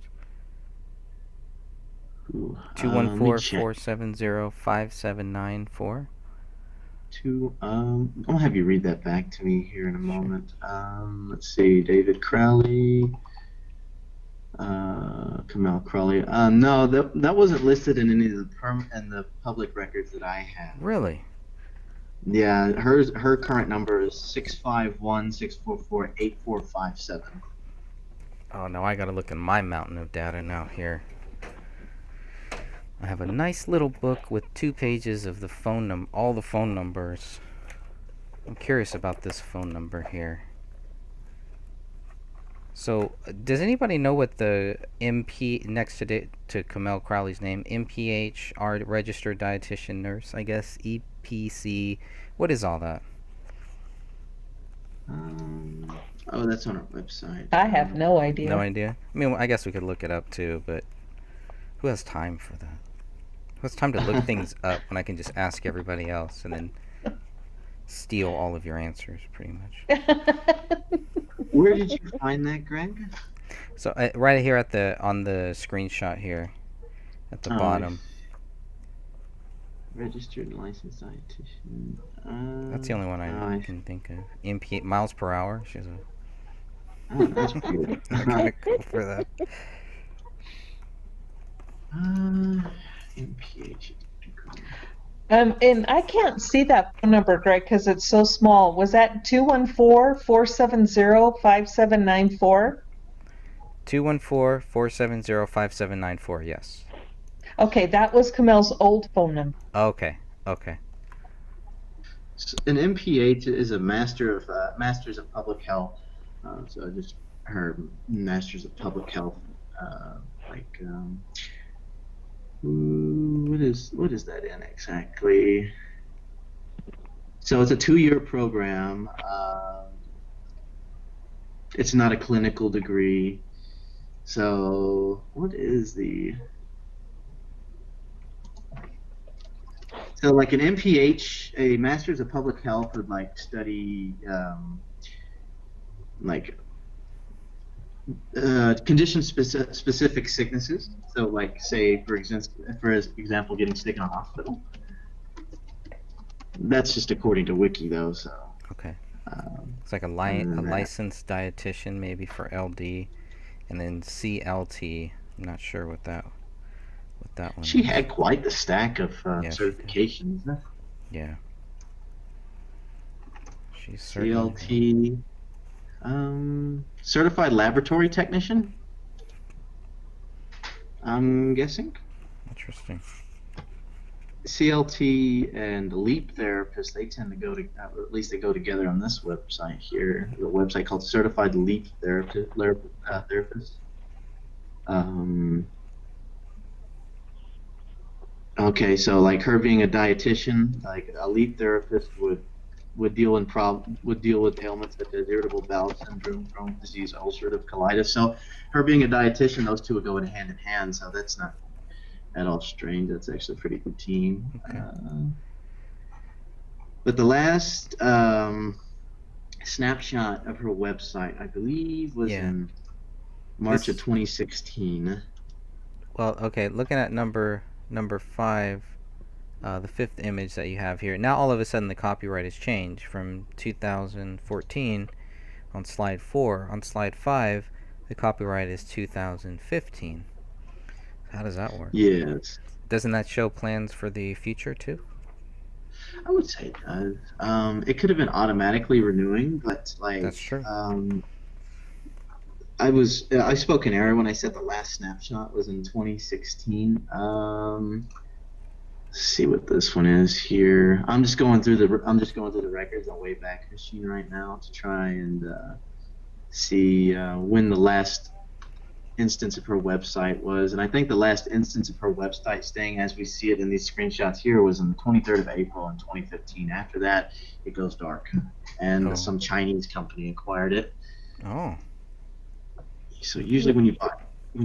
H: Ooh, let me check.
B: 214-470-5794.
H: I'll have you read that back to me here in a moment. Let's see, David Crowley, Kamel Crowley. No, that wasn't listed in any of the public records that I have.
B: Really?
H: Yeah, her current number is 651-644-8457.
B: Oh, now I gotta look in my mountain of data now here. I have a nice little book with 2 pages of the all the phone numbers. I'm curious about this phone number here. So, does anybody know what the MP next to Kamel Crowley's name, MPH, our registered dietitian nurse, I guess, EPC, what is all that?
H: Oh, that's on our website.
F: I have no idea.
B: No idea? I mean, I guess we could look it up too, but who has time for that? Who has time to look things up when I can just ask everybody else and then steal all of your answers, pretty much?
H: Where did you find that, Greg?
B: So right here on the screenshot here, at the bottom.
H: Registered and licensed dietitian.
B: That's the only one I can think of. MP miles per hour. She's a.
H: Oh, that's good.
B: I'm gonna go for that.
H: MPH.
F: And I can't see that phone number, Greg, because it's so small. Was that 214-470-5794?
B: 214-470-5794, yes.
F: Okay, that was Kamel's old phone number.
B: Okay.
H: An MPH is a Masters of Public Health. So just her Masters of Public Health, what is that in exactly? So it's a 2-year program. It's not a clinical degree. So what is the? So like an MPH, a Masters of Public Health would study condition specific sicknesses. So say for example getting sick in a hospital. That's just according to Wiki though. So
B: okay. It's like a licensed dietitian maybe for LD, and then CLT. I'm not sure what that one.
H: She
B: is.
H: had quite the stack of certifications.
B: Yeah. She's certainly.
H: CLT, certified laboratory technician. I'm guessing.
B: Interesting.
H: CLT and leap therapist, they tend to go to, or at least they go together on this website here. The website called Certified Leap Therapist. Okay, so like her being a dietitian, like a leap therapist would deal with ailments such as irritable bowel syndrome, Crohn's disease, ulcerative colitis. So her being a dietitian, those two would go hand in hand. So that's not at all strange. That's actually pretty routine.
B: Okay.
H: But the last snapshot of her website, I believe, was in March of 2016.
B: Well, okay, looking at number 5, the 5th image that you have here. Now all of a sudden the copyright has changed from 2014 on slide 4. On slide 5, the copyright is 2015. How does that work?
H: Yes.
B: Doesn't that show plans for the future too?
H: I would say it does. It could have been automatically renewing, but like
B: That's true.
H: I spoke in error when I said the last snapshot was in 2016. Let's see what this one is here. I'm just going through the records on Wayback Machine right now to try and see when the last instance of her website was, and I think the last instance of her website staying as we see it in these screenshots here was on the 23rd of April in 2015. After that, it goes dark, and some Chinese company acquired it.
B: Oh.
H: So usually when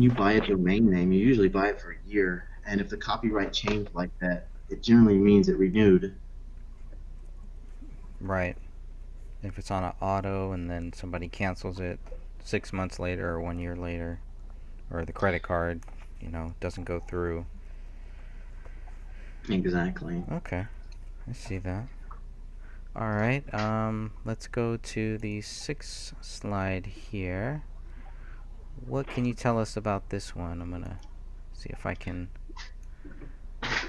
H: you buy a domain name, you usually buy it for a year, and if the copyright changed like that, it generally means it renewed.
B: Right. If it's on an auto and then somebody cancels it 6 months later or 1 year later, or the credit card, doesn't go through.
H: Exactly.
B: Okay. I see that. All right. Let's go to the 6th slide here. What can you tell us about this one? I'm going to see if I can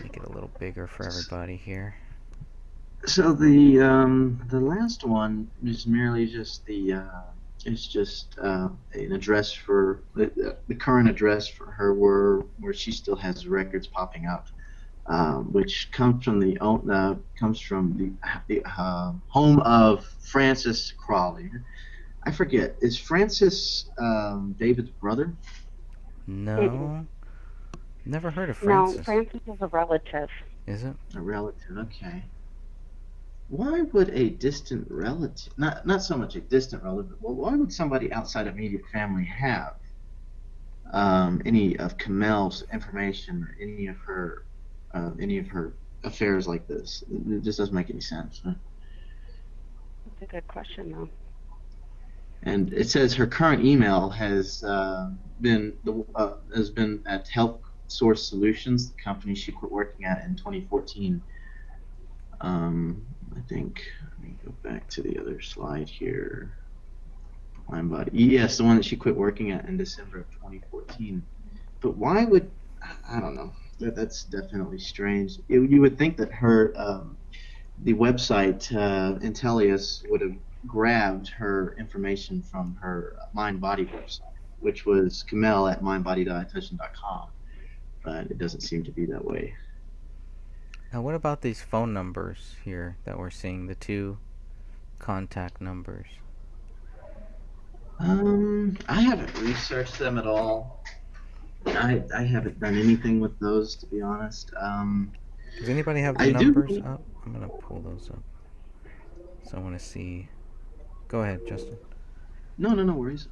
B: make it a little bigger for everybody here.
H: So the last one is merely just an address for the current address for her where she still has records popping up, which comes from the home of Francis Crawley. I forget, is Francis David's brother?
B: No. Never heard of Francis.
D: No, Francis is a relative.
B: Is it?
H: A relative, okay. Why would a distant relative, not so much a distant relative, well, why would somebody outside immediate family have any of Kamel's information or any of her affairs like this? It just doesn't make any sense. Huh?
D: That's a good question, though.
H: And it says her current email has been at Health Source Solutions, the company she quit working at in 2014. I think, let me go back to the other slide here. MindBody. Yes, the one that she quit working at in December of 2014. But why would, I don't know. That's definitely strange. You would think that her, the website, Intellius, would have grabbed her information from her MindBody website, which was Kamel at mindbodydietitian.com. But it doesn't seem to be that way.
B: Now, what about these phone numbers here that we're seeing, the 2 contact numbers?
H: I haven't researched them at all. I haven't done anything with those, to be honest.
B: Does anybody have the numbers up? I'm going to pull those up. So I want to see. Go ahead, Justin.
H: No worries.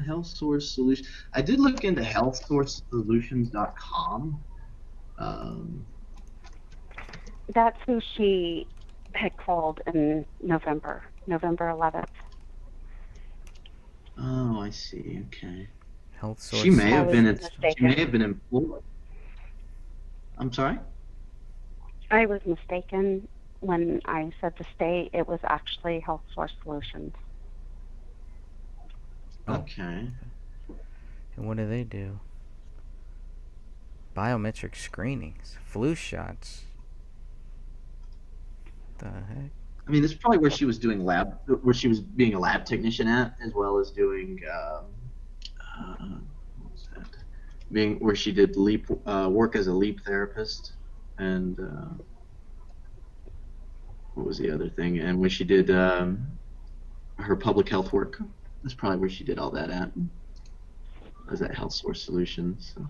H: Health Source Solutions. I did look into healthsourcesolutions.com.
D: That's who she had called in November 11th.
H: Oh, I see. Okay.
B: Health Source.
H: She may have been employed. I'm sorry?
D: I was mistaken when I said the state. It was actually Health Source Solutions.
H: Okay.
B: And what do they do? Biometric screenings, flu shots. the heck?
H: I mean, this is probably where she was being a lab technician at, as well as doing what was that? Where she did work as a leap therapist, and what was the other thing? And when she did her public health work, that's probably where she did all that at. Was at Health Source Solutions. So.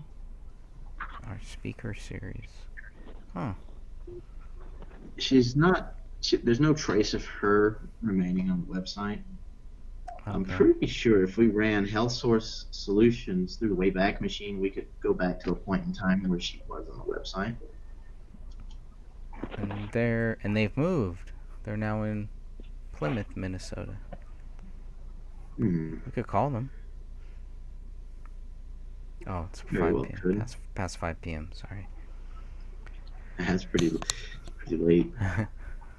B: Our speaker series. Huh.
H: She's not. There's no trace of her remaining on the website.
B: Okay.
H: I'm pretty sure if we ran Health Source Solutions through the Wayback Machine, we could go back to a point in time where she was on the website.
B: And they've moved. They're now in Plymouth, Minnesota. We could call them. Oh, it's 5 p.m. That's past 5 p.m. Sorry.
H: That's pretty late.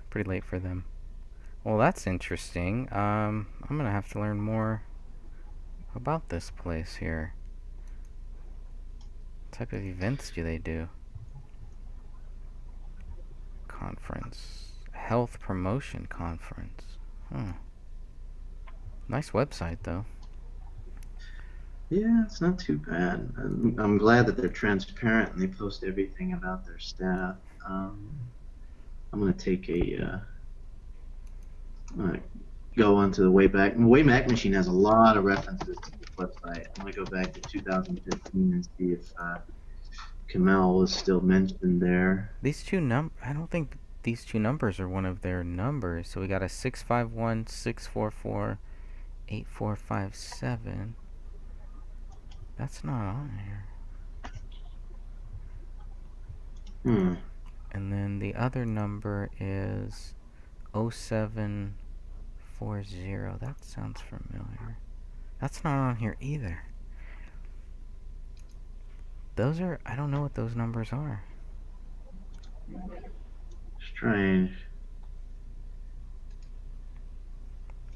B: Pretty late for them. Well, that's interesting. I'm gonna have to learn more about this place here. What type of events do they do? Conference. Health Promotion Conference. Nice website, though.
H: Yeah, it's not too bad. I'm glad that they're transparent and they post everything about their staff. I'm gonna take go onto the Wayback. The Wayback Machine has a lot of references to the website. I'm gonna go back to 2015 and see if Kamel was still mentioned there.
B: These two I don't think these two numbers are one of their numbers. So we got a 651-644-8457. That's not on here. And then the other number is 0740. That sounds familiar. That's not on here either. Those are, I don't know what those numbers are.
H: Strange.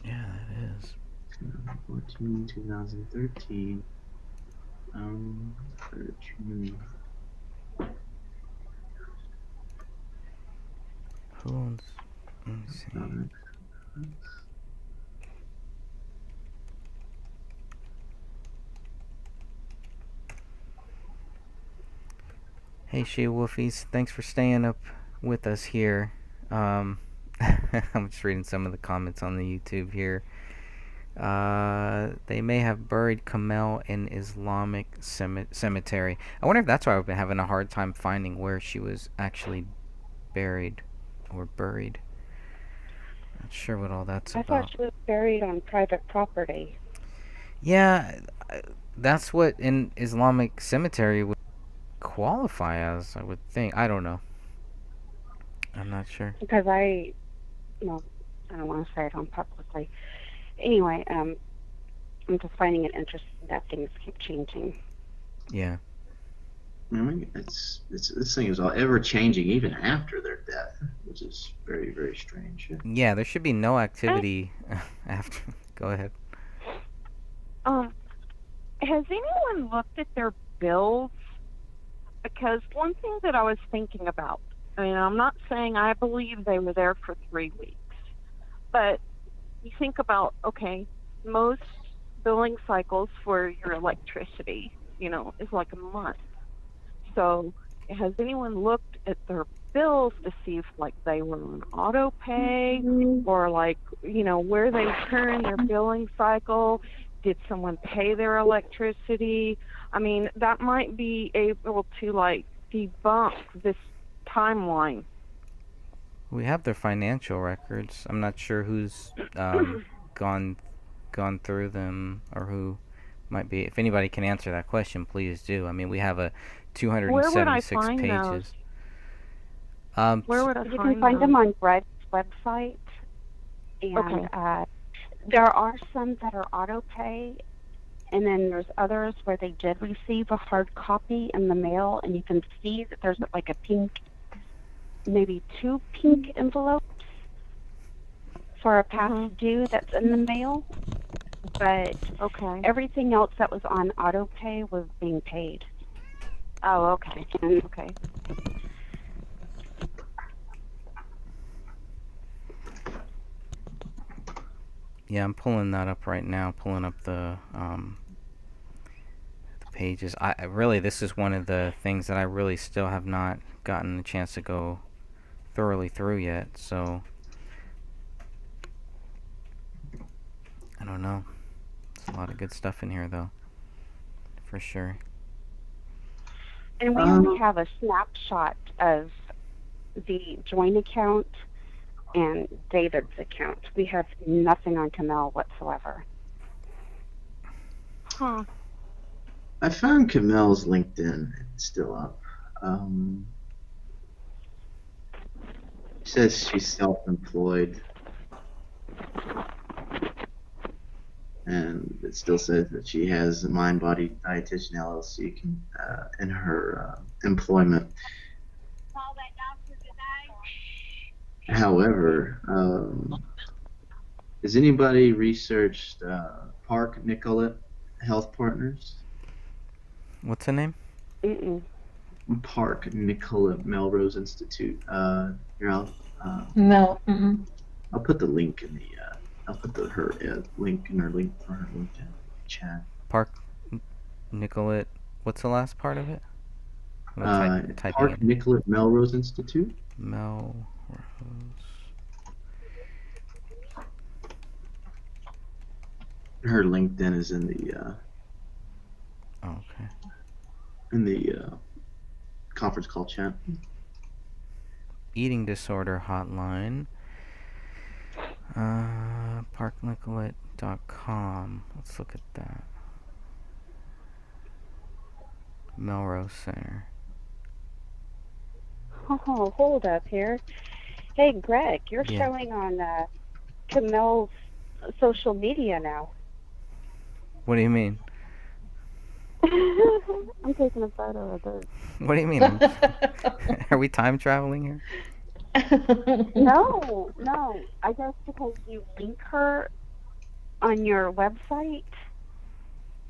B: Yeah, that is.
H: 2014, 2013. 13.
B: Who owns? Let me see. Hey, Shea Wolfies, thanks for staying up with us here. I'm just reading some of the comments on the YouTube here. They may have buried Kamel in Islamic cemetery. I wonder if that's why I've been having a hard time finding where she was actually buried or buried. Not sure what all that's about.
D: I thought she was buried on private property.
B: Yeah, that's what an Islamic cemetery would qualify as, I would think. I don't know. I'm not sure.
D: Because I don't want to say it on publicly. Anyway, I'm just finding it interesting that things keep changing.
B: Yeah.
H: I mean, this thing is ever changing even after their death, which is very, very strange.
B: Yeah, there should be no activity after. Go ahead.
I: Has anyone looked at their bills? Because one thing that I was thinking about, I mean, I'm not saying I believe they were there for 3 weeks, but you think about, okay, most billing cycles for your electricity, is like a month. So has anyone looked at their bills to see if, like, they were on auto pay or, like, where they turn their billing cycle? Did someone pay their electricity? I mean, that might be able to, like, debunk this timeline.
B: We have their financial records. I'm not sure who's gone through them or who might be. If anybody can answer that question, please do. I mean, we have a 276 pages.
I: Where would I
D: you can find them on Greg's website. And there are some that are auto pay, and then there's others where they did receive a hard copy in the mail, and you can see that there's like a pink, maybe 2 pink envelopes for a past due that's in the mail. But everything else that was on auto pay was being paid.
I: Oh, okay. Okay.
B: Yeah, I'm pulling that up right now. Pulling up the pages. I really, this is one of the things that I really still have not gotten a chance to go thoroughly through yet. So I don't know. There's a lot of good stuff in here, though, for sure.
D: And we only have a snapshot of the joint account and David's account. We have nothing on Camille whatsoever. Huh.
H: I found Camille's LinkedIn. It's still up. It says she's self-employed. And it still says that she has a Mind Body Dietitian LLC in her employment. However, has anybody researched Park Nicollet Health Partners?
B: What's the name?
D: Mm-mm.
H: Park Nicollet Melrose Institute. Here,
F: No. Mm-mm.
H: I'll put the link in the. I'll put her link in her LinkedIn chat.
B: Park Nicollet. What's the last part of it? I'm typing
H: Park
B: it.
H: Nicollet Melrose Institute.
B: Melrose.
H: Her LinkedIn is in the.
B: Okay.
H: In the conference call chat.
B: Eating disorder hotline. Parknicollet.com. Let's look at that. Melrose Center.
D: Oh, hold up here. Hey, Greg, you're
B: Yeah.
D: showing on Camille's social media now.
B: What do you mean?
D: I'm taking a photo of this.
B: What do you mean? Are we time traveling here?
D: No. I guess because you link her on your website,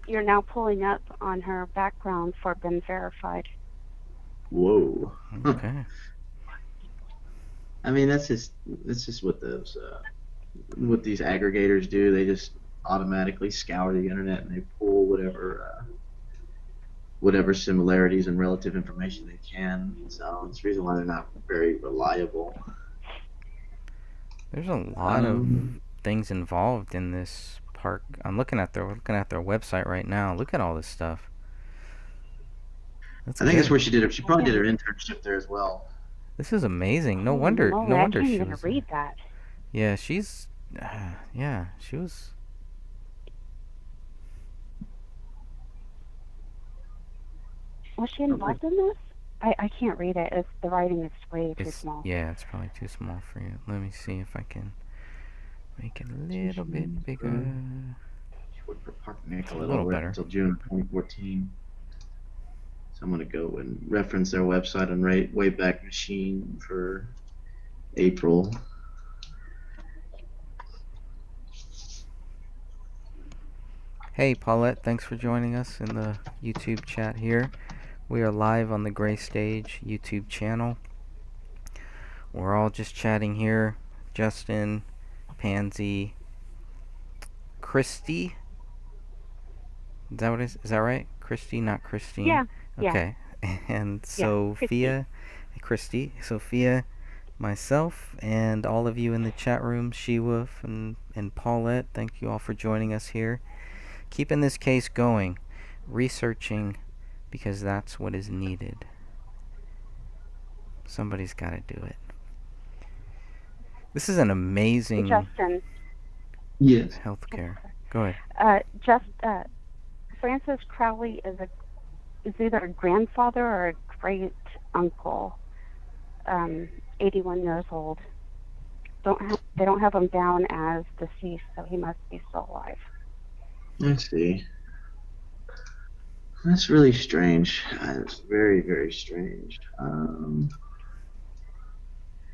D: you're now pulling up on her background for been verified.
H: Whoa.
B: Okay.
H: I mean, that's just what those what these aggregators do. They just automatically scour the internet and they pull whatever similarities and relative information they can. So it's the reason why they're not very reliable.
B: There's a lot of things involved in this park. I'm looking at their website right now. Look at all this stuff.
H: I think that's where she did it. She probably did her internship there as well.
B: This is amazing. No wonder
D: I
B: she
D: can't even
B: was.
D: read that.
B: Yeah, she's. Yeah, she was.
D: Was she involved in this? I can't read it. The writing is way too
B: It's
D: small.
B: yeah, it's probably too small for you. Let me see if I can make it a little bit bigger.
H: She worked for Park Nicollet
B: A little better.
H: until June 2014. So I'm gonna go and reference their website on Wayback Machine for April.
B: Hey Paulette, thanks for joining us in the YouTube chat here. We are live on the Gray Stage YouTube channel. We're all just chatting here. Justin, Pansy, Christy. Is that what it is? Is that right? Christy, not Christine?
D: Yeah.
B: Okay. And Sophia, Christy, Sophia, myself, and all of you in the chat room, She-Wolf and Paulette, thank you all for joining us here. Keeping this case going, researching, because that's what is needed. Somebody's got to do it. This is an amazing
D: Justin.
H: Yes.
B: healthcare. Go ahead.
D: Francis Crowley is either a grandfather or a great uncle. 81 years old. They don't have him down as deceased, so he must be still alive.
H: Let's see. That's really strange. It's very, very strange.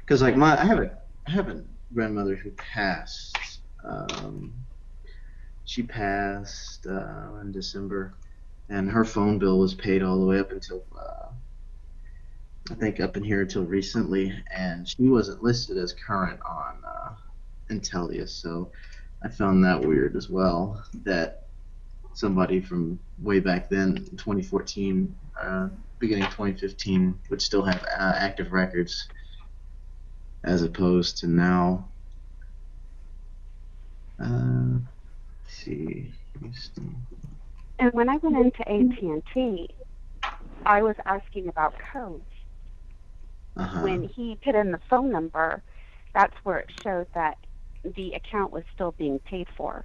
H: Because like I have a grandmother who passed. She passed in December, and her phone bill was paid all the way up until I think up in here until recently, and she wasn't listed as current on Intellius. So I found that weird as well, that somebody from way back then, 2014, beginning 2015, would still have active records as opposed to now. Let's see. Houston.
D: And when I went into AT&T, I was asking about codes.
H: Uh-huh.
D: When he put in the phone number, that's where it showed that the account was still being paid for.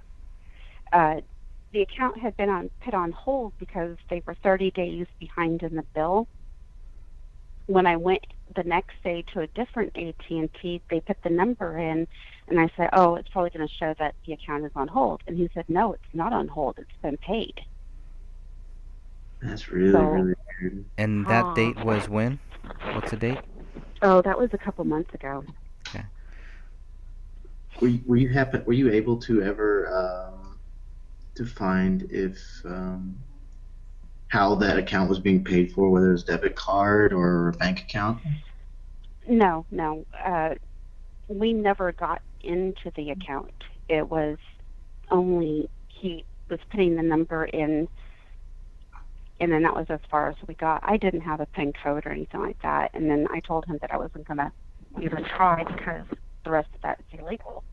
D: The account had been put on hold because they were 30 days behind in the bill. When I went the next day to a different AT&T, they put the number in, and I said, "Oh, it's probably going to show that the account is on hold." And he said, "No, it's not on hold. It's been paid."
H: That's really,
D: So-
H: really weird.
B: And that date was when? What's the date?
D: Oh, that was a couple months ago.
H: Were you able to ever to find if how that account was being paid for, whether it was debit card or a bank account?
D: No. We never got into the account. It was only he was putting the number in, and then that was as far as we got. I didn't have a PIN code or anything like that, and then I told him that I wasn't going to even try because the rest of that is illegal.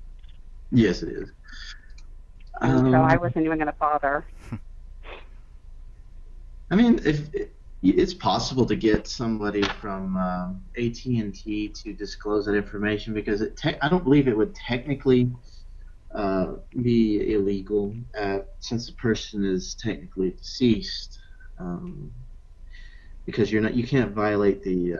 H: Yes, it is.
D: And so I wasn't even going to bother.
H: I mean, if it's possible to get somebody from AT&T to disclose that information, because I don't believe it would technically be illegal since the person is technically deceased, because you can't violate the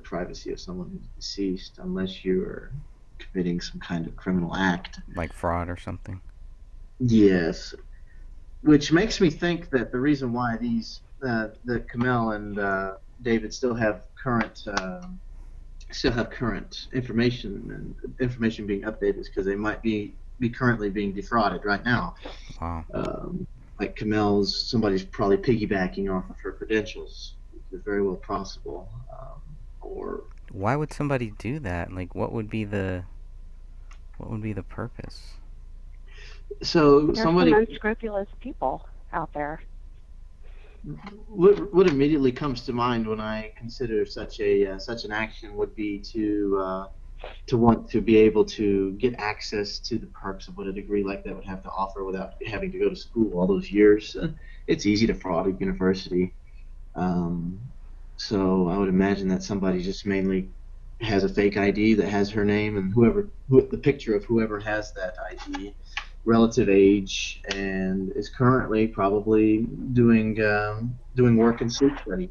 H: privacy of someone who's deceased unless you're committing some kind of criminal act,
B: like fraud or something.
H: Yes. Which makes me think that the reason why that Kamel and David still have current information and information being updated is because they might be currently being defrauded right now.
B: Wow.
H: Like somebody's probably piggybacking off of her credentials. It's very well possible. Or
B: why would somebody do that? Like, what would be the purpose?
H: So
D: There's some unscrupulous people out there.
H: What immediately comes to mind when I consider such an action would be to want to be able to get access to the perks of what a degree like that would have to offer without having to go to school all those years. It's easy to fraud a university. So I would imagine that somebody just mainly has a fake ID that has her name and the picture of whoever has that ID, relative age, and is currently probably doing work in sleep study.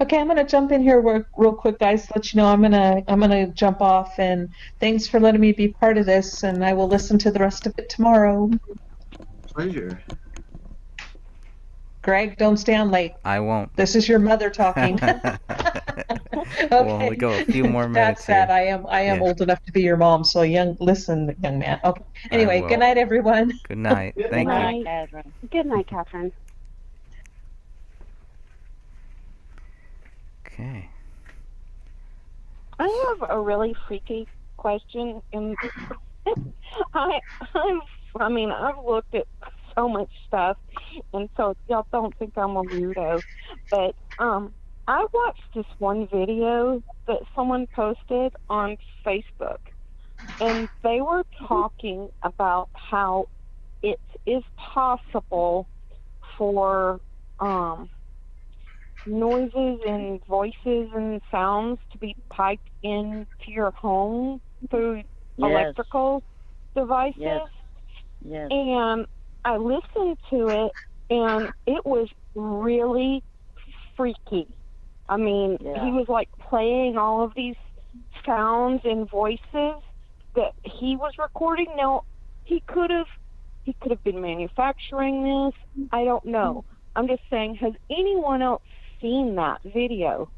F: Okay, I'm gonna jump in here real quick, guys. Let you know I'm gonna jump off, and thanks for letting me be part of this. And I will listen to the rest of it tomorrow.
H: Pleasure.
F: Greg, don't stay on late.
B: I won't.
F: This is your mother talking.
B: We'll only go a few more minutes.
F: That's sad.
B: Here.
F: I am old enough to be your mom, so listen, young man. Okay. Anyway, good night, everyone.
B: Good night. Thank you.
G: Catherine.
D: Good night, Catherine.
B: Okay.
I: I have a really freaky question, and I've looked at so much stuff, and so y'all don't think I'm a weirdo, but I watched this one video that someone posted on Facebook, and they were talking about how it is possible for noises and voices and sounds to be piped into your home through electrical devices.
G: Yes.
I: And I listened to it, and it was really freaky. I mean, he was like playing all of these sounds and voices that he was recording. Now, he could have been manufacturing this. I don't know. I'm just saying, has anyone else seen that video?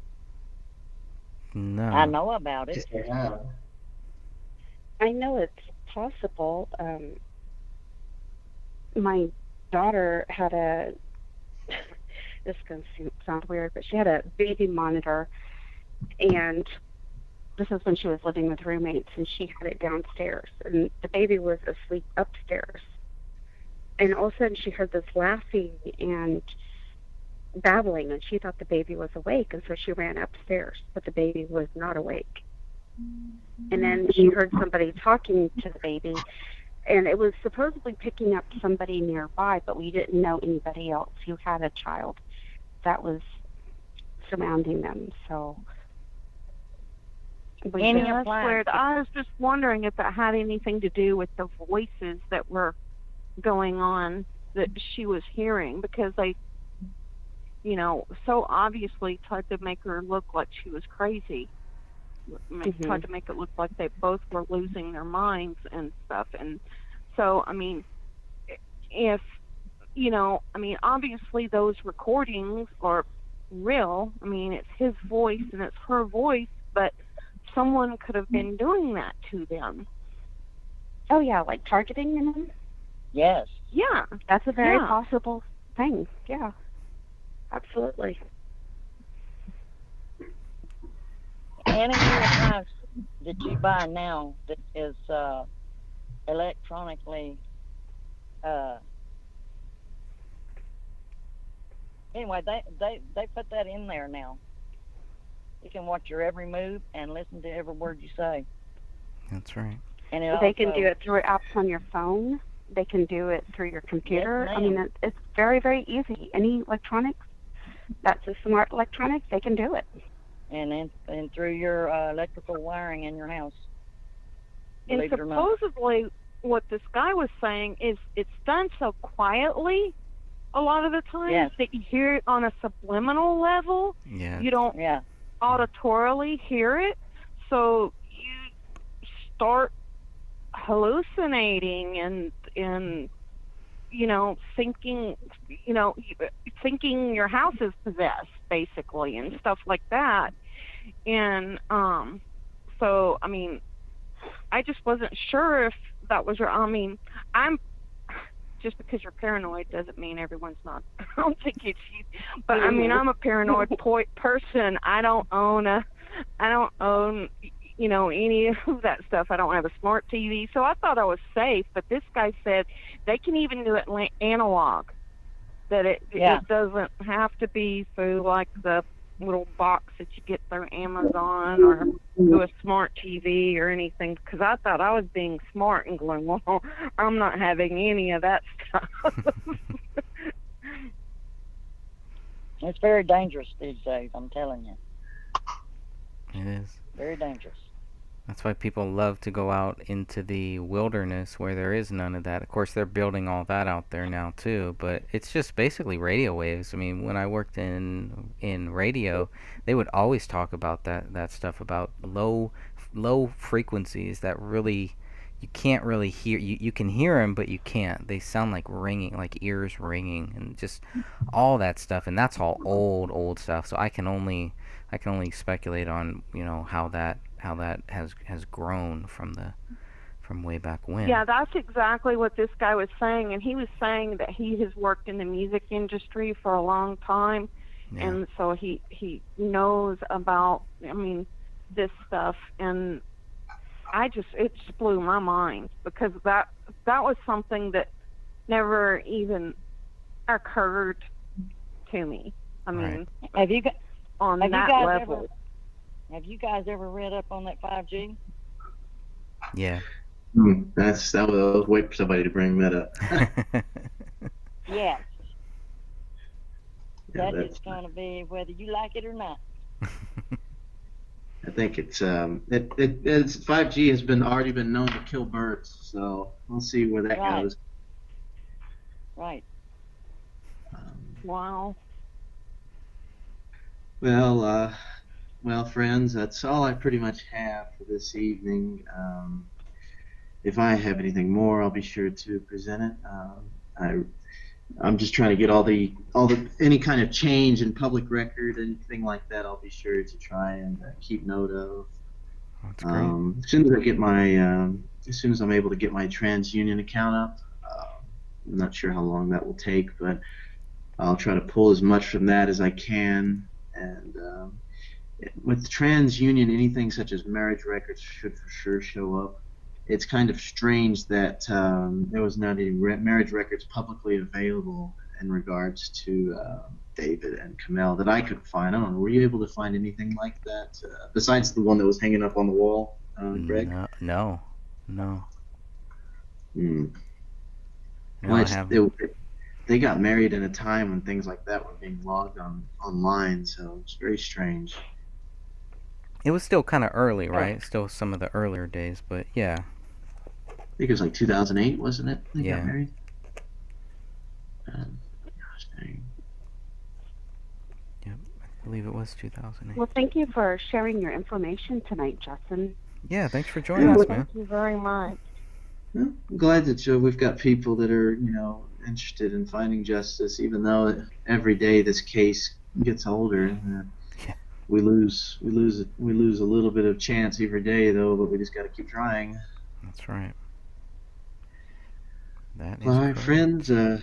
B: No.
G: I know about it.
D: I know it's possible. My daughter had this is going to sound weird, but she had a baby monitor, and this is when she was living with roommates, and she had it downstairs, and the baby was asleep upstairs. And all of a sudden, she heard this laughing and babbling, and she thought the baby was awake, and so she ran upstairs, but the baby was not awake. And then she heard somebody talking to the baby, and it was supposedly picking up somebody nearby, but we didn't know anybody else who had a child that was surrounding them. So we
G: Any
I: Yeah, that's
G: appliance-
I: weird. I was just wondering if it had anything to do with the voices that were going on that she was hearing, because they, you know, so obviously tried to make her look like she was crazy. Tried to make it look like they both were losing their minds and stuff. And so, I mean, if, you know, I mean, obviously those recordings are real. I mean, it's his voice and it's her voice, but someone could have been doing that to them.
D: Oh yeah, like targeting them.
G: Yes.
I: Yeah.
D: That's a very
I: Yeah.
D: possible thing. Yeah, absolutely.
G: Any appliance that you buy now that is electronically anyway, they put that in there now. You can watch your every move and listen to every word you say.
B: That's right.
G: And it
D: They can
G: also-
D: do it through apps on your phone. They can do it through your computer.
G: Yes,
D: I mean,
G: ma'am.
D: it's very, very easy. Any electronics that's a smart electronic, they can do it.
G: and through your electrical wiring in your house.
I: And
G: Believe it or not.
I: supposedly, what this guy was saying is it's done so quietly a lot of the time
G: Yes.
I: that you hear it on a subliminal level.
B: Yeah.
I: You don't
G: Yeah.
I: auditorily hear it, so you start hallucinating and you know, thinking your house is possessed, basically, and stuff like that. And so I mean, I just wasn't sure if that was your. I mean, I'm just because you're paranoid doesn't mean everyone's not. I don't think it's you, but I mean, I'm a paranoid person. I don't own, you know, any of that stuff. I don't have a smart TV, so I thought I was safe. But this guy said they can even do it analog. That it doesn't have to be through like the little box that you get through Amazon or through a smart TV or anything. Because I thought I was being smart and going, well, I'm not having any of that stuff.
G: It's very dangerous these days, I'm telling you.
B: It is.
G: Very dangerous.
B: That's why people love to go out into the wilderness where there is none of that. Of course, they're building all that out there now too, but it's just basically radio waves. I mean, when I worked in radio, they would always talk about that stuff, about low frequencies that really you can't really hear. You can hear them, but you can't. They sound like ringing, like ears ringing, and just all that stuff. And that's all old stuff. So I can only speculate on, you know, how that has grown from way back when.
I: Yeah, that's exactly what this guy was saying, and he was saying that he has worked in the music industry for a long time,
B: Yeah.
I: and so he knows about, I mean, this stuff, and it just blew my mind, because that was something that never even occurred to me. I mean,
G: Have you got
I: on
G: have you
I: that
G: guys
I: level.
G: Have you guys ever read up on that 5G?
B: Yeah.
H: I was waiting for somebody to bring that up.
G: Yes.
H: Yeah,
G: That is going to be whether you like it or not.
H: I think it's 5G has already been known to kill birds, so we'll see where that
G: Right.
H: goes.
G: Right.
I: Wow.
H: Well, friends, that's all I pretty much have for this evening. If I have anything more, I'll be sure to present it. I'm just trying to get all the any kind of change in public record, anything like that. I'll be sure to try and keep note of.
B: That's great.
H: As soon as I get as soon as I'm able to get my TransUnion account up, I'm not sure how long that will take, but I'll try to pull as much from that as I can. And with TransUnion, anything such as marriage records should for sure show up. It's kind of strange that there was not any marriage records publicly available in regards to David and Kamel that I could find. I don't know. Were you able to find anything like that besides the one that was hanging up on the wall, Greg?
B: No.
H: Hmm.
B: No,
H: Well,
B: I haven't.
H: they got married in a time when things like that were being logged online, so it's very strange.
B: It was still kind of early, right? Still some of the earlier days, but yeah.
H: I think it was like 2008, wasn't it? They
B: Yeah.
H: got married. Gosh dang.
B: I believe it was 2008.
D: Well, thank you for sharing your information tonight, Justin.
B: Yeah, thanks for joining us, man.
I: Thank you very much.
H: Well, I'm glad that we've got people that are, interested in finding justice, even though every day this case gets older.
B: Yeah.
H: We lose a little bit of chance every day, though, but we just got to keep trying.
B: That's right. That is
H: All right,
B: correct.
H: friends.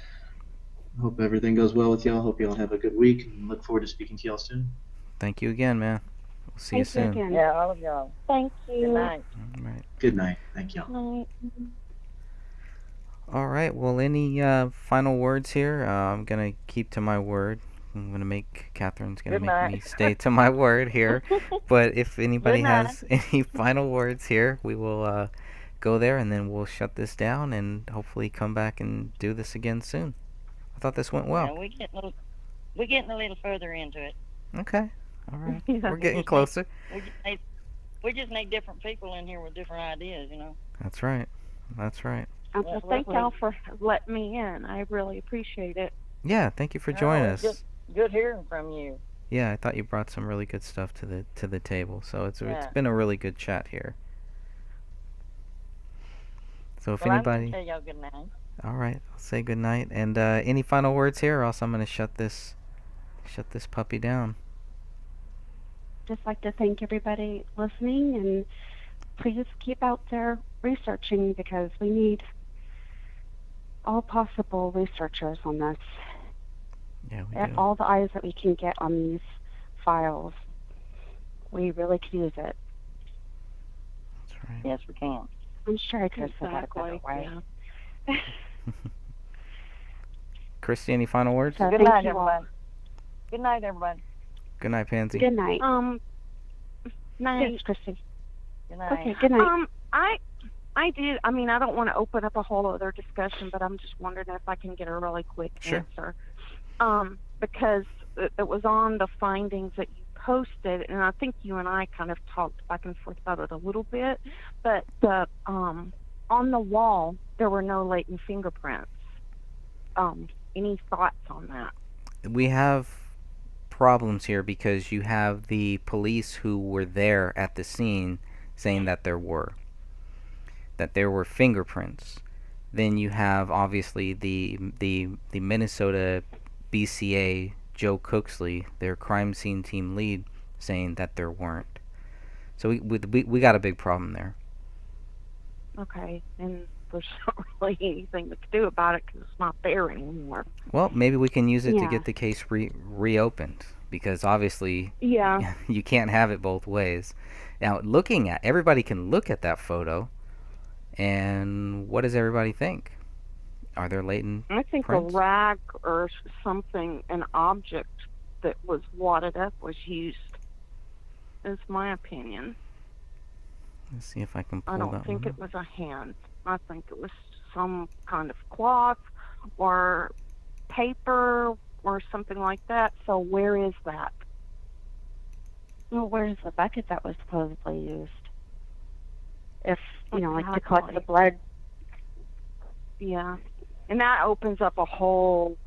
H: Hope everything goes well with y'all. Hope y'all have a good week, and look forward to speaking to y'all soon.
B: Thank you again, man. We'll see you
D: Thank
B: soon.
D: again.
G: Yeah, all of y'all.
I: Thank you.
G: Good night.
B: All right.
H: Good night. Thank y'all.
I: Night.
B: All right. Well, any final words here? I'm gonna keep to my word. I'm gonna make Catherine's gonna
G: Good
B: make
G: night.
B: me stay to my word here. But if anybody
G: Good night.
B: has any final words here, we will go there, and then we'll shut this down, and hopefully come back and do this again soon. I thought this went
G: Yeah,
B: well.
G: we're getting a little further into it.
B: Okay. All right.
I: Yeah.
B: We're getting closer.
G: We just need different people in here with different ideas,
B: That's right. That's right.
I: Well, thank y'all for letting me in. I really appreciate it.
B: Yeah. Thank you for
G: No,
B: joining
G: it's
B: us.
G: Good hearing from you.
B: Yeah, I thought you brought some really good stuff to the table. So it's
G: Yeah.
B: been a really good chat here. So if
G: Well, I'm
B: anybody,
G: gonna tell y'all good night.
B: all right, I'll say good night. And any final words here, or else I'm gonna shut this puppy down.
D: Just like to thank everybody listening, and please keep out there researching, because we need all possible researchers on this.
B: Yeah, we
D: And
B: do.
D: all the eyes that we can get on these files. We really could use it.
B: That's right.
G: Yes, we can.
D: I'm sure I could have said that a better
I: Exactly.
D: way.
I: Yeah.
B: Christy, any final words?
D: So
G: Good
D: thank
G: night,
D: you all.
G: everybody. Good night, everybody.
B: Good night, Pansy.
D: Good night.
I: Night.
D: Yes, Christy.
G: Good night.
D: Okay, good night.
I: I did. I mean, I don't want to open up a whole other discussion, but I'm just wondering if I can get a really quick
B: Sure.
I: answer. Because it was on the findings that you posted, and I think you and I kind of talked back and forth about it a little bit. But the on the wall there were no latent fingerprints. Any thoughts on that?
B: We have problems here because you have the police who were there at the scene saying that there were fingerprints. Then you have obviously the Minnesota BCA Joe Cooksley, their crime scene team lead, saying that there weren't. So we got a big problem there.
I: Okay, and there's not really anything we could do about it because it's not there anymore.
B: Well, maybe we can use it to
D: Yeah.
B: get the case reopened, because obviously
I: Yeah.
B: you can't have it both ways. Now, everybody can look at that photo, and what does everybody think? Are there latent
I: I think
B: prints?
I: a rag or something, an object that was wadded up was used. Is my opinion.
B: Let's see if I can pull
I: I
B: that
I: don't think
B: one
I: it was a hand. I think it was some kind of cloth or paper or something like that. So where is that?
D: Well, where's the bucket that was supposedly used? If, like to collect the
I: Exactly.
D: blood.
I: Yeah. And that opens up a whole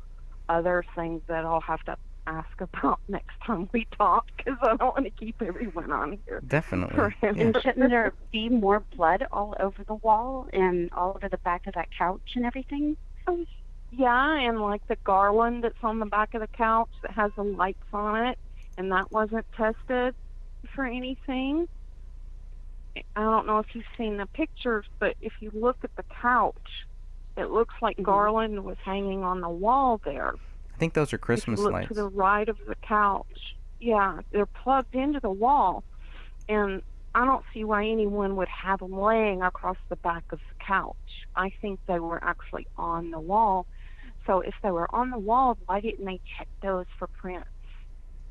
I: other thing that I'll have to ask about next time we talk, because I don't want to keep everyone on here.
B: Definitely.
I: forever.
B: Yeah.
D: And shouldn't there be more blood all over the wall and all over the back of that couch and everything?
I: Yeah, and like the garland that's on the back of the couch that has the lights on it, and that wasn't tested for anything. I don't know if you've seen the pictures, but if you look at the couch, it looks like
D: Mhm.
I: garland was hanging on the wall there.
B: I think those are
I: If
B: Christmas
I: you look
B: lights.
I: to the right of the couch, Yeah, they're plugged into the wall, and I don't see why anyone would have them laying across the back of the couch. I think they were actually on the wall. So if they were on the wall, why didn't they check those for prints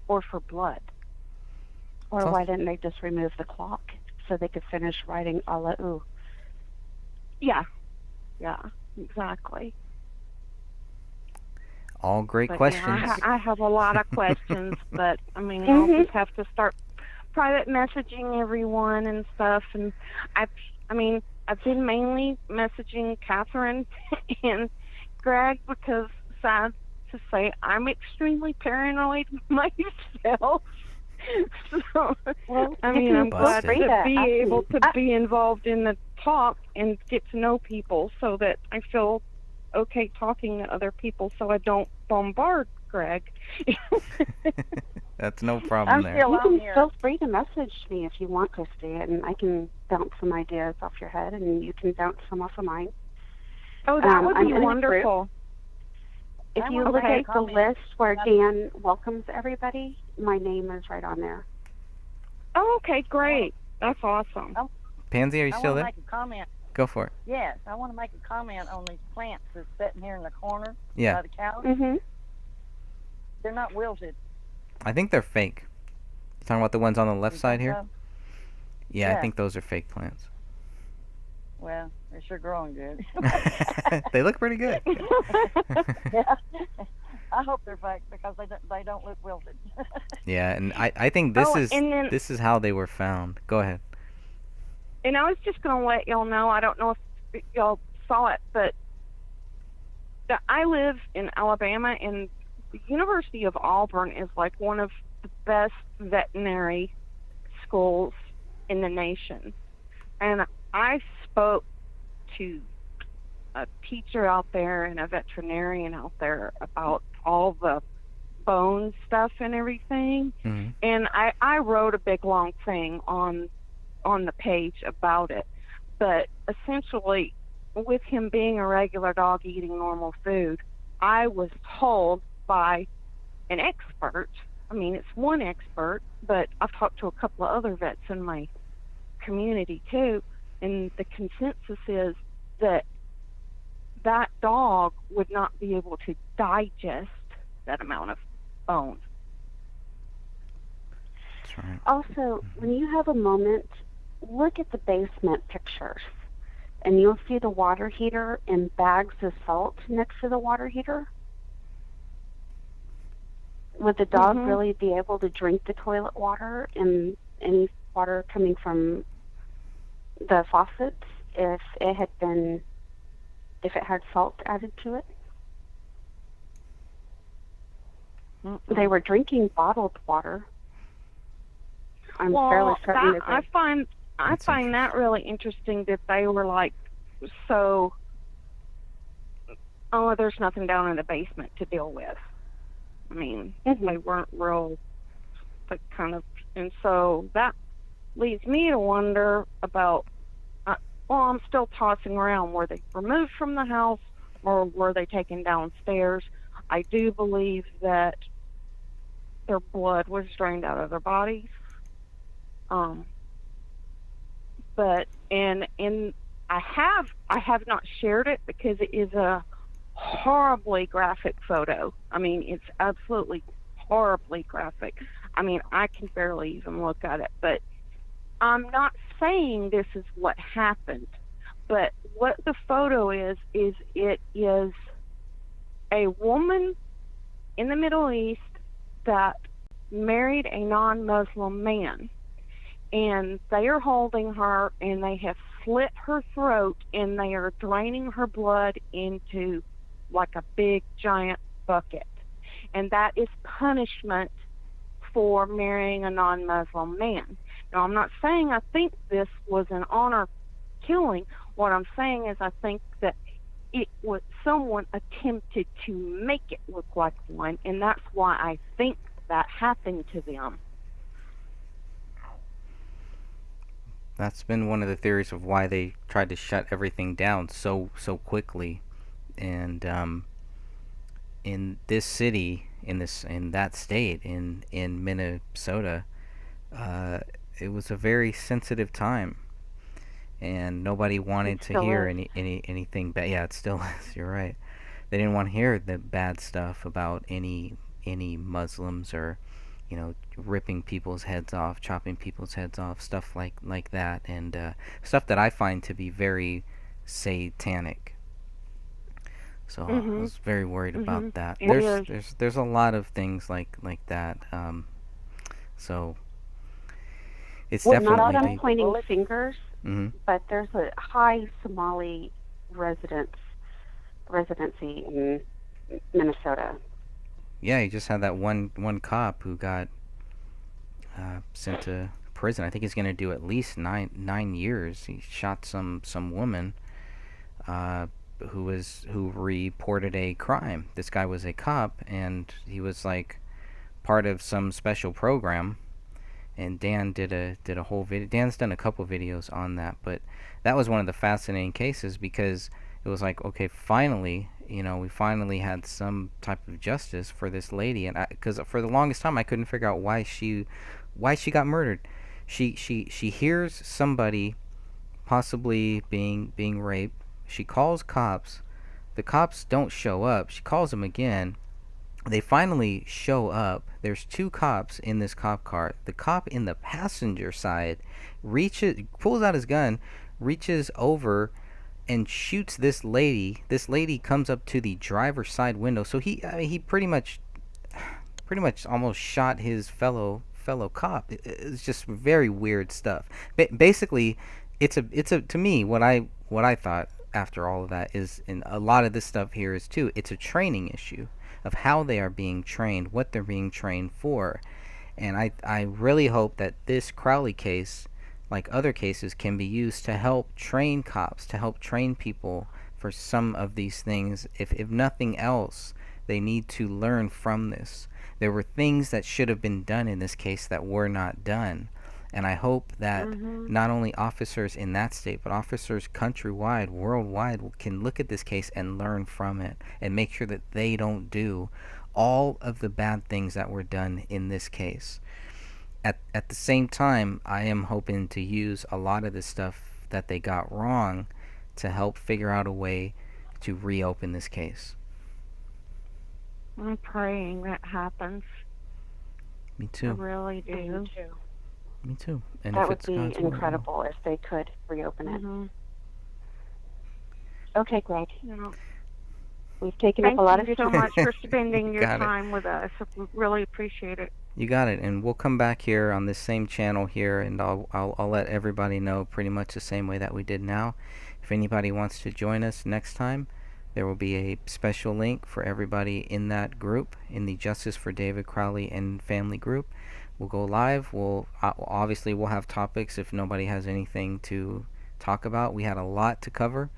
I: or for blood?
D: Or
B: So-
D: why didn't they just remove the clock so they could finish writing Ala'u?
I: Yeah, exactly.
B: All great
I: But
B: questions.
I: yeah, I have a lot of questions, but I mean, I'll
D: Mhm.
I: just have to start private messaging everyone and stuff. And I've been mainly messaging Catherine and Greg because, sad to say, I'm extremely paranoid myself. So,
D: Well,
I: I
D: you
I: mean,
D: can
I: I'm
D: feel
I: glad
D: free
I: to
D: to
I: be
D: ask me.
I: able to be involved in the talk and get to know people so that I feel okay talking to other people so I don't bombard Greg.
B: That's no problem
G: I'm
B: there.
G: still
D: You
G: on
D: can
G: here.
D: feel free to message me if you want, Christy, and I can bounce some ideas off your head, and you can bounce some off of mine.
I: Oh, that would
D: I'm
I: be
D: in a group.
I: wonderful.
D: If
G: I
D: you
G: wanna
D: look
I: make
D: at
G: a
D: the
G: comment.
D: list where
G: Not-
D: Dan welcomes everybody, my name is right on there.
I: Oh, okay, great. That's awesome.
B: Pansy, are you
G: I
B: still
G: want to
B: there?
G: make a comment.
B: Go for it.
G: Yes, I want to make a comment on these plants that's sitting here in the corner
B: Yeah.
G: by the couch.
D: Mm-hmm.
G: They're not wilted.
B: I think they're fake. You talking about the ones on the left
G: You
B: side
G: think
B: here?
G: so?
B: Yeah, I
G: Yeah.
B: think those are fake plants.
G: Well, they're sure growing good.
B: They look pretty good.
G: Yeah. I hope they're fake because they don't look wilted.
B: Yeah, and I think this
I: Oh,
B: is
I: and then-
B: this is how they were found. Go ahead.
I: And I was just going to let y'all know, I don't know if y'all saw it, but I live in Alabama, and the University of Auburn is like one of the best veterinary schools in the nation. And I spoke to a teacher out there and a veterinarian out there about all the bone stuff and everything.
B: hmm
I: And I wrote a big long thing on the page about it. But essentially, with him being a regular dog eating normal food, I was told by an expert, I mean, it's one expert, but I've talked to a couple of other vets in my community too, and the consensus is that that dog would not be able to digest that amount of bone.
B: That's right.
D: Also, when you have a moment, look at the basement pictures, and you'll see the water heater and bags of salt next to the water heater. Would the dog
I: Mhm.
D: really be able to drink the toilet water and any water coming from the faucets if it had salt added to it? They were drinking bottled water. I'm fairly certain that
I: I find
B: That's
I: that really interesting that they were like, so, oh, there's nothing down in the basement to deal with. I mean, they weren't real, but kind of, and so that leads me to wonder about, well, I'm still tossing around, were they removed from the house or were they taken downstairs? I do believe that their blood was drained out of their bodies. But I have not shared it because it is a horribly graphic photo. I mean, it's absolutely horribly graphic. I mean, I can barely even look at it, but I'm not saying this is what happened. But what the photo is it is a woman in the Middle East that married a non-Muslim man. And they are holding her, and they have slit her throat, and they are draining her blood into like a big giant bucket. And that is punishment for marrying a non-Muslim man. Now, I'm not saying I think this was an honor killing. What I'm saying is I think that it was someone attempted to make it look like one, and that's why I think that happened to them.
B: That's been one of the theories of why they tried to shut everything down so quickly. And in this city, in that state in Minnesota, it was a very sensitive time, and nobody wanted
D: It
B: to
D: still
B: hear
D: is.
B: anything bad. Yeah, it still is. You're right. They didn't want to hear the bad stuff about any Muslims, or ripping people's heads off, chopping people's heads off, stuff like that, and stuff that I find to be very satanic. So I
D: Mhm.
B: was very worried about
D: Mhm.
B: that.
D: It is.
B: There's a lot of things like that. So it's
D: Well, not
B: definitely
D: that I'm
B: deep.
D: pointing fingers,
B: Hmm.
D: but there's a high Somali residency in Minnesota.
B: Yeah, you just had that one cop who got sent to prison. I think he's going to do at least nine years. He shot some woman uh, who reported a crime. This guy was a cop, and he was like part of some special program. And Dan did a whole video. Dan's done a couple videos on that, but that was one of the fascinating cases, because it was like, okay, finally, we finally had some type of justice for this lady, and because for the longest time I couldn't figure out why she got murdered. She hears somebody possibly being raped. She calls cops. The cops don't show up. She calls them again. They finally show up. There's two cops in this cop car. The cop in the passenger side pulls out his gun, reaches over and shoots this lady. This lady comes up to the driver's side window. So he pretty much almost shot his fellow cop. It's just very weird stuff. Basically, it's a to me, what I thought after all of that is, and a lot of this stuff here is too, it's a training issue of how they are being trained, what they're being trained for. And I really hope that this Crowley case, like other cases, can be used to help train cops, to help train people for some of these things. If nothing else, they need to learn from this. There were things that should have been done in this case that were not done. And I hope that not only officers in that state, but officers countrywide, worldwide, can look at this case and learn from it, and make sure that they don't do all of the bad things that were done in this case. At the same time, I am hoping to use a lot of the stuff that they got wrong to help figure out a way to reopen this case.
I: I'm praying that happens.
B: Me
I: I
B: too.
I: really do.
D: Me too.
B: Me too. And
D: That
B: if
D: would
B: it's
D: be
B: God's will,
D: incredible if they could reopen it.
I: Mhm.
D: Okay, Greg.
I: Yeah.
D: We've taken
I: Thank
D: up a lot of
I: you
D: your
I: so
D: time.
I: much for spending your
B: Got it.
I: time with us. We really appreciate it.
B: You got it, and we'll come back here on this same channel here, and I'll let everybody know pretty much the same way that we did now. If anybody wants to join us next time, there will be a special link for everybody in that group, in the Justice for David Crowley and Family group. We'll go live. We'll obviously we'll have topics if nobody has anything to talk about. We had a lot to cover,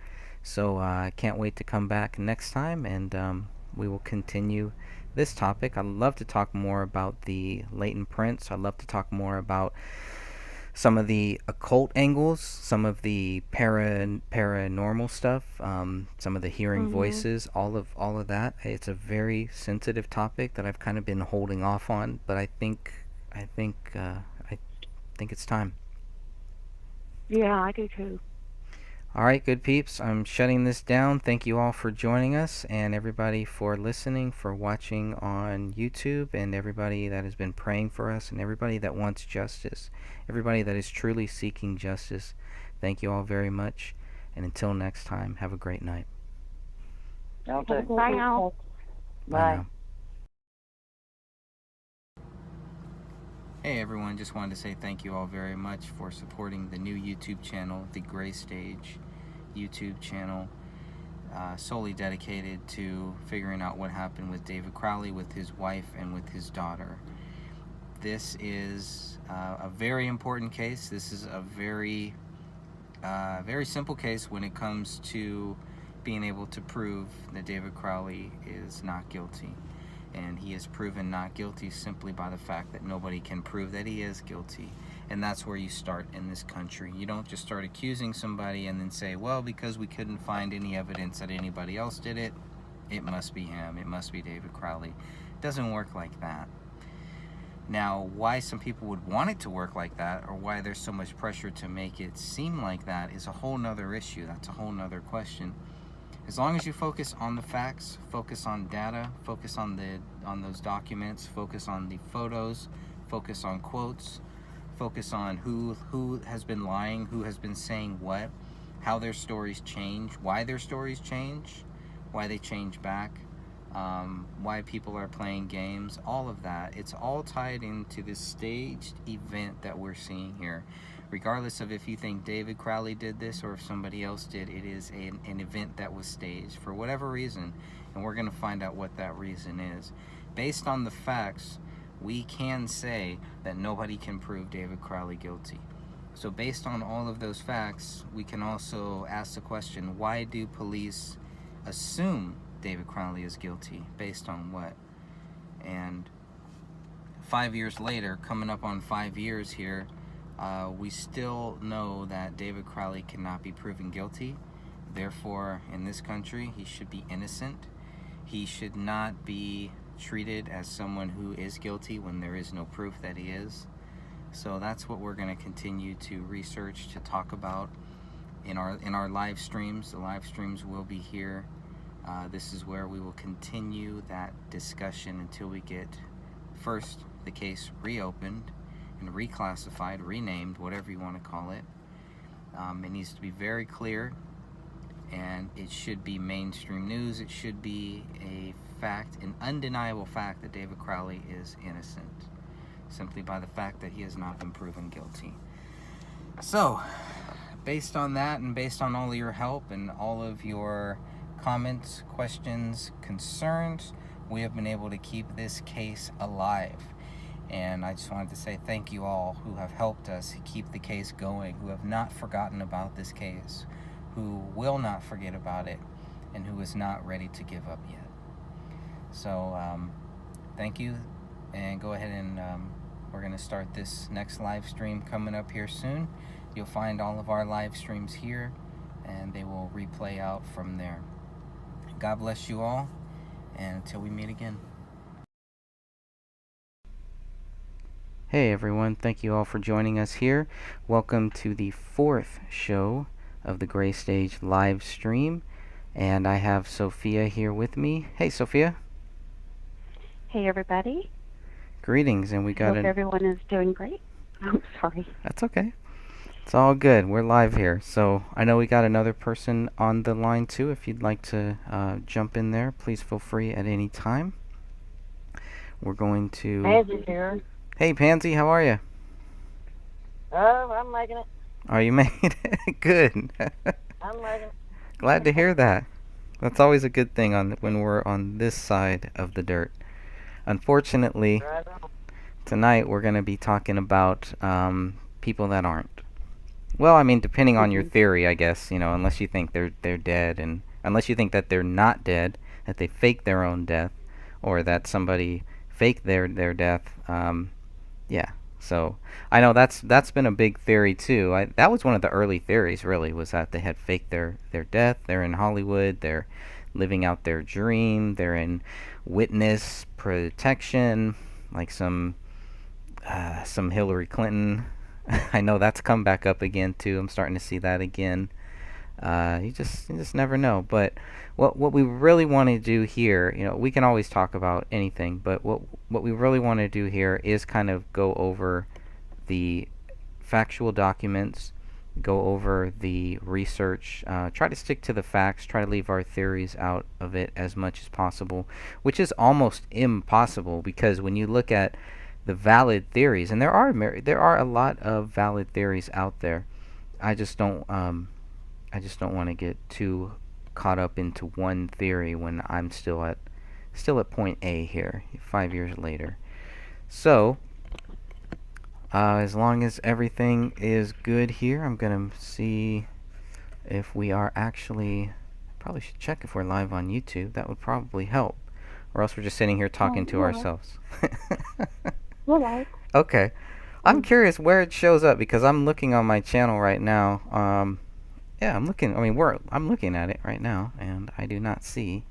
B: so I can't wait to come back next time, and we will continue this topic. I'd love to talk more about the latent prints. I'd love to talk more about some of the occult angles, some of the paranormal stuff, some of the hearing voices, all of that. It's a very sensitive topic that I've kind of been holding off on, but I think it's time.
I: Yeah, I do too.
B: All right, good peeps. I'm shutting this down. Thank you all for joining us, and everybody for listening, for watching on YouTube, and everybody that has been praying for us, and everybody that wants justice, everybody that is truly seeking justice. Thank you all very much, and until next time, have a great night.
G: Y'all
D: Have a
G: too.
D: great
I: Bye
D: night,
I: now.
D: Greg.
G: Bye.
B: now. Hey everyone, just wanted to say thank you all very much for supporting the new YouTube channel, the Gray Stage YouTube channel, solely dedicated to figuring out what happened with David Crowley, with his wife, and with his daughter. This is a very important case. This is a very simple case when it comes to being able to prove that David Crowley is not guilty. And he is proven not guilty simply by the fact that nobody can prove that he is guilty. And that's where you start in this country. You don't just start accusing somebody and then say, well, because we couldn't find any evidence that anybody else did it, it must be him, it must be David Crowley.
A: doesn't work like that. Now, why some people would want it to work like that, or why there's so much pressure to make it seem like that, is a whole nother issue. That's a whole nother question. As long as you focus on the facts, focus on data, focus on those documents, focus on the photos, focus on quotes, focus on who has been lying, who has been saying what, how their stories change, why their stories change, why they change back, why people are playing games, all of that. It's all tied into this staged event that we're seeing here. Regardless of if you think David Crowley did this or if somebody else did, it is an event that was staged for whatever reason, and we're going to find out what that reason is. Based on the facts, we can say that nobody can prove David Crowley guilty. So based on all of those facts, we can also ask the question, why do police assume David Crowley is guilty? Based on what? And 5 years later, coming up on 5 years here, we still know that David Crowley cannot be proven guilty. Therefore, in this country, he should be innocent. He should not be treated as someone who is guilty when there is no proof that he is. So that's what we're going to continue to research, to talk about in our live streams. The live streams will be here. This is where we will continue that discussion until we get, first, the case reopened and reclassified, renamed, whatever you want to call it. It needs to be very clear, and it should be mainstream news. It should be a fact, an undeniable fact, that David Crowley is innocent, simply by the fact that he has not been proven guilty. So, based on that, and based on all of your help and all of your comments, questions, concerns, we have been able to keep this case alive. And I just wanted to say thank you all who have helped us keep the case going, who have not forgotten about this case, who will not forget about it, and who is not ready to give up yet. So, thank you, and go ahead and we're going to start this next live stream coming up here soon. You'll find all of our live streams here, and they will replay out from there. God bless you all, and until we meet again.
B: Hey everyone, thank you all for joining us here. Welcome to the 4th show of the Gray Stage live stream, and I have Sophia here with me. Hey Sophia.
D: Hey, everybody.
B: Greetings, and we got
D: Hope everyone is doing great. I'm sorry.
B: That's okay. It's all good. We're live here. So I know we got another person on the line too. If you'd like to jump in there, please feel free at any time. We're going to...
G: Pansy here.
B: Hey Pansy, how are you?
G: Oh, I'm making it.
B: Oh, you made it? Good.
G: I'm making it.
B: Glad to hear that. That's always a good thing when we're on this side of the dirt. Unfortunately,
G: Right on.
B: tonight we're going to be talking about people that aren't. Well, I mean, depending on your theory, I guess, unless you think they're dead, and unless you think that they're not dead, that they faked their own death, or that somebody faked their death. Yeah. So I know that's been a big theory too. That was one of the early theories, really, was that they had faked their death. They're in Hollywood. They're living out their dream. They're in witness protection, like some Hillary Clinton. I know that's come back up again too. I'm starting to see that again. You just never know. But what we really want to do here, we can always talk about anything, but what we really want to do here is kind of go over the factual documents, go over the research, try to stick to the facts, try to leave our theories out of it as much as possible, which is almost impossible, because when you look at the valid theories, and there are a lot of valid theories out there, I just don't want to get too caught up into one theory when I'm still at point A here, 5 years later. So, as long as everything is good here, I'm gonna see if we are actually. Probably should check if we're live on YouTube. That would probably help, or else we're just sitting here talking to ourselves.
D: We're live.
B: Okay, I'm curious where it shows up, because I'm looking on my channel right now. Yeah, I'm looking. I'm looking at it right now, and I do not see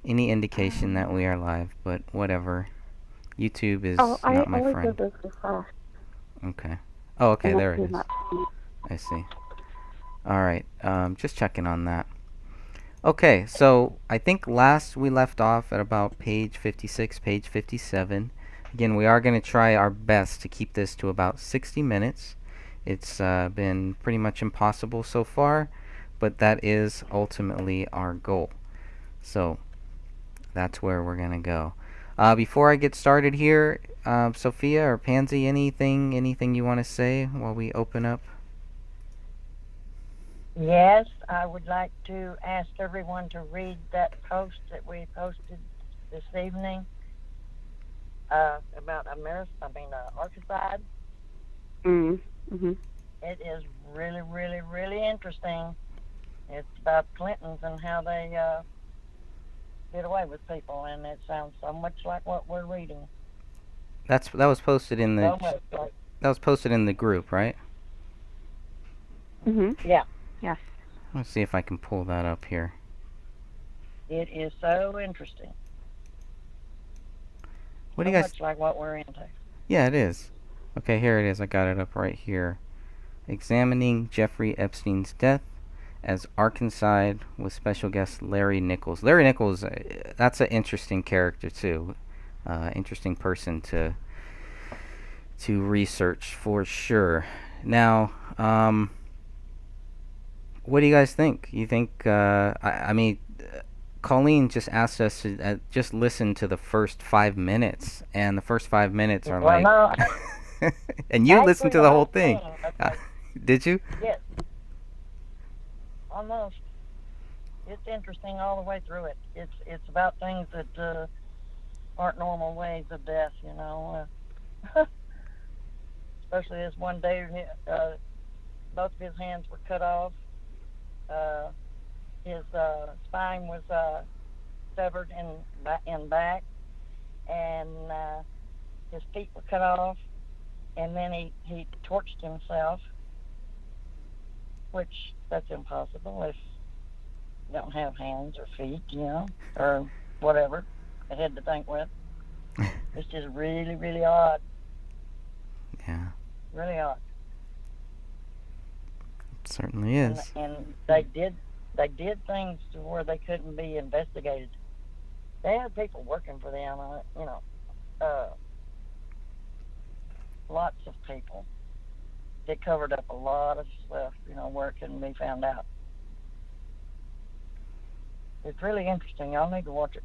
B: any indication that we are live, but whatever. YouTube is
D: Oh, I
B: not my
D: always
B: friend.
D: do this refresh.
B: Okay. Oh, okay,
D: and
B: there
D: it's
B: it
D: too
B: is.
D: much.
B: I see. All right. Just checking on that. Okay, so I think last we left off at about page 56, page 57. Again, we are going to try our best to keep this to about 60 minutes. It's been pretty much impossible so far, but that is ultimately our goal. So that's where we're going to go. Before I get started here, Sophia or Pansy, anything you want to say while we open up?
G: Yes, I would like to ask everyone to read that post that we posted this evening about Arkansas.
D: Mm-hmm.
G: It is really, really, really interesting. It's about Clintons and how they get away with people, and it sounds so much like what we're reading.
B: That was posted in the
G: So much like,
B: that was posted in the group, right?
D: Mm-hmm.
G: yeah,
D: Yes.
B: Let's see if I can pull that up here.
G: it is so interesting.
B: What
G: So
B: do you guys?
G: much like what we're into.
B: Yeah, it is. Okay, here it is. I got it up right here. Examining Jeffrey Epstein's death as Arkansas with special guest Larry Nichols. Larry Nichols, that's an interesting character too. Interesting person to research for sure. Now, what do you guys think? You think? I mean, Colleen just asked us to just listen to the first 5 minutes, and the first 5 minutes are
G: Well,
B: like.
G: no,
B: And you listened to
G: actually,
B: the whole thing.
G: Okay.
B: Did you?
G: Yes. Almost. It's interesting all the way through it. It's about things that aren't normal ways of death, you know. Especially this one day, both of his hands were cut off. His spine was severed in back, and his feet were cut off. And then he torched himself, which that's impossible if you don't have hands or feet, you know, or whatever, a head to think with. It's just really, really odd.
B: Yeah,
G: Really odd.
B: it certainly is.
G: And they did things to where they couldn't be investigated. They had people working for them, you know, lots of people. They covered up a lot of stuff, you know, where it couldn't be found out. It's really interesting. Y'all need to watch it.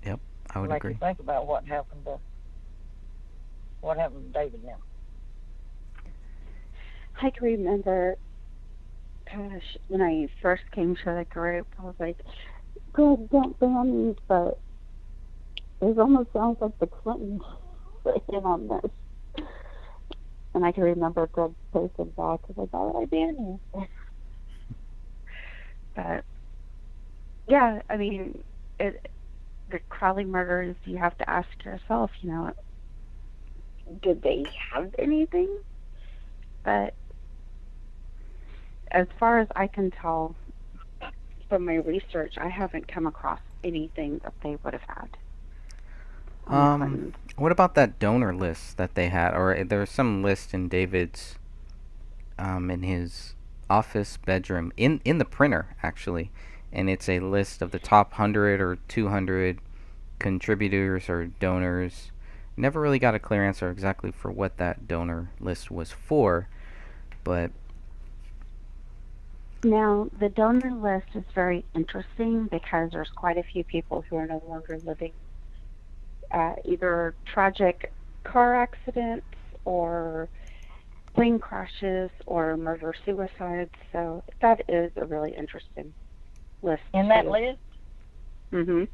B: Yep, I would
G: Make
B: agree.
G: you think about what happened to David now.
D: I can remember, gosh, when I first came to the group, I was like, "Good, don't ban me," but it almost sounds like the Clintons put in on this. And I can remember Greg posting back, because I thought I banned you. But yeah, I mean, the Crowley murders, you have to ask yourself, you know, did they have anything? But as far as I can tell from my research, I haven't come across anything that they would have had.
B: What about that donor list that they had, or there was some list in David's, in his office bedroom, in the printer actually, and it's a list of the top 100 or 200 contributors or donors. Never really got a clear answer exactly for what that donor list was for, but
D: Now, the donor list is very interesting because there's quite a few people who are no longer living. Either tragic car accidents or plane crashes or murder-suicides. So that is a really interesting list.
G: In that
D: too.
G: list?
D: Mm-hmm.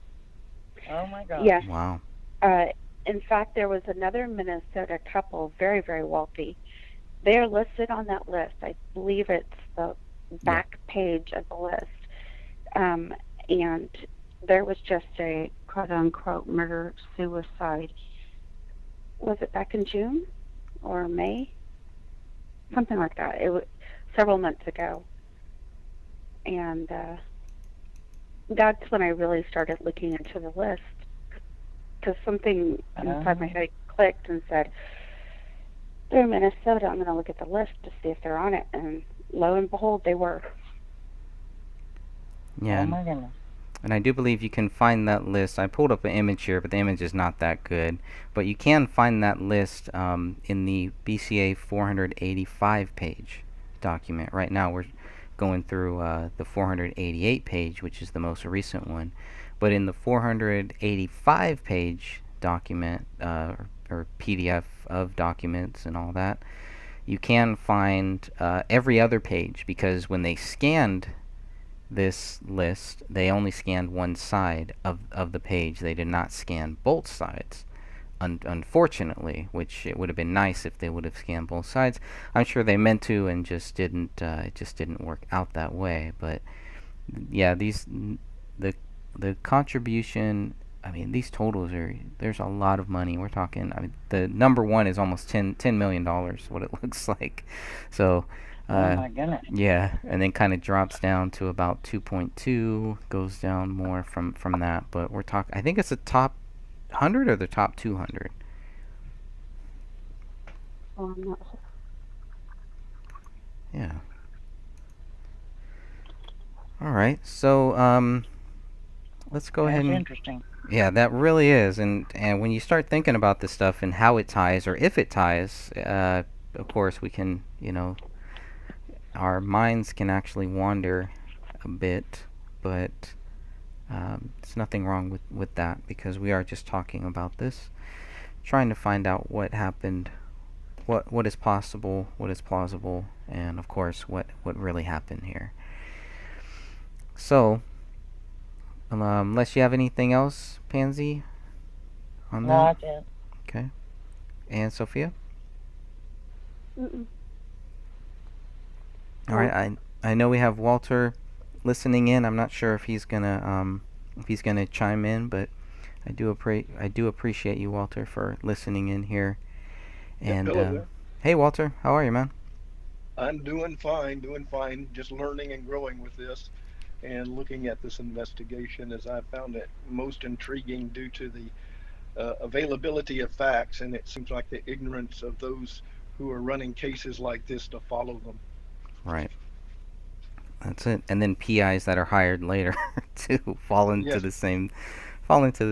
G: Oh my God.
D: Yes.
B: wow.
D: In fact, there was another Minnesota couple, very, very wealthy. They are listed on that list. I believe it's the back page of the list. And there was just a quote-unquote murder-suicide. Was it back in June or May? Something like that. It was several months ago. And that's when I really started looking into the list, because something inside my head clicked and said, they're in Minnesota, I'm going to look at the list to see if they're on it, and lo and behold, they were.
B: Yeah.
G: Oh my goodness.
B: And I do believe you can find that list. I pulled up an image here, but the image is not that good. But you can find that list in the BCA 485 page document. Right now we're going through the 488 page, which is the most recent one. But in the 485 page document, or PDF of documents and all that, you can find every other page, because when they scanned this list, they only scanned one side of the page. They did not scan both sides, unfortunately, which it would have been nice if they would have scanned both sides. I'm sure they meant to and just didn't. It just didn't work out that way. But yeah, the contribution, I mean, these totals there's a lot of money. We're talking, I mean, the number one is almost $10 million, what it looks like. So
G: Oh my goodness.
B: yeah, and then kind of drops down to about 2.2, goes down more from that. But we're talking, I think it's the top 100 or the top 200.
D: Oh, I'm not sure.
B: Yeah. All right. So let's go ahead
G: That's
B: and
G: interesting.
B: yeah, that really is. And when you start thinking about this stuff and how it ties, or if it ties, of course we can, our minds can actually wander a bit, but there's nothing wrong with that, because we are just talking about this, trying to find out what happened, what is possible, what is plausible, and of course what really happened here. So, unless you have anything else, Pansy, on
G: No,
B: that?
G: that's it.
B: Okay. And Sophia?
D: Mm-mm.
B: All right. I know we have Walter listening in. I'm not sure if he's gonna chime in, but I do appreciate you, Walter, for listening in here. And
J: hello there.
B: hey, Walter, how are you, man?
J: I'm doing fine, just learning and growing with this and looking at this investigation, as I found it most intriguing due to the availability of facts, and it seems like the ignorance of those who are running cases like this to follow them.
B: Right. That's it. And then PIs that are hired later to fall into
J: Yes.
B: the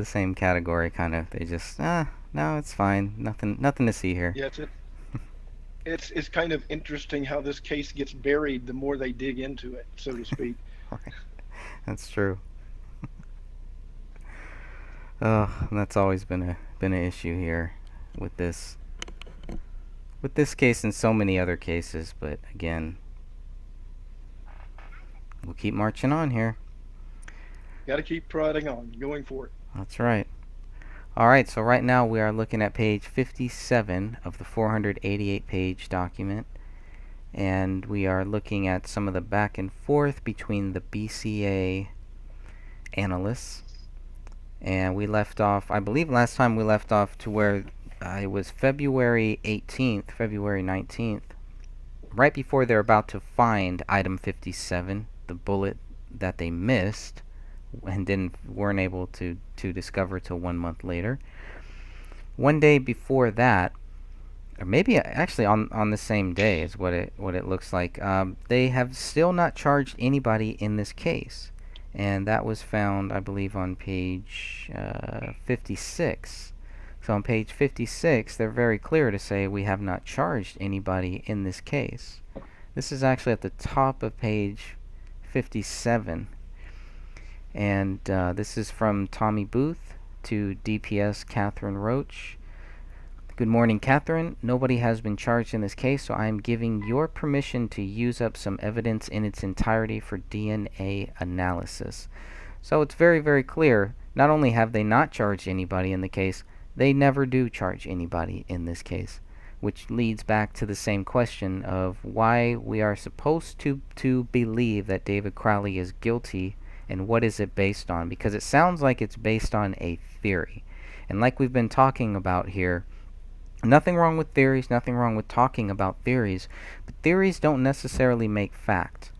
B: same category, kind of. They just no, it's fine. Nothing to see here.
J: Yeah, it's kind of interesting how this case gets buried the more they dig into it, so to speak.
B: Right. That's true. Oh, that's always been an issue here with this case and so many other cases, but again, we'll keep marching on here.
J: Got to keep prodding on, going for it.
B: That's right. All right, so right now we are looking at page 57 of the 488 page document, and we are looking at some of the back and forth between the BCA analysts. And we left off, I believe last time we left off to where it was February 18th, February 19th, right before they're about to find item 57, the bullet that they missed and weren't able to discover till 1 month later. One day before that, or maybe actually on the same day is what it looks like, they have still not charged anybody in this case. And that was found, I believe, on page 56. So on page 56, they're very clear to say we have not charged anybody in this case. This is actually at the top of page 57. And this is from Tommy Booth to DPS Catherine Roach. Good morning, Catherine. Nobody has been charged in this case, so I am giving your permission to use up some evidence in its entirety for DNA analysis. So it's very, very clear. Not only have they not charged anybody in the case, they never do charge anybody in this case, which leads back to the same question of why we are supposed to believe that David Crowley is guilty, and what is it based on? Because it sounds like it's based on a theory. And like we've been talking about here, nothing wrong with theories, nothing wrong with talking about theories, but theories don't necessarily make fact.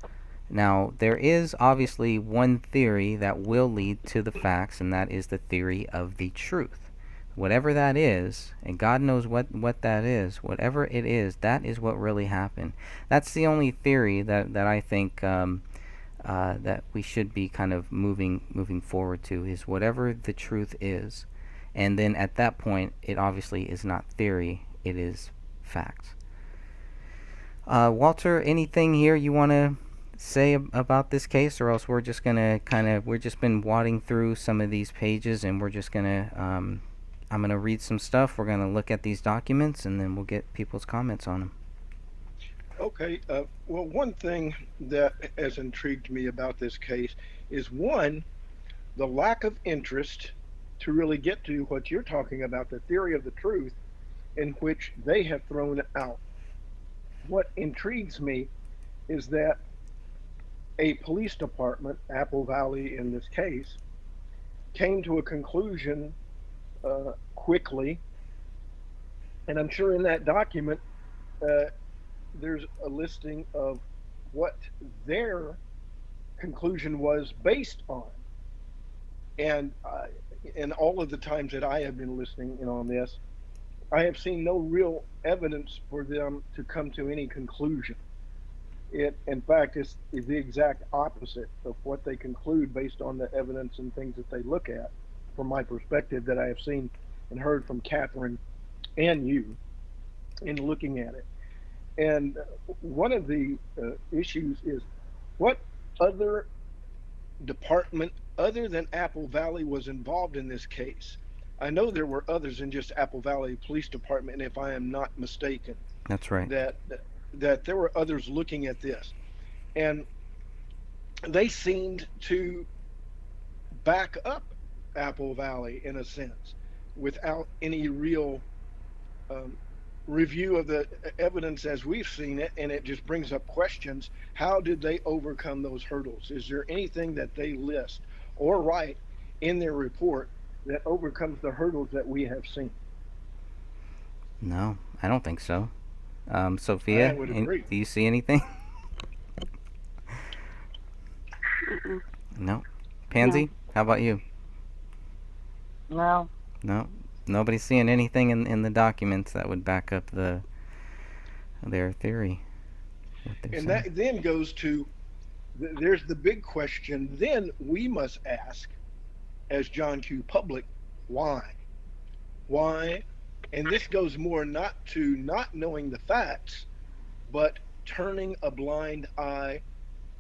B: Now, there is obviously one theory that will lead to the facts, and that is the theory of the truth. Whatever that is, and God knows what that is, whatever it is, that is what really happened. That's the only theory that I think that we should be kind of moving forward to, is whatever the truth is. And then at that point, it obviously is not theory, it is facts. Walter, anything here you want to say about this case, or else we're just gonna we're just been wadding through some of these pages, and we're just gonna I'm gonna read some stuff, we're gonna look at these documents, and then we'll get people's comments on them.
J: Okay. Well, one thing that has intrigued me about this case is, one, the lack of interest to really get to what you're talking about, the theory of the truth, in which they have thrown out. What intrigues me is that a police department, Apple Valley in this case, came to a conclusion quickly, and I'm sure in that document there's a listing of what their conclusion was based on. And in all of the times that I have been listening in on this, I have seen no real evidence for them to come to any conclusion. It, in fact, is the exact opposite of what they conclude based on the evidence and things that they look at, from my perspective, that I have seen and heard from Catherine and you in looking at it. And one of the issues is, what other department other than Apple Valley was involved in this case? I know there were others than just Apple Valley Police Department, if I am not mistaken.
B: That's right.
J: That there were others looking at this, and they seemed to back up Apple Valley in a sense, without any real review of the evidence as we've seen it, and it just brings up questions. How did they overcome those hurdles? Is there anything that they list or write in their report that overcomes the hurdles that we have seen?
B: No, I don't think so. Sophia,
J: I would agree.
B: Do you see anything? No. Pansy, how about you?
G: No.
B: No. Nobody's seeing anything in the documents that would back up their theory.
J: And that then goes to, there's the big question then we must ask, as John Q. Public, why? Why? And this goes more not to not knowing the facts, but turning a blind eye.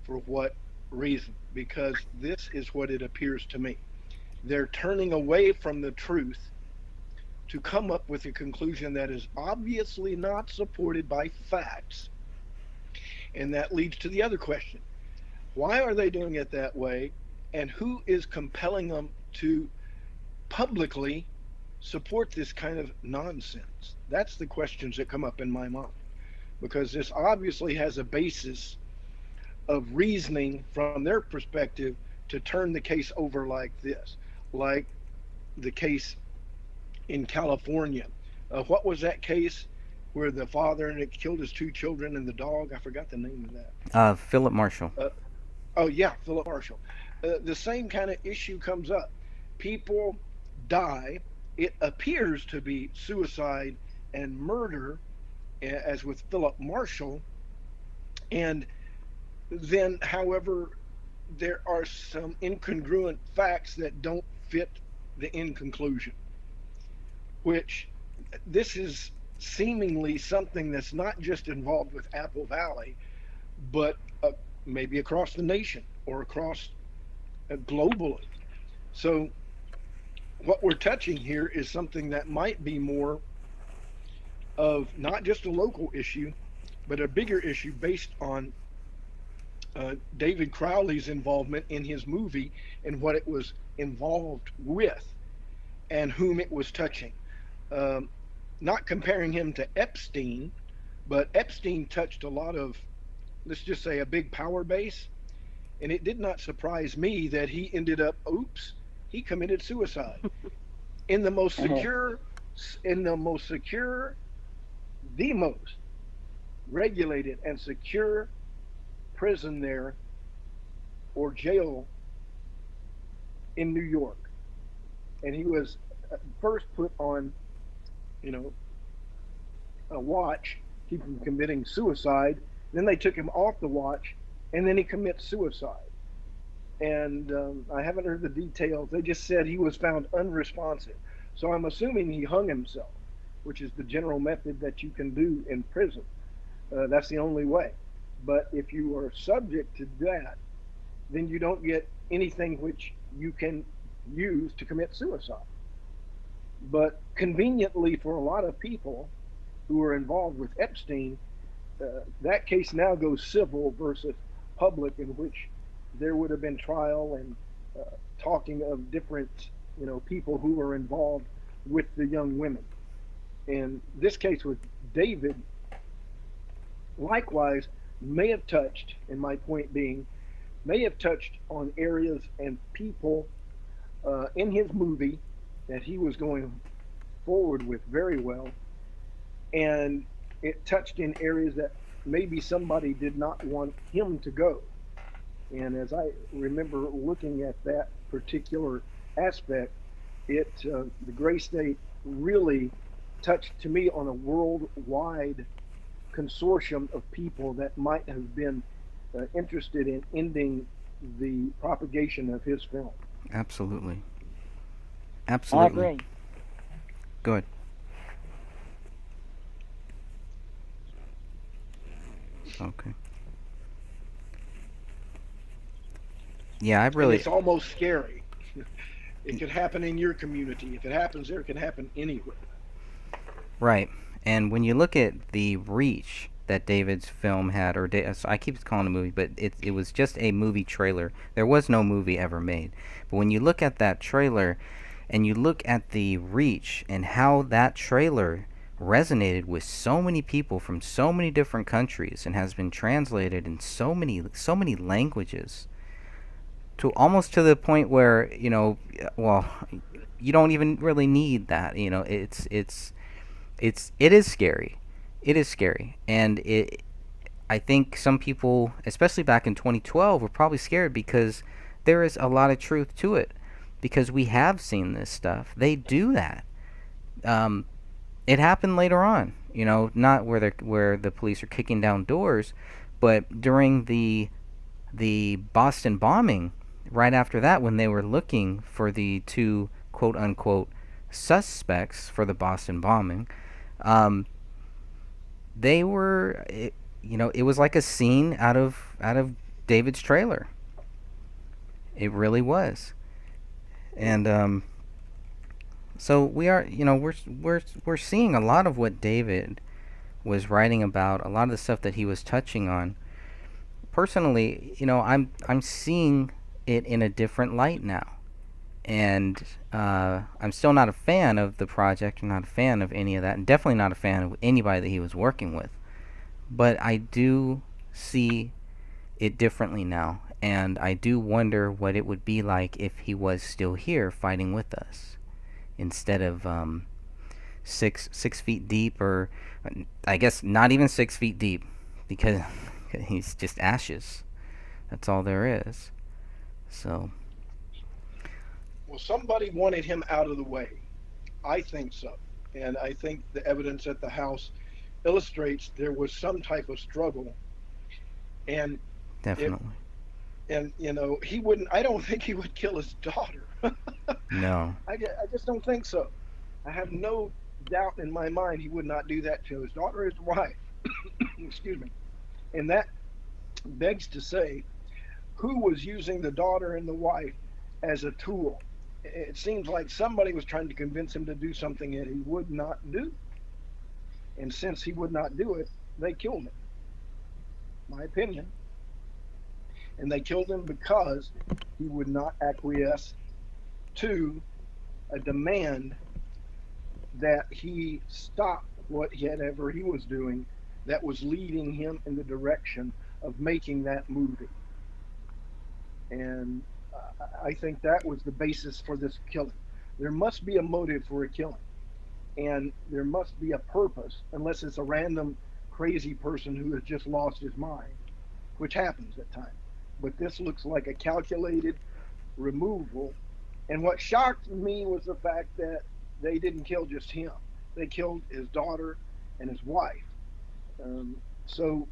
J: For what reason? Because this is what it appears to me. They're turning away from the truth to come up with a conclusion that is obviously not supported by facts. And that leads to the other question. Why are they doing it that way? And who is compelling them to publicly support this kind of nonsense? That's the questions that come up in my mind, because this obviously has a basis of reasoning from their perspective to turn the case over like this, like the case in California. What was that case where the father and it killed his two children and the dog? I forgot the name of that.
B: Philip Marshall.
J: Oh yeah, Philip Marshall. The same kind of issue comes up. People die. It appears to be suicide and murder, as with Philip Marshall. And then, however, there are some incongruent facts that don't fit the end conclusion, which this is seemingly something that's not just involved with Apple Valley, but maybe across the nation or across globally. So what we're touching here is something that might be more of not just a local issue, but a bigger issue based on David Crowley's involvement in his movie and what it was involved with and whom it was touching. Not comparing him to Epstein, but Epstein touched a lot of, let's just say, a big power base. And it did not surprise me that he ended up, he committed suicide in the most secure, the most regulated and secure prison there or jail in New York. And he was first put on, a watch, keep him from committing suicide. Then they took him off the watch, and then he commits suicide. And I haven't heard the details. They just said he was found unresponsive. So I'm assuming he hung himself, which is the general method that you can do in prison. That's the only way. But if you are subject to that, then you don't get anything which you can use to commit suicide. But conveniently for a lot of people who are involved with Epstein, that case now goes civil versus public, in which there would have been trial and talking of different, people who were involved with the young women. And this case with David, likewise, may have touched, and my point being, may have touched on areas and people in his movie that he was going forward with very well. And it touched in areas that maybe somebody did not want him to go. And as I remember looking at that particular aspect, the Gray State really touched to me on a worldwide consortium of people that might have been interested in ending the propagation of his film.
B: Absolutely.
G: I
B: Absolutely.
G: agree.
B: Good. Okay. Yeah, I
J: And
B: really.
J: it's almost scary. It could happen in your community. If it happens there, it can happen anywhere.
B: Right. And when you look at the reach that David's film had, or so I keep calling it a movie, but it was just a movie trailer. There was no movie ever made. But when you look at that trailer and you look at the reach and how that trailer resonated with so many people from so many different countries and has been translated in so many languages, to almost to the point where, well, you don't even really need that. It is scary. It is scary. And I think some people, especially back in 2012, were probably scared because there is a lot of truth to it, because we have seen this stuff. They do that. It happened later on, not where the police are kicking down doors, but during the Boston bombing. Right after that, when they were looking for the two quote unquote suspects for the Boston bombing, they were, it was like a scene out of David's trailer. It really was. And so we are, we're seeing a lot of what David was writing about, a lot of the stuff that he was touching on. Personally, I'm seeing it in a different light now. And I'm still not a fan of the project. I'm not a fan of any of that, and definitely not a fan of anybody that he was working with. But I do see it differently now, and I do wonder what it would be like if he was still here fighting with us, instead of 6 feet deep, or I guess not even 6 feet deep, because he's just ashes. That's all there is. So.
J: Well, somebody wanted him out of the way. I think so. And I think the evidence at the house illustrates there was some type of struggle. And
B: definitely.
J: He wouldn't, I don't think he would kill his daughter.
B: No.
J: I just don't think so. I have no doubt in my mind he would not do that to his daughter or his wife. Excuse me. And that begs to say, who was using the daughter and the wife as a tool? It seems like somebody was trying to convince him to do something that he would not do. And since he would not do it, they killed him. My opinion. And they killed him because he would not acquiesce to a demand that he stop whatever he was doing that was leading him in the direction of making that movie. And I think that was the basis for this killing. There must be a motive for a killing, and there must be a purpose, unless it's a random crazy person who has just lost his mind, which happens at times. but this looks like a calculated removal. And what shocked me was the fact that they didn't kill just him. They killed his daughter and his wife. So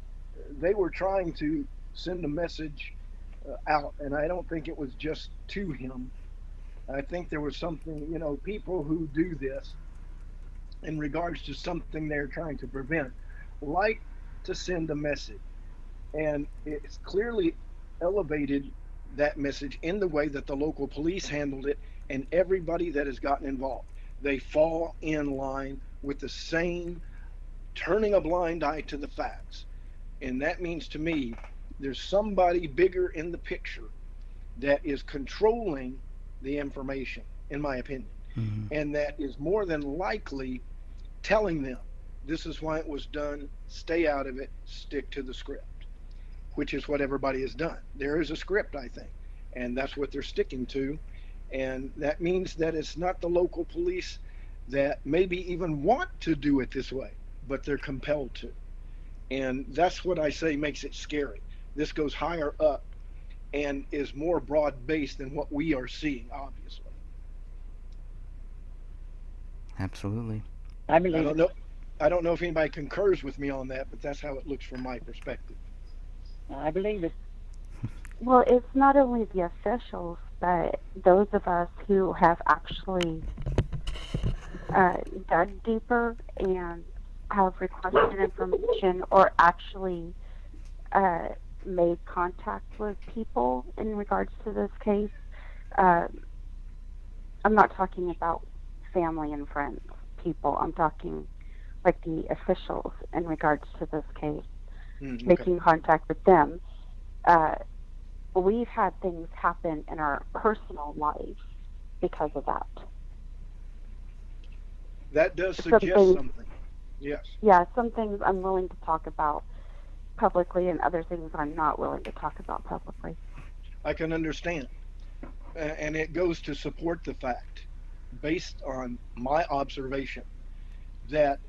J: they were trying to send a message out, and I don't think it was just to him. I think there was something, people who do this in regards to something they're trying to prevent, like to send a message. And it's clearly elevated that message in the way that the local police handled it, and everybody that has gotten involved. They fall in line with the same turning a blind eye to the facts. And that means to me, there's somebody bigger in the picture that is controlling the information, in my opinion.
B: Mm-hmm.
J: And that is more than likely telling them, this is why it was done, stay out of it, stick to the script, which is what everybody has done. There is a script, I think, and that's what they're sticking to. And that means that it's not the local police that maybe even want to do it this way, but they're compelled to. And that's what I say makes it scary. This goes higher up and is more broad-based than what we are seeing, obviously.
B: Absolutely.
G: I believe
J: I don't know if anybody concurs with me on that, but that's how it looks from my perspective.
G: I believe it.
D: Well, it's not only the officials, but those of us who have actually dug deeper and have requested information or actually made contact with people in regards to this case. I'm not talking about family and friends, people. I'm talking like the officials in regards to this case,
J: Okay.
D: making contact with them. We've had things happen in our personal lives because of that.
J: That does
D: Some
J: suggest
D: things-
J: something. Yes.
D: Yeah, some things I'm willing to talk about publicly, and other things I'm not willing to talk about publicly.
J: I can understand. And it goes to support the fact, based on my observation, that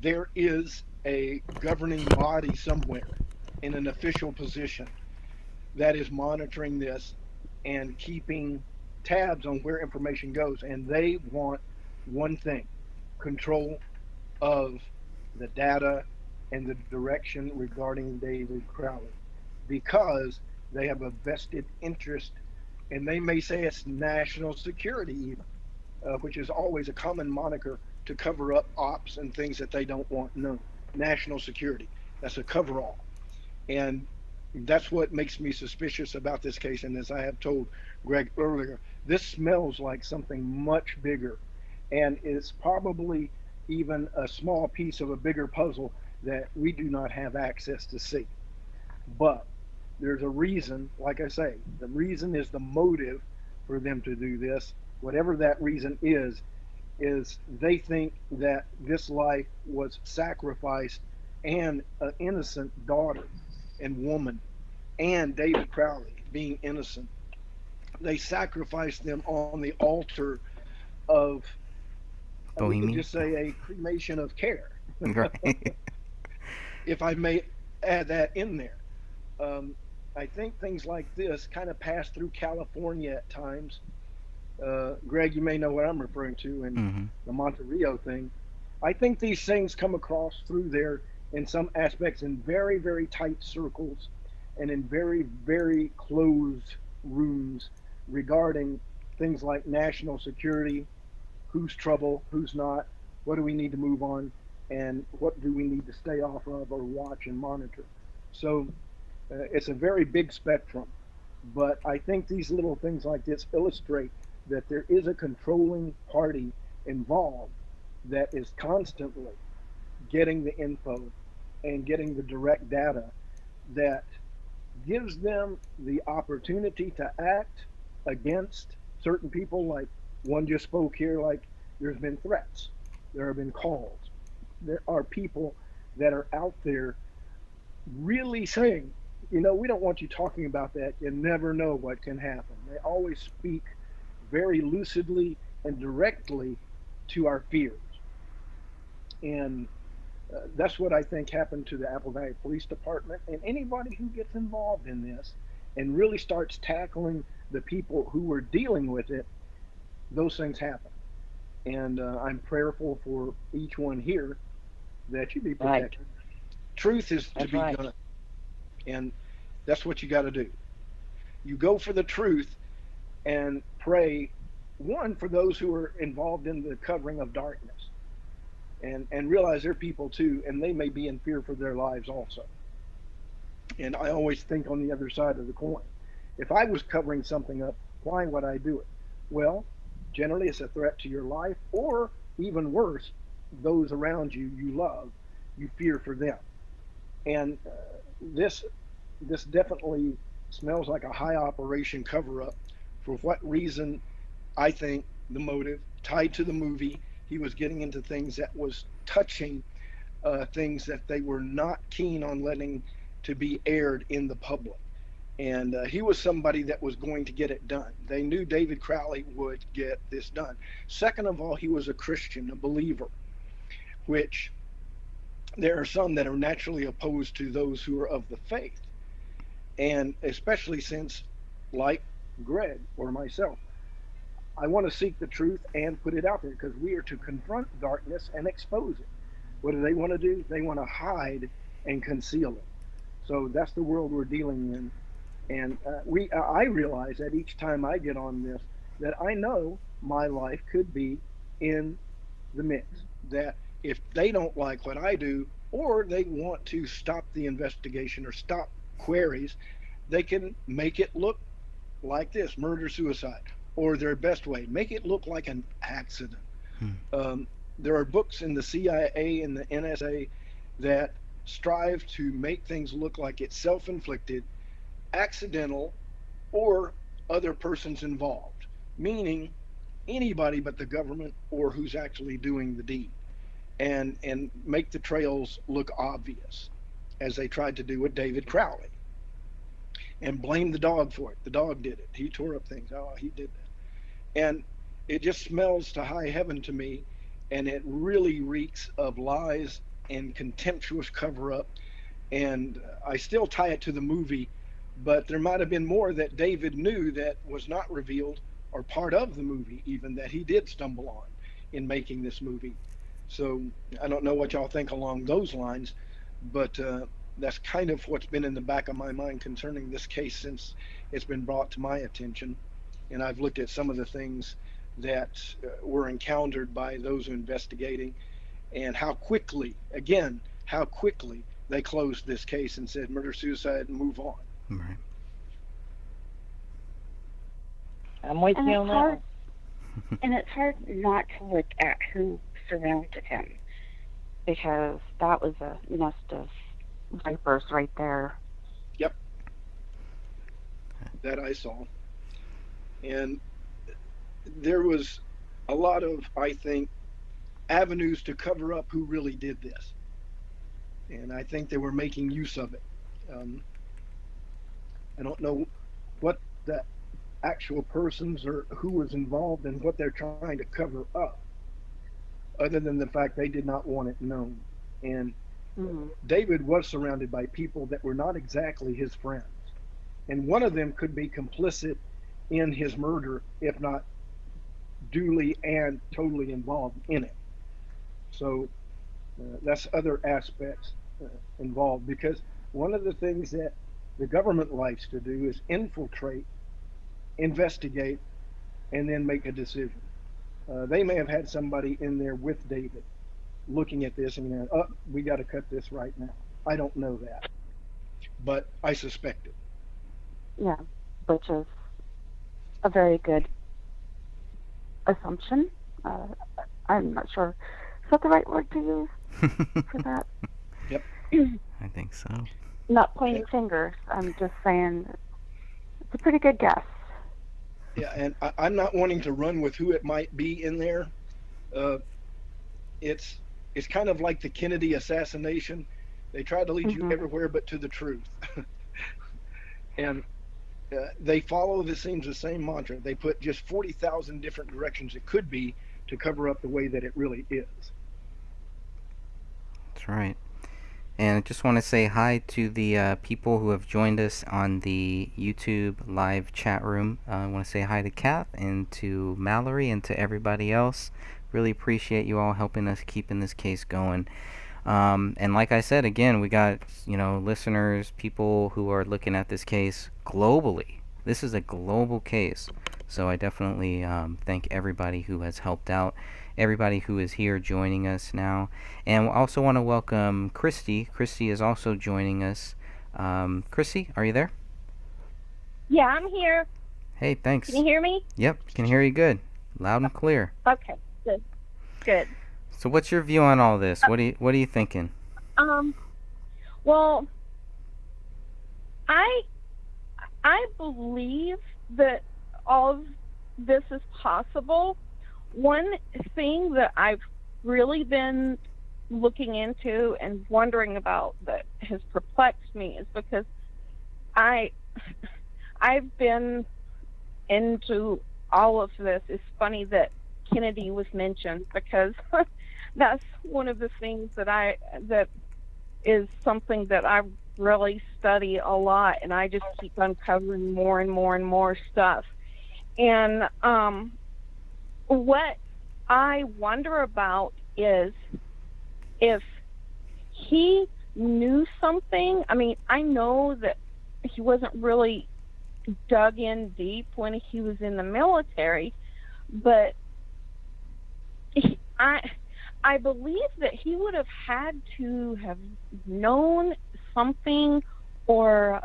J: there is a governing body somewhere in an official position that is monitoring this and keeping tabs on where information goes. And they want one thing: control of the data and the direction regarding David Crowley, because they have a vested interest, and they may say it's national security even, which is always a common moniker to cover up ops and things that they don't want known. National security, that's a coverall. And that's what makes me suspicious about this case. And as I have told Greg earlier, this smells like something much bigger, and it's probably even a small piece of a bigger puzzle that we do not have access to see. But there's a reason. Like I say, the reason is the motive for them to do this. Whatever that reason is they think that this life was sacrificed, and an innocent daughter and woman, and David Crowley being innocent, they sacrificed them on the altar of, we could just say, a cremation of care.
B: Right.
J: If I may add that in there. I think things like this kind of pass through California at times. Greg, you may know what I'm referring to in the Monterey thing. I think these things come across through there in some aspects in very, very tight circles and in very, very closed rooms regarding things like national security, who's trouble, who's not, what do we need to move on, and what do we need to stay off of or watch and monitor. So it's a very big spectrum, but I think these little things like this illustrate that there is a controlling party involved that is constantly getting the info and getting the direct data that gives them the opportunity to act against certain people. Like one just spoke here, like there's been threats, there have been calls, there are people that are out there really saying, we don't want you talking about that, you never know what can happen. They always speak very lucidly and directly to our fears. And that's what I think happened to the Apple Valley Police Department, and anybody who gets involved in this and really starts tackling the people who were dealing with it, those things happen. And I'm prayerful for each one here that you be
G: Right.
J: protected. Truth is to
G: That's
J: be
G: right.
J: done, and that's what you got to do. You go for the truth and pray, one, for those who are involved in the covering of darkness, and realize they're people too, and they may be in fear for their lives also. And I always think on the other side of the coin, if I was covering something up, why would I do it? Well, generally it's a threat to your life, or even worse, those around you you love, you fear for them. And this definitely smells like a high operation cover up. For what reason? I think the motive tied to the movie, he was getting into things that was touching things that they were not keen on letting to be aired in the public. And he was somebody that was going to get it done. They knew David Crowley would get this done. Second of all, he was a Christian, a believer, which there are some that are naturally opposed to those who are of the faith. And especially since, like Greg or myself, I want to seek the truth and put it out there, because we are to confront darkness and expose it. What do they want to do? They want to hide and conceal it. So that's the world we're dealing in. And I realize that each time I get on this, that I know my life could be in the mix. That if they don't like what I do, or they want to stop the investigation or stop queries, they can make it look like this: murder, suicide, or their best way, make it look like an accident. There are books in the CIA and the NSA that strive to make things look like it's self-inflicted, accidental, or other persons involved, meaning anybody but the government or who's actually doing the deed, and make the trails look obvious, as they tried to do with David Crowley, and blame the dog for it. The dog did it. He tore up things. Oh, he did that. And it just smells to high heaven to me, and it really reeks of lies and contemptuous cover-up. And I still tie it to the movie, but there might have been more that David knew that was not revealed, or part of the movie even, that he did stumble on in making this movie. So I don't know what y'all think along those lines, but that's kind of what's been in the back of my mind concerning this case since it's been brought to my attention. And I've looked at some of the things that were encountered by those investigating, and how quickly they closed this case and said murder, suicide, and move on.
B: Right.
G: I'm with
D: And
G: you
D: it's
G: on that
D: hard,
G: one.
D: and it's hard not to look at who surrounded him, because that was a nest of vipers right there.
J: Yep. That I saw. And there was a lot of, I think, avenues to cover up who really did this. And I think they were making use of it. I don't know what the actual persons or who was involved in what they're trying to cover up, other than the fact they did not want it known. And David was surrounded by people that were not exactly his friends. And one of them could be complicit in his murder, if not duly and totally involved in it. So that's other aspects involved, because one of the things that the government likes to do is infiltrate, investigate, and then make a decision. They may have had somebody in there with David looking at this and going, oh, we got to cut this right now. I don't know that, but I suspect it.
D: Yeah, which is a very good assumption. I'm not sure. Is that the right word to use for that?
J: Yep.
B: I think so.
D: Not pointing fingers. I'm just saying it's a pretty good guess.
J: Yeah, and I'm not wanting to run with who it might be in there. It's kind of like the Kennedy assassination. They try to lead you everywhere but to the truth. And they follow, this seems the same mantra. They put just 40,000 different directions it could be to cover up the way that it really is.
B: That's right.
A: And I just want to say hi to the people who have joined us on the YouTube live chat room. I want to say hi to Kath and to Mallory and to everybody else. Really appreciate you all helping us keeping this case going. And like I said, again, we got, listeners, people who are looking at this case globally. This is a global case. So I definitely thank everybody who has helped out, everybody who is here joining us now. And I also want to welcome Christy. Christy is also joining us. Christy, are you there?
I: Yeah, I'm here.
A: Hey, thanks.
I: Can you hear me?
A: Yep, can hear you good. Loud and clear.
I: Okay, good. Good.
A: So what's your view on all this? What are you thinking?
I: Well, I believe that all of this is possible. One thing that I've really been looking into and wondering about that has perplexed me is because I've been into all of this. It's funny that Kennedy was mentioned because that's one of the things that is something that I really study a lot, and I just keep uncovering more and more and more stuff. And what I wonder about is if he knew something. I mean, I know that he wasn't really dug in deep when he was in the military, but I believe that he would have had to have known something or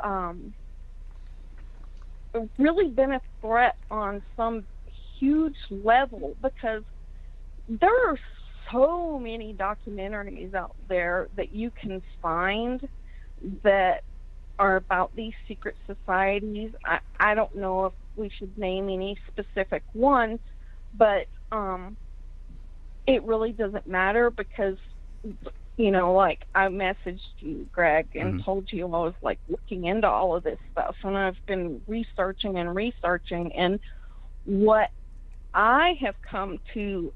I: really been a threat on some huge level, because there are so many documentaries out there that you can find that are about these secret societies. I don't know if we should name any specific ones, but it really doesn't matter because, like I messaged you, Greg, and told you I was like looking into all of this stuff, and I've been researching, and what I have come to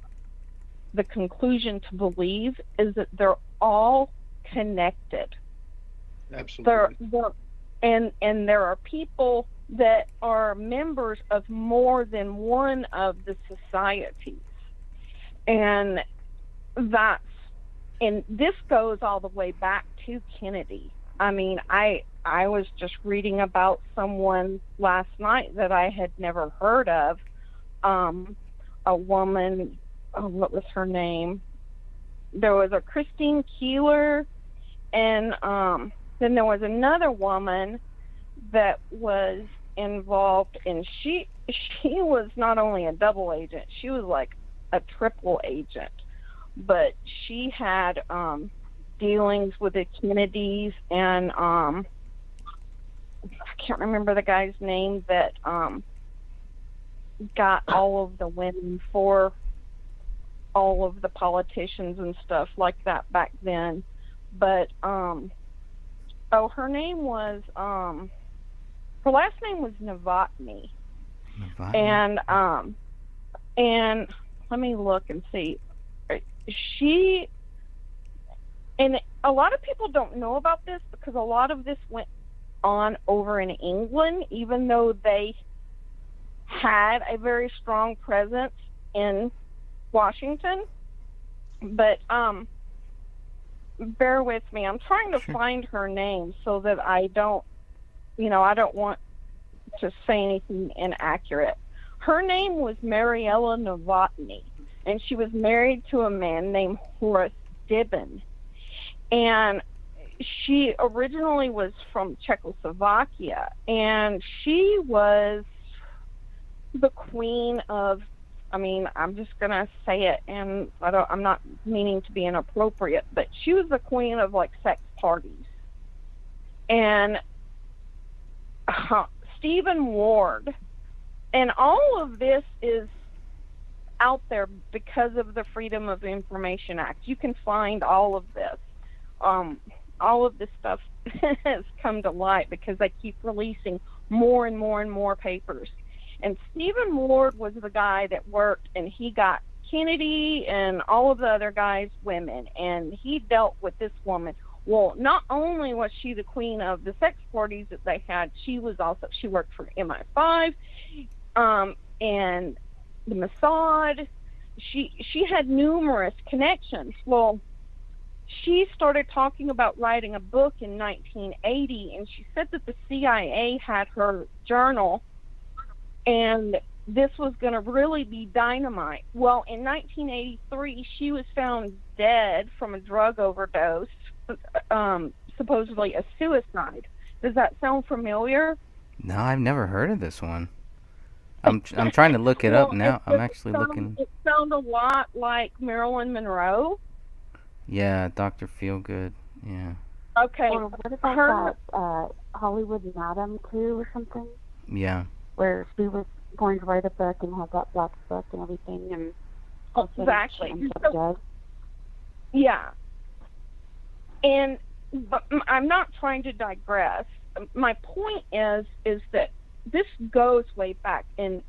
I: the conclusion to believe is that they're all connected.
J: Absolutely.
I: And there are people that are members of more than one of the societies. And this goes all the way back to Kennedy. I mean, I was just reading about someone last night that I had never heard of. A woman, what was her name? There was a Christine Keeler, and then there was another woman that was involved, and she was not only a double agent, she was like a triple agent, but she had dealings with the Kennedys, and I can't remember the guy's name that got all of the women for all of the politicians and stuff like that back then. But her name was her last name was Novotny. And let me look and see. And a lot of people don't know about this because a lot of this went on over in England, even though they had a very strong presence in Washington. But bear with me. I'm trying to find her name so that I don't want to say anything inaccurate. Her name was Mariella Novotny, and she was married to a man named Horace Dibben. And she originally was from Czechoslovakia, and she was the queen of, I'm just going to say it, and I'm not meaning to be inappropriate, but she was the queen of, like, sex parties. And Stephen Ward, and all of this is out there because of the Freedom of Information Act. You can find all of this. All of this stuff has come to light because they keep releasing more and more and more papers. And Stephen Ward was the guy that worked, and he got Kennedy and all of the other guys women, and he dealt with this woman Well, not only was she the queen of the sex parties that they had, she worked for MI5 and the Mossad. She had numerous connections. Well, she started talking about writing a book in 1980, and she said that the CIA had her journal, and this was going to really be dynamite. Well, in 1983, she was found dead from a drug overdose, supposedly a suicide. Does that sound familiar?
A: No, I've never heard of this one. I'm trying to look it up now. I'm actually looking.
I: It sounds a lot like Marilyn Monroe.
A: Yeah, Dr. Feelgood. Yeah.
I: Okay.
D: Or what about that Hollywood Madam too, or something?
A: Yeah.
D: Where she was going to write a book and have that black book and everything, and
I: exactly.
D: She ends up dead.
I: Yeah. And but I'm not trying to digress. My point is that this goes way back, and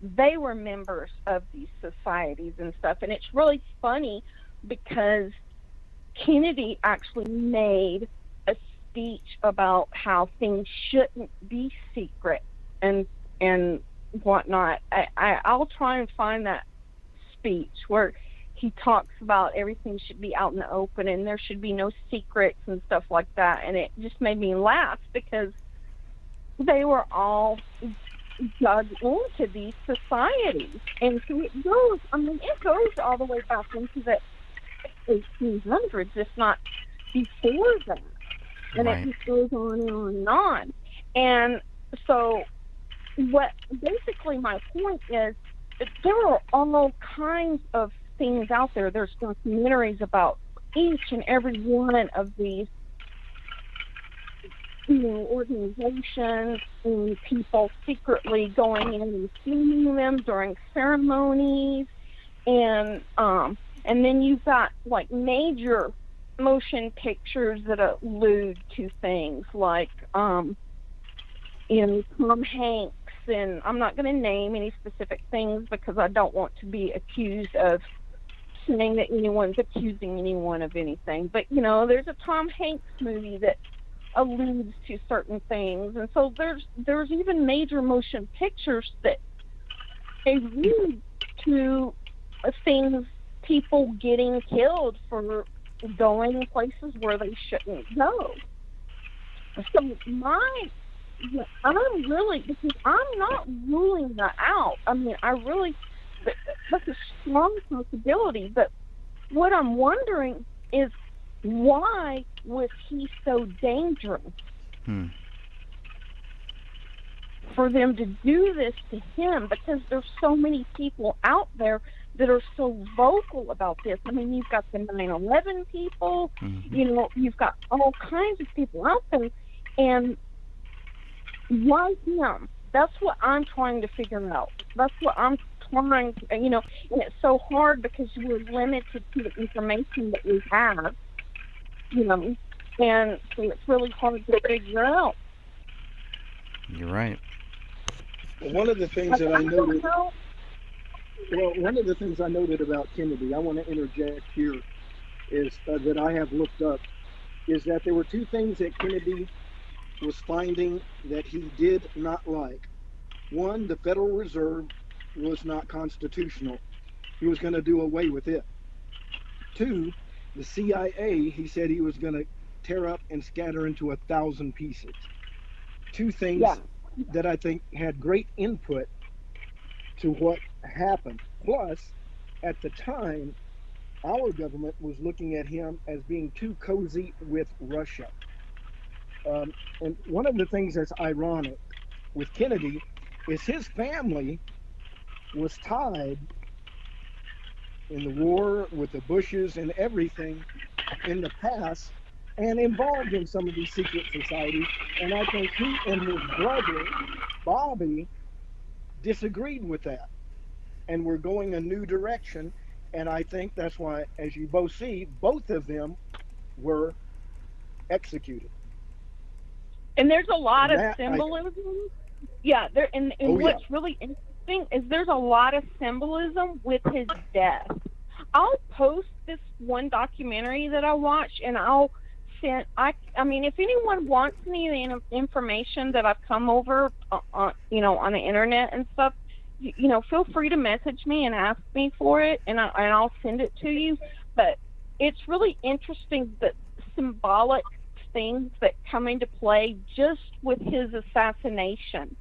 I: they were members of these societies and stuff. And it's really funny because Kennedy actually made a speech about how things shouldn't be secret and whatnot. I'll try and find that speech where he talks about everything should be out in the open and there should be no secrets and stuff like that. And it just made me laugh because they were all dug into these societies. And so it goes all the way back into the 1800s, if not before that. And
A: Right.
I: it just goes on and on and on. And so basically my point is that there are all kinds of things out there. There's documentaries about each and every one of these organizations and people secretly going in and filming them during ceremonies, and then you've got like major motion pictures that allude to things like Tom Hanks, and I'm not going to name any specific things because I don't want to be accused of saying that anyone's accusing anyone of anything, but there's a Tom Hanks movie that alludes to certain things, and so there's even major motion pictures that allude to things, people getting killed for going places where they shouldn't go. So because I'm not ruling that out. I mean, that's a strong possibility, but what I'm wondering is why was he so dangerous for them to do this to him? Because there's so many people out there that are so vocal about this. I mean, you've got the 9/11 people, you've got all kinds of people out there, and why him? That's what I'm trying to figure out. That's what I'm trying to, and it's so hard because we're limited to the information that we have, and so it's really hard to figure out.
A: You're right.
J: Well, one of the things that I noted. Well, one of the things I noted about Kennedy, I want to interject here, is that I have looked up, is that there were two things that Kennedy was finding that he did not like. One, the Federal Reserve was not constitutional. He was going to do away with it. Two, the CIA, he said he was going to tear up and scatter into 1,000 pieces. Two things that I think had great input to what happened. Plus, at the time, our government was looking at him as being too cozy with Russia. And one of the things that's ironic with Kennedy is his family was tied in the war with the Bushes and everything in the past and involved in some of these secret societies. And I think he and his brother, Bobby, disagreed with that. And we're going a new direction. And I think that's why, as you both see, both of them were executed.
I: And there's a lot of symbolism. What's really interesting is there's a lot of symbolism with his death. I'll post this one documentary that I watched, and I'll sent. I mean, if anyone wants any of the information that I've come over, on the internet and stuff, feel free to message me and ask me for it, and I'll send it to you. But it's really interesting the symbolic things that come into play just with his assassination.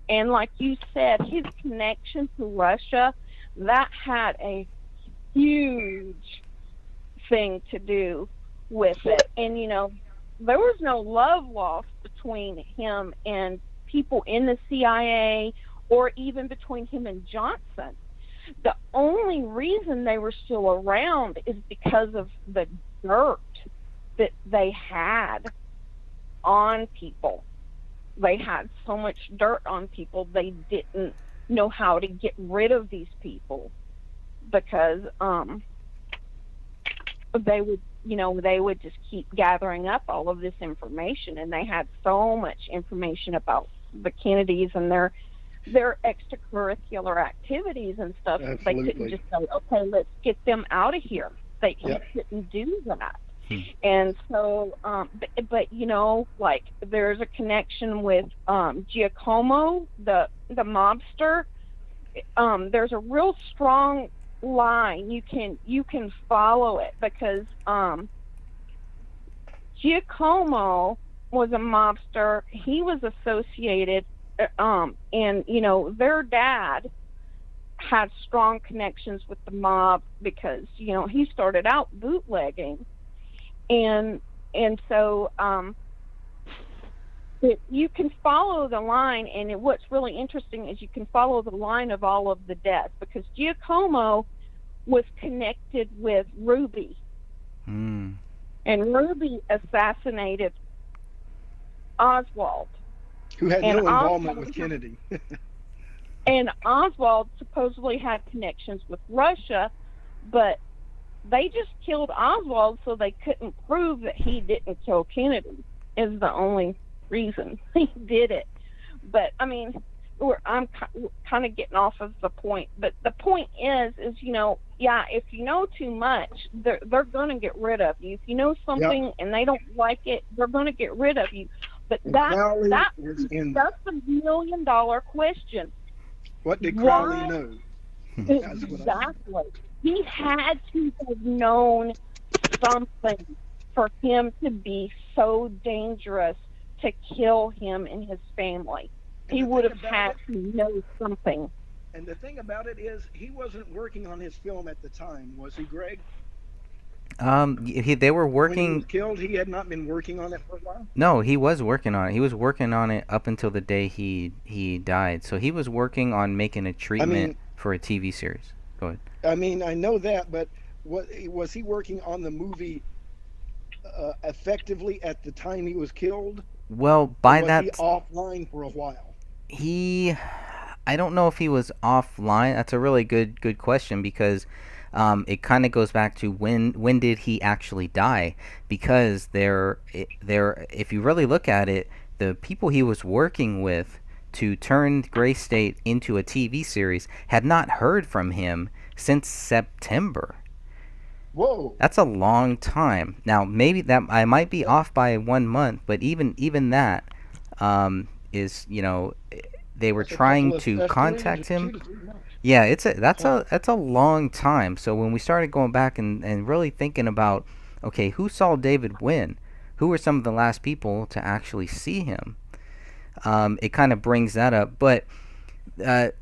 I: And like you said, his connection to Russia, that had a huge thing to do with it. And there was no love lost between him and people in the CIA, or even between him and Johnson. The only reason they were still around is because of the dirt that they had on people. They had so much dirt on people, they didn't know how to get rid of these people, because they would just keep gathering up all of this information, and they had so much information about the Kennedys and their extracurricular activities and stuff.
J: Absolutely.
I: They couldn't just say, okay, let's get them out of here. He couldn't do that. And so, but like there's a connection with Giacomo, the mobster. There's a real strong line. You can follow it, because Giacomo was a mobster. He was associated, and their dad had strong connections with the mob, because he started out bootlegging, and so you can follow the line. And what's really interesting is you can follow the line of all of the deaths, because Giacomo was connected with Ruby, and Ruby assassinated Oswald,
J: who had no involvement with Kennedy.
I: And Oswald supposedly had connections with Russia, but they just killed Oswald so they couldn't prove that he didn't kill Kennedy, is the only reason he did it. But I mean, I'm kind of getting off of the point, but the point is if you know too much, they're going to get rid of you. If you know something and they don't like it, they're going to get rid of you. But that's the $1 million question.
J: What did Crowley know?
I: Exactly. He had to have known something for him to be so dangerous to kill him and his family. He would have had to know something.
J: And the thing about it is, he wasn't working on his film at the time, was he, Greg?
B: They were working.
J: When he was killed, he had not been working on it for a while?
B: No, he was working on it. He was working on it up until the day he died. So he was working on making a treatment for a TV series. Go ahead.
J: I mean, I know that, but was he working on the movie effectively at the time he was killed?
B: Well, by that,
J: was he offline for a while?
B: I don't know if he was offline. That's a really good question, because it kind of goes back to when did he actually die? Because if you really look at it, the people he was working with to turn Gray State into a TV series had not heard from him since September.
J: Whoa.
B: That's a long time. Now, maybe that I might be off by 1 month, but even that is, they were trying to contact him. Yeah, that's a long time. So when we started going back and really thinking about, okay, who saw David Wynn? Who were some of the last people to actually see him? It kind of brings that up. But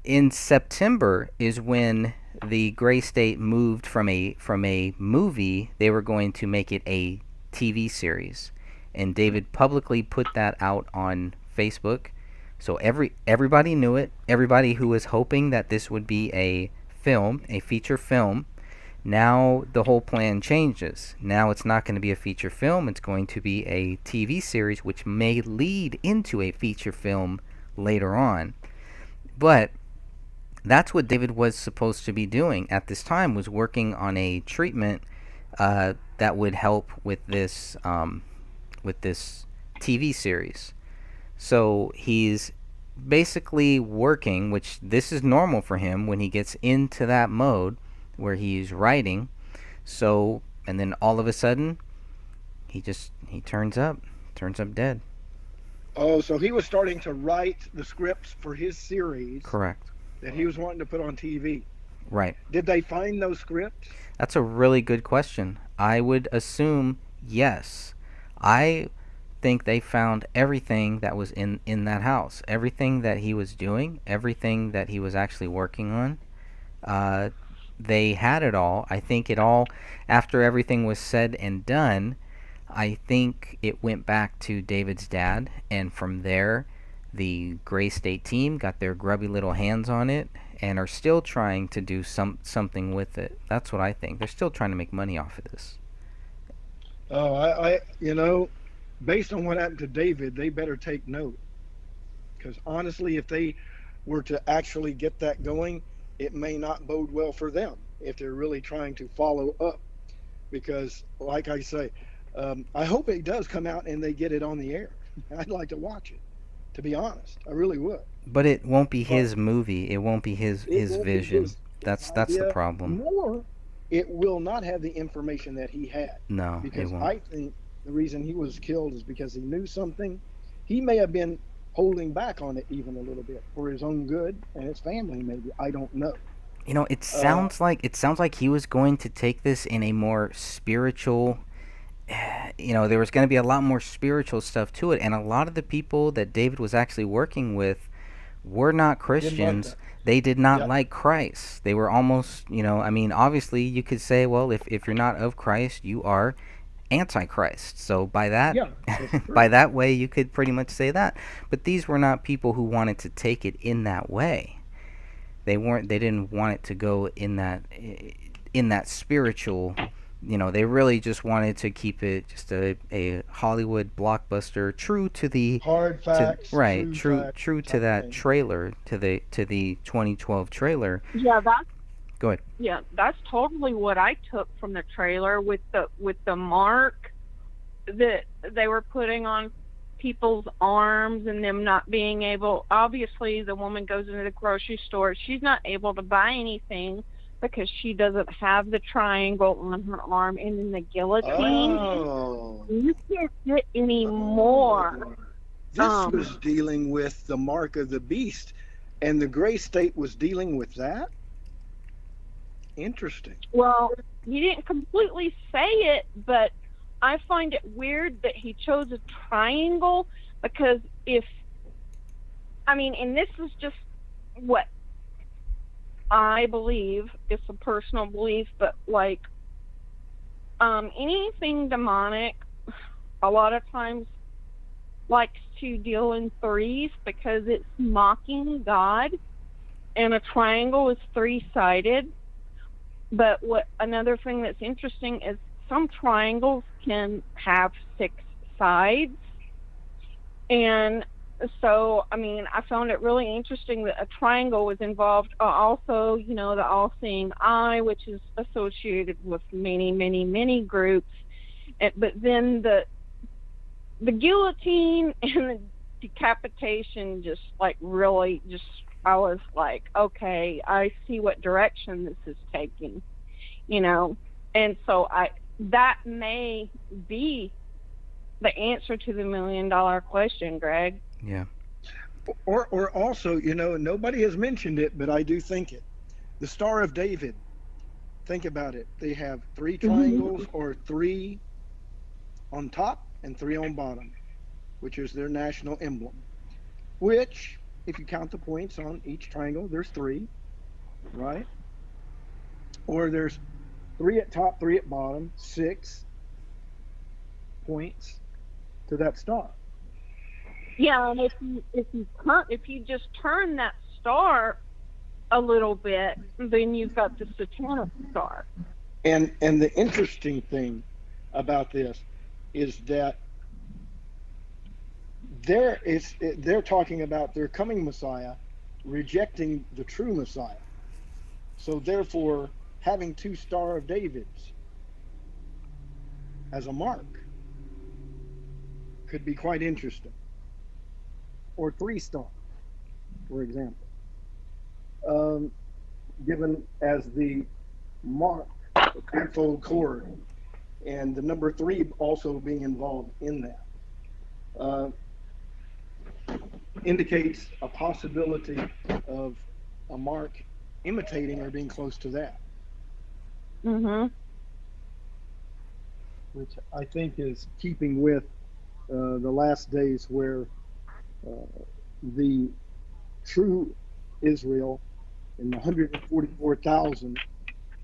B: in September is when the Gray State moved from a movie. They were going to make it a TV series, and David publicly put that out on Facebook. So everybody knew it. Everybody who was hoping that this would be a feature film. Now the whole plan changes. Now it's not going to be a feature film. It's going to be a TV series, which may lead into a feature film later on. But that's what David was supposed to be doing at this time, was working on a treatment that would help with this TV series. So he's basically working, which this is normal for him when he gets into that mode where he's writing. So, and then all of a sudden, he turns up dead.
J: Oh, so he was starting to write the scripts for his series
B: Correct.
J: that he was wanting to put on TV.
B: Right.
J: Did they find those scripts?
B: That's a really good question. I would assume yes. I think they found everything that was in that house, everything that he was doing, everything that he was actually working on. They had it all. I think it all, after everything was said and done, I think it went back to David's dad, and from there, the Gray State team got their grubby little hands on it and are still trying to do something with it. That's what I think. They're still trying to make money off of this.
J: Oh, I you know, based on what happened to David, they better take note. Because honestly, if they were to actually get that going, it may not bode well for them if they're really trying to follow up. Because, like I say, I hope it does come out and they get it on the air. I'd like to watch it, to be honest. I really would.
B: But it won't be his movie. It won't be his
J: won't be
B: vision.
J: his
B: That's the
J: idea,
B: problem.
J: Nor it will not have the information that he had.
B: No, it
J: Because
B: won't.
J: I think the reason he was killed is because he knew something. He may have been holding back on it even a little bit for his own good and his family, maybe. I don't know.
B: You know, it sounds like he was going to take this in a more spiritual. You know, there was going to be a lot more spiritual stuff to it, and a lot of the people that David was actually working with were not Christians. They did not like Christ. They were almost, you know, I mean, obviously you could say, well, if you're not of Christ, you are antichrist. So by that by that way you could pretty much say that. But these were not people who wanted to take it in that way. They didn't want it to go in that spiritual, you know, they really just wanted to keep it just a Hollywood blockbuster, true to the
J: hard facts,
B: true to that trailer, to the 2012 trailer.
I: Yeah, that's
B: Go ahead.
I: Yeah, that's totally what I took from the trailer with the mark that they were putting on people's arms and them not being able. Obviously, the woman goes into the grocery store. She's not able to buy anything because she doesn't have the triangle on her arm, and then the guillotine.
J: Oh.
I: You can't get any more.
J: This was dealing with the mark of the beast, and the Gray State was dealing with that? Interesting.
I: Well, he didn't completely say it, but I find it weird that he chose a triangle because and this is just what I believe, it's a personal belief, but like anything demonic a lot of times likes to deal in threes because it's mocking God, and a triangle is three-sided. But another thing that's interesting is some triangles can have 6 sides. And so, I found it really interesting that a triangle was involved. Also, the all-seeing eye, which is associated with many, many, many groups. But then the guillotine and the decapitation I was like, okay, I see what direction this is taking, and so that may be the answer to the $1 million question, Greg.
B: Yeah.
J: Or also, nobody has mentioned it, but I do think it. The Star of David. Think about it. They have 3 triangles or 3 on top and 3 on bottom, which is their national emblem, which, if you count the points on each triangle, there's 3, right? Or there's 3 at top, 3 at bottom, 6 points to that star.
I: Yeah, and if you just turn that star a little bit, then you've got the satanic star.
J: And the interesting thing about this is that they're talking about their coming Messiah rejecting the true Messiah. So therefore, having 2 Star of Davids as a mark could be quite interesting. Or 3 stars, for example, given as the mark, the threefold cord and the number 3 also being involved in that. Indicates a possibility of a mark imitating or being close to that, which I think is keeping with the last days where the true Israel and the 144,000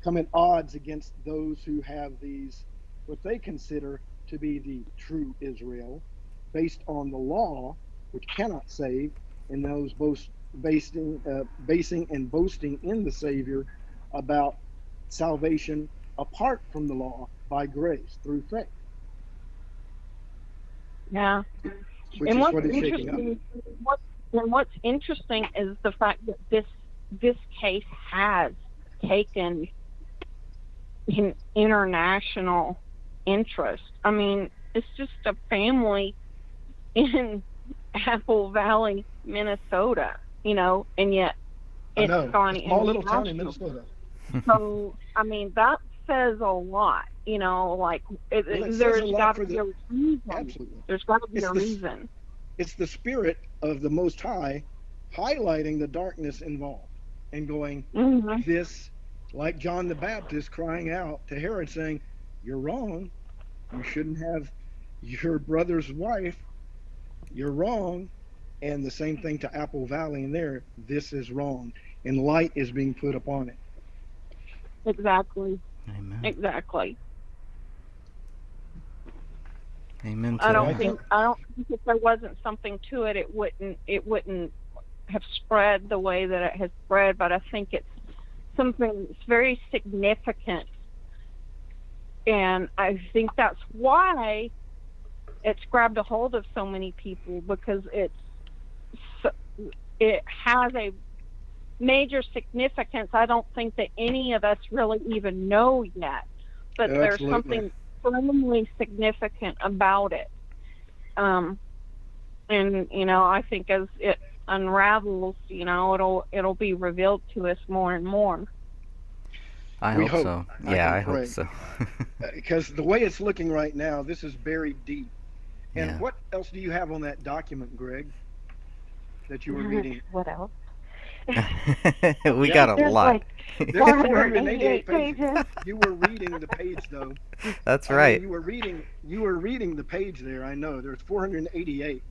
J: come at odds against those who have these, what they consider to be the true Israel, based on the law, which cannot save, and those basing and boasting in the Savior about salvation apart from the law by grace through faith.
I: Yeah.
J: Which
I: And
J: is what is shaking up.
I: what's interesting is the fact that this case has taken an international interest. I mean, it's just a family in Apple Valley, Minnesota, and yet it's gone
J: small little town in
I: international.
J: Minnesota.
I: So, I mean, that says a lot, like there's got to be a reason.
J: Absolutely.
I: There's got to be a reason.
J: It's the Spirit of the Most High highlighting the darkness involved and going, this, like John the Baptist crying out to Herod saying, you're wrong. You shouldn't have your brother's wife. You're wrong. And the same thing to Apple Valley in there. This is wrong. And light is being put upon it.
I: Exactly.
B: Amen.
I: Exactly.
B: Amen.
I: I don't think if there wasn't something to it, it wouldn't have spread the way that it has spread. But I think it's something that's very significant, and I think that's why it's grabbed a hold of so many people, because it has a major significance. I don't think that any of us really even know yet, but there's something extremely significant about it. And I think as it unravels, it'll be revealed to us more and more.
B: I hope so. Yeah, I hope so.
J: Because the way it's looking right now, this is buried deep. And
B: Yeah.
J: what else do you have on that document, Greg, that you were reading?
I: What else?
B: We got a lot.
J: There's 488 pages. You were reading the page, though.
B: That's right.
J: You were reading the page there. I know. There's 488.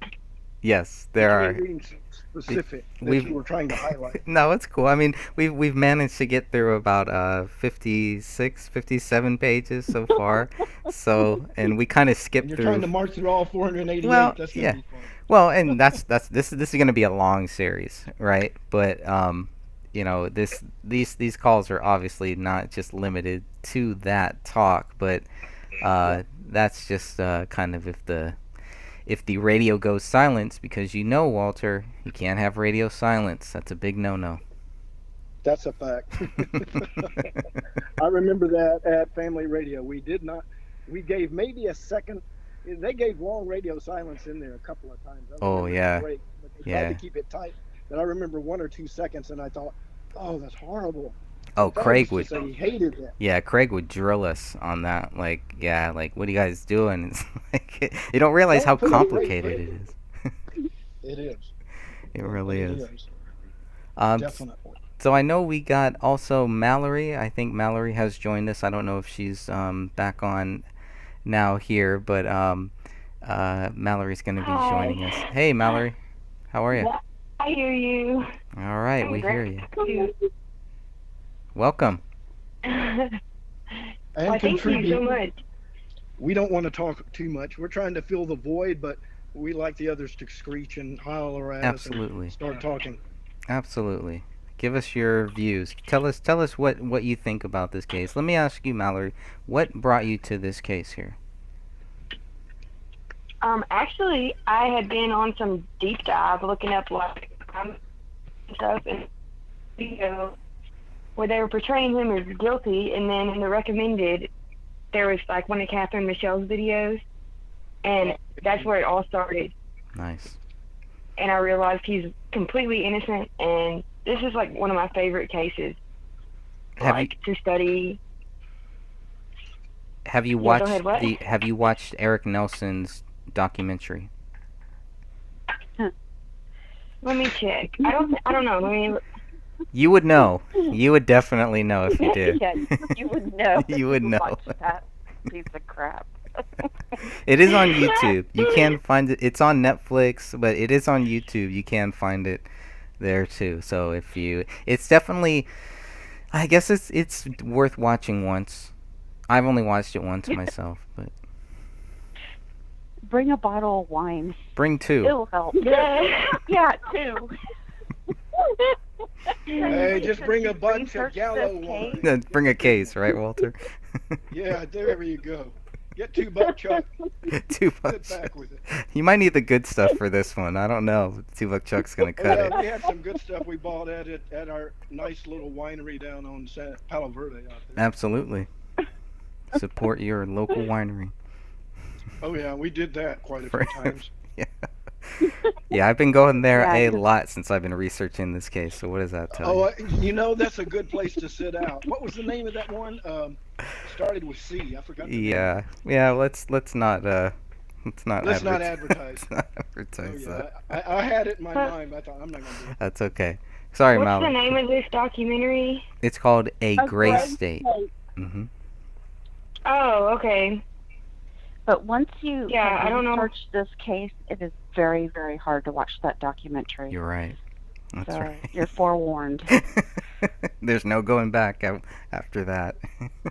B: Yes, there are.
J: Reading specific that you were trying to highlight.
B: No, it's cool. I mean, we've managed to get through about 56, 57 pages so far. So, and we kind of skipped
J: You're
B: through.
J: trying to march through all 488.
B: Well,
J: That's
B: yeah.
J: gonna be fun.
B: Well, and this is going to be a long series, right? But these calls are obviously not just limited to that talk, but that's just kind of if the radio goes silent, because Walter, you can't have radio silence. That's a big no-no.
J: That's a fact. I remember that at Family Radio. We gave maybe a second. They gave long radio silence in there a couple of times.
B: Oh, yeah.
J: Break, but they tried to keep it tight. But I remember 1 or 2 seconds, and I thought, oh, that's horrible.
B: Oh, Craig would.
J: Say he hated that.
B: Yeah, Craig would drill us on that. Like, what are you guys doing? It's like you don't realize how complicated it is.
J: It is.
B: It really is.
J: Definitely.
B: So I know we got also Mallory. I think Mallory has joined us. I don't know if she's back on now here, but Mallory's going to be joining us. Hey, Mallory. How are you?
K: I hear you.
B: All right, we hear you. Welcome.
J: And
K: thank you so much.
J: We don't want to talk too much. We're trying to fill the void, but we like the others to screech and holler at us and start talking.
B: Absolutely. Give us your views. Tell us what you think about this case. Let me ask you, Mallory, what brought you to this case here?
K: Actually, I had been on some deep dive looking up stuff and video where they were portraying him as guilty, and then in the recommended, there was like one of Catherine Michelle's videos, and that's where it all started.
B: Nice.
K: And I realized he's completely innocent, and this is like one of my favorite cases, to study.
A: Have you
K: go
A: watched
K: ahead, what?
A: Have you watched Eric Nelson's documentary?
K: Let me check. I don't know. Let me.
A: You would know. You would definitely know if you did.
L: Yeah, you would know.
A: You would know.
L: Watch that piece of crap.
A: It is on YouTube. You can find it. It's on Netflix, but it is on YouTube. You can find it there too. So if you, it's definitely, I guess it's worth watching once. I've only watched it once myself, but
L: Bring a bottle of wine.
A: bring two.
L: It'll help.
K: Yeah.
L: Yeah, too.
J: Hey, just bring a bunch of
L: Research
J: Gallo
L: this
J: wine.
L: case.
A: Bring a case, right, Walter?
J: Yeah, there you go. Get $2 Chuck. Sit
A: $2.
J: back with it.
A: You might need the good stuff for this one. I don't know. $2 Chuck's gonna cut
J: Yeah,
A: it.
J: we had some good stuff we bought at our nice little winery down on Palo Verde out there.
A: Absolutely. Support your local winery.
J: Oh yeah, we did that quite a few times.
A: Yeah. Yeah, I've been going there
L: Yeah,
A: a
L: 'cause-
A: lot since I've been researching this case. So what does that tell
J: Oh,
A: you?
J: you know that's a good place to sit out. What was the name of that one? Started with C. I forgot. The name.
A: Yeah. Yeah. Let's not let's not
J: Let's not
A: advertise.
J: advertise.
A: Let's not
J: Oh,
A: advertise
J: yeah.
A: that.
J: I had it in my mind. But I thought I'm not gonna do it.
A: That's okay. Sorry,
K: What's
A: Mallory.
K: the name of this documentary?
A: It's called A Gray
L: Gray
A: State.
L: State.
A: Mm-hmm.
K: Oh, okay.
L: But once you
K: Yeah,
L: have
K: I don't know.
L: researched this case, it is very, very hard to watch that documentary.
A: You're right. That's
L: so
A: right.
L: you're forewarned.
A: There's no going back after that.
K: Oh, this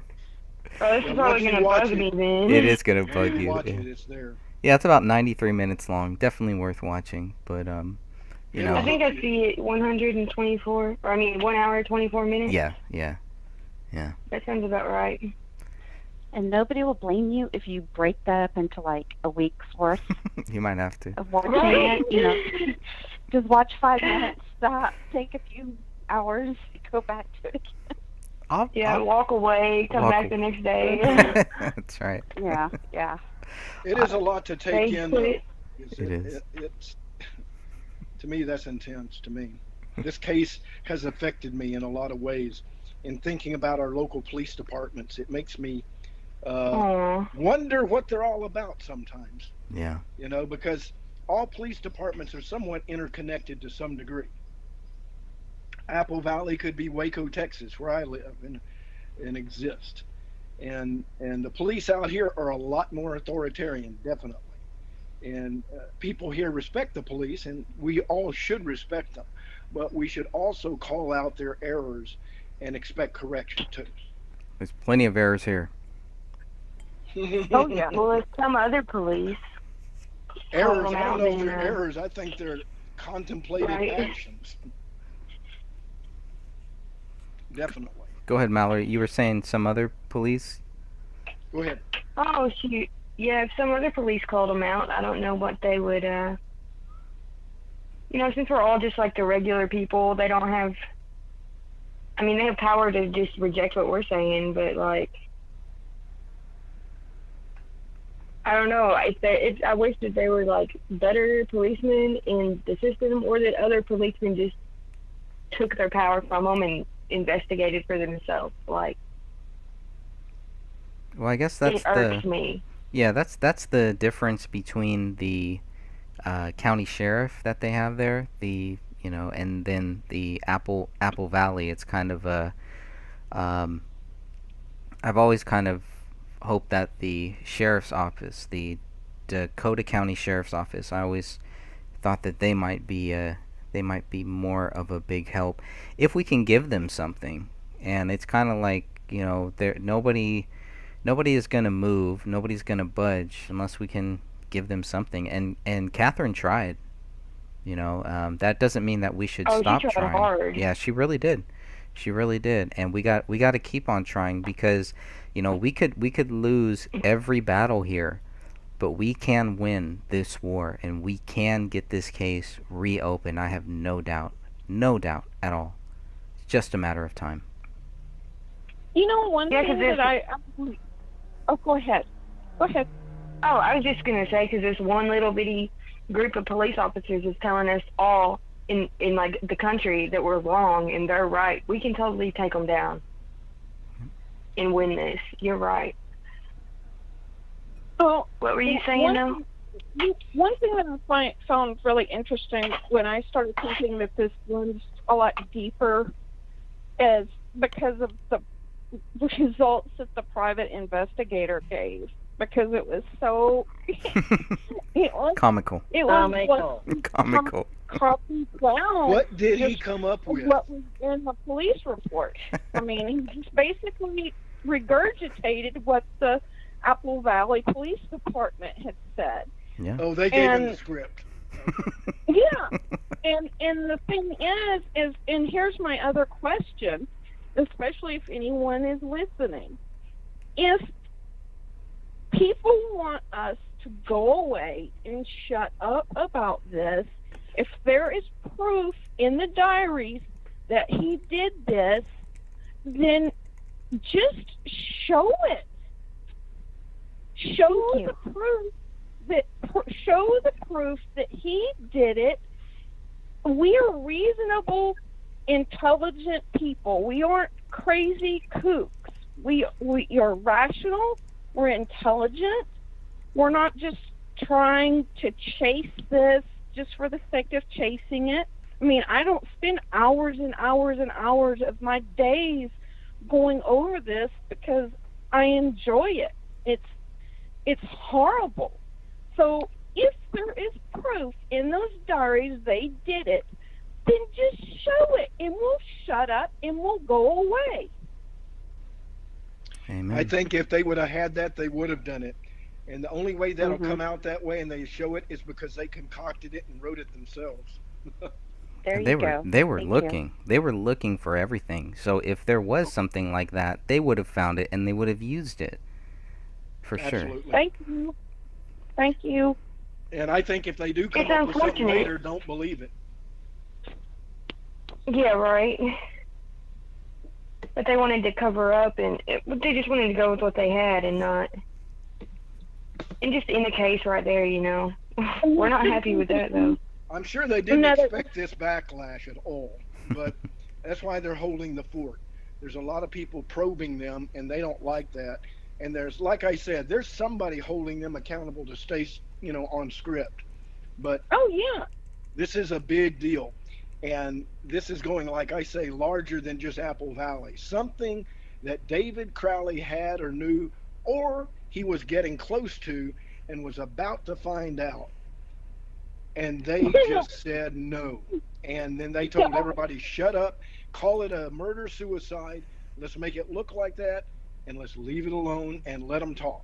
J: Yeah,
K: is
J: once
K: probably
J: you
K: gonna
J: watch
K: bug
J: it-
K: me then.
A: It is gonna bug you.
J: Watch
A: Yeah.
J: it. It's there.
A: Yeah, it's about 93 minutes long. Definitely worth watching. But you know.
K: I think I see it 124, or I mean 1 hour 24 minutes.
A: Yeah.
K: That sounds about right.
L: And nobody will blame you if you break that up into like a week's worth
A: You might have to.
L: of watching
K: Right.
L: it. You know, just watch 5 minutes, stop, take a few hours, go back to it again.
K: Yeah, walk away, come
A: Walk
K: back the next day.
A: That's right.
L: Yeah, yeah.
J: It is a lot to take in.
K: Basically.
A: It is.
J: It's to me that's intense. To me, this case has affected me in a lot of ways. In thinking about our local police departments, it makes me
K: Aw.
J: wonder what they're all about sometimes.
A: Yeah.
J: You know, because all police departments are somewhat interconnected to some degree. Apple Valley could be Waco, Texas, where I live and exist. And the police out here are a lot more authoritarian, definitely. And people here respect the police, and we all should respect them. But we should also call out their errors and expect correction too.
A: There's plenty of errors here.
K: Oh yeah. Well, it's some other police.
J: Errors,
K: them
J: I
K: out
J: don't know if
K: in,
J: they're errors. I think they're contemplated
K: Right.
J: actions. Definitely.
A: Go ahead, Mallory. You were saying some other police?
J: Go ahead.
K: Oh shoot. Yeah, if some other police called them out, I don't know what they would. You know, since we're all just like the regular people, they don't have. I mean, they have power to just reject what we're saying, but like, I don't know. I wish that they were like better policemen in the system, or that other policemen just took their power from them and investigated for themselves. Like,
A: Well, I guess that's
K: it irks
A: the
K: me.
A: yeah. That's the difference between the county sheriff that they have there, and then the Apple Valley. It's kind of a I've always kind of hoped that the sheriff's office, the Dakota County Sheriff's Office, I always thought that they might be more of a big help if we can give them something. And it's kind of like, nobody is going to move, nobody's going to budge unless we can give them something. And Catherine tried. That doesn't mean that we should stop
K: she tried
A: trying.
K: hard.
A: Yeah, she really did. She really did. And we got to keep on trying, because we could lose every battle here, but we can win this war, and we can get this case reopened. I have no doubt at all. It's just a matter of time.
I: You know, one
K: Yeah, 'cause
I: thing
K: there's-
I: that oh, go ahead. Go ahead.
K: Oh, I was just gonna say, because this one little bitty group of police officers is telling us all in like the country that we're wrong and they're right. We can totally take them down and win this. You're right.
I: Oh,
K: What were you saying now?
I: One thing that I found really interesting when I started thinking that this runs a lot deeper is because of the results that the private investigator gave. Because it was so
B: Comical.
I: It was
B: Comical.
I: copied down.
J: What did he
I: just
J: come up with?
I: What was in the police report? I mean, he just basically regurgitated what the Apple Valley Police Department had said.
B: Yeah.
J: Oh, they gave him the script.
I: Yeah, and the thing is, and here's my other question, especially if anyone is listening, if people want us to go away and shut up about this, if there is proof in the diaries that he did this, then just show it. Show the proof that he did it. We are reasonable, intelligent people. We aren't crazy kooks. We are rational. We're intelligent. We're not just trying to chase this just for the sake of chasing it. I mean, I don't spend hours and hours and hours of my days going over this because I enjoy it. It's horrible. So if there is proof in those diaries they did it, then just show it and we'll shut up and we'll go away.
B: Amen.
J: I think if they would have had that, they would have done it. And the only way that'll come out that way and they show it is because they concocted it and wrote it themselves.
L: There
B: They
L: you
B: were
L: go.
B: they were
L: Thank you.
B: looking. They were looking for everything. So if there was something like that, they would have found it and they would have used it. For sure.
J: Absolutely.
I: Thank you. Thank you.
J: And I think if they do come
K: It's
J: up with something
K: unfortunate.
J: later, don't believe it.
K: Yeah, right. But they wanted to cover up, and they just wanted to go with what they had and not. And just in the case right there, you know. We're not happy with that, though.
J: I'm sure they didn't
I: Another-
J: expect this backlash at all, but that's why they're holding the fort. There's a lot of people probing them, and they don't like that. And there's, like I said, there's somebody holding them accountable to stay, on script. But
I: Oh, yeah.
J: this is a big deal. And this is going, like I say, larger than just Apple Valley. Something that David Crowley had or knew, or he was getting close to and was about to find out. And they just said no. And then they told everybody, shut up, call it a murder-suicide, let's make it look like that, and let's leave it alone and let them talk.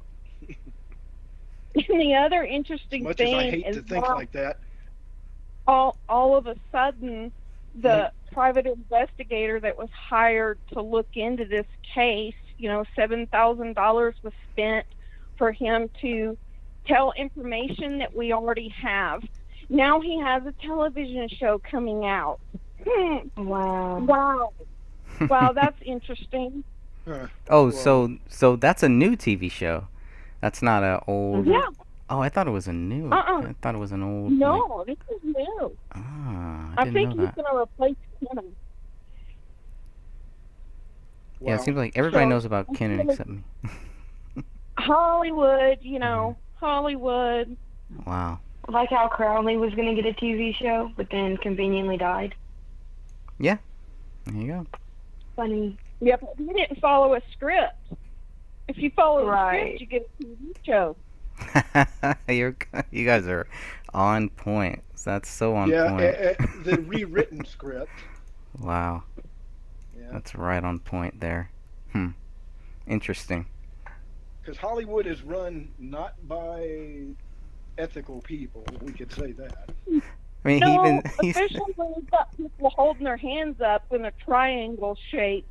I: And the other interesting
J: Much as
I: thing
J: I hate
I: is
J: to think
I: now
J: like that.
I: all of a sudden the private investigator that was hired to look into this case, $7,000 was spent for him to tell information that we already have. Now he has a television show coming out.
K: Wow.
I: Wow, that's interesting.
B: Oh, so that's a new TV show. That's not a old.
I: Yeah.
B: Oh, I thought it was a new. I thought it was an old. like-
I: No, this is new.
B: Ah,
I: I
B: I
I: think
B: didn't know
I: he's
B: that.
I: going to replace Kenna.
B: Yeah, it seems like everybody
I: So,
B: knows about
I: I
B: Kenan
I: feel like-
B: except me.
I: Hollywood, Hollywood.
B: Wow.
K: Like how Crowley was going to get a TV show, but then conveniently died.
B: Yeah. There you go.
K: Funny.
I: Yeah, but he didn't follow a script. If you follow a
K: Right.
I: script, you get a TV show.
B: You guys are on point. That's so on
J: Yeah,
B: point.
J: the rewritten script.
B: Wow.
J: Yeah.
B: That's right on point there. Interesting.
J: Because Hollywood is run not by ethical people, we could say that.
B: I mean,
I: No,
B: he even he's
I: especially when you've got people holding their hands up in a triangle shape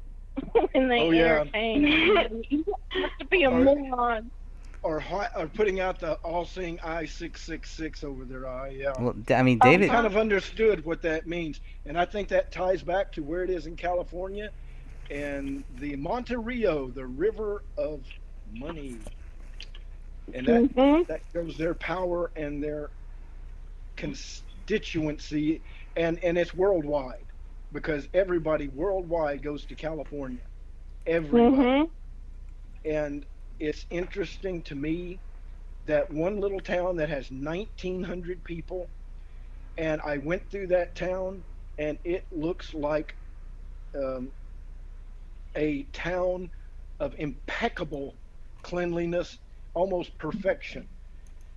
I: when they
J: Oh, yeah.
I: entertain. You have to be a
J: Or-
I: moron.
J: Or putting out the all-seeing eye 666 over their eye, yeah.
B: well, I mean,
J: I
B: David.
J: kind of understood what that means, and I think that ties back to where it is in California and the Monte Rio, the river of money, and that shows their power and their constituency, and it's worldwide because everybody worldwide goes to California, everybody, and it's interesting to me that one little town that has 1,900 people, and I went through that town, and it looks like a town of impeccable cleanliness, almost perfection.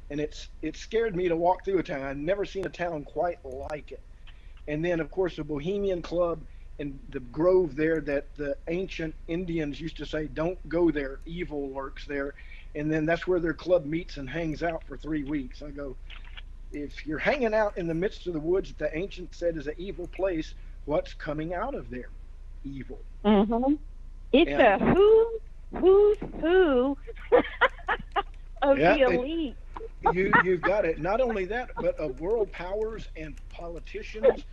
J: And it scared me to walk through a town. I've never seen a town quite like it. And then, of course, the Bohemian Club and the grove there that the ancient Indians used to say, don't go there, evil lurks there. And then that's where their club meets and hangs out for 3 weeks. I go, if you're hanging out in the midst of the woods that the ancients said is an evil place, what's coming out of there? Evil.
I: Mm-hmm. It's
J: And-
I: a who's who of
J: Yeah,
I: the elite.
J: You've got it. Not only that, but of world powers and politicians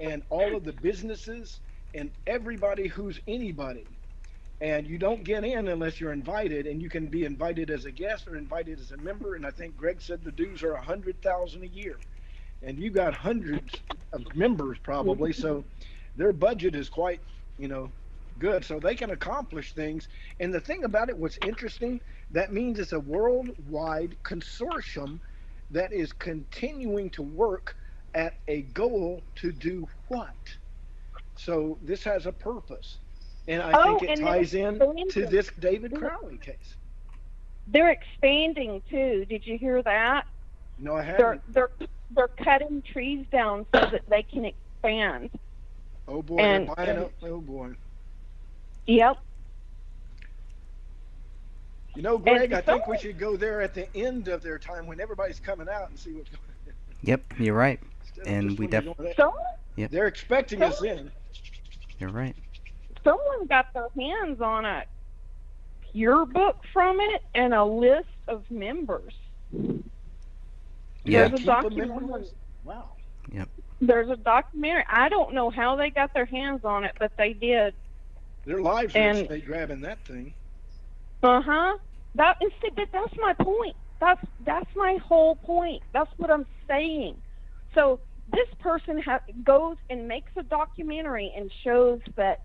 J: and all of the businesses and everybody who's anybody. And you don't get in unless you're invited, and you can be invited as a guest or invited as a member. And I think Greg said the dues are $100,000 a year, and you got hundreds of members probably. So their budget is quite, good. So they can accomplish things. And the thing about it, what's interesting, that means it's a worldwide consortium that is continuing to work at a goal to do what? So this has a purpose. And I think it ties in to this David Crowley case.
I: They're expanding too. Did you hear that?
J: No, I haven't.
I: They're cutting trees down so that they can expand.
J: Oh boy,
I: And-
J: they're buying up. Oh boy.
I: Yep.
J: Greg, I think we should go there at the end of their time when everybody's coming out and see what's going on.
B: Yep, you're right.
J: Instead of
B: And
J: just
B: we
J: when they're
B: definitely.
J: going
I: So
B: Yep,
J: They're expecting us in.
B: you're right.
I: someone got their hands on a pure book from it and a list of members.
B: Yeah.
I: There's a
J: Keep a memory
I: documentary.
J: list? Wow.
B: Yep.
I: There's a documentary. I don't know how they got their hands on it, but they did.
J: Their lives are
I: And-
J: at stake grabbing that thing.
I: But that's my point. That's my whole point. That's what I'm saying. So this person goes and makes a documentary and shows that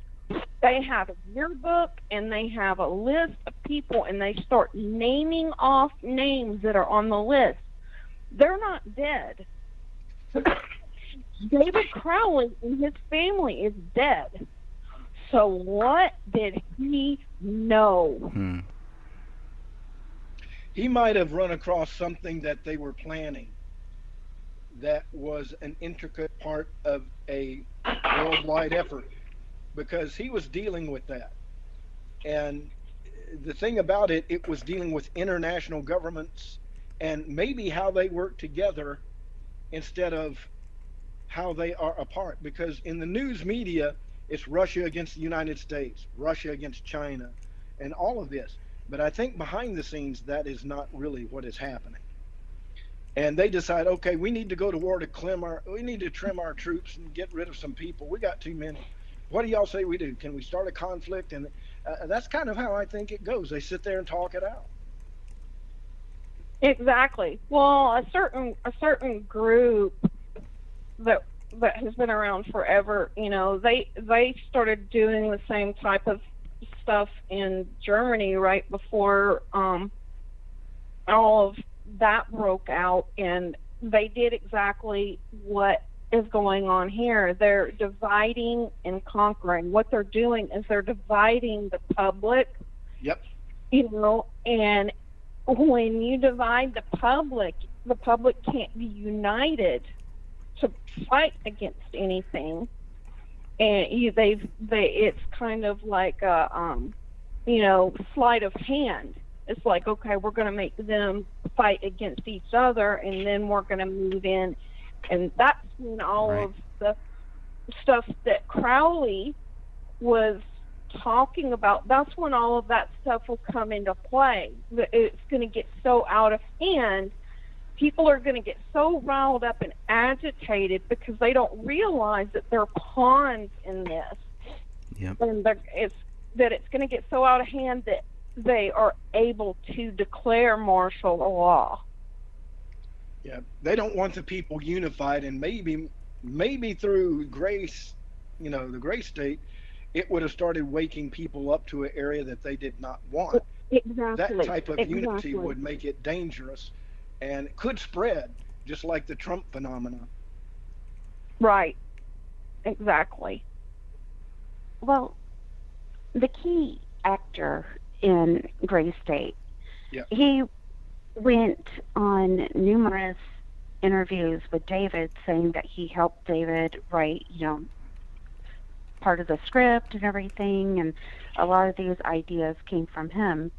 I: they have a yearbook and they have a list of people and they start naming off names that are on the list. They're not dead. David Crowley and his family is dead. So what did he know?
J: He might have run across something that they were planning that was an intricate part of a worldwide effort, because he was dealing with that. And the thing about it, it was dealing with international governments and maybe how they work together instead of how they are apart. Because in the news media, it's Russia against the United States, Russia against China, and all of this. But I think behind the scenes, that is not really what is happening. And they decide, okay, we need to go to war to trim our troops and get rid of some people. We got too many. What do y'all say we do? Can we start a conflict? And that's kind of how I think it goes. They sit there and talk it out.
I: Exactly. Well, a certain group that has been around forever, they started doing the same type of stuff in Germany right before all of that broke out, and they did exactly what is going on here. They're dividing and conquering. What they're doing is they're dividing the public.
J: Yep.
I: And when you divide the public can't be united to fight against anything. And it's kind of like a sleight of hand. It's like, okay, we're going to make them fight against each other, and then we're going to move in. And that's when all of the stuff that Crowley was talking about, that's when all of that stuff will come into play. It's going to get so out of hand. People are going to get so riled up and agitated because they don't realize that they're pawns in this.
B: Yep.
I: And it's going to get so out of hand that they are able to declare martial law.
J: Yeah, they don't want the people unified, and maybe through grace, the grace state, it would have started waking people up to an area that they did not want.
I: Exactly.
J: That type of unity
I: Exactly.
J: would make it dangerous and could spread, just like the Trump phenomena.
I: Right. Exactly. Well, the key actor in Gray State,
J: Yeah.
I: he went on numerous interviews with David saying that he helped David write, part of the script and everything, and a lot of these ideas came from him.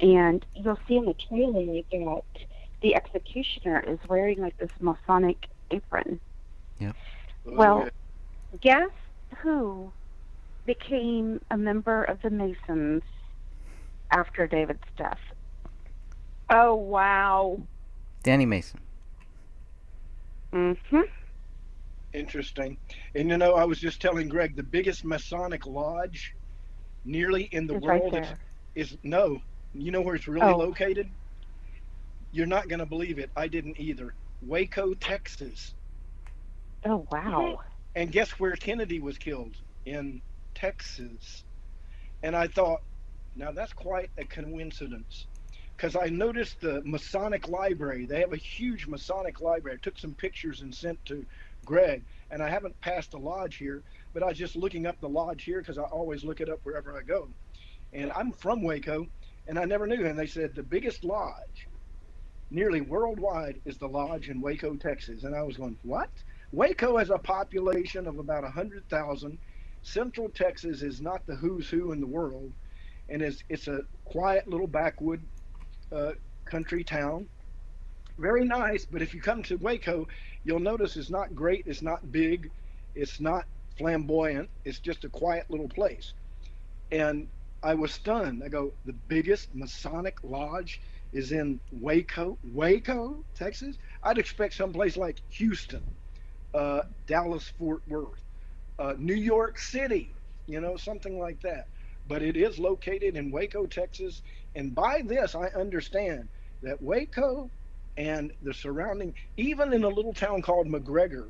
I: And you'll see in the trailer that the executioner is wearing like this Masonic apron.
B: Yep.
I: Well, guess who became a member of the Masons after David's death?
L: Oh, wow.
B: Danny Mason.
I: Mm-hmm.
J: Interesting. And I was just telling Greg, the biggest Masonic lodge nearly in the
I: It's right
J: world
I: there.
J: is no. You know where it's really
I: Oh.
J: located? You're not going to believe it. I didn't either. Waco, Texas.
I: Oh, wow.
J: And guess where Kennedy was killed? In Texas. And I thought, now that's quite a coincidence. Because I noticed the Masonic library. They have a huge Masonic library. I took some pictures and sent to Greg. And I haven't passed a lodge here, but I was just looking up the lodge here because I always look it up wherever I go. And I'm from Waco, and I never knew. And they said the biggest lodge, nearly worldwide, is the lodge in Waco, Texas. And I was going, what? Waco has a population of about 100,000. Central Texas is not the who's who in the world, and it's a quiet little backwood country town. Very nice, but if you come to Waco, you'll notice it's not great, it's not big, it's not flamboyant, it's just a quiet little place. And I was stunned. I go, the biggest Masonic lodge is in Waco, Texas? I'd expect someplace like Houston, Dallas, Fort Worth, New York City, something like that. But it is located in Waco, Texas. And by this, I understand that Waco and the surrounding, even in a little town called McGregor,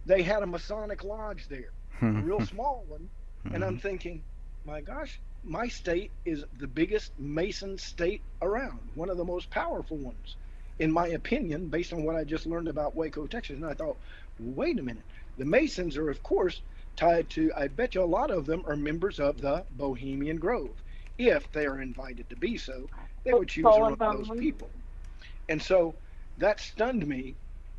J: they had a Masonic lodge there, a real small one. And I'm thinking, my gosh, my state is the biggest Mason state around, one of the most powerful ones, in my opinion, based on what I just learned about Waco, Texas. And I thought, wait a minute, the Masons are, of course, tied to, I bet you a lot of them are members of the Bohemian Grove. If they are invited to be so, they would choose one of those people. And so that stunned me.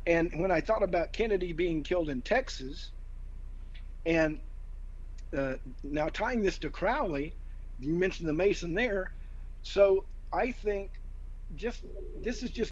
J: And when I thought about Kennedy being killed in Texas, and now tying this to Crowley, you mentioned the Mason there. So I think this is just